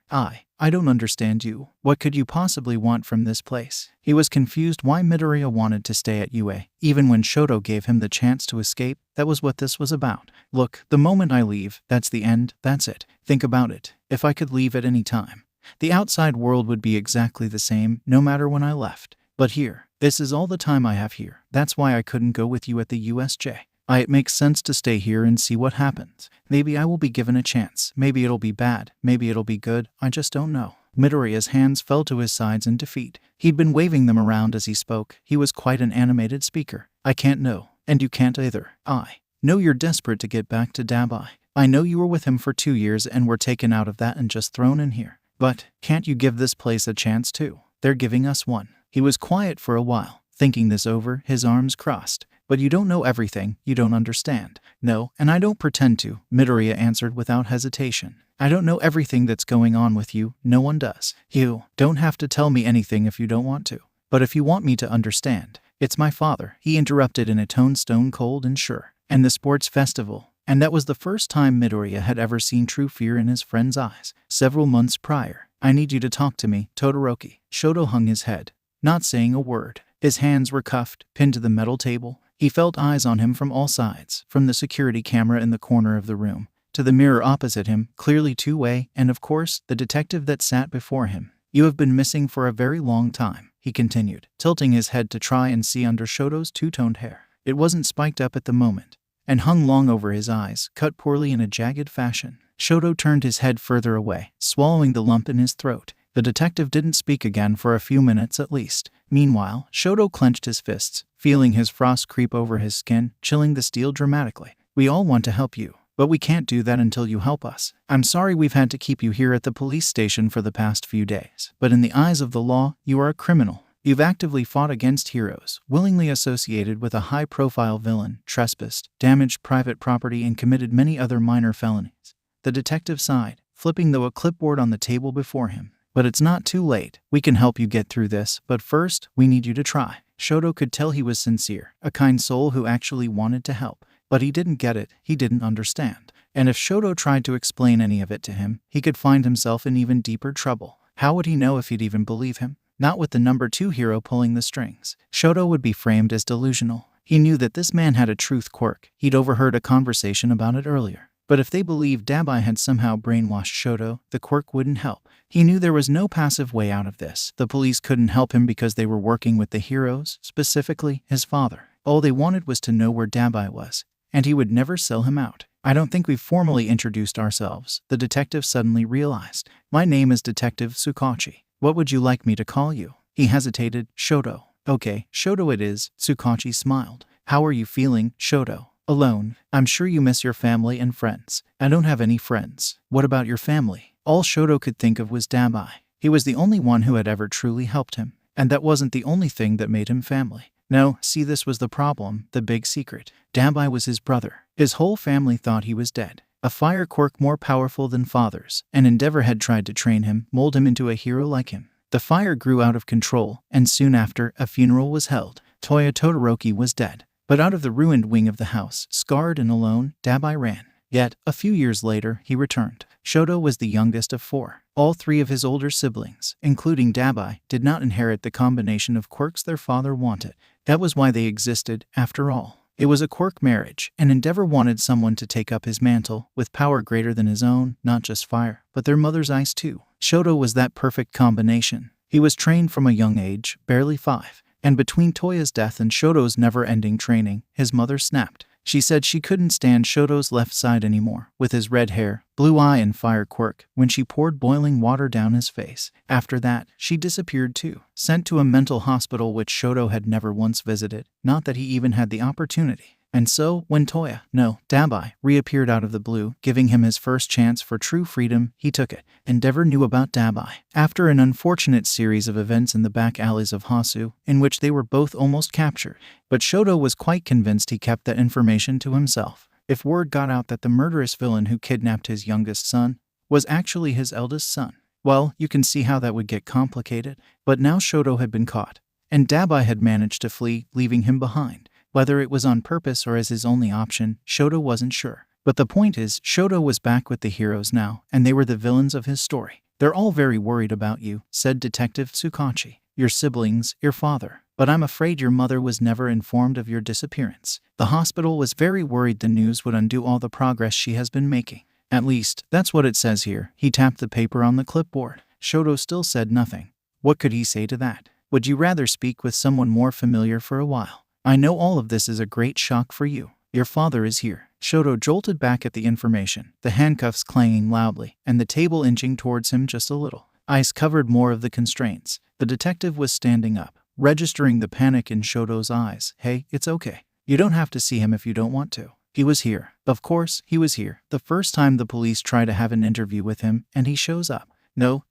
I don't understand you. What could you possibly want from this place? He was confused why Midoriya wanted to stay at UA. Even when Shoto gave him the chance to escape, that was what this was about. Look, the moment I leave, that's the end, that's it. Think about it. If I could leave at any time, the outside world would be exactly the same, no matter when I left. But here, this is all the time I have here. That's why I couldn't go with you at the USJ. It makes sense to stay here and see what happens. Maybe I will be given a chance. Maybe it'll be bad. Maybe it'll be good. I just don't know. Midoriya's hands fell to his sides in defeat. He'd been waving them around as he spoke. He was quite an animated speaker. I can't know. And you can't either. I know you're desperate to get back to Dabai. I know you were with him for 2 years and were taken out of that and just thrown in here. But can't you give this place a chance too? They're giving us one. He was quiet for a while, thinking this over, his arms crossed. But you don't know everything, you don't understand. No, and I don't pretend to, Midoriya answered without hesitation. I don't know everything that's going on with you, no one does. You don't have to tell me anything if you don't want to. But if you want me to understand, it's my father, he interrupted in a tone stone cold and sure. And the sports festival. And that was the first time Midoriya had ever seen true fear in his friend's eyes. Several months prior. I need you to talk to me, Todoroki. Shoto hung his head, not saying a word. His hands were cuffed, pinned to the metal table. He felt eyes on him from all sides, from the security camera in the corner of the room, to the mirror opposite him, clearly two-way, and of course, the detective that sat before him. "You have been missing for a very long time," he continued, tilting his head to try and see under Shoto's two-toned hair. It wasn't spiked up at the moment, and hung long over his eyes, cut poorly in a jagged fashion. Shoto turned his head further away, swallowing the lump in his throat. The detective didn't speak again for a few minutes at least. Meanwhile, Shoto clenched his fists, feeling his frost creep over his skin, chilling the steel dramatically. "We all want to help you, but we can't do that until you help us. I'm sorry we've had to keep you here at the police station for the past few days, but in the eyes of the law, you are a criminal. You've actively fought against heroes, willingly associated with a high-profile villain, trespassed, damaged private property, and committed many other minor felonies." The detective sighed, flipping a clipboard on the table before him. "But it's not too late. We can help you get through this, but first, we need you to try." Shoto could tell he was sincere, a kind soul who actually wanted to help. But he didn't get it, he didn't understand. And if Shoto tried to explain any of it to him, he could find himself in even deeper trouble. How would he know if he'd even believe him? Not with the number 2 hero pulling the strings. Shoto would be framed as delusional. He knew that this man had a truth quirk. He'd overheard a conversation about it earlier. But if they believed Dabai had somehow brainwashed Shoto, the quirk wouldn't help. He knew there was no passive way out of this. The police couldn't help him because they were working with the heroes, specifically his father. All they wanted was to know where Dabai was, and he would never sell him out. "I don't think we've formally introduced ourselves," the detective suddenly realized. "My name is Detective Tsukachi. What would you like me to call you?" He hesitated. "Shoto." "Okay, Shoto it is," Tsukachi smiled. "How are you feeling, Shoto?" "Alone. I'm sure you miss your family and friends." "I don't have any friends." "What about your family?" All Shoto could think of was Dabai. He was the only one who had ever truly helped him, and that wasn't the only thing that made him family. No, see, this was the problem, the big secret. Dabai was his brother. His whole family thought he was dead. A fire quirk more powerful than father's, and Endeavor had tried to train him, mold him into a hero like him. The fire grew out of control, and soon after, a funeral was held. Toya Todoroki was dead. But out of the ruined wing of the house, scarred and alone, Dabai ran. Yet, a few years later, he returned. Shoto was the youngest of 4. All 3 of his older siblings, including Dabai, did not inherit the combination of quirks their father wanted. That was why they existed, after all. It was a quirk marriage, and Endeavor wanted someone to take up his mantle, with power greater than his own, not just fire, but their mother's ice too. Shoto was that perfect combination. He was trained from a young age, barely 5. And between Toya's death and Shoto's never-ending training, his mother snapped. She said she couldn't stand Shoto's left side anymore, with his red hair, blue eye and fire quirk, when she poured boiling water down his face. After that, she disappeared too, sent to a mental hospital which Shoto had never once visited, not that he even had the opportunity. And so, when Dabai, reappeared out of the blue, giving him his first chance for true freedom, he took it. Endeavor knew about Dabai. After an unfortunate series of events in the back alleys of Hasu, in which they were both almost captured. But Shoto was quite convinced he kept that information to himself. If word got out that the murderous villain who kidnapped his youngest son was actually his eldest son, well, you can see how that would get complicated. But now Shoto had been caught, and Dabai had managed to flee, leaving him behind. Whether it was on purpose or as his only option, Shoto wasn't sure. But the point is, Shoto was back with the heroes now, and they were the villains of his story. "They're all very worried about you," said Detective Tsukachi. "Your siblings, your father. But I'm afraid your mother was never informed of your disappearance. The hospital was very worried the news would undo all the progress she has been making. At least, that's what it says here." He tapped the paper on the clipboard. Shoto still said nothing. What could he say to that? Would you rather speak with someone more familiar for a while? "I know all of this is a great shock for you. Your father is here." Shoto jolted back at the information, the handcuffs clanging loudly, and the table inching towards him just a little. Ice covered more of the constraints. The detective was standing up, registering the panic in Shoto's eyes. "Hey, it's okay. You don't have to see him if you don't want to. He was here. Of course, he was here. The first time the police try to have an interview with him, and he shows up. No,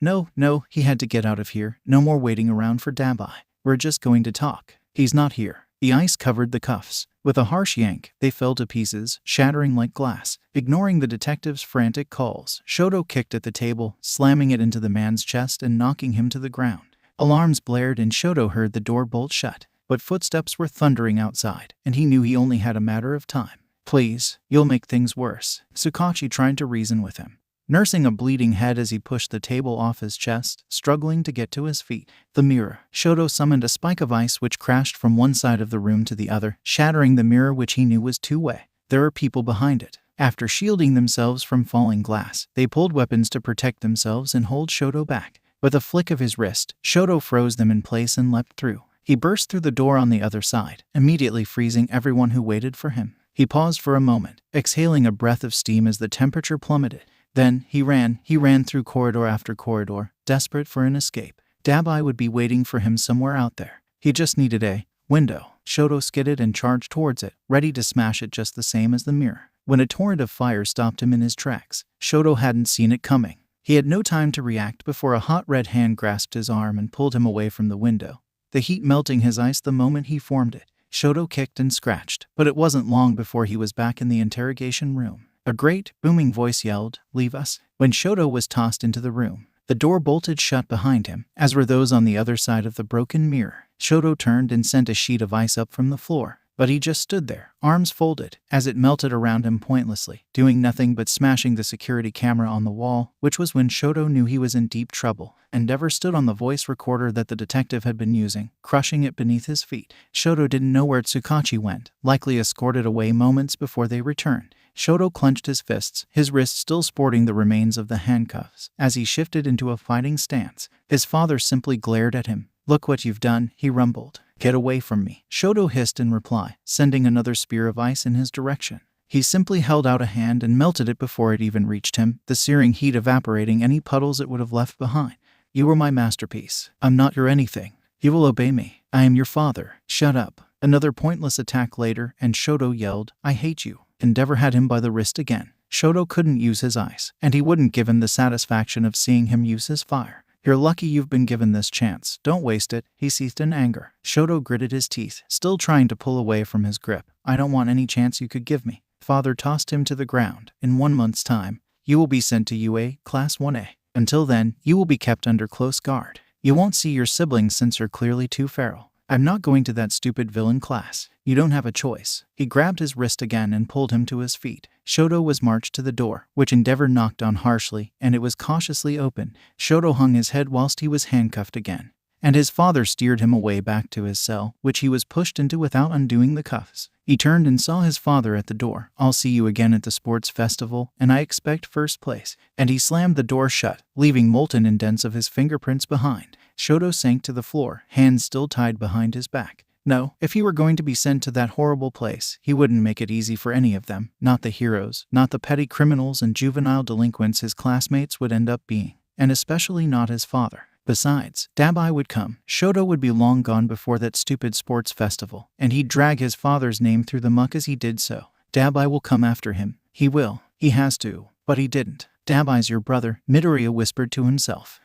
he had to get out of here. No more waiting around for Dabai. We're just going to talk. He's not here." The ice covered the cuffs. With a harsh yank, they fell to pieces, shattering like glass. Ignoring the detective's frantic calls, Shoto kicked at the table, slamming it into the man's chest and knocking him to the ground. Alarms blared and Shoto heard the door bolt shut. But footsteps were thundering outside, and he knew he only had a matter of time. "Please, you'll make things worse," Tsukachi tried to reason with him, nursing a bleeding head as he pushed the table off his chest, struggling to get to his feet. The mirror. Shoto summoned a spike of ice which crashed from one side of the room to the other, shattering the mirror which he knew was two-way. "There are people behind it." After shielding themselves from falling glass, they pulled weapons to protect themselves and hold Shoto back. With a flick of his wrist, Shoto froze them in place and leapt through. He burst through the door on the other side, immediately freezing everyone who waited for him. He paused for a moment, exhaling a breath of steam as the temperature plummeted. Then he ran through corridor after corridor, desperate for an escape. Dabai would be waiting for him somewhere out there. He just needed a window. Shoto skidded and charged towards it, ready to smash it just the same as the mirror. When a torrent of fire stopped him in his tracks, Shoto hadn't seen it coming. He had no time to react before a hot red hand grasped his arm and pulled him away from the window, the heat melting his ice the moment he formed it. Shoto kicked and scratched, but it wasn't long before he was back in the interrogation room. A great, booming voice yelled, "Leave us." When Shoto was tossed into the room, the door bolted shut behind him, as were those on the other side of the broken mirror. Shoto turned and sent a sheet of ice up from the floor, but he just stood there, arms folded, as it melted around him pointlessly, doing nothing but smashing the security camera on the wall, which was when Shoto knew he was in deep trouble. Endeavor stood on the voice recorder that the detective had been using, crushing it beneath his feet. Shoto didn't know where Tsukachi went, likely escorted away moments before they returned. Shoto clenched his fists, his wrists still sporting the remains of the handcuffs, as he shifted into a fighting stance. His father simply glared at him. "Look what you've done," he rumbled. "Get away from me," Shoto hissed in reply, sending another spear of ice in his direction. He simply held out a hand and melted it before it even reached him, the searing heat evaporating any puddles it would have left behind. "You were my masterpiece. I'm not your anything. You will obey me. I am your father. Shut up." Another pointless attack later, and Shoto yelled, "I hate you." Endeavor had him by the wrist again. Shoto couldn't use his ice, and he wouldn't give him the satisfaction of seeing him use his fire. "You're lucky you've been given this chance. Don't waste it," he seethed in anger. Shoto gritted his teeth, still trying to pull away from his grip. "I don't want any chance you could give me." Father tossed him to the ground. "In 1 month's time, you will be sent to UA, Class 1A. Until then, you will be kept under close guard. You won't see your siblings since you're clearly too feral. I'm not going to that stupid villain class. You don't have a choice." He grabbed his wrist again and pulled him to his feet. Shoto was marched to the door, which Endeavor knocked on harshly, and it was cautiously open. Shoto hung his head whilst he was handcuffed again, and his father steered him away back to his cell, which he was pushed into without undoing the cuffs. He turned and saw his father at the door. "I'll see you again at the sports festival, and I expect first place." And he slammed the door shut, leaving molten indents of his fingerprints behind. Shoto sank to the floor, hands still tied behind his back. No, if he were going to be sent to that horrible place, he wouldn't make it easy for any of them. Not the heroes, not the petty criminals and juvenile delinquents his classmates would end up being, and especially not his father. Besides, Dabai would come. Shoto would be long gone before that stupid sports festival, and he'd drag his father's name through the muck as he did so. Dabai will come after him. He will. He has to. But he didn't. "Dabai's your brother," Midoriya whispered to himself.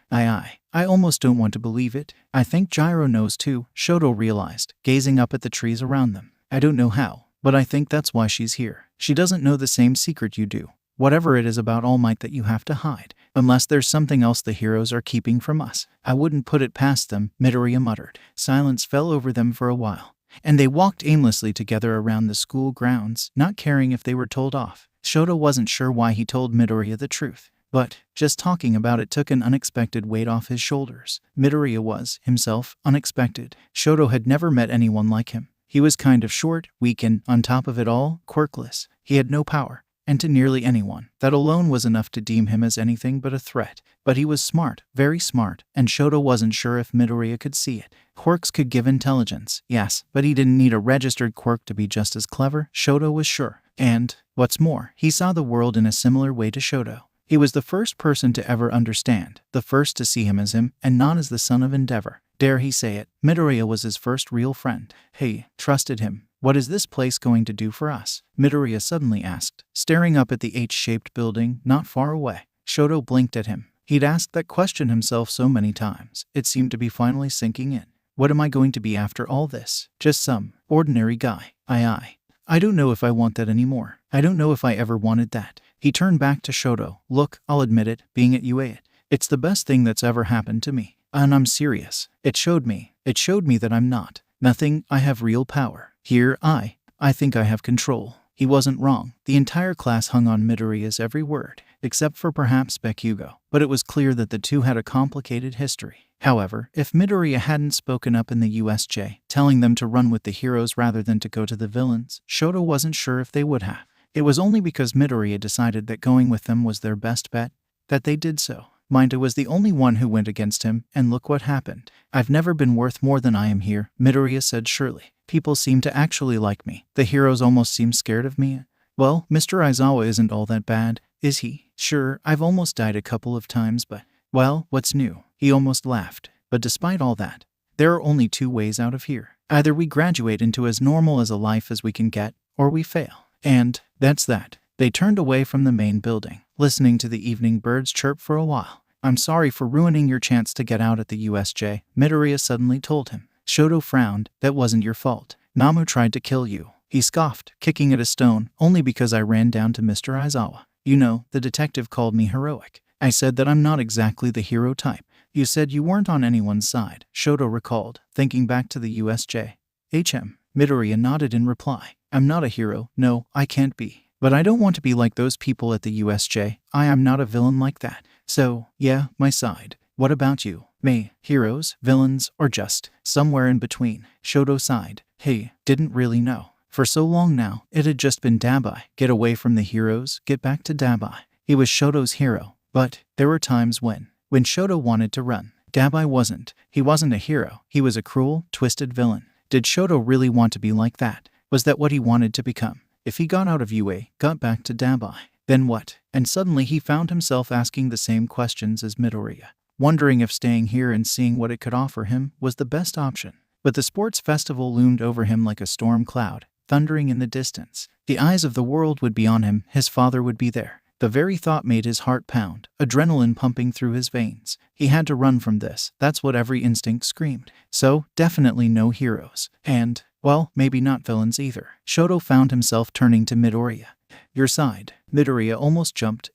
I almost don't want to believe it. I think Gyro knows too," Shoto realized, gazing up at the trees around them. "I don't know how, but I think that's why she's here. She doesn't know the same secret you do. Whatever it is about All Might that you have to hide. Unless there's something else the heroes are keeping from us. I wouldn't put it past them," Midoriya muttered. Silence fell over them for a while, and they walked aimlessly together around the school grounds, not caring if they were told off. Shoto wasn't sure why he told Midoriya the truth, but just talking about it took an unexpected weight off his shoulders. Midoriya was, himself, unexpected. Shoto had never met anyone like him. He was kind of short, weak, and, on top of it all, quirkless. He had no power, and to nearly anyone, that alone was enough to deem him as anything but a threat. But he was smart, very smart, and Shoto wasn't sure if Midoriya could see it. Quirks could give intelligence, yes, but he didn't need a registered quirk to be just as clever, Shoto was sure. And, what's more, he saw the world in a similar way to Shoto. He was the first person to ever understand, the first to see him as him, and not as the son of Endeavor. Dare he say it, Midoriya was his first real friend. He trusted him. "What is this place going to do for us?" Midoriya suddenly asked, staring up at the H-shaped building not far away. Shoto blinked at him. He'd asked that question himself so many times, it seemed to be finally sinking in. "What am I going to be after all this? Just some ordinary guy. I don't know if I want that anymore. I don't know if I ever wanted that." He turned back to Shoto. "Look, I'll admit it, being at UA, it's the best thing that's ever happened to me. And I'm serious. It showed me that I'm not nothing. I have real power. Here, I think I have control." He wasn't wrong. The entire class hung on Midoriya's every word, except for perhaps Bakugo. But it was clear that the two had a complicated history. However, if Midoriya hadn't spoken up in the USJ, telling them to run with the heroes rather than to go to the villains, Shoto wasn't sure if they would have. It was only because Midoriya decided that going with them was their best bet that they did so. Mineta was the only one who went against him, and look what happened. I've never been worth more than I am here, Midoriya said surely. People seem to actually like me. The heroes almost seem scared of me. Well, Mr. Aizawa isn't all that bad, is he? Sure, I've almost died a couple of times, but, well, what's new? He almost laughed. But despite all that, there are only two ways out of here. Either we graduate into as normal as a life as we can get, or we fail. And that's that. They turned away from the main building, listening to the evening birds chirp for a while. I'm sorry for ruining your chance to get out at the USJ, Midoriya suddenly told him. Shoto frowned. That wasn't your fault. Namu tried to kill you. He scoffed, kicking at a stone, only because I ran down to Mr. Aizawa. You know, the detective called me heroic. I said that I'm not exactly the hero type. You said you weren't on anyone's side, Shoto recalled, thinking back to the USJ. Midoriya nodded in reply. I'm not a hero. No, I can't be. But I don't want to be like those people at the USJ. I am not a villain like that. So, yeah, my side. What about you? Me, heroes, villains, or just somewhere in between? Shoto sighed. Hey, didn't really know. For so long now, it had just been Dabai. Get away from the heroes, get back to Dabai. He was Shoto's hero. But there were times when Shoto wanted to run. Dabai wasn't. He wasn't a hero. He was a cruel, twisted villain. Did Shoto really want to be like that? Was that what he wanted to become? If he got out of UA, got back to Dabai, then what? And suddenly he found himself asking the same questions as Midoriya, wondering if staying here and seeing what it could offer him was the best option. But the sports festival loomed over him like a storm cloud, thundering in the distance. The eyes of the world would be on him, his father would be there. The very thought made his heart pound, adrenaline pumping through his veins. He had to run from this. That's what every instinct screamed. So, definitely no heroes. And, well, maybe not villains either. Shoto found himself turning to Midoriya. Your side. Midoriya almost jumped.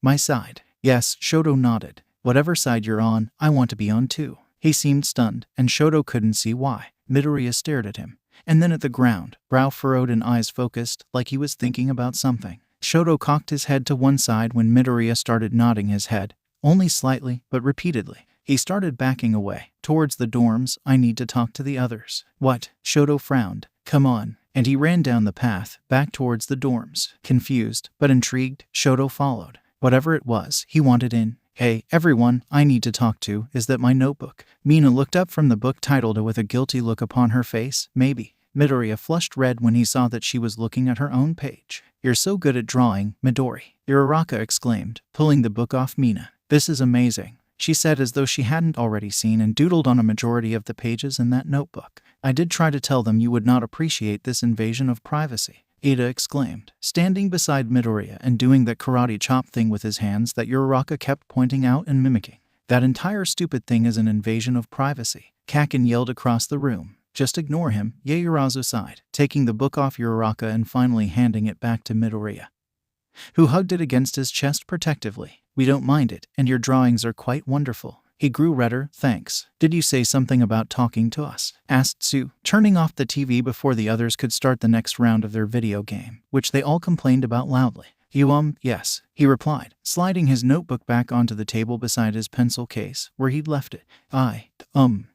My side. Yes, Shoto nodded. Whatever side you're on, I want to be on too. He seemed stunned, and Shoto couldn't see why. Midoriya stared at him, and then at the ground, brow furrowed and eyes focused, like he was thinking about something. Shoto cocked his head to one side when Midoriya started nodding his head, only slightly, but repeatedly. He started backing away, towards the dorms. I need to talk to the others. What? Shoto frowned. Come on. And he ran down the path, back towards the dorms. Confused, but intrigued, Shoto followed. Whatever it was, he wanted in. Hey, everyone, I need to talk to. Is that my notebook? Mina looked up from the book titled with a guilty look upon her face. Maybe. Midoriya flushed red when he saw that she was looking at her own page. You're so good at drawing, Midori. Uraraka exclaimed, pulling the book off Mina. This is amazing, she said as though she hadn't already seen and doodled on a majority of the pages in that notebook. I did try to tell them you would not appreciate this invasion of privacy, Ida exclaimed, standing beside Midoriya and doing that karate chop thing with his hands that Uraraka kept pointing out and mimicking. That entire stupid thing is an invasion of privacy, Kakin yelled across the room. Just ignore him, Yaoyorozu sighed, taking the book off Uraraka and finally handing it back to Midoriya, who hugged it against his chest protectively. We don't mind it, and your drawings are quite wonderful. He grew redder. Thanks. Did you say something about talking to us? Asked Sue, turning off the TV before the others could start the next round of their video game, which they all complained about loudly. Yes, he replied, sliding his notebook back onto the table beside his pencil case, where he'd left it.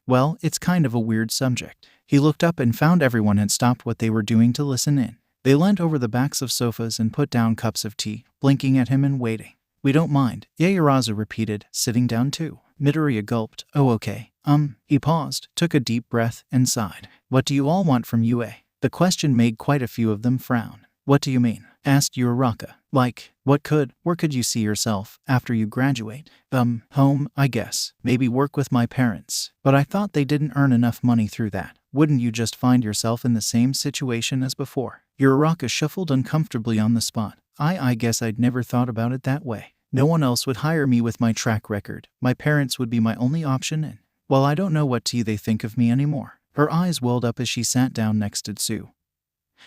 Well, it's kind of a weird subject. He looked up and found everyone had stopped what they were doing to listen in. They leant over the backs of sofas and put down cups of tea, blinking at him and waiting. We don't mind, Yaoyorozu repeated, sitting down too. Midoriya gulped. Oh, okay. He paused, took a deep breath, and sighed. What do you all want from UA? The question made quite a few of them frown. What do you mean? Asked Uraraka. Like, where could you see yourself after you graduate? Home, I guess. Maybe work with my parents. But I thought they didn't earn enough money through that. Wouldn't you just find yourself in the same situation as before? Uraraka shuffled uncomfortably on the spot. I guess I'd never thought about it that way. No one else would hire me with my track record. My parents would be my only option and, well, I don't know what they think of me anymore. Her eyes welled up as she sat down next to Sue,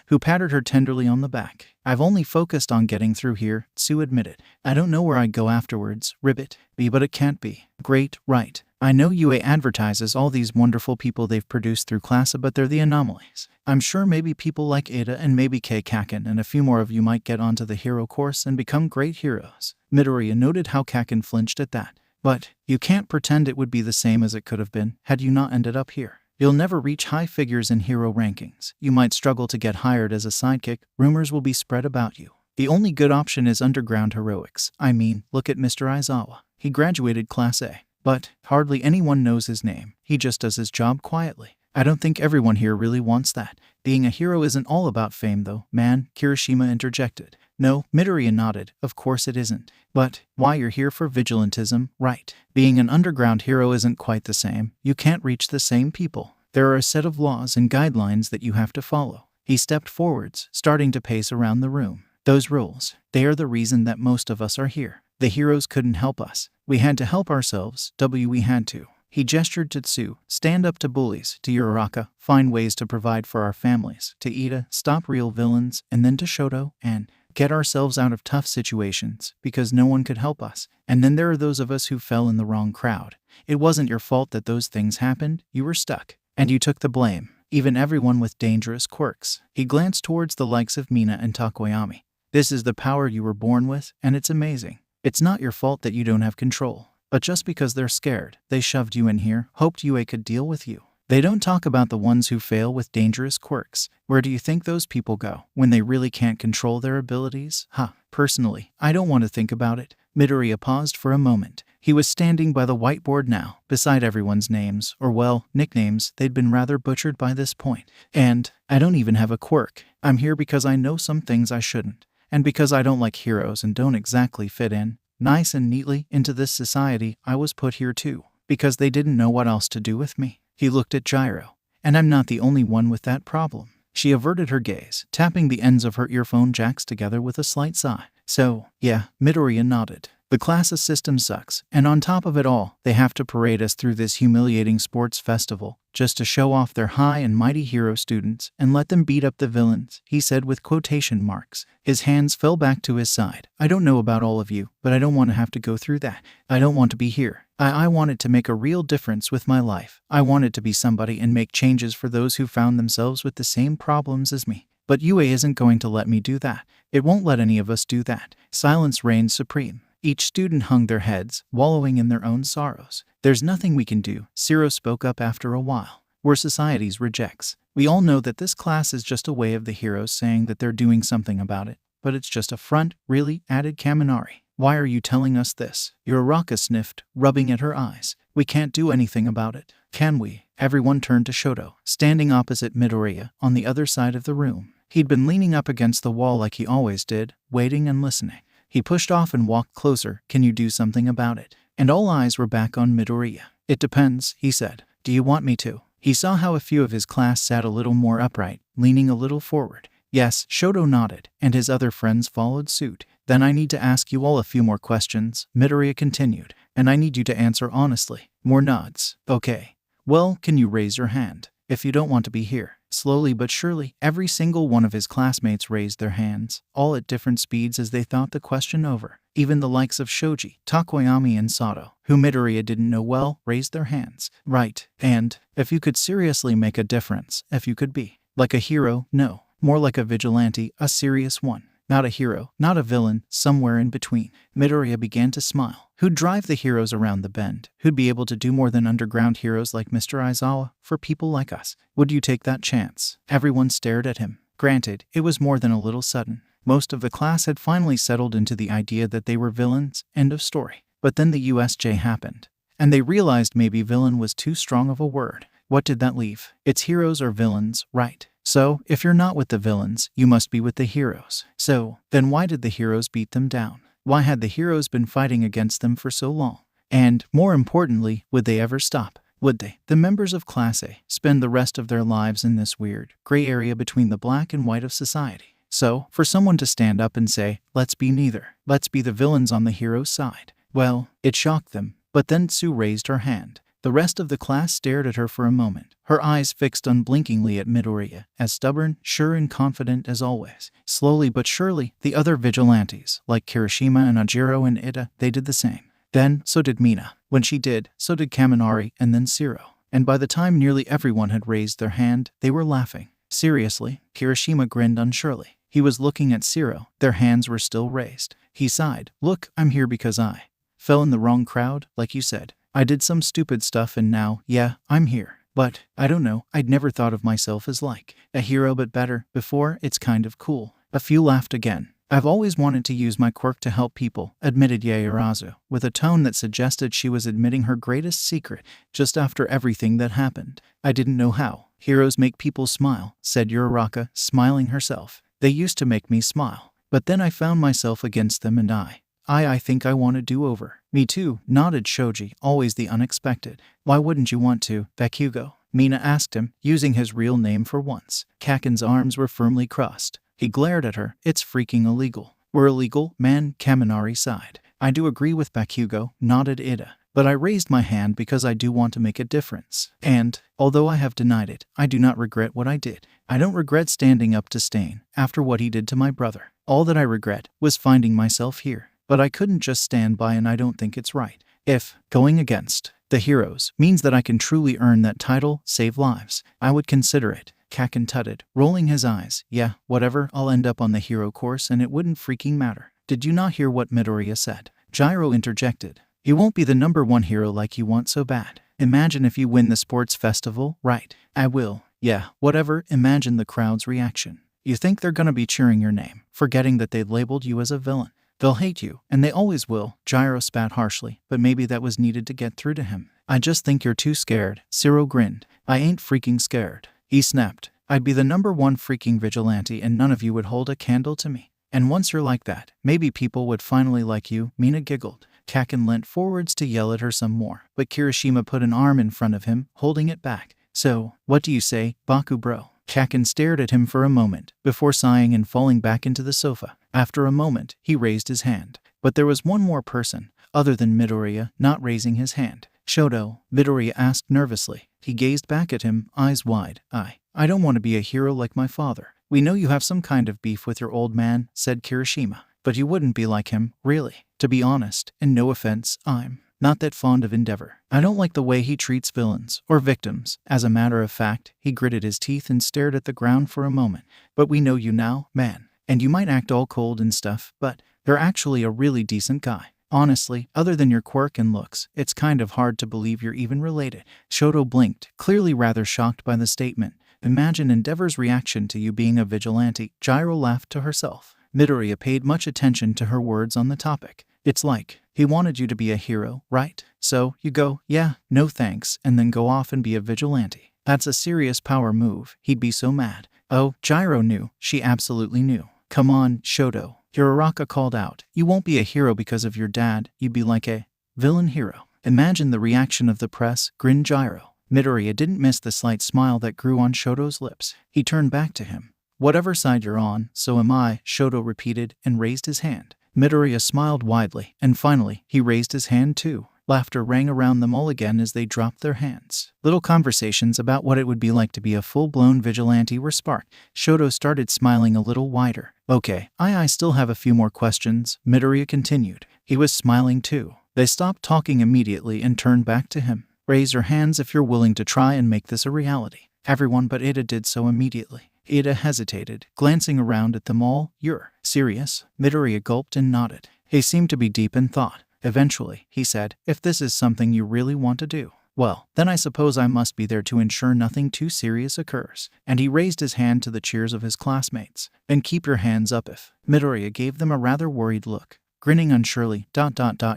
who patted her tenderly on the back. I've only focused on getting through here, Sue admitted. I don't know where I'd go afterwards, Ribbit. But it can't be. Great, right. I know UA advertises all these wonderful people they've produced through class, but they're the anomalies. I'm sure maybe people like Ada and maybe Kakin and a few more of you might get onto the hero course and become great heroes. Midoriya noted how Kakin flinched at that. But you can't pretend it would be the same as it could have been had you not ended up here. You'll never reach high figures in hero rankings. You might struggle to get hired as a sidekick. Rumors will be spread about you. The only good option is underground heroics. I mean, look at Mr. Aizawa. He graduated Class A, but hardly anyone knows his name. He just does his job quietly. I don't think everyone here really wants that. Being a hero isn't all about fame though, man, Kirishima interjected. No, Midoriya nodded. Of course it isn't. But why you're here for vigilantism, right? Being an underground hero isn't quite the same. You can't reach the same people. There are a set of laws and guidelines that you have to follow. He stepped forwards, starting to pace around the room. Those rules, they are the reason that most of us are here. The heroes couldn't help us. We had to help ourselves. We had to. He gestured to Tsu, stand up to bullies, to Uraraka, find ways to provide for our families, to Ida, stop real villains, and then to Shoto, and get ourselves out of tough situations, because no one could help us. And then there are those of us who fell in the wrong crowd. It wasn't your fault that those things happened, you were stuck. And you took the blame, even everyone with dangerous quirks. He glanced towards the likes of Mina and Takoyami. This is the power you were born with, and it's amazing. It's not your fault that you don't have control. But just because they're scared, they shoved you in here, hoped UA could deal with you. They don't talk about the ones who fail with dangerous quirks. Where do you think those people go when they really can't control their abilities? Personally, I don't want to think about it. Midoriya paused for a moment. He was standing by the whiteboard now, beside everyone's names, or well, nicknames. They'd been rather butchered by this point. And I don't even have a quirk. I'm here because I know some things I shouldn't. And because I don't like heroes and don't exactly fit in nice and neatly into this society. I was put here too, because they didn't know what else to do with me. He looked at Gyro. And I'm not the only one with that problem. She averted her gaze, tapping the ends of her earphone jacks together with a slight sigh. So, yeah, Midoriya nodded. The classes system sucks, and on top of it all, they have to parade us through this humiliating sports festival just to show off their high and mighty hero students and let them beat up the villains, he said with quotation marks. His hands fell back to his side. I don't know about all of you, but I don't want to have to go through that. I don't want to be here. I wanted to make a real difference with my life. I wanted to be somebody and make changes for those who found themselves with the same problems as me. But UA isn't going to let me do that. It won't let any of us do that. Silence reigned supreme. Each student hung their heads, wallowing in their own sorrows. There's nothing we can do, Zero spoke up after a while. We're society's rejects. We all know that this class is just a way of the heroes saying that they're doing something about it. But it's just a front, really, added Kaminari. Why are you telling us this? Uraraka sniffed, rubbing at her eyes. We can't do anything about it. Can we? Everyone turned to Shoto, standing opposite Midoriya, on the other side of the room. He'd been leaning up against the wall like he always did, waiting and listening. He pushed off and walked closer. Can you do something about it? And all eyes were back on Midoriya. It depends, he said. Do you want me to? He saw how a few of his class sat a little more upright, leaning a little forward. Yes, Shoto nodded, and his other friends followed suit. Then I need to ask you all a few more questions, Midoriya continued, and I need you to answer honestly. More nods. Okay. Well, can you raise your hand if you don't want to be here? Slowly but surely, every single one of his classmates raised their hands, all at different speeds as they thought the question over. Even the likes of Shoji, Takoyami, and Sato, who Midoriya didn't know well, raised their hands. Right. And if you could seriously make a difference, if you could be like a hero, no. More like a vigilante, a serious one. Not a hero, not a villain, somewhere in between. Midoriya began to smile. Who'd drive the heroes around the bend? Who'd be able to do more than underground heroes like Mr. Aizawa for people like us? Would you take that chance? Everyone stared at him. Granted, it was more than a little sudden. Most of the class had finally settled into the idea that they were villains, end of story. But then the USJ happened. And they realized maybe villain was too strong of a word. What did that leave? It's heroes or villains, right? So, if you're not with the villains, you must be with the heroes. So, then why did the heroes beat them down? Why had the heroes been fighting against them for so long? And, more importantly, would they ever stop? Would they? The members of Class A spend the rest of their lives in this weird, gray area between the black and white of society. So, for someone to stand up and say, let's be neither. Let's be the villains on the hero's side. Well, it shocked them. But then Tsu raised her hand. The rest of the class stared at her for a moment, her eyes fixed unblinkingly at Midoriya, as stubborn, sure and confident as always. Slowly but surely, the other vigilantes, like Kirishima and Ajiro and Ida, they did the same. Then, so did Mina. When she did, so did Kaminari, and then Zero. And by the time nearly everyone had raised their hand, they were laughing. Seriously, Kirishima grinned unsurely. He was looking at Zero. Their hands were still raised. He sighed. Look, I'm here because I fell in the wrong crowd, like you said. I did some stupid stuff and now, yeah, I'm here. But, I don't know, I'd never thought of myself as like a hero but better before. It's kind of cool. A few laughed again. I've always wanted to use my quirk to help people, admitted Yaoyorozu, with a tone that suggested she was admitting her greatest secret just after everything that happened. I didn't know how. Heroes make people smile, said Uraraka, smiling herself. They used to make me smile. But then I found myself against them and I think I want a do-over. Me too, nodded Shoji, always the unexpected. Why wouldn't you want to, Bakugo? Mina asked him, using his real name for once. Kaken's arms were firmly crossed. He glared at her. It's freaking illegal. We're illegal, man, Kaminari sighed. I do agree with Bakugo, nodded Ida. But I raised my hand because I do want to make a difference. And, although I have denied it, I do not regret what I did. I don't regret standing up to Stain after what he did to my brother. All that I regret was finding myself here. But I couldn't just stand by, and I don't think it's right. If going against the heroes means that I can truly earn that title, save lives, I would consider it. Kaken tutted, rolling his eyes. Yeah, whatever, I'll end up on the hero course and it wouldn't freaking matter. Did you not hear what Midoriya said? Gyro interjected. You won't be the #1 hero like you want so bad. Imagine if you win the sports festival, right? I will. Yeah, whatever, imagine the crowd's reaction. You think they're gonna be cheering your name, forgetting that they labeled you as a villain. They'll hate you, and they always will. Gyro spat harshly, but maybe that was needed to get through to him. I just think you're too scared. Zero grinned. I ain't freaking scared. He snapped. I'd be the #1 freaking vigilante and none of you would hold a candle to me. And once you're like that, maybe people would finally like you, Mina giggled. Kaken leant forwards to yell at her some more, but Kirishima put an arm in front of him, holding it back. So, what do you say, Baku bro? Kaken stared at him for a moment, before sighing and falling back into the sofa. After a moment, he raised his hand. But there was one more person, other than Midoriya, not raising his hand. Shoto, Midoriya asked nervously. He gazed back at him, eyes wide. I don't want to be a hero like my father. We know you have some kind of beef with your old man, said Kirishima. But you wouldn't be like him, really. To be honest, and no offense, I'm not that fond of Endeavor. I don't like the way he treats villains, or victims. As a matter of fact, he gritted his teeth and stared at the ground for a moment. But we know you now, man. And you might act all cold and stuff, but you're actually a really decent guy. Honestly, other than your quirk and looks, it's kind of hard to believe you're even related. Shoto blinked, clearly rather shocked by the statement. Imagine Endeavor's reaction to you being a vigilante. Gyro laughed to herself. Midoriya paid much attention to her words on the topic. It's like, he wanted you to be a hero, right? So, you go, yeah, no thanks, and then go off and be a vigilante. That's a serious power move. He'd be so mad. Oh, Gyro knew. She absolutely knew. Come on, Shoto. Uraraka called out. You won't be a hero because of your dad. You'd be like a villain hero. Imagine the reaction of the press, grinned Gyro. Midoriya didn't miss the slight smile that grew on Shoto's lips. He turned back to him. Whatever side you're on, so am I, Shoto repeated, and raised his hand. Midoriya smiled widely, and finally, he raised his hand too. Laughter rang around them all again as they dropped their hands. Little conversations about what it would be like to be a full-blown vigilante were sparked. Shoto started smiling a little wider. Okay, I still have a few more questions, Midoriya continued. He was smiling too. They stopped talking immediately and turned back to him. Raise your hands if you're willing to try and make this a reality. Everyone but Ida did so immediately. Ida hesitated, glancing around at them all. You're serious? Midoriya gulped and nodded. He seemed to be deep in thought. Eventually, he said, if this is something you really want to do, well, then I suppose I must be there to ensure nothing too serious occurs. And he raised his hand to the cheers of his classmates. And keep your hands up if. Midoriya gave them a rather worried look. Grinning unsurely, ...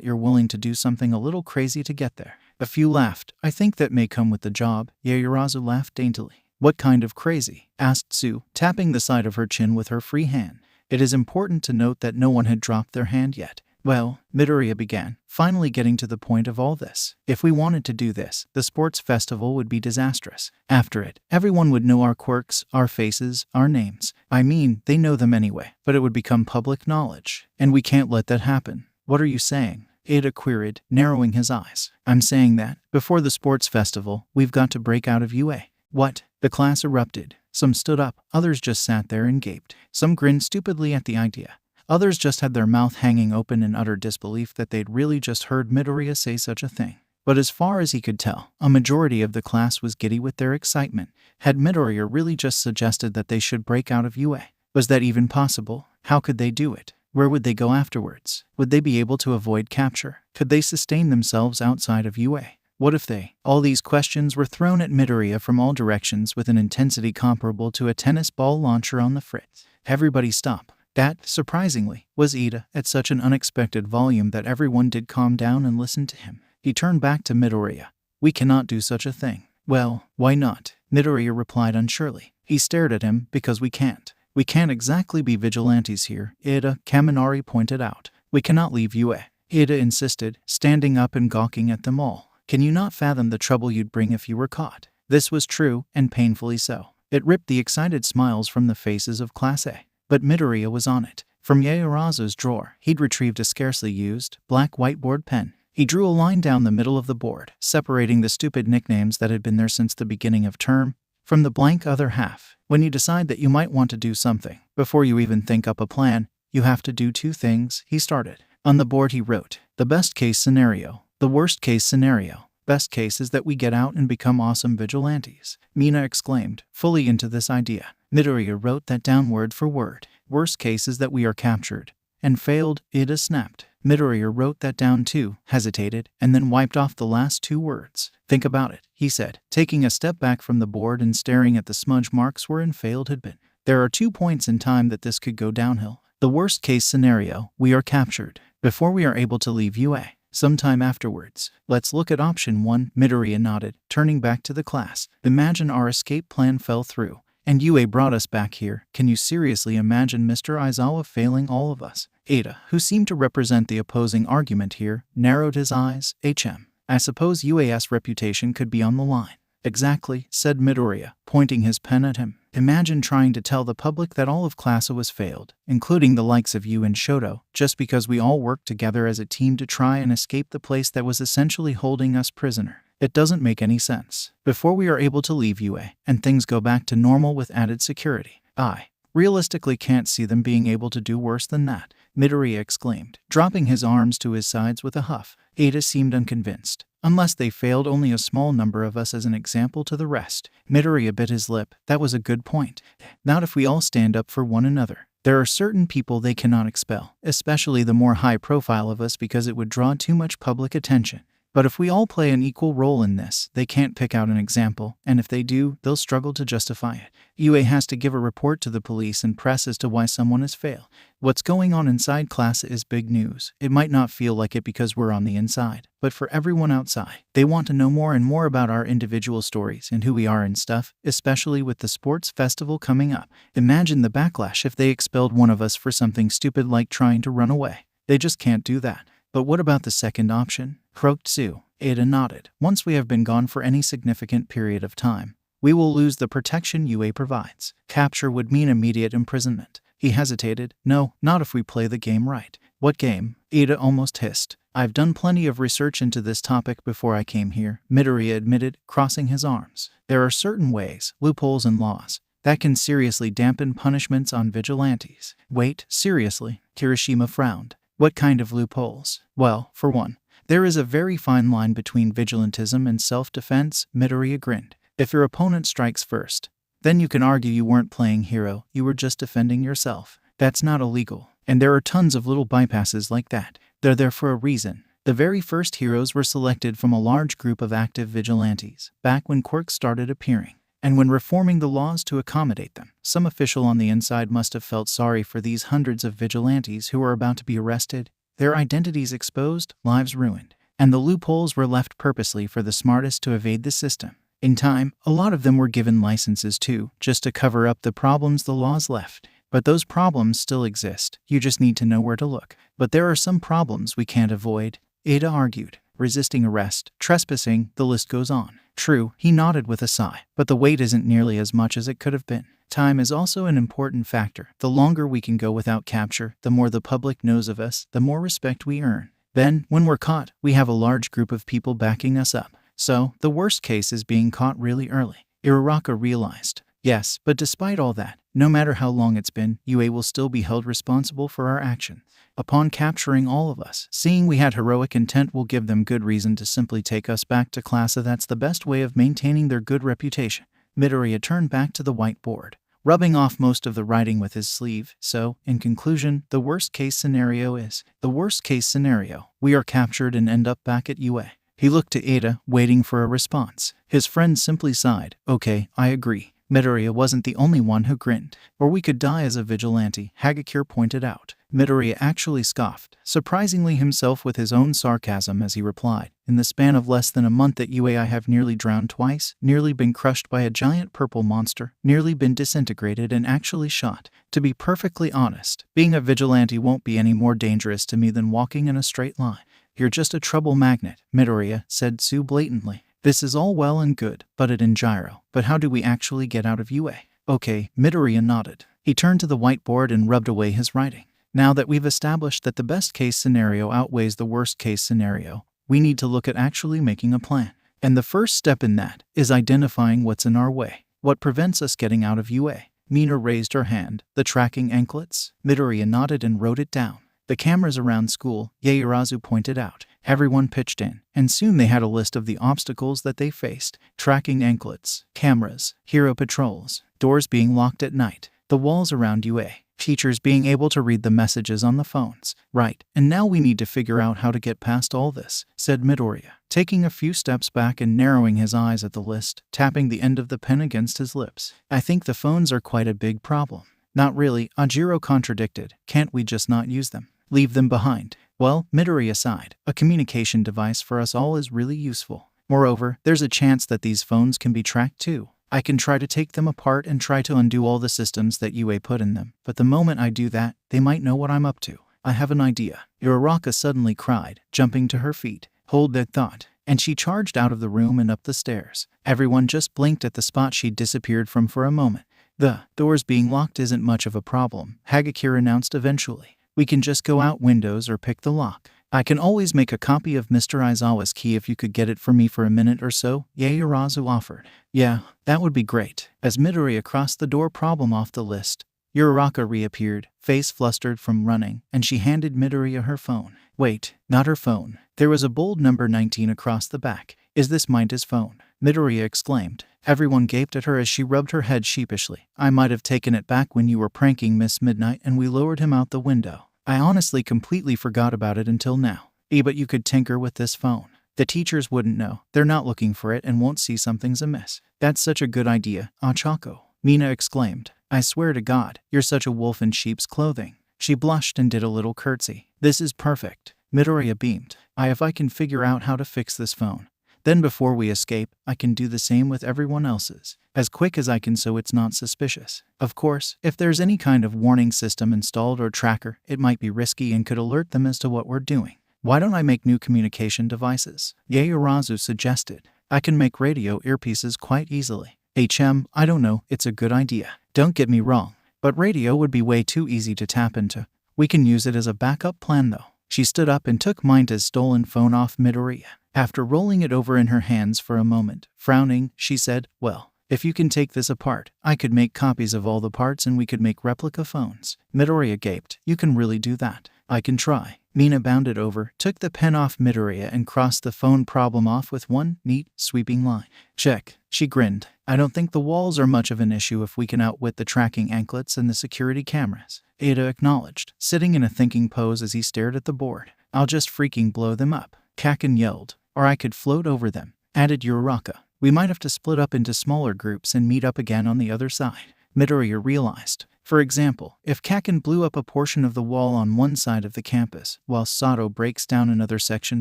you're willing to do something a little crazy to get there. A few laughed. I think that may come with the job. Yaoyorozu laughed daintily. What kind of crazy? Asked Sue, tapping the side of her chin with her free hand. It is important to note that no one had dropped their hand yet. Well, Midoriya began, finally getting to the point of all this. If we wanted to do this, the sports festival would be disastrous. After it, everyone would know our quirks, our faces, our names. I mean, they know them anyway, but it would become public knowledge. And we can't let that happen. What are you saying? Ida queried, narrowing his eyes. I'm saying that, before the sports festival, we've got to break out of UA. What? The class erupted. Some stood up, others just sat there and gaped. Some grinned stupidly at the idea. Others just had their mouth hanging open in utter disbelief that they'd really just heard Midoriya say such a thing. But as far as he could tell, a majority of the class was giddy with their excitement. Had Midoriya really just suggested that they should break out of UA? Was that even possible? How could they do it? Where would they go afterwards? Would they be able to avoid capture? Could they sustain themselves outside of UA? What if they? All these questions were thrown at Midoriya from all directions with an intensity comparable to a tennis ball launcher on the fritz. Everybody stop. That, surprisingly, was Ida at such an unexpected volume that everyone did calm down and listen to him. He turned back to Midoriya. We cannot do such a thing. Well, why not? Midoriya replied unsurely. He stared at him. Because we can't. We can't exactly be vigilantes here, Ida, Kaminari pointed out. We cannot leave Yue. Ida insisted, standing up and gawking at them all. Can you not fathom the trouble you'd bring if you were caught? This was true, and painfully so. It ripped the excited smiles from the faces of Class A. But Midoriya was on it. From Yaorazu's drawer, he'd retrieved a scarcely used, black whiteboard pen. He drew a line down the middle of the board, separating the stupid nicknames that had been there since the beginning of term from the blank other half. When you decide that you might want to do something, before you even think up a plan, you have to do two things, he started. On the board he wrote, the best case scenario, the worst case scenario. Best case is that we get out and become awesome vigilantes, Mina exclaimed, fully into this idea. Midoriya wrote that down word for word. Worst case is that we are captured and failed, Ida snapped. Midoriya wrote that down too, hesitated, and then wiped off the last two words. Think about it, he said, taking a step back from the board and staring at the smudge marks wherein failed had been. There are 2 points in time that this could go downhill. The worst case scenario, we are captured before we are able to leave UA. Sometime afterwards. Let's look at option 1, Midoriya nodded, turning back to the class. Imagine our escape plan fell through, and UA brought us back here. Can you seriously imagine Mr. Aizawa failing all of us? Ada, who seemed to represent the opposing argument here, narrowed his eyes. I suppose UA's reputation could be on the line. Exactly, said Midoriya, pointing his pen at him. Imagine trying to tell the public that all of class A was failed, including the likes of you and Shoto, just because we all worked together as a team to try and escape the place that was essentially holding us prisoner. It doesn't make any sense. Before we are able to leave UA, and things go back to normal with added security, I realistically can't see them being able to do worse than that, Midoriya exclaimed, dropping his arms to his sides with a huff. Ada seemed unconvinced. Unless they failed only a small number of us as an example to the rest. Midoriya bit his lip. That was a good point. Not if we all stand up for one another. There are certain people they cannot expel, especially the more high profile of us, because it would draw too much public attention. But if we all play an equal role in this, they can't pick out an example, and if they do, they'll struggle to justify it. UA has to give a report to the police and press as to why someone has failed. What's going on inside class is big news. It might not feel like it because we're on the inside, but for everyone outside, they want to know more and more about our individual stories and who we are and stuff, especially with the sports festival coming up. Imagine the backlash if they expelled one of us for something stupid like trying to run away. They just can't do that. But what about the second option? Croaked Sue. Ada nodded. Once we have been gone for any significant period of time, we will lose the protection UA provides. Capture would mean immediate imprisonment. He hesitated. No, not if we play the game right. What game? Ada almost hissed. I've done plenty of research into this topic before I came here, Midoriya admitted, crossing his arms. There are certain ways, loopholes and laws, that can seriously dampen punishments on vigilantes. Wait, seriously? Kirishima frowned. What kind of loopholes? Well, for one, there is a very fine line between vigilantism and self-defense, Midoriya grinned. If your opponent strikes first, then you can argue you weren't playing hero, you were just defending yourself. That's not illegal. And there are tons of little bypasses like that. They're there for a reason. The very first heroes were selected from a large group of active vigilantes, back when quirks started appearing. And when reforming the laws to accommodate them, some official on the inside must have felt sorry for these hundreds of vigilantes who were about to be arrested, their identities exposed, lives ruined, and the loopholes were left purposely for the smartest to evade the system. In time, a lot of them were given licenses too, just to cover up the problems the laws left. But those problems still exist, you just need to know where to look. But there are some problems we can't avoid, Ada argued. Resisting arrest, trespassing, the list goes on. True, he nodded with a sigh, but the wait isn't nearly as much as it could have been. Time is also an important factor. The longer we can go without capture, the more the public knows of us, the more respect we earn. Then, when we're caught, we have a large group of people backing us up. So, the worst case is being caught really early. Uraraka realized. Yes, but despite all that, no matter how long it's been, UA will still be held responsible for our actions. Upon capturing all of us, seeing we had heroic intent will give them good reason to simply take us back to class. That's the best way of maintaining their good reputation. Midoriya turned back to the whiteboard, rubbing off most of the writing with his sleeve. So, in conclusion, the worst case scenario is, the worst case scenario, we are captured and end up back at UA. He looked to Ada, waiting for a response. His friend simply sighed. Okay, I agree. Midoriya wasn't the only one who grinned. Or we could die as a vigilante, Hagakure pointed out. Midoriya actually scoffed, surprisingly himself with his own sarcasm as he replied. In the span of less than a month at UA I have nearly drowned twice, nearly been crushed by a giant purple monster, nearly been disintegrated and actually shot. To be perfectly honest, being a vigilante won't be any more dangerous to me than walking in a straight line. You're just a trouble magnet, Midoriya said Tsu blatantly. This is all well and good, butted in Gyro. But how do we actually get out of UA? Okay, Midoriya nodded. He turned to the whiteboard and rubbed away his writing. Now that we've established that the best case scenario outweighs the worst case scenario, we need to look at actually making a plan. And the first step in that is identifying what's in our way. What prevents us getting out of UA? Mina raised her hand. The tracking anklets? Midoriya nodded and wrote it down. The cameras around school, Yaoyorozu pointed out. Everyone pitched in, and soon they had a list of the obstacles that they faced. Tracking anklets, cameras, hero patrols, doors being locked at night, the walls around UA, teachers being able to read the messages on the phones. Right, and now we need to figure out how to get past all this, said Midoriya, taking a few steps back and narrowing his eyes at the list, tapping the end of the pen against his lips. I think the phones are quite a big problem. Not really, Ajiro contradicted. Can't we just not use them? Leave them behind? Well, Midoriya sighed. A communication device for us all is really useful. Moreover, there's a chance that these phones can be tracked too. I can try to take them apart and try to undo all the systems that UA put in them, but the moment I do that, they might know what I'm up to. I have an idea. Uraraka suddenly cried, jumping to her feet. Hold that thought. And she charged out of the room and up the stairs. Everyone just blinked at the spot she'd disappeared from for a moment. The doors being locked isn't much of a problem, Hagakure announced eventually. We can just go out windows or pick the lock. I can always make a copy of Mr. Aizawa's key if you could get it for me for a minute or so, Yaoyorozu offered. Yeah, that would be great. As Midoriya crossed the door problem off the list, Uraraka reappeared, face flustered from running, and she handed Midoriya her phone. Wait, not her phone. There was a bold number 19 across the back. Is this Mineta's phone? Midoriya exclaimed. Everyone gaped at her as she rubbed her head sheepishly. I might have taken it back when you were pranking Miss Midnight and we lowered him out the window. I honestly completely forgot about it until now. But you could tinker with this phone. The teachers wouldn't know. They're not looking for it and won't see something's amiss. That's such a good idea, Achako. Mina exclaimed. I swear to God, you're such a wolf in sheep's clothing. She blushed and did a little curtsy. This is perfect. Midoriya beamed. If I can figure out how to fix this phone, then before we escape, I can do the same with everyone else's. As quick as I can so it's not suspicious. Of course, if there's any kind of warning system installed or tracker, it might be risky and could alert them as to what we're doing. Why don't I make new communication devices? Yaoyorozu suggested. I can make radio earpieces quite easily. I don't know, it's a good idea. Don't get me wrong, but radio would be way too easy to tap into. We can use it as a backup plan though. She stood up and took Mineta's stolen phone off Midoriya. After rolling it over in her hands for a moment, frowning, she said, well, if you can take this apart, I could make copies of all the parts and we could make replica phones. Midoriya gaped. You can really do that? I can try. Mina bounded over, took the pen off Midoriya and crossed the phone problem off with one neat, sweeping line. Check. She grinned. I don't think the walls are much of an issue if we can outwit the tracking anklets and the security cameras. Ada acknowledged, sitting in a thinking pose as he stared at the board. I'll just freaking blow them up. Kaken yelled. Or I could float over them, added Uraraka. We might have to split up into smaller groups and meet up again on the other side. Midoriya realized. For example, if Kaken blew up a portion of the wall on one side of the campus, while Sato breaks down another section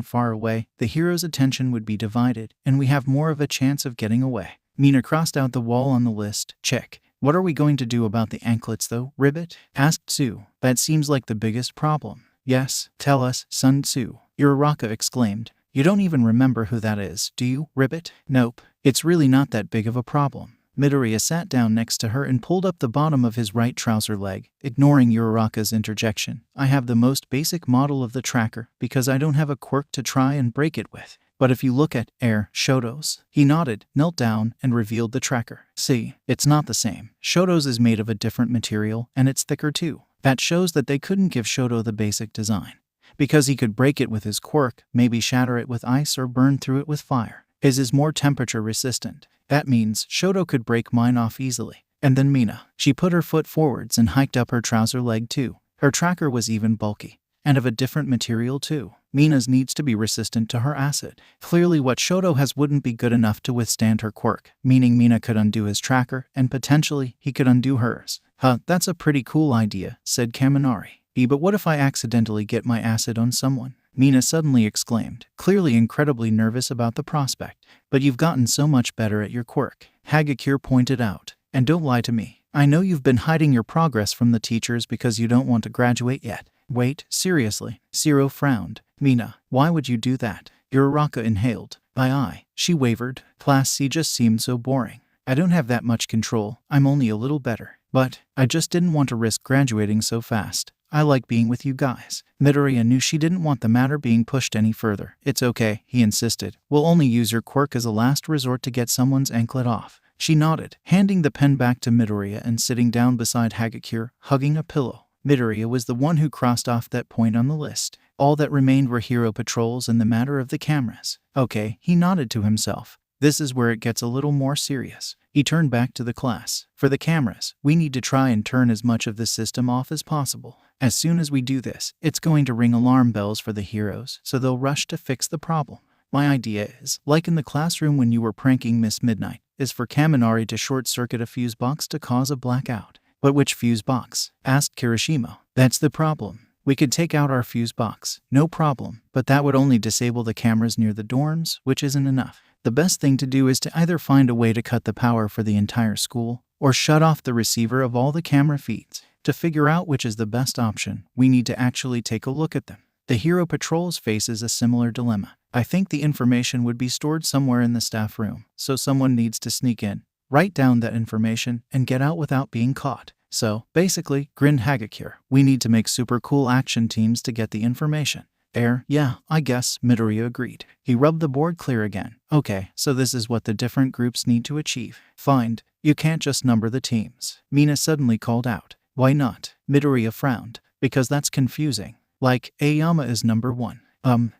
far away, the hero's attention would be divided, and we have more of a chance of getting away. Mina crossed out the wall on the list. Check. What are we going to do about the anklets though, Ribbit? Asked Tsu. That seems like the biggest problem. Yes, tell us, Sun Tsu. Uraraka exclaimed. You don't even remember who that is, do you, Ribbit? Nope. It's really not that big of a problem. Midoriya sat down next to her and pulled up the bottom of his right trouser leg, ignoring Uraraka's interjection. I have the most basic model of the tracker because I don't have a quirk to try and break it with. But if you look at Shoto's, he nodded, knelt down, and revealed the tracker. See, it's not the same. Shoto's is made of a different material, and it's thicker too. That shows that they couldn't give Shoto the basic design. Because he could break it with his quirk, maybe shatter it with ice or burn through it with fire. His is more temperature resistant. That means Shoto could break mine off easily. And then Mina. She put her foot forwards and hiked up her trouser leg too. Her tracker was even bulky. And of a different material too. Mina's needs to be resistant to her acid. Clearly what Shoto has wouldn't be good enough to withstand her quirk, meaning Mina could undo his tracker, and potentially he could undo hers. Huh, that's a pretty cool idea, said Kaminari. But what if I accidentally get my acid on someone? Mina suddenly exclaimed, clearly incredibly nervous about the prospect. But you've gotten so much better at your quirk, Hagakure pointed out. And don't lie to me. I know you've been hiding your progress from the teachers because you don't want to graduate yet. Wait, seriously? Zero frowned. Mina, why would you do that? Uraraka inhaled. I. She wavered. Class C just seemed so boring. I don't have that much control. I'm only a little better. But I just didn't want to risk graduating so fast. I like being with you guys. Midoriya knew she didn't want the matter being pushed any further. It's okay, he insisted. We'll only use your quirk as a last resort to get someone's anklet off. She nodded, handing the pen back to Midoriya and sitting down beside Hagakure, hugging a pillow. Midoriya was the one who crossed off that point on the list. All that remained were hero patrols and the matter of the cameras. Okay, he nodded to himself. This is where it gets a little more serious. He turned back to the class. For the cameras, we need to try and turn as much of the system off as possible. As soon as we do this, it's going to ring alarm bells for the heroes, so they'll rush to fix the problem. My idea is, like in the classroom when you were pranking Miss Midnight, is for Kaminari to short-circuit a fuse box to cause a blackout. But which fuse box? Asked Kirishima. That's the problem. We could take out our fuse box, no problem, but that would only disable the cameras near the dorms, which isn't enough. The best thing to do is to either find a way to cut the power for the entire school, or shut off the receiver of all the camera feeds. To figure out which is the best option, we need to actually take a look at them. The Hero Patrols faces a similar dilemma. I think the information would be stored somewhere in the staff room, so someone needs to sneak in, write down that information, and get out without being caught. So, basically, grinned Hagakure, we need to make super cool action teams to get the information. Yeah, I guess, Midoriya agreed. He rubbed the board clear again. Okay, so this is what the different groups need to achieve. Find. You can't just number the teams. Mina suddenly called out. Why not? Midoriya frowned. Because that's confusing. Like, Aoyama is number 1.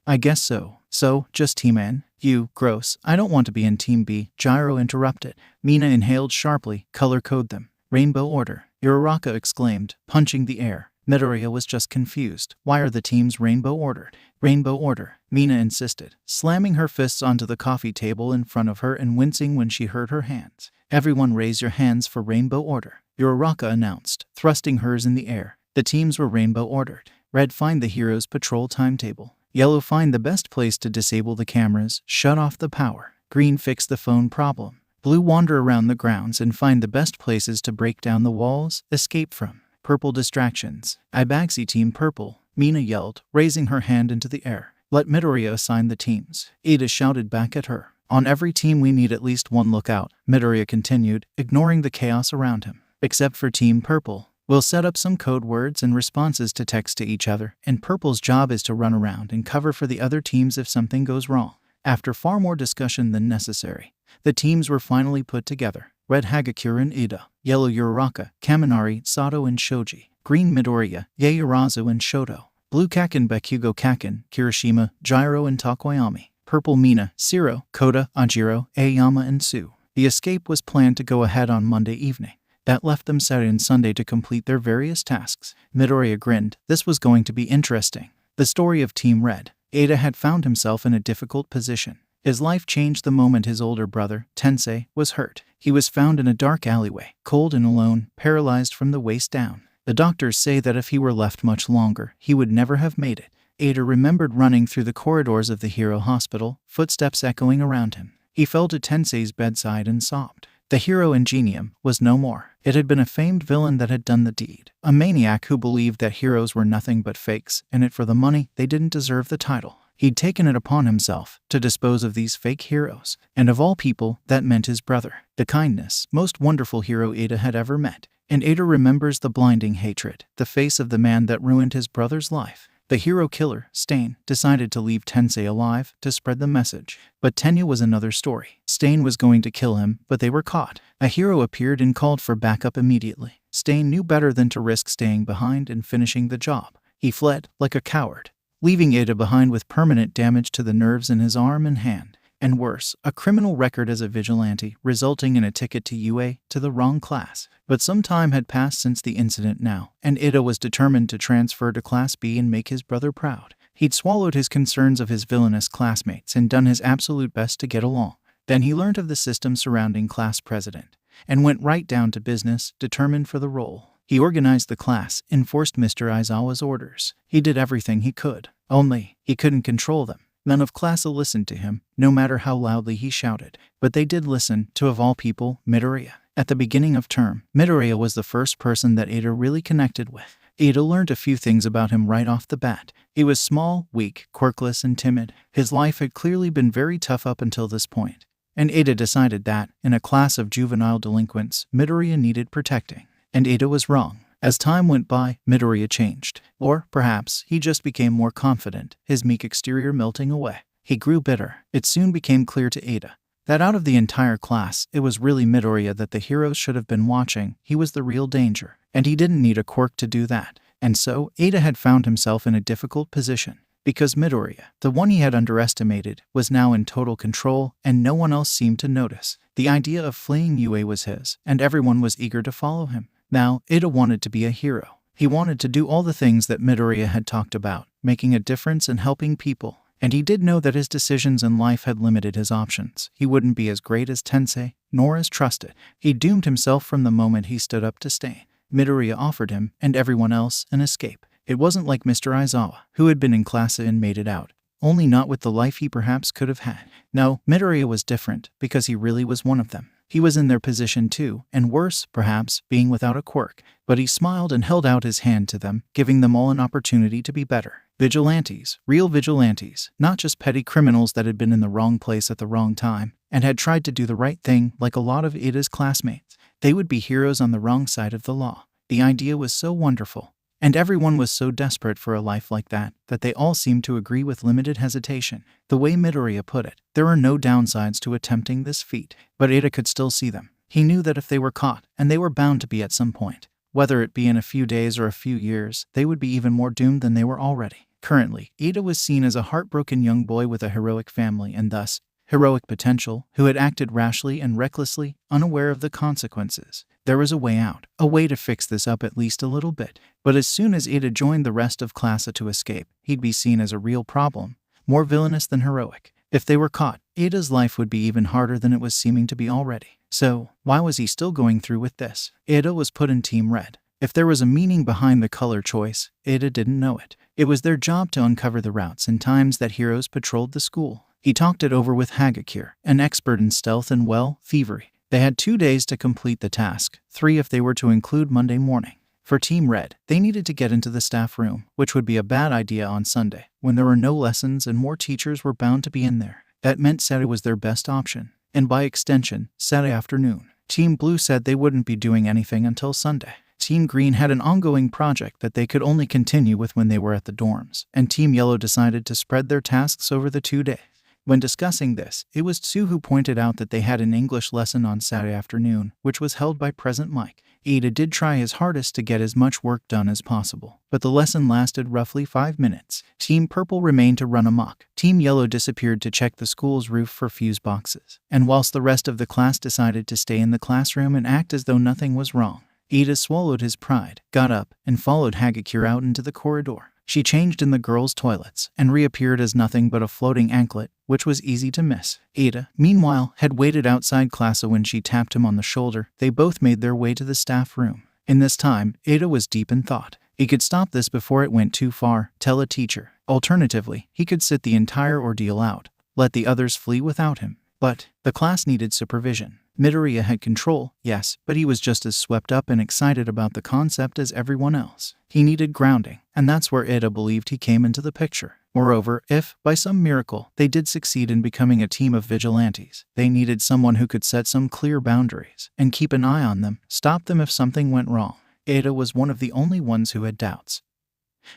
I guess so. So, just Team N? You, gross. I don't want to be in Team B, Gyro interrupted. Mina inhaled sharply. Color code them. Rainbow order. Uraraka exclaimed, punching the air. Midoriya was just confused. Why are the teams rainbow ordered? Rainbow order, Mina insisted, slamming her fists onto the coffee table in front of her and wincing when she heard her hands. Everyone raise your hands for rainbow order, Uraraka announced, thrusting hers in the air. The teams were rainbow ordered. Red, find the heroes' patrol timetable. Yellow, find the best place to disable the cameras, shut off the power. Green, fix the phone problem. Blue, wander around the grounds and find the best places to break down the walls, escape from. Purple, distractions. Ibaxi Team Purple, Mina yelled, raising her hand into the air. Let Midoriya assign the teams. Ada shouted back at her. On every team we need at least one lookout, Midoriya continued, ignoring the chaos around him. Except for Team Purple. We'll set up some code words and responses to text to each other, and Purple's job is to run around and cover for the other teams if something goes wrong. After far more discussion than necessary, the teams were finally put together. Red, Hagakure and Ida. Yellow, Uraraka, Kaminari, Sato and Shoji. Green, Midoriya, Yaoyorozu and Shoto. Blue, Kaken, Bakugo, Kaken, Kirishima, Gyro and Takoyami. Purple, Mina, Siro, Kota, Ajiro, Aoyama and Sue. The escape was planned to go ahead on Monday evening. That left them Saturday and Sunday to complete their various tasks. Midoriya grinned. This was going to be interesting. The story of Team Red. Ada had found himself in a difficult position. His life changed the moment his older brother, Tensei, was hurt. He was found in a dark alleyway, cold and alone, paralyzed from the waist down. The doctors say that if he were left much longer, he would never have made it. Ada remembered running through the corridors of the Hero Hospital, footsteps echoing around him. He fell to Tensei's bedside and sobbed. The Hero Ingenium was no more. It had been a famed villain that had done the deed. A maniac who believed that heroes were nothing but fakes, and it for the money they didn't deserve the title. He'd taken it upon himself to dispose of these fake heroes, and of all people, that meant his brother, the kindest, most wonderful hero Ada had ever met. And Ada remembers the blinding hatred, the face of the man that ruined his brother's life. The hero killer, Stain, decided to leave Tensei alive to spread the message. But Tenya was another story. Stain was going to kill him, but they were caught. A hero appeared and called for backup immediately. Stain knew better than to risk staying behind and finishing the job. He fled, like a coward, leaving Ada behind with permanent damage to the nerves in his arm and hand. And worse, a criminal record as a vigilante, resulting in a ticket to UA to the wrong class. But some time had passed since the incident now, and Ida was determined to transfer to Class B and make his brother proud. He'd swallowed his concerns of his villainous classmates and done his absolute best to get along. Then he learned of the system surrounding class president and went right down to business, determined for the role. He organized the class, enforced Mr. Aizawa's orders. He did everything he could. Only, he couldn't control them. None of class listened to him, no matter how loudly he shouted. But they did listen to, of all people, Midoriya. At the beginning of term, Midoriya was the first person that Ada really connected with. Ada learned a few things about him right off the bat. He was small, weak, quirkless, and timid. His life had clearly been very tough up until this point. And Ada decided that, in a class of juvenile delinquents, Midoriya needed protecting. And Ada was wrong. As time went by, Midoriya changed. Or, perhaps, he just became more confident, his meek exterior melting away. He grew bitter. It soon became clear to Ada that out of the entire class, it was really Midoriya that the heroes should have been watching. He was the real danger. And he didn't need a quirk to do that. And so, Ada had found himself in a difficult position. Because Midoriya, the one he had underestimated, was now in total control, and no one else seemed to notice. The idea of fleeing UA was his, and everyone was eager to follow him. Now, Ada wanted to be a hero. He wanted to do all the things that Midoriya had talked about, making a difference and helping people. And he did know that his decisions in life had limited his options. He wouldn't be as great as Tensei, nor as trusted. He doomed himself from the moment he stood up to stay. Midoriya offered him, and everyone else, an escape. It wasn't like Mr. Aizawa, who had been in class and made it out. Only not with the life he perhaps could have had. No, Midoriya was different, because he really was one of them. He was in their position too, and worse, perhaps, being without a quirk. But he smiled and held out his hand to them, giving them all an opportunity to be better. Vigilantes, real vigilantes, not just petty criminals that had been in the wrong place at the wrong time, and had tried to do the right thing like a lot of Ada's classmates. They would be heroes on the wrong side of the law. The idea was so wonderful. And everyone was so desperate for a life like that they all seemed to agree with limited hesitation. The way Midoriya put it, there are no downsides to attempting this feat, but Ada could still see them. He knew that if they were caught, and they were bound to be at some point, whether it be in a few days or a few years, they would be even more doomed than they were already. Currently, Ada was seen as a heartbroken young boy with a heroic family and thus, heroic potential, who had acted rashly and recklessly, unaware of the consequences. There was a way out, a way to fix this up at least a little bit. But as soon as Ada joined the rest of class to escape, he'd be seen as a real problem, more villainous than heroic. If they were caught, Ada's life would be even harder than it was seeming to be already. So, why was he still going through with this? Ada was put in Team Red. If there was a meaning behind the color choice, Ada didn't know it. It was their job to uncover the routes and times that heroes patrolled the school. He talked it over with Hagakure, an expert in stealth and, well, thievery. They had 2 days to complete the task, 3 if they were to include Monday morning. For Team Red, they needed to get into the staff room, which would be a bad idea on Sunday, when there were no lessons and more teachers were bound to be in there. That meant Saturday was their best option, and by extension, Saturday afternoon. Team Blue said they wouldn't be doing anything until Sunday. Team Green had an ongoing project that they could only continue with when they were at the dorms, and Team Yellow decided to spread their tasks over the 2 days. When discussing this, it was Tsu who pointed out that they had an English lesson on Saturday afternoon, which was held by Present Mike. Ada did try his hardest to get as much work done as possible, but the lesson lasted roughly 5 minutes. Team Purple remained to run amok. Team Yellow disappeared to check the school's roof for fuse boxes, and whilst the rest of the class decided to stay in the classroom and act as though nothing was wrong, Ada swallowed his pride, got up, and followed Hagakure out into the corridor. She changed in the girls' toilets and reappeared as nothing but a floating anklet, which was easy to miss. Ada, meanwhile, had waited outside class when she tapped him on the shoulder. They both made their way to the staff room. In this time, Ada was deep in thought. He could stop this before it went too far, tell a teacher. Alternatively, he could sit the entire ordeal out, let the others flee without him. But the class needed supervision. Midoriya had control, yes, but he was just as swept up and excited about the concept as everyone else. He needed grounding, and that's where Ada believed he came into the picture. Moreover, if, by some miracle, they did succeed in becoming a team of vigilantes, they needed someone who could set some clear boundaries and keep an eye on them, stop them if something went wrong. Ada was one of the only ones who had doubts,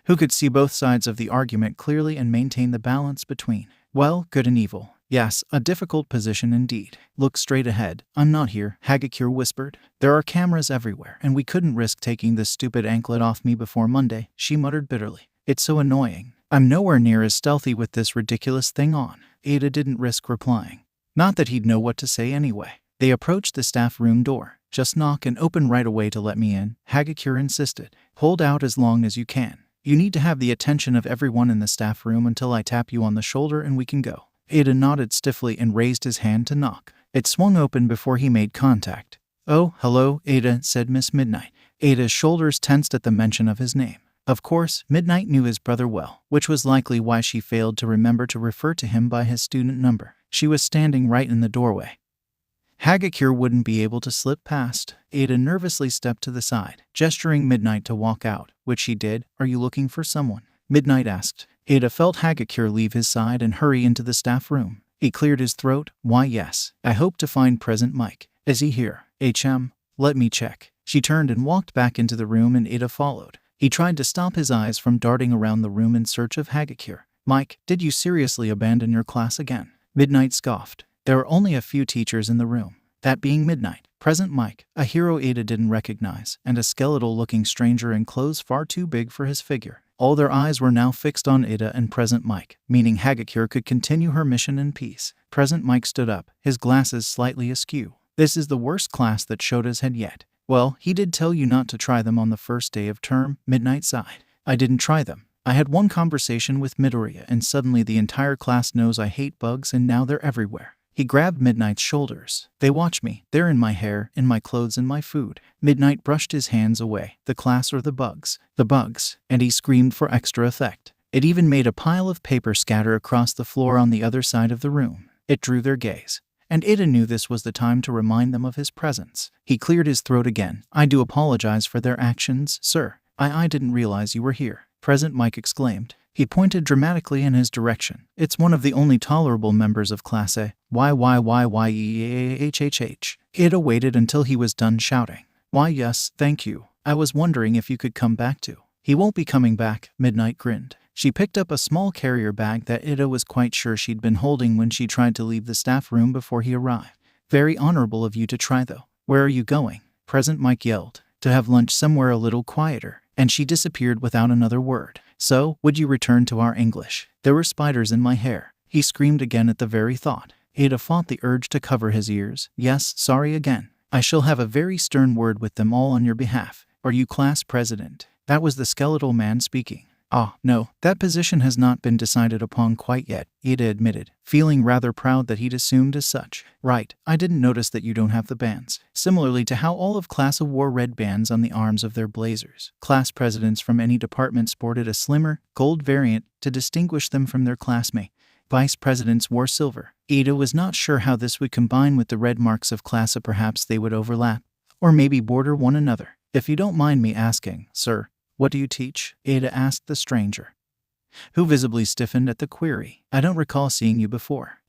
who could see both sides of the argument clearly and maintain the balance between, well, good and evil. Yes, a difficult position indeed. Look straight ahead. I'm not here, Hagakure whispered. There are cameras everywhere, and we couldn't risk taking this stupid anklet off me before Monday, she muttered bitterly. It's so annoying. I'm nowhere near as stealthy with this ridiculous thing on. Ada didn't risk replying. Not that he'd know what to say anyway. They approached the staff room door. Just knock and open right away to let me in, Hagakure insisted. Hold out as long as you can. You need to have the attention of everyone in the staff room until I tap you on the shoulder and we can go. Ada nodded stiffly and raised his hand to knock. It swung open before he made contact. "Oh, hello, Ada," said Miss Midnight. Ada's shoulders tensed at the mention of his name. Of course, Midnight knew his brother well, which was likely why she failed to remember to refer to him by his student number. She was standing right in the doorway. Hagakure wouldn't be able to slip past. Ada nervously stepped to the side, gesturing Midnight to walk out, which she did. "Are you looking for someone?" Midnight asked. Ada felt Hagakure leave his side and hurry into the staff room. He cleared his throat. "Why, yes. I hope to find Present Mike. Is he here? Let me check." She turned and walked back into the room and Ada followed. He tried to stop his eyes from darting around the room in search of Hagakure. "Mike, did you seriously abandon your class again?" Midnight scoffed. There were only a few teachers in the room, that being Midnight, Present Mike, a hero Ada didn't recognize, and a skeletal-looking stranger in clothes far too big for his figure. All their eyes were now fixed on Ada and Present Mike, meaning Hagakure could continue her mission in peace. Present Mike stood up, his glasses slightly askew. "This is the worst class that Shota's had yet." "Well, he did tell you not to try them on the first day of term," Midnight sighed. "I didn't try them. I had one conversation with Midoriya and suddenly the entire class knows I hate bugs and now they're everywhere." He grabbed Midnight's shoulders. "They watch me. They're in my hair, in my clothes, and my food." Midnight brushed his hands away. "The class or the bugs?" "The bugs." And he screamed for extra effect. It even made a pile of paper scatter across the floor on the other side of the room. It drew their gaze. And Ada knew this was the time to remind them of his presence. He cleared his throat again. "I do apologize for their actions, sir. I didn't realize you were here," Present Mike exclaimed. He pointed dramatically in his direction. "It's one of the only tolerable members of Class A. Why. Ada waited until he was done shouting. "Why, yes, thank you. I was wondering if you could come back too." "He won't be coming back," Midnight grinned. She picked up a small carrier bag that Ada was quite sure she'd been holding when she tried to leave the staff room before he arrived. "Very honorable of you to try though. Where are you going?" Present Mike yelled. "To have lunch somewhere a little quieter." And she disappeared without another word. "So, would you return to our English? There were spiders in my hair." He screamed again at the very thought. Ada fought the urge to cover his ears. "Yes, sorry again. I shall have a very stern word with them all on your behalf. Are you class president?" That was the skeletal man speaking. "Ah, no, that position has not been decided upon quite yet," Ada admitted, feeling rather proud that he'd assumed as such. "Right, I didn't notice that you don't have the bands. Similarly to how all of Class A wore red bands on the arms of their blazers. Class presidents from any department sported a slimmer, gold variant to distinguish them from their classmate. Vice presidents wore silver." Ada was not sure how this would combine with the red marks of Class A. Perhaps they would overlap, or maybe border one another. "If you don't mind me asking, sir, what do you teach?" Ada asked the stranger, who visibly stiffened at the query. "I don't recall seeing you before."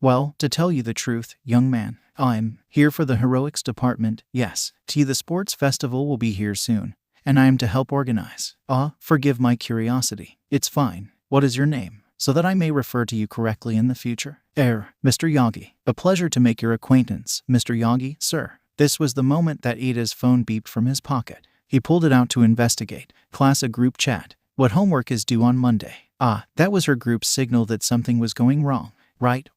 Well, to tell you the truth, young man, I'm here for the heroics department, yes. The sports festival will be here soon, and I am to help organize." Forgive my curiosity." "It's fine. What is your name, so that I may refer to you correctly in the future?" Mr. Yagi. "A pleasure to make your acquaintance, Mr. Yagi, sir." This was the moment that Ada's phone beeped from his pocket. He pulled it out to investigate. Class A group chat. "What homework is due on Monday?" That was her group's signal that something was going wrong. Right,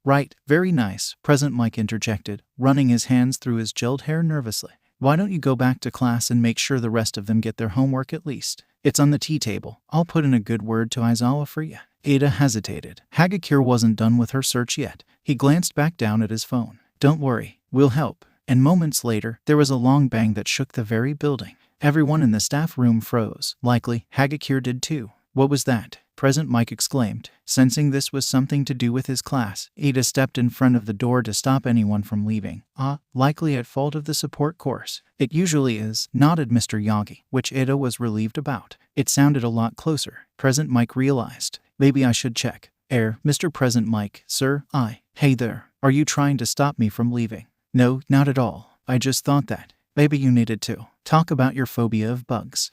very nice," Present Mike interjected, running his hands through his gelled hair nervously. "Why don't you go back to class and make sure the rest of them get their homework at least? It's on the tea table. I'll put in a good word to Aizawa for you." Ada hesitated. Hagakure wasn't done with her search yet. He glanced back down at his phone. "Don't worry, we'll help." And moments later, there was a long bang that shook the very building. Everyone in the staff room froze. Likely, Hagakure did too. "What was that?" Present Mike exclaimed. Sensing this was something to do with his class, Ada stepped in front of the door to stop anyone from leaving. Likely at fault of the support course." "It usually is," nodded Mr. Yagi, which Ada was relieved about. It sounded a lot closer. Present Mike realized. "Maybe I should check." Mr. Present Mike, sir, Hey there, are you trying to stop me from leaving?" "No, not at all. I just thought that maybe you needed to talk about your phobia of bugs."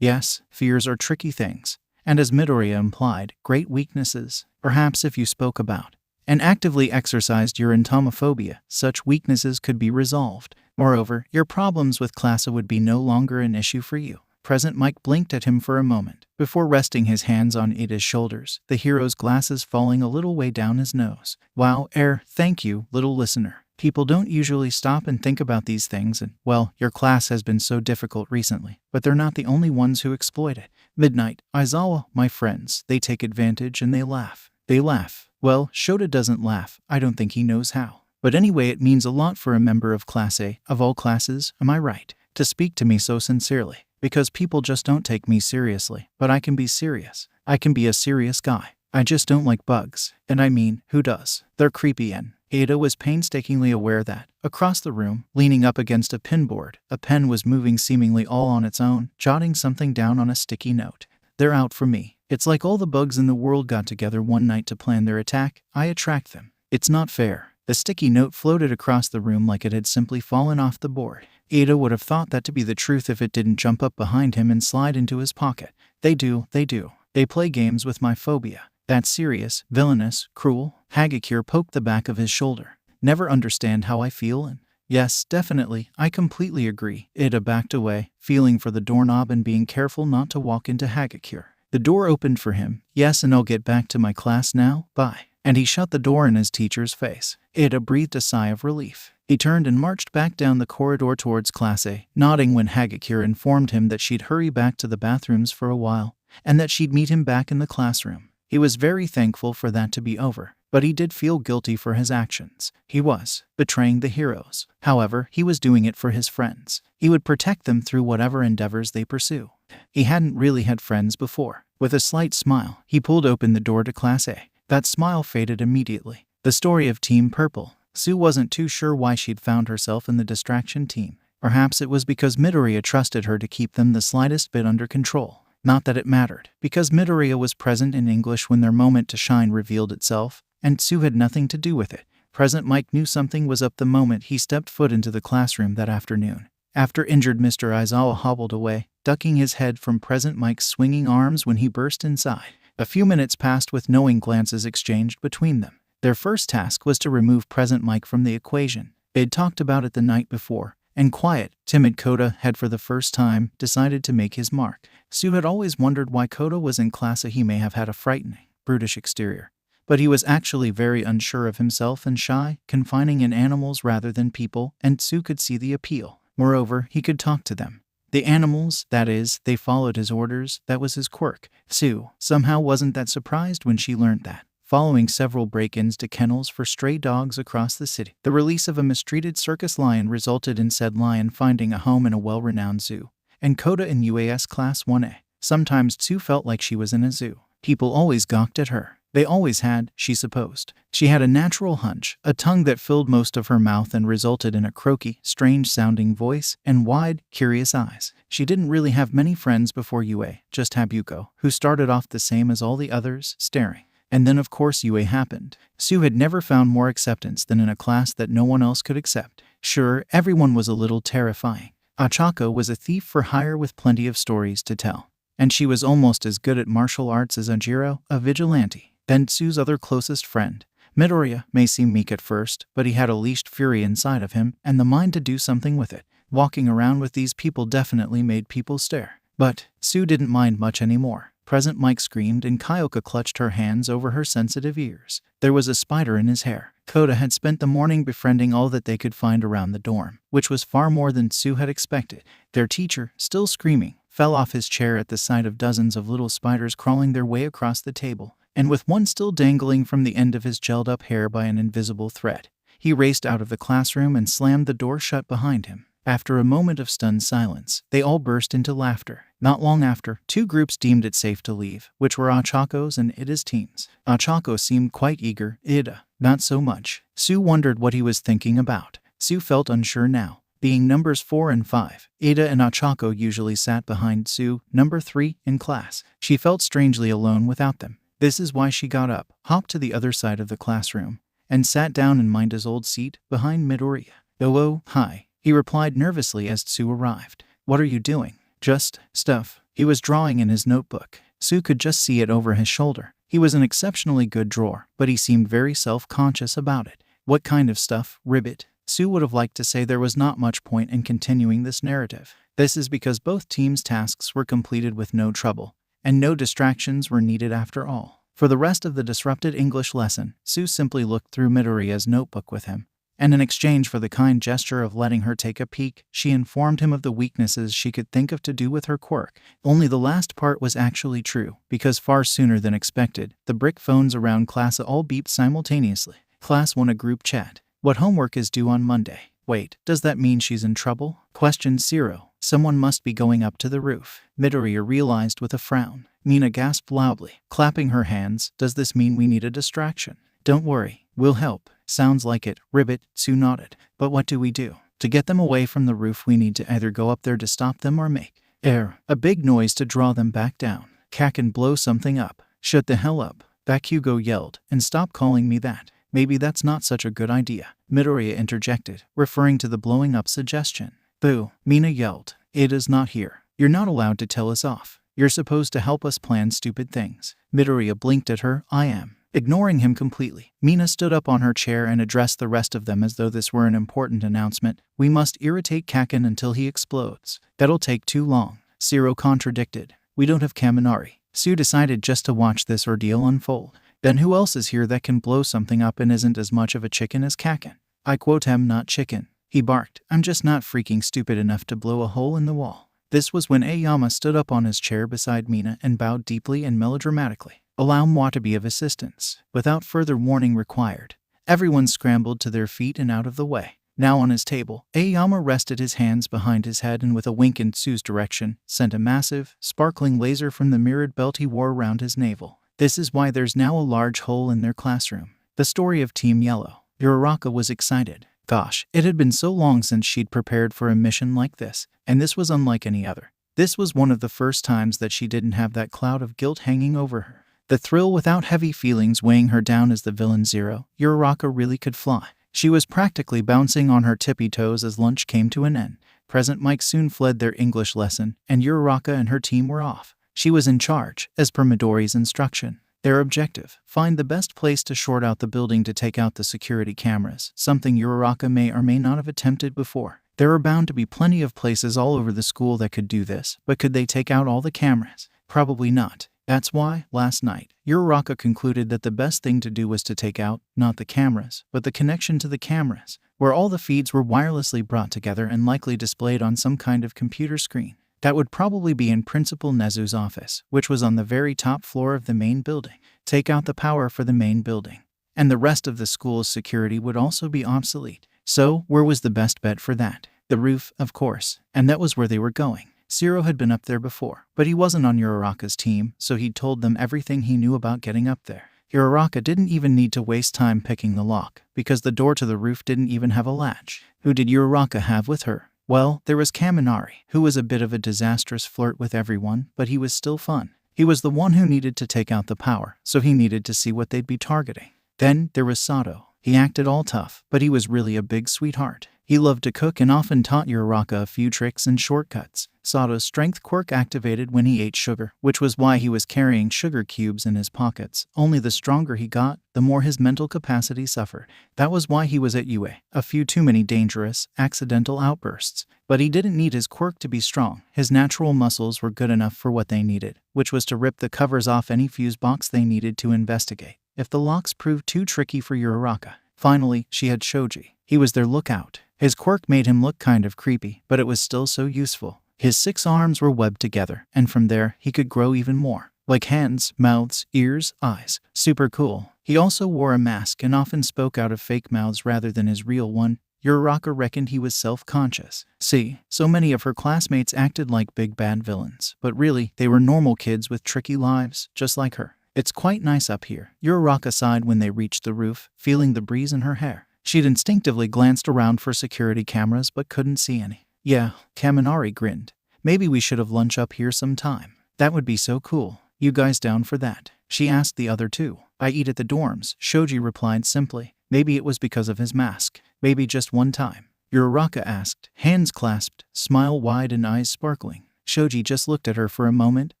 Yes, fears are tricky things. And as Midoriya implied, great weaknesses. Perhaps if you spoke about and actively exercised your entomophobia, such weaknesses could be resolved. Moreover, your problems with Class A would be no longer an issue for you. Present Mike blinked at him for a moment, before resting his hands on Ada's shoulders, the hero's glasses falling a little way down his nose. "Wow, thank you, little listener. People don't usually stop and think about these things and, well, your class has been so difficult recently, but they're not the only ones who exploit it. Midnight, Aizawa, my friends, they take advantage and they laugh. They laugh. Well, Shota doesn't laugh. I don't think he knows how. But anyway, it means a lot for a member of Class A, of all classes, am I right, to speak to me so sincerely, because people just don't take me seriously. But I can be serious. I can be a serious guy. I just don't like bugs. And I mean, who does? They're creepy and Ada was painstakingly aware that, across the room, leaning up against a pinboard, a pen was moving seemingly all on its own, jotting something down on a sticky note. They're out for me. It's like all the bugs in the world got together one night to plan their attack. I attract them. It's not fair. The sticky note floated across the room like it had simply fallen off the board. Ada would have thought that to be the truth if it didn't jump up behind him and slide into his pocket. They do. They play games with my phobia. That's serious, villainous, cruel. Hagakure poked the back of his shoulder. Never understand how I feel and yes, definitely, I completely agree. Ada backed away, feeling for the doorknob and being careful not to walk into Hagakure. The door opened for him. Yes, and I'll get back to my class now, bye. And he shut the door in his teacher's face. Ada breathed a sigh of relief. He turned and marched back down the corridor towards Class A, nodding when Hagakure informed him that she'd hurry back to the bathrooms for a while, and that she'd meet him back in the classroom. He was very thankful for that to be over, but he did feel guilty for his actions. He was betraying the heroes. However, he was doing it for his friends. He would protect them through whatever endeavors they pursue. He hadn't really had friends before. With a slight smile, he pulled open the door to Class A. That smile faded immediately. The story of Team Purple. Sue wasn't too sure why she'd found herself in the distraction team. Perhaps it was because Midoriya trusted her to keep them the slightest bit under control. Not that it mattered, because Midoriya was present in English when their moment to shine revealed itself, and Sue had nothing to do with it. Present Mike knew something was up the moment he stepped foot into the classroom that afternoon. After injured Mr. Aizawa hobbled away, ducking his head from Present Mike's swinging arms when he burst inside. A few minutes passed with knowing glances exchanged between them. Their first task was to remove Present Mike from the equation. They'd talked about it the night before, and quiet, timid Kota had for the first time decided to make his mark. Sue had always wondered why Kota was in Class A. He may have had a frightening, brutish exterior, but he was actually very unsure of himself and shy, confining in animals rather than people, and Sue could see the appeal. Moreover, he could talk to them. The animals, that is, they followed his orders, that was his quirk. Sue somehow wasn't that surprised when she learned that. Following several break-ins to kennels for stray dogs across the city, the release of a mistreated circus lion resulted in said lion finding a home in a well-renowned zoo, and Kota in UAS Class 1A. Sometimes Sue felt like she was in a zoo. People always gawked at her. They always had, she supposed. She had a natural hunch, a tongue that filled most of her mouth and resulted in a croaky, strange-sounding voice and wide, curious eyes. She didn't really have many friends before UA, just Habuko, who started off the same as all the others, staring. And then of course UA happened. Sue had never found more acceptance than in a class that no one else could accept. Sure, everyone was a little terrifying. Achako was a thief for hire with plenty of stories to tell. And she was almost as good at martial arts as Ajiro, a vigilante. Then Sue's other closest friend, Midoriya, may seem meek at first, but he had a leashed fury inside of him and the mind to do something with it. Walking around with these people definitely made people stare. But Sue didn't mind much anymore. Present Mike screamed and Kyoka clutched her hands over her sensitive ears. There was a spider in his hair. Kota had spent the morning befriending all that they could find around the dorm, which was far more than Sue had expected. Their teacher, still screaming, fell off his chair at the sight of dozens of little spiders crawling their way across the table, and with one still dangling from the end of his gelled-up hair by an invisible thread. He raced out of the classroom and slammed the door shut behind him. After a moment of stunned silence, they all burst into laughter. Not long after, two groups deemed it safe to leave, which were Achako's and Ida's teams. Achako seemed quite eager, Ida, not so much. Sue wondered what he was thinking about. Sue felt unsure now. Being numbers 4 and 5, Ida and Achako usually sat behind Sue, number 3, in class. She felt strangely alone without them. This is why she got up, hopped to the other side of the classroom, and sat down in Minda's old seat behind Midoriya. "Oh, hi," he replied nervously as Sue arrived. "What are you doing?" "Just stuff." He was drawing in his notebook. Sue could just see it over his shoulder. He was an exceptionally good drawer, but he seemed very self-conscious about it. "What kind of stuff, Ribbit?" Sue would have liked to say there was not much point in continuing this narrative. This is because both teams' tasks were completed with no trouble, and no distractions were needed after all. For the rest of the disrupted English lesson, Sue simply looked through Midoriya's notebook with him, and in exchange for the kind gesture of letting her take a peek, she informed him of the weaknesses she could think of to do with her quirk. Only the last part was actually true, because far sooner than expected, the brick phones around class all beeped simultaneously. Class 1 a group chat. What homework is due on Monday? Wait, does that mean she's in trouble? Questioned Zero. Someone must be going up to the roof. Midoriya realized with a frown. Mina gasped loudly, clapping her hands. Does this mean we need a distraction? Don't worry, we'll help. Sounds like it. Ribbit, Sue nodded. But what do we do? To get them away from the roof, we need to either go up there to stop them or make a big noise to draw them back down. Kaken, blow something up. Shut the hell up, Bakugo yelled, and stop calling me that. Maybe that's not such a good idea, Midoriya interjected, referring to the blowing up suggestion. Boo, Mina yelled. It is not here. You're not allowed to tell us off. You're supposed to help us plan stupid things. Midoriya blinked at her. I am. Ignoring him completely, Mina stood up on her chair and addressed the rest of them as though this were an important announcement. We must irritate Kaken until he explodes. That'll take too long, Zero contradicted. We don't have Kaminari. Sue decided just to watch this ordeal unfold. Then who else is here that can blow something up and isn't as much of a chicken as Kaken? I quote, am not chicken, he barked. I'm just not freaking stupid enough to blow a hole in the wall. This was when Aoyama stood up on his chair beside Mina and bowed deeply and melodramatically. Allow moi to be of assistance. Without further warning required, everyone scrambled to their feet and out of the way. Now on his table, Aoyama rested his hands behind his head and with a wink in Sue's direction, sent a massive, sparkling laser from the mirrored belt he wore around his navel. This is why there's now a large hole in their classroom. The story of Team Yellow. Uraraka was excited. Gosh, it had been so long since she'd prepared for a mission like this, and this was unlike any other. This was one of the first times that she didn't have that cloud of guilt hanging over her. The thrill without heavy feelings weighing her down as the villain Zero. Uraraka really could fly. She was practically bouncing on her tippy toes as lunch came to an end. Present Mike soon fled their English lesson, and Uraraka and her team were off. She was in charge, as per Midoriya's instruction. Their objective, find the best place to short out the building to take out the security cameras, something Uraraka may or may not have attempted before. There are bound to be plenty of places all over the school that could do this, but could they take out all the cameras? Probably not. That's why, last night, Uraraka concluded that the best thing to do was to take out, not the cameras, but the connection to the cameras, where all the feeds were wirelessly brought together and likely displayed on some kind of computer screen. That would probably be in Principal Nezu's office, which was on the very top floor of the main building. Take out the power for the main building, and the rest of the school's security would also be obsolete. So, where was the best bet for that? The roof, of course, and that was where they were going. Zero had been up there before, but he wasn't on Uraraka's team, so he'd told them everything he knew about getting up there. Uraraka didn't even need to waste time picking the lock, because the door to the roof didn't even have a latch. Who did Uraraka have with her? Well, there was Kaminari, who was a bit of a disastrous flirt with everyone, but he was still fun. He was the one who needed to take out the power, so he needed to see what they'd be targeting. Then there was Sato. He acted all tough, but he was really a big sweetheart. He loved to cook and often taught Uraraka a few tricks and shortcuts. Sato's strength quirk activated when he ate sugar, which was why he was carrying sugar cubes in his pockets. Only the stronger he got, the more his mental capacity suffered. That was why he was at UA. A few too many dangerous, accidental outbursts. But he didn't need his quirk to be strong. His natural muscles were good enough for what they needed, which was to rip the covers off any fuse box they needed to investigate, if the locks proved too tricky for Uraraka. Finally, she had Shoji. He was their lookout. His quirk made him look kind of creepy, but it was still so useful. His 6 arms were webbed together, and from there, he could grow even more. Like hands, mouths, ears, eyes. Super cool. He also wore a mask and often spoke out of fake mouths rather than his real one. Uraraka reckoned he was self-conscious. See, so many of her classmates acted like big bad villains, but really, they were normal kids with tricky lives, just like her. It's quite nice up here. Uraraka sighed when they reached the roof, feeling the breeze in her hair. She'd instinctively glanced around for security cameras but couldn't see any. Yeah, Kaminari grinned. Maybe we should have lunch up here sometime. That would be so cool. You guys down for that? She asked the other two. I eat at the dorms, Shoji replied simply. Maybe it was because of his mask. Maybe just one time. Uraraka asked, hands clasped, smile wide and eyes sparkling. Shoji just looked at her for a moment.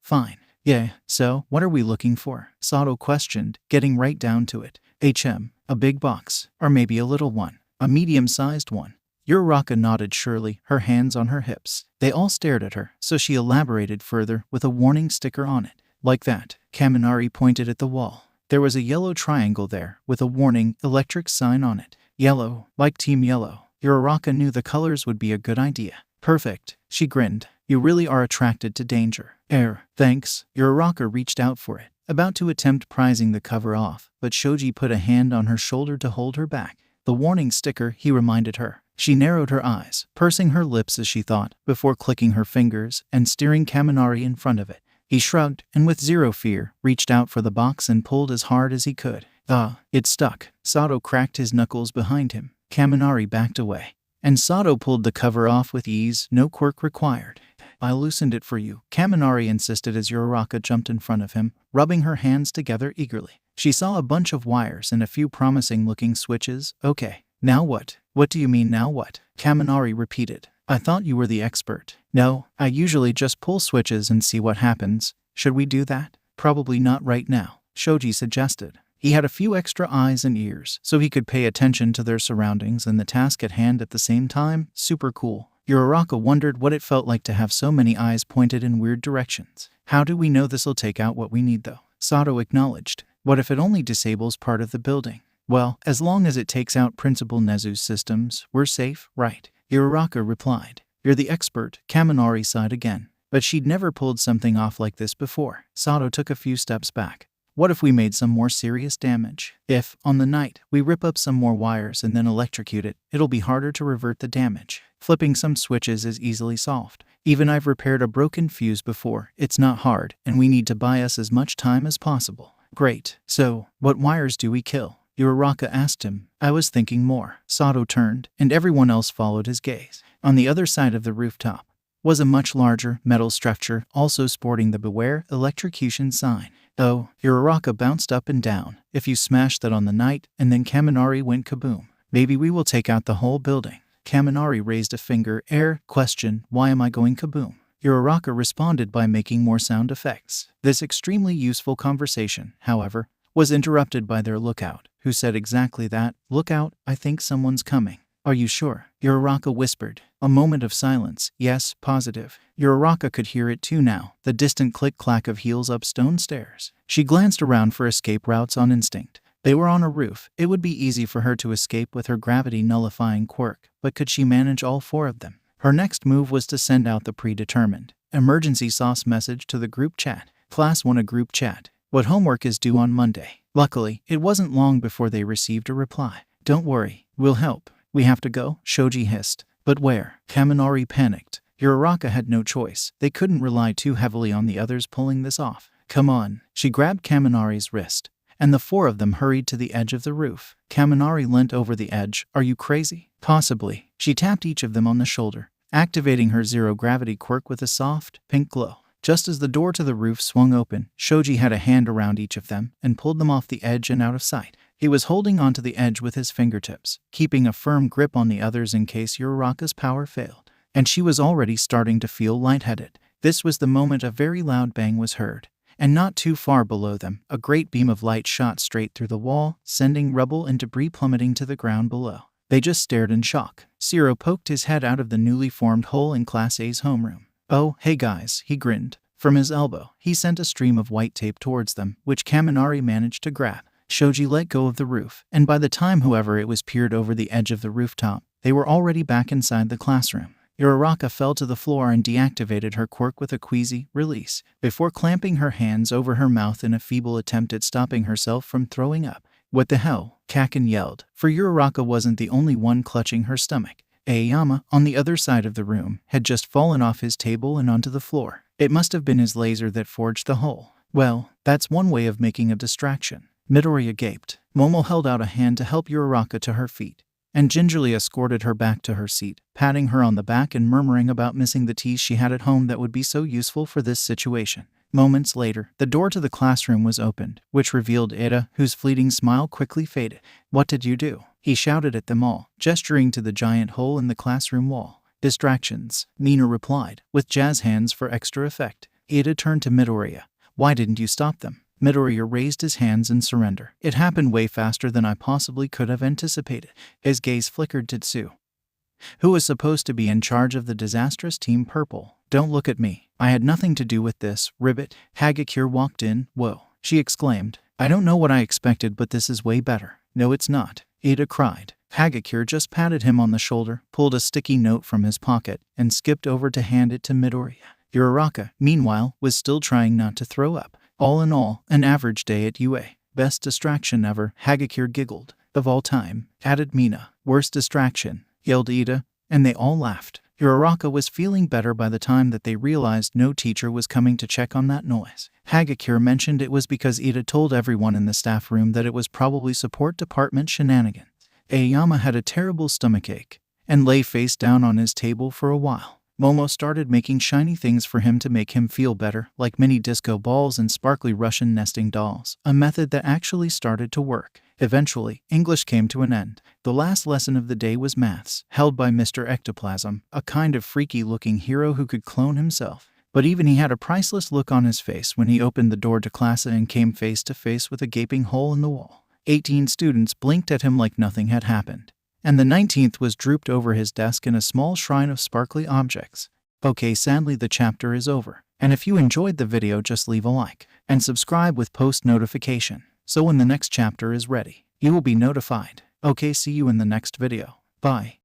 Fine. Yeah, so, what are we looking for? Sato questioned, getting right down to it. A big box, or maybe a little one, a medium-sized one. Uraraka nodded surely, her hands on her hips. They all stared at her, so she elaborated further with a warning sticker on it. Like that, Kaminari pointed at the wall. There was a yellow triangle there, with a warning, electric sign on it. Yellow, like Team Yellow. Uraraka knew the colors would be a good idea. Perfect, she grinned. You really are attracted to danger. Thanks. Uraraka reached out for it, about to attempt prizing the cover off, but Shoji put a hand on her shoulder to hold her back. The warning sticker, he reminded her. She narrowed her eyes, pursing her lips as she thought, before clicking her fingers and steering Kaminari in front of it. He shrugged, and with zero fear, reached out for the box and pulled as hard as he could. It stuck. Sato cracked his knuckles behind him. Kaminari backed away, and Sato pulled the cover off with ease, no quirk required. I loosened it for you, Kaminari insisted as Uraraka jumped in front of him, rubbing her hands together eagerly. She saw a bunch of wires and a few promising-looking switches. Okay, now what? What do you mean now what? Kaminari repeated. I thought you were the expert. No, I usually just pull switches and see what happens. Should we do that? Probably not right now, Shoji suggested. He had a few extra eyes and ears, so he could pay attention to their surroundings and the task at hand at the same time. Super cool. Uraraka wondered what it felt like to have so many eyes pointed in weird directions. How do we know this'll take out what we need though? Sato acknowledged. What if it only disables part of the building? Well, as long as it takes out Principal Nezu's systems, we're safe, right? Uraraka replied. You're the expert, Kaminari sighed again. But she'd never pulled something off like this before. Sato took a few steps back. What if we made some more serious damage? If, on the night, we rip up some more wires and then electrocute it, it'll be harder to revert the damage. Flipping some switches is easily solved. Even I've repaired a broken fuse before. It's not hard, and we need to buy us as much time as possible. Great. So, what wires do we kill? Uraraka asked him. I was thinking more. Sato turned, and everyone else followed his gaze. On the other side of the rooftop was a much larger metal structure, also sporting the Beware electrocution sign. Oh, Uraraka bounced up and down. If you smashed that on the night, and then Kaminari went kaboom. Maybe we will take out the whole building. Kaminari raised a finger. Question, why am I going kaboom? Uraraka responded by making more sound effects. This extremely useful conversation, however, was interrupted by their lookout, who said exactly that. Look out, I think someone's coming. Are you sure? Uraraka whispered. A moment of silence. Yes, positive. Uraraka could hear it too now, the distant click-clack of heels up stone stairs. She glanced around for escape routes on instinct. They were on a roof. It would be easy for her to escape with her gravity-nullifying quirk, but could she manage all four of them? Her next move was to send out the predetermined emergency sauce message to the group chat. Class 1 a group chat. What homework is due on Monday? Luckily, it wasn't long before they received a reply. Don't worry, we'll help. We have to go, Shoji hissed. But where? Kaminari panicked. Uraraka had no choice. They couldn't rely too heavily on the others pulling this off. Come on. She grabbed Kaminari's wrist, and the four of them hurried to the edge of the roof. Kaminari leant over the edge. Are you crazy? Possibly. She tapped each of them on the shoulder, activating her zero-gravity quirk with a soft, pink glow. Just as the door to the roof swung open, Shoji had a hand around each of them and pulled them off the edge and out of sight. He was holding onto the edge with his fingertips, keeping a firm grip on the others in case Uraraka's power failed. And she was already starting to feel lightheaded. This was the moment a very loud bang was heard, and not too far below them, a great beam of light shot straight through the wall, sending rubble and debris plummeting to the ground below. They just stared in shock. Zero poked his head out of the newly formed hole in Class A's homeroom. Oh, hey guys, he grinned. From his elbow, he sent a stream of white tape towards them, which Kaminari managed to grab. Shoji let go of the roof, and by the time whoever it was peered over the edge of the rooftop, they were already back inside the classroom. Uraraka fell to the floor and deactivated her quirk with a queasy release, before clamping her hands over her mouth in a feeble attempt at stopping herself from throwing up. What the hell? Kaken yelled, for Uraraka wasn't the only one clutching her stomach. Aoyama, on the other side of the room, had just fallen off his table and onto the floor. It must have been his laser that forged the hole. Well, that's one way of making a distraction. Midoriya gaped. Momo held out a hand to help Uraraka to her feet, and gingerly escorted her back to her seat, patting her on the back and murmuring about missing the teas she had at home that would be so useful for this situation. Moments later, the door to the classroom was opened, which revealed Ida, whose fleeting smile quickly faded. What did you do? He shouted at them all, gesturing to the giant hole in the classroom wall. Distractions, Mina replied, with jazz hands for extra effect. Ida turned to Midoriya. Why didn't you stop them? Midoriya raised his hands in surrender. It happened way faster than I possibly could have anticipated. His gaze flickered to Tsu, who was supposed to be in charge of the disastrous Team Purple. Don't look at me. I had nothing to do with this, Ribbit. Hagakure walked in. Whoa, she exclaimed. I don't know what I expected, but this is way better. No, it's not, Ada cried. Hagakure just patted him on the shoulder, pulled a sticky note from his pocket, and skipped over to hand it to Midoriya. Uraraka, meanwhile, was still trying not to throw up. All in all, an average day at UA. Best distraction ever, Hagakure giggled. Of all time, added Mina. Worst distraction, yelled Ida, and they all laughed. Uraraka was feeling better by the time that they realized no teacher was coming to check on that noise. Hagakure mentioned it was because Ida told everyone in the staff room that it was probably support department shenanigans. Aoyama had a terrible stomachache and lay face down on his table for a while. Momo started making shiny things for him to make him feel better, like mini disco balls and sparkly Russian nesting dolls, a method that actually started to work. Eventually, English came to an end. The last lesson of the day was maths, held by Mr. Ectoplasm, a kind of freaky-looking hero who could clone himself. But even he had a priceless look on his face when he opened the door to class and came face to face with a gaping hole in the wall. 18 students blinked at him like nothing had happened, and the 19th was drooped over his desk in a small shrine of sparkly objects. Okay, sadly the chapter is over, and if you enjoyed the video just leave a like, and subscribe with post notification, so when the next chapter is ready, you will be notified. Okay, see you in the next video. Bye.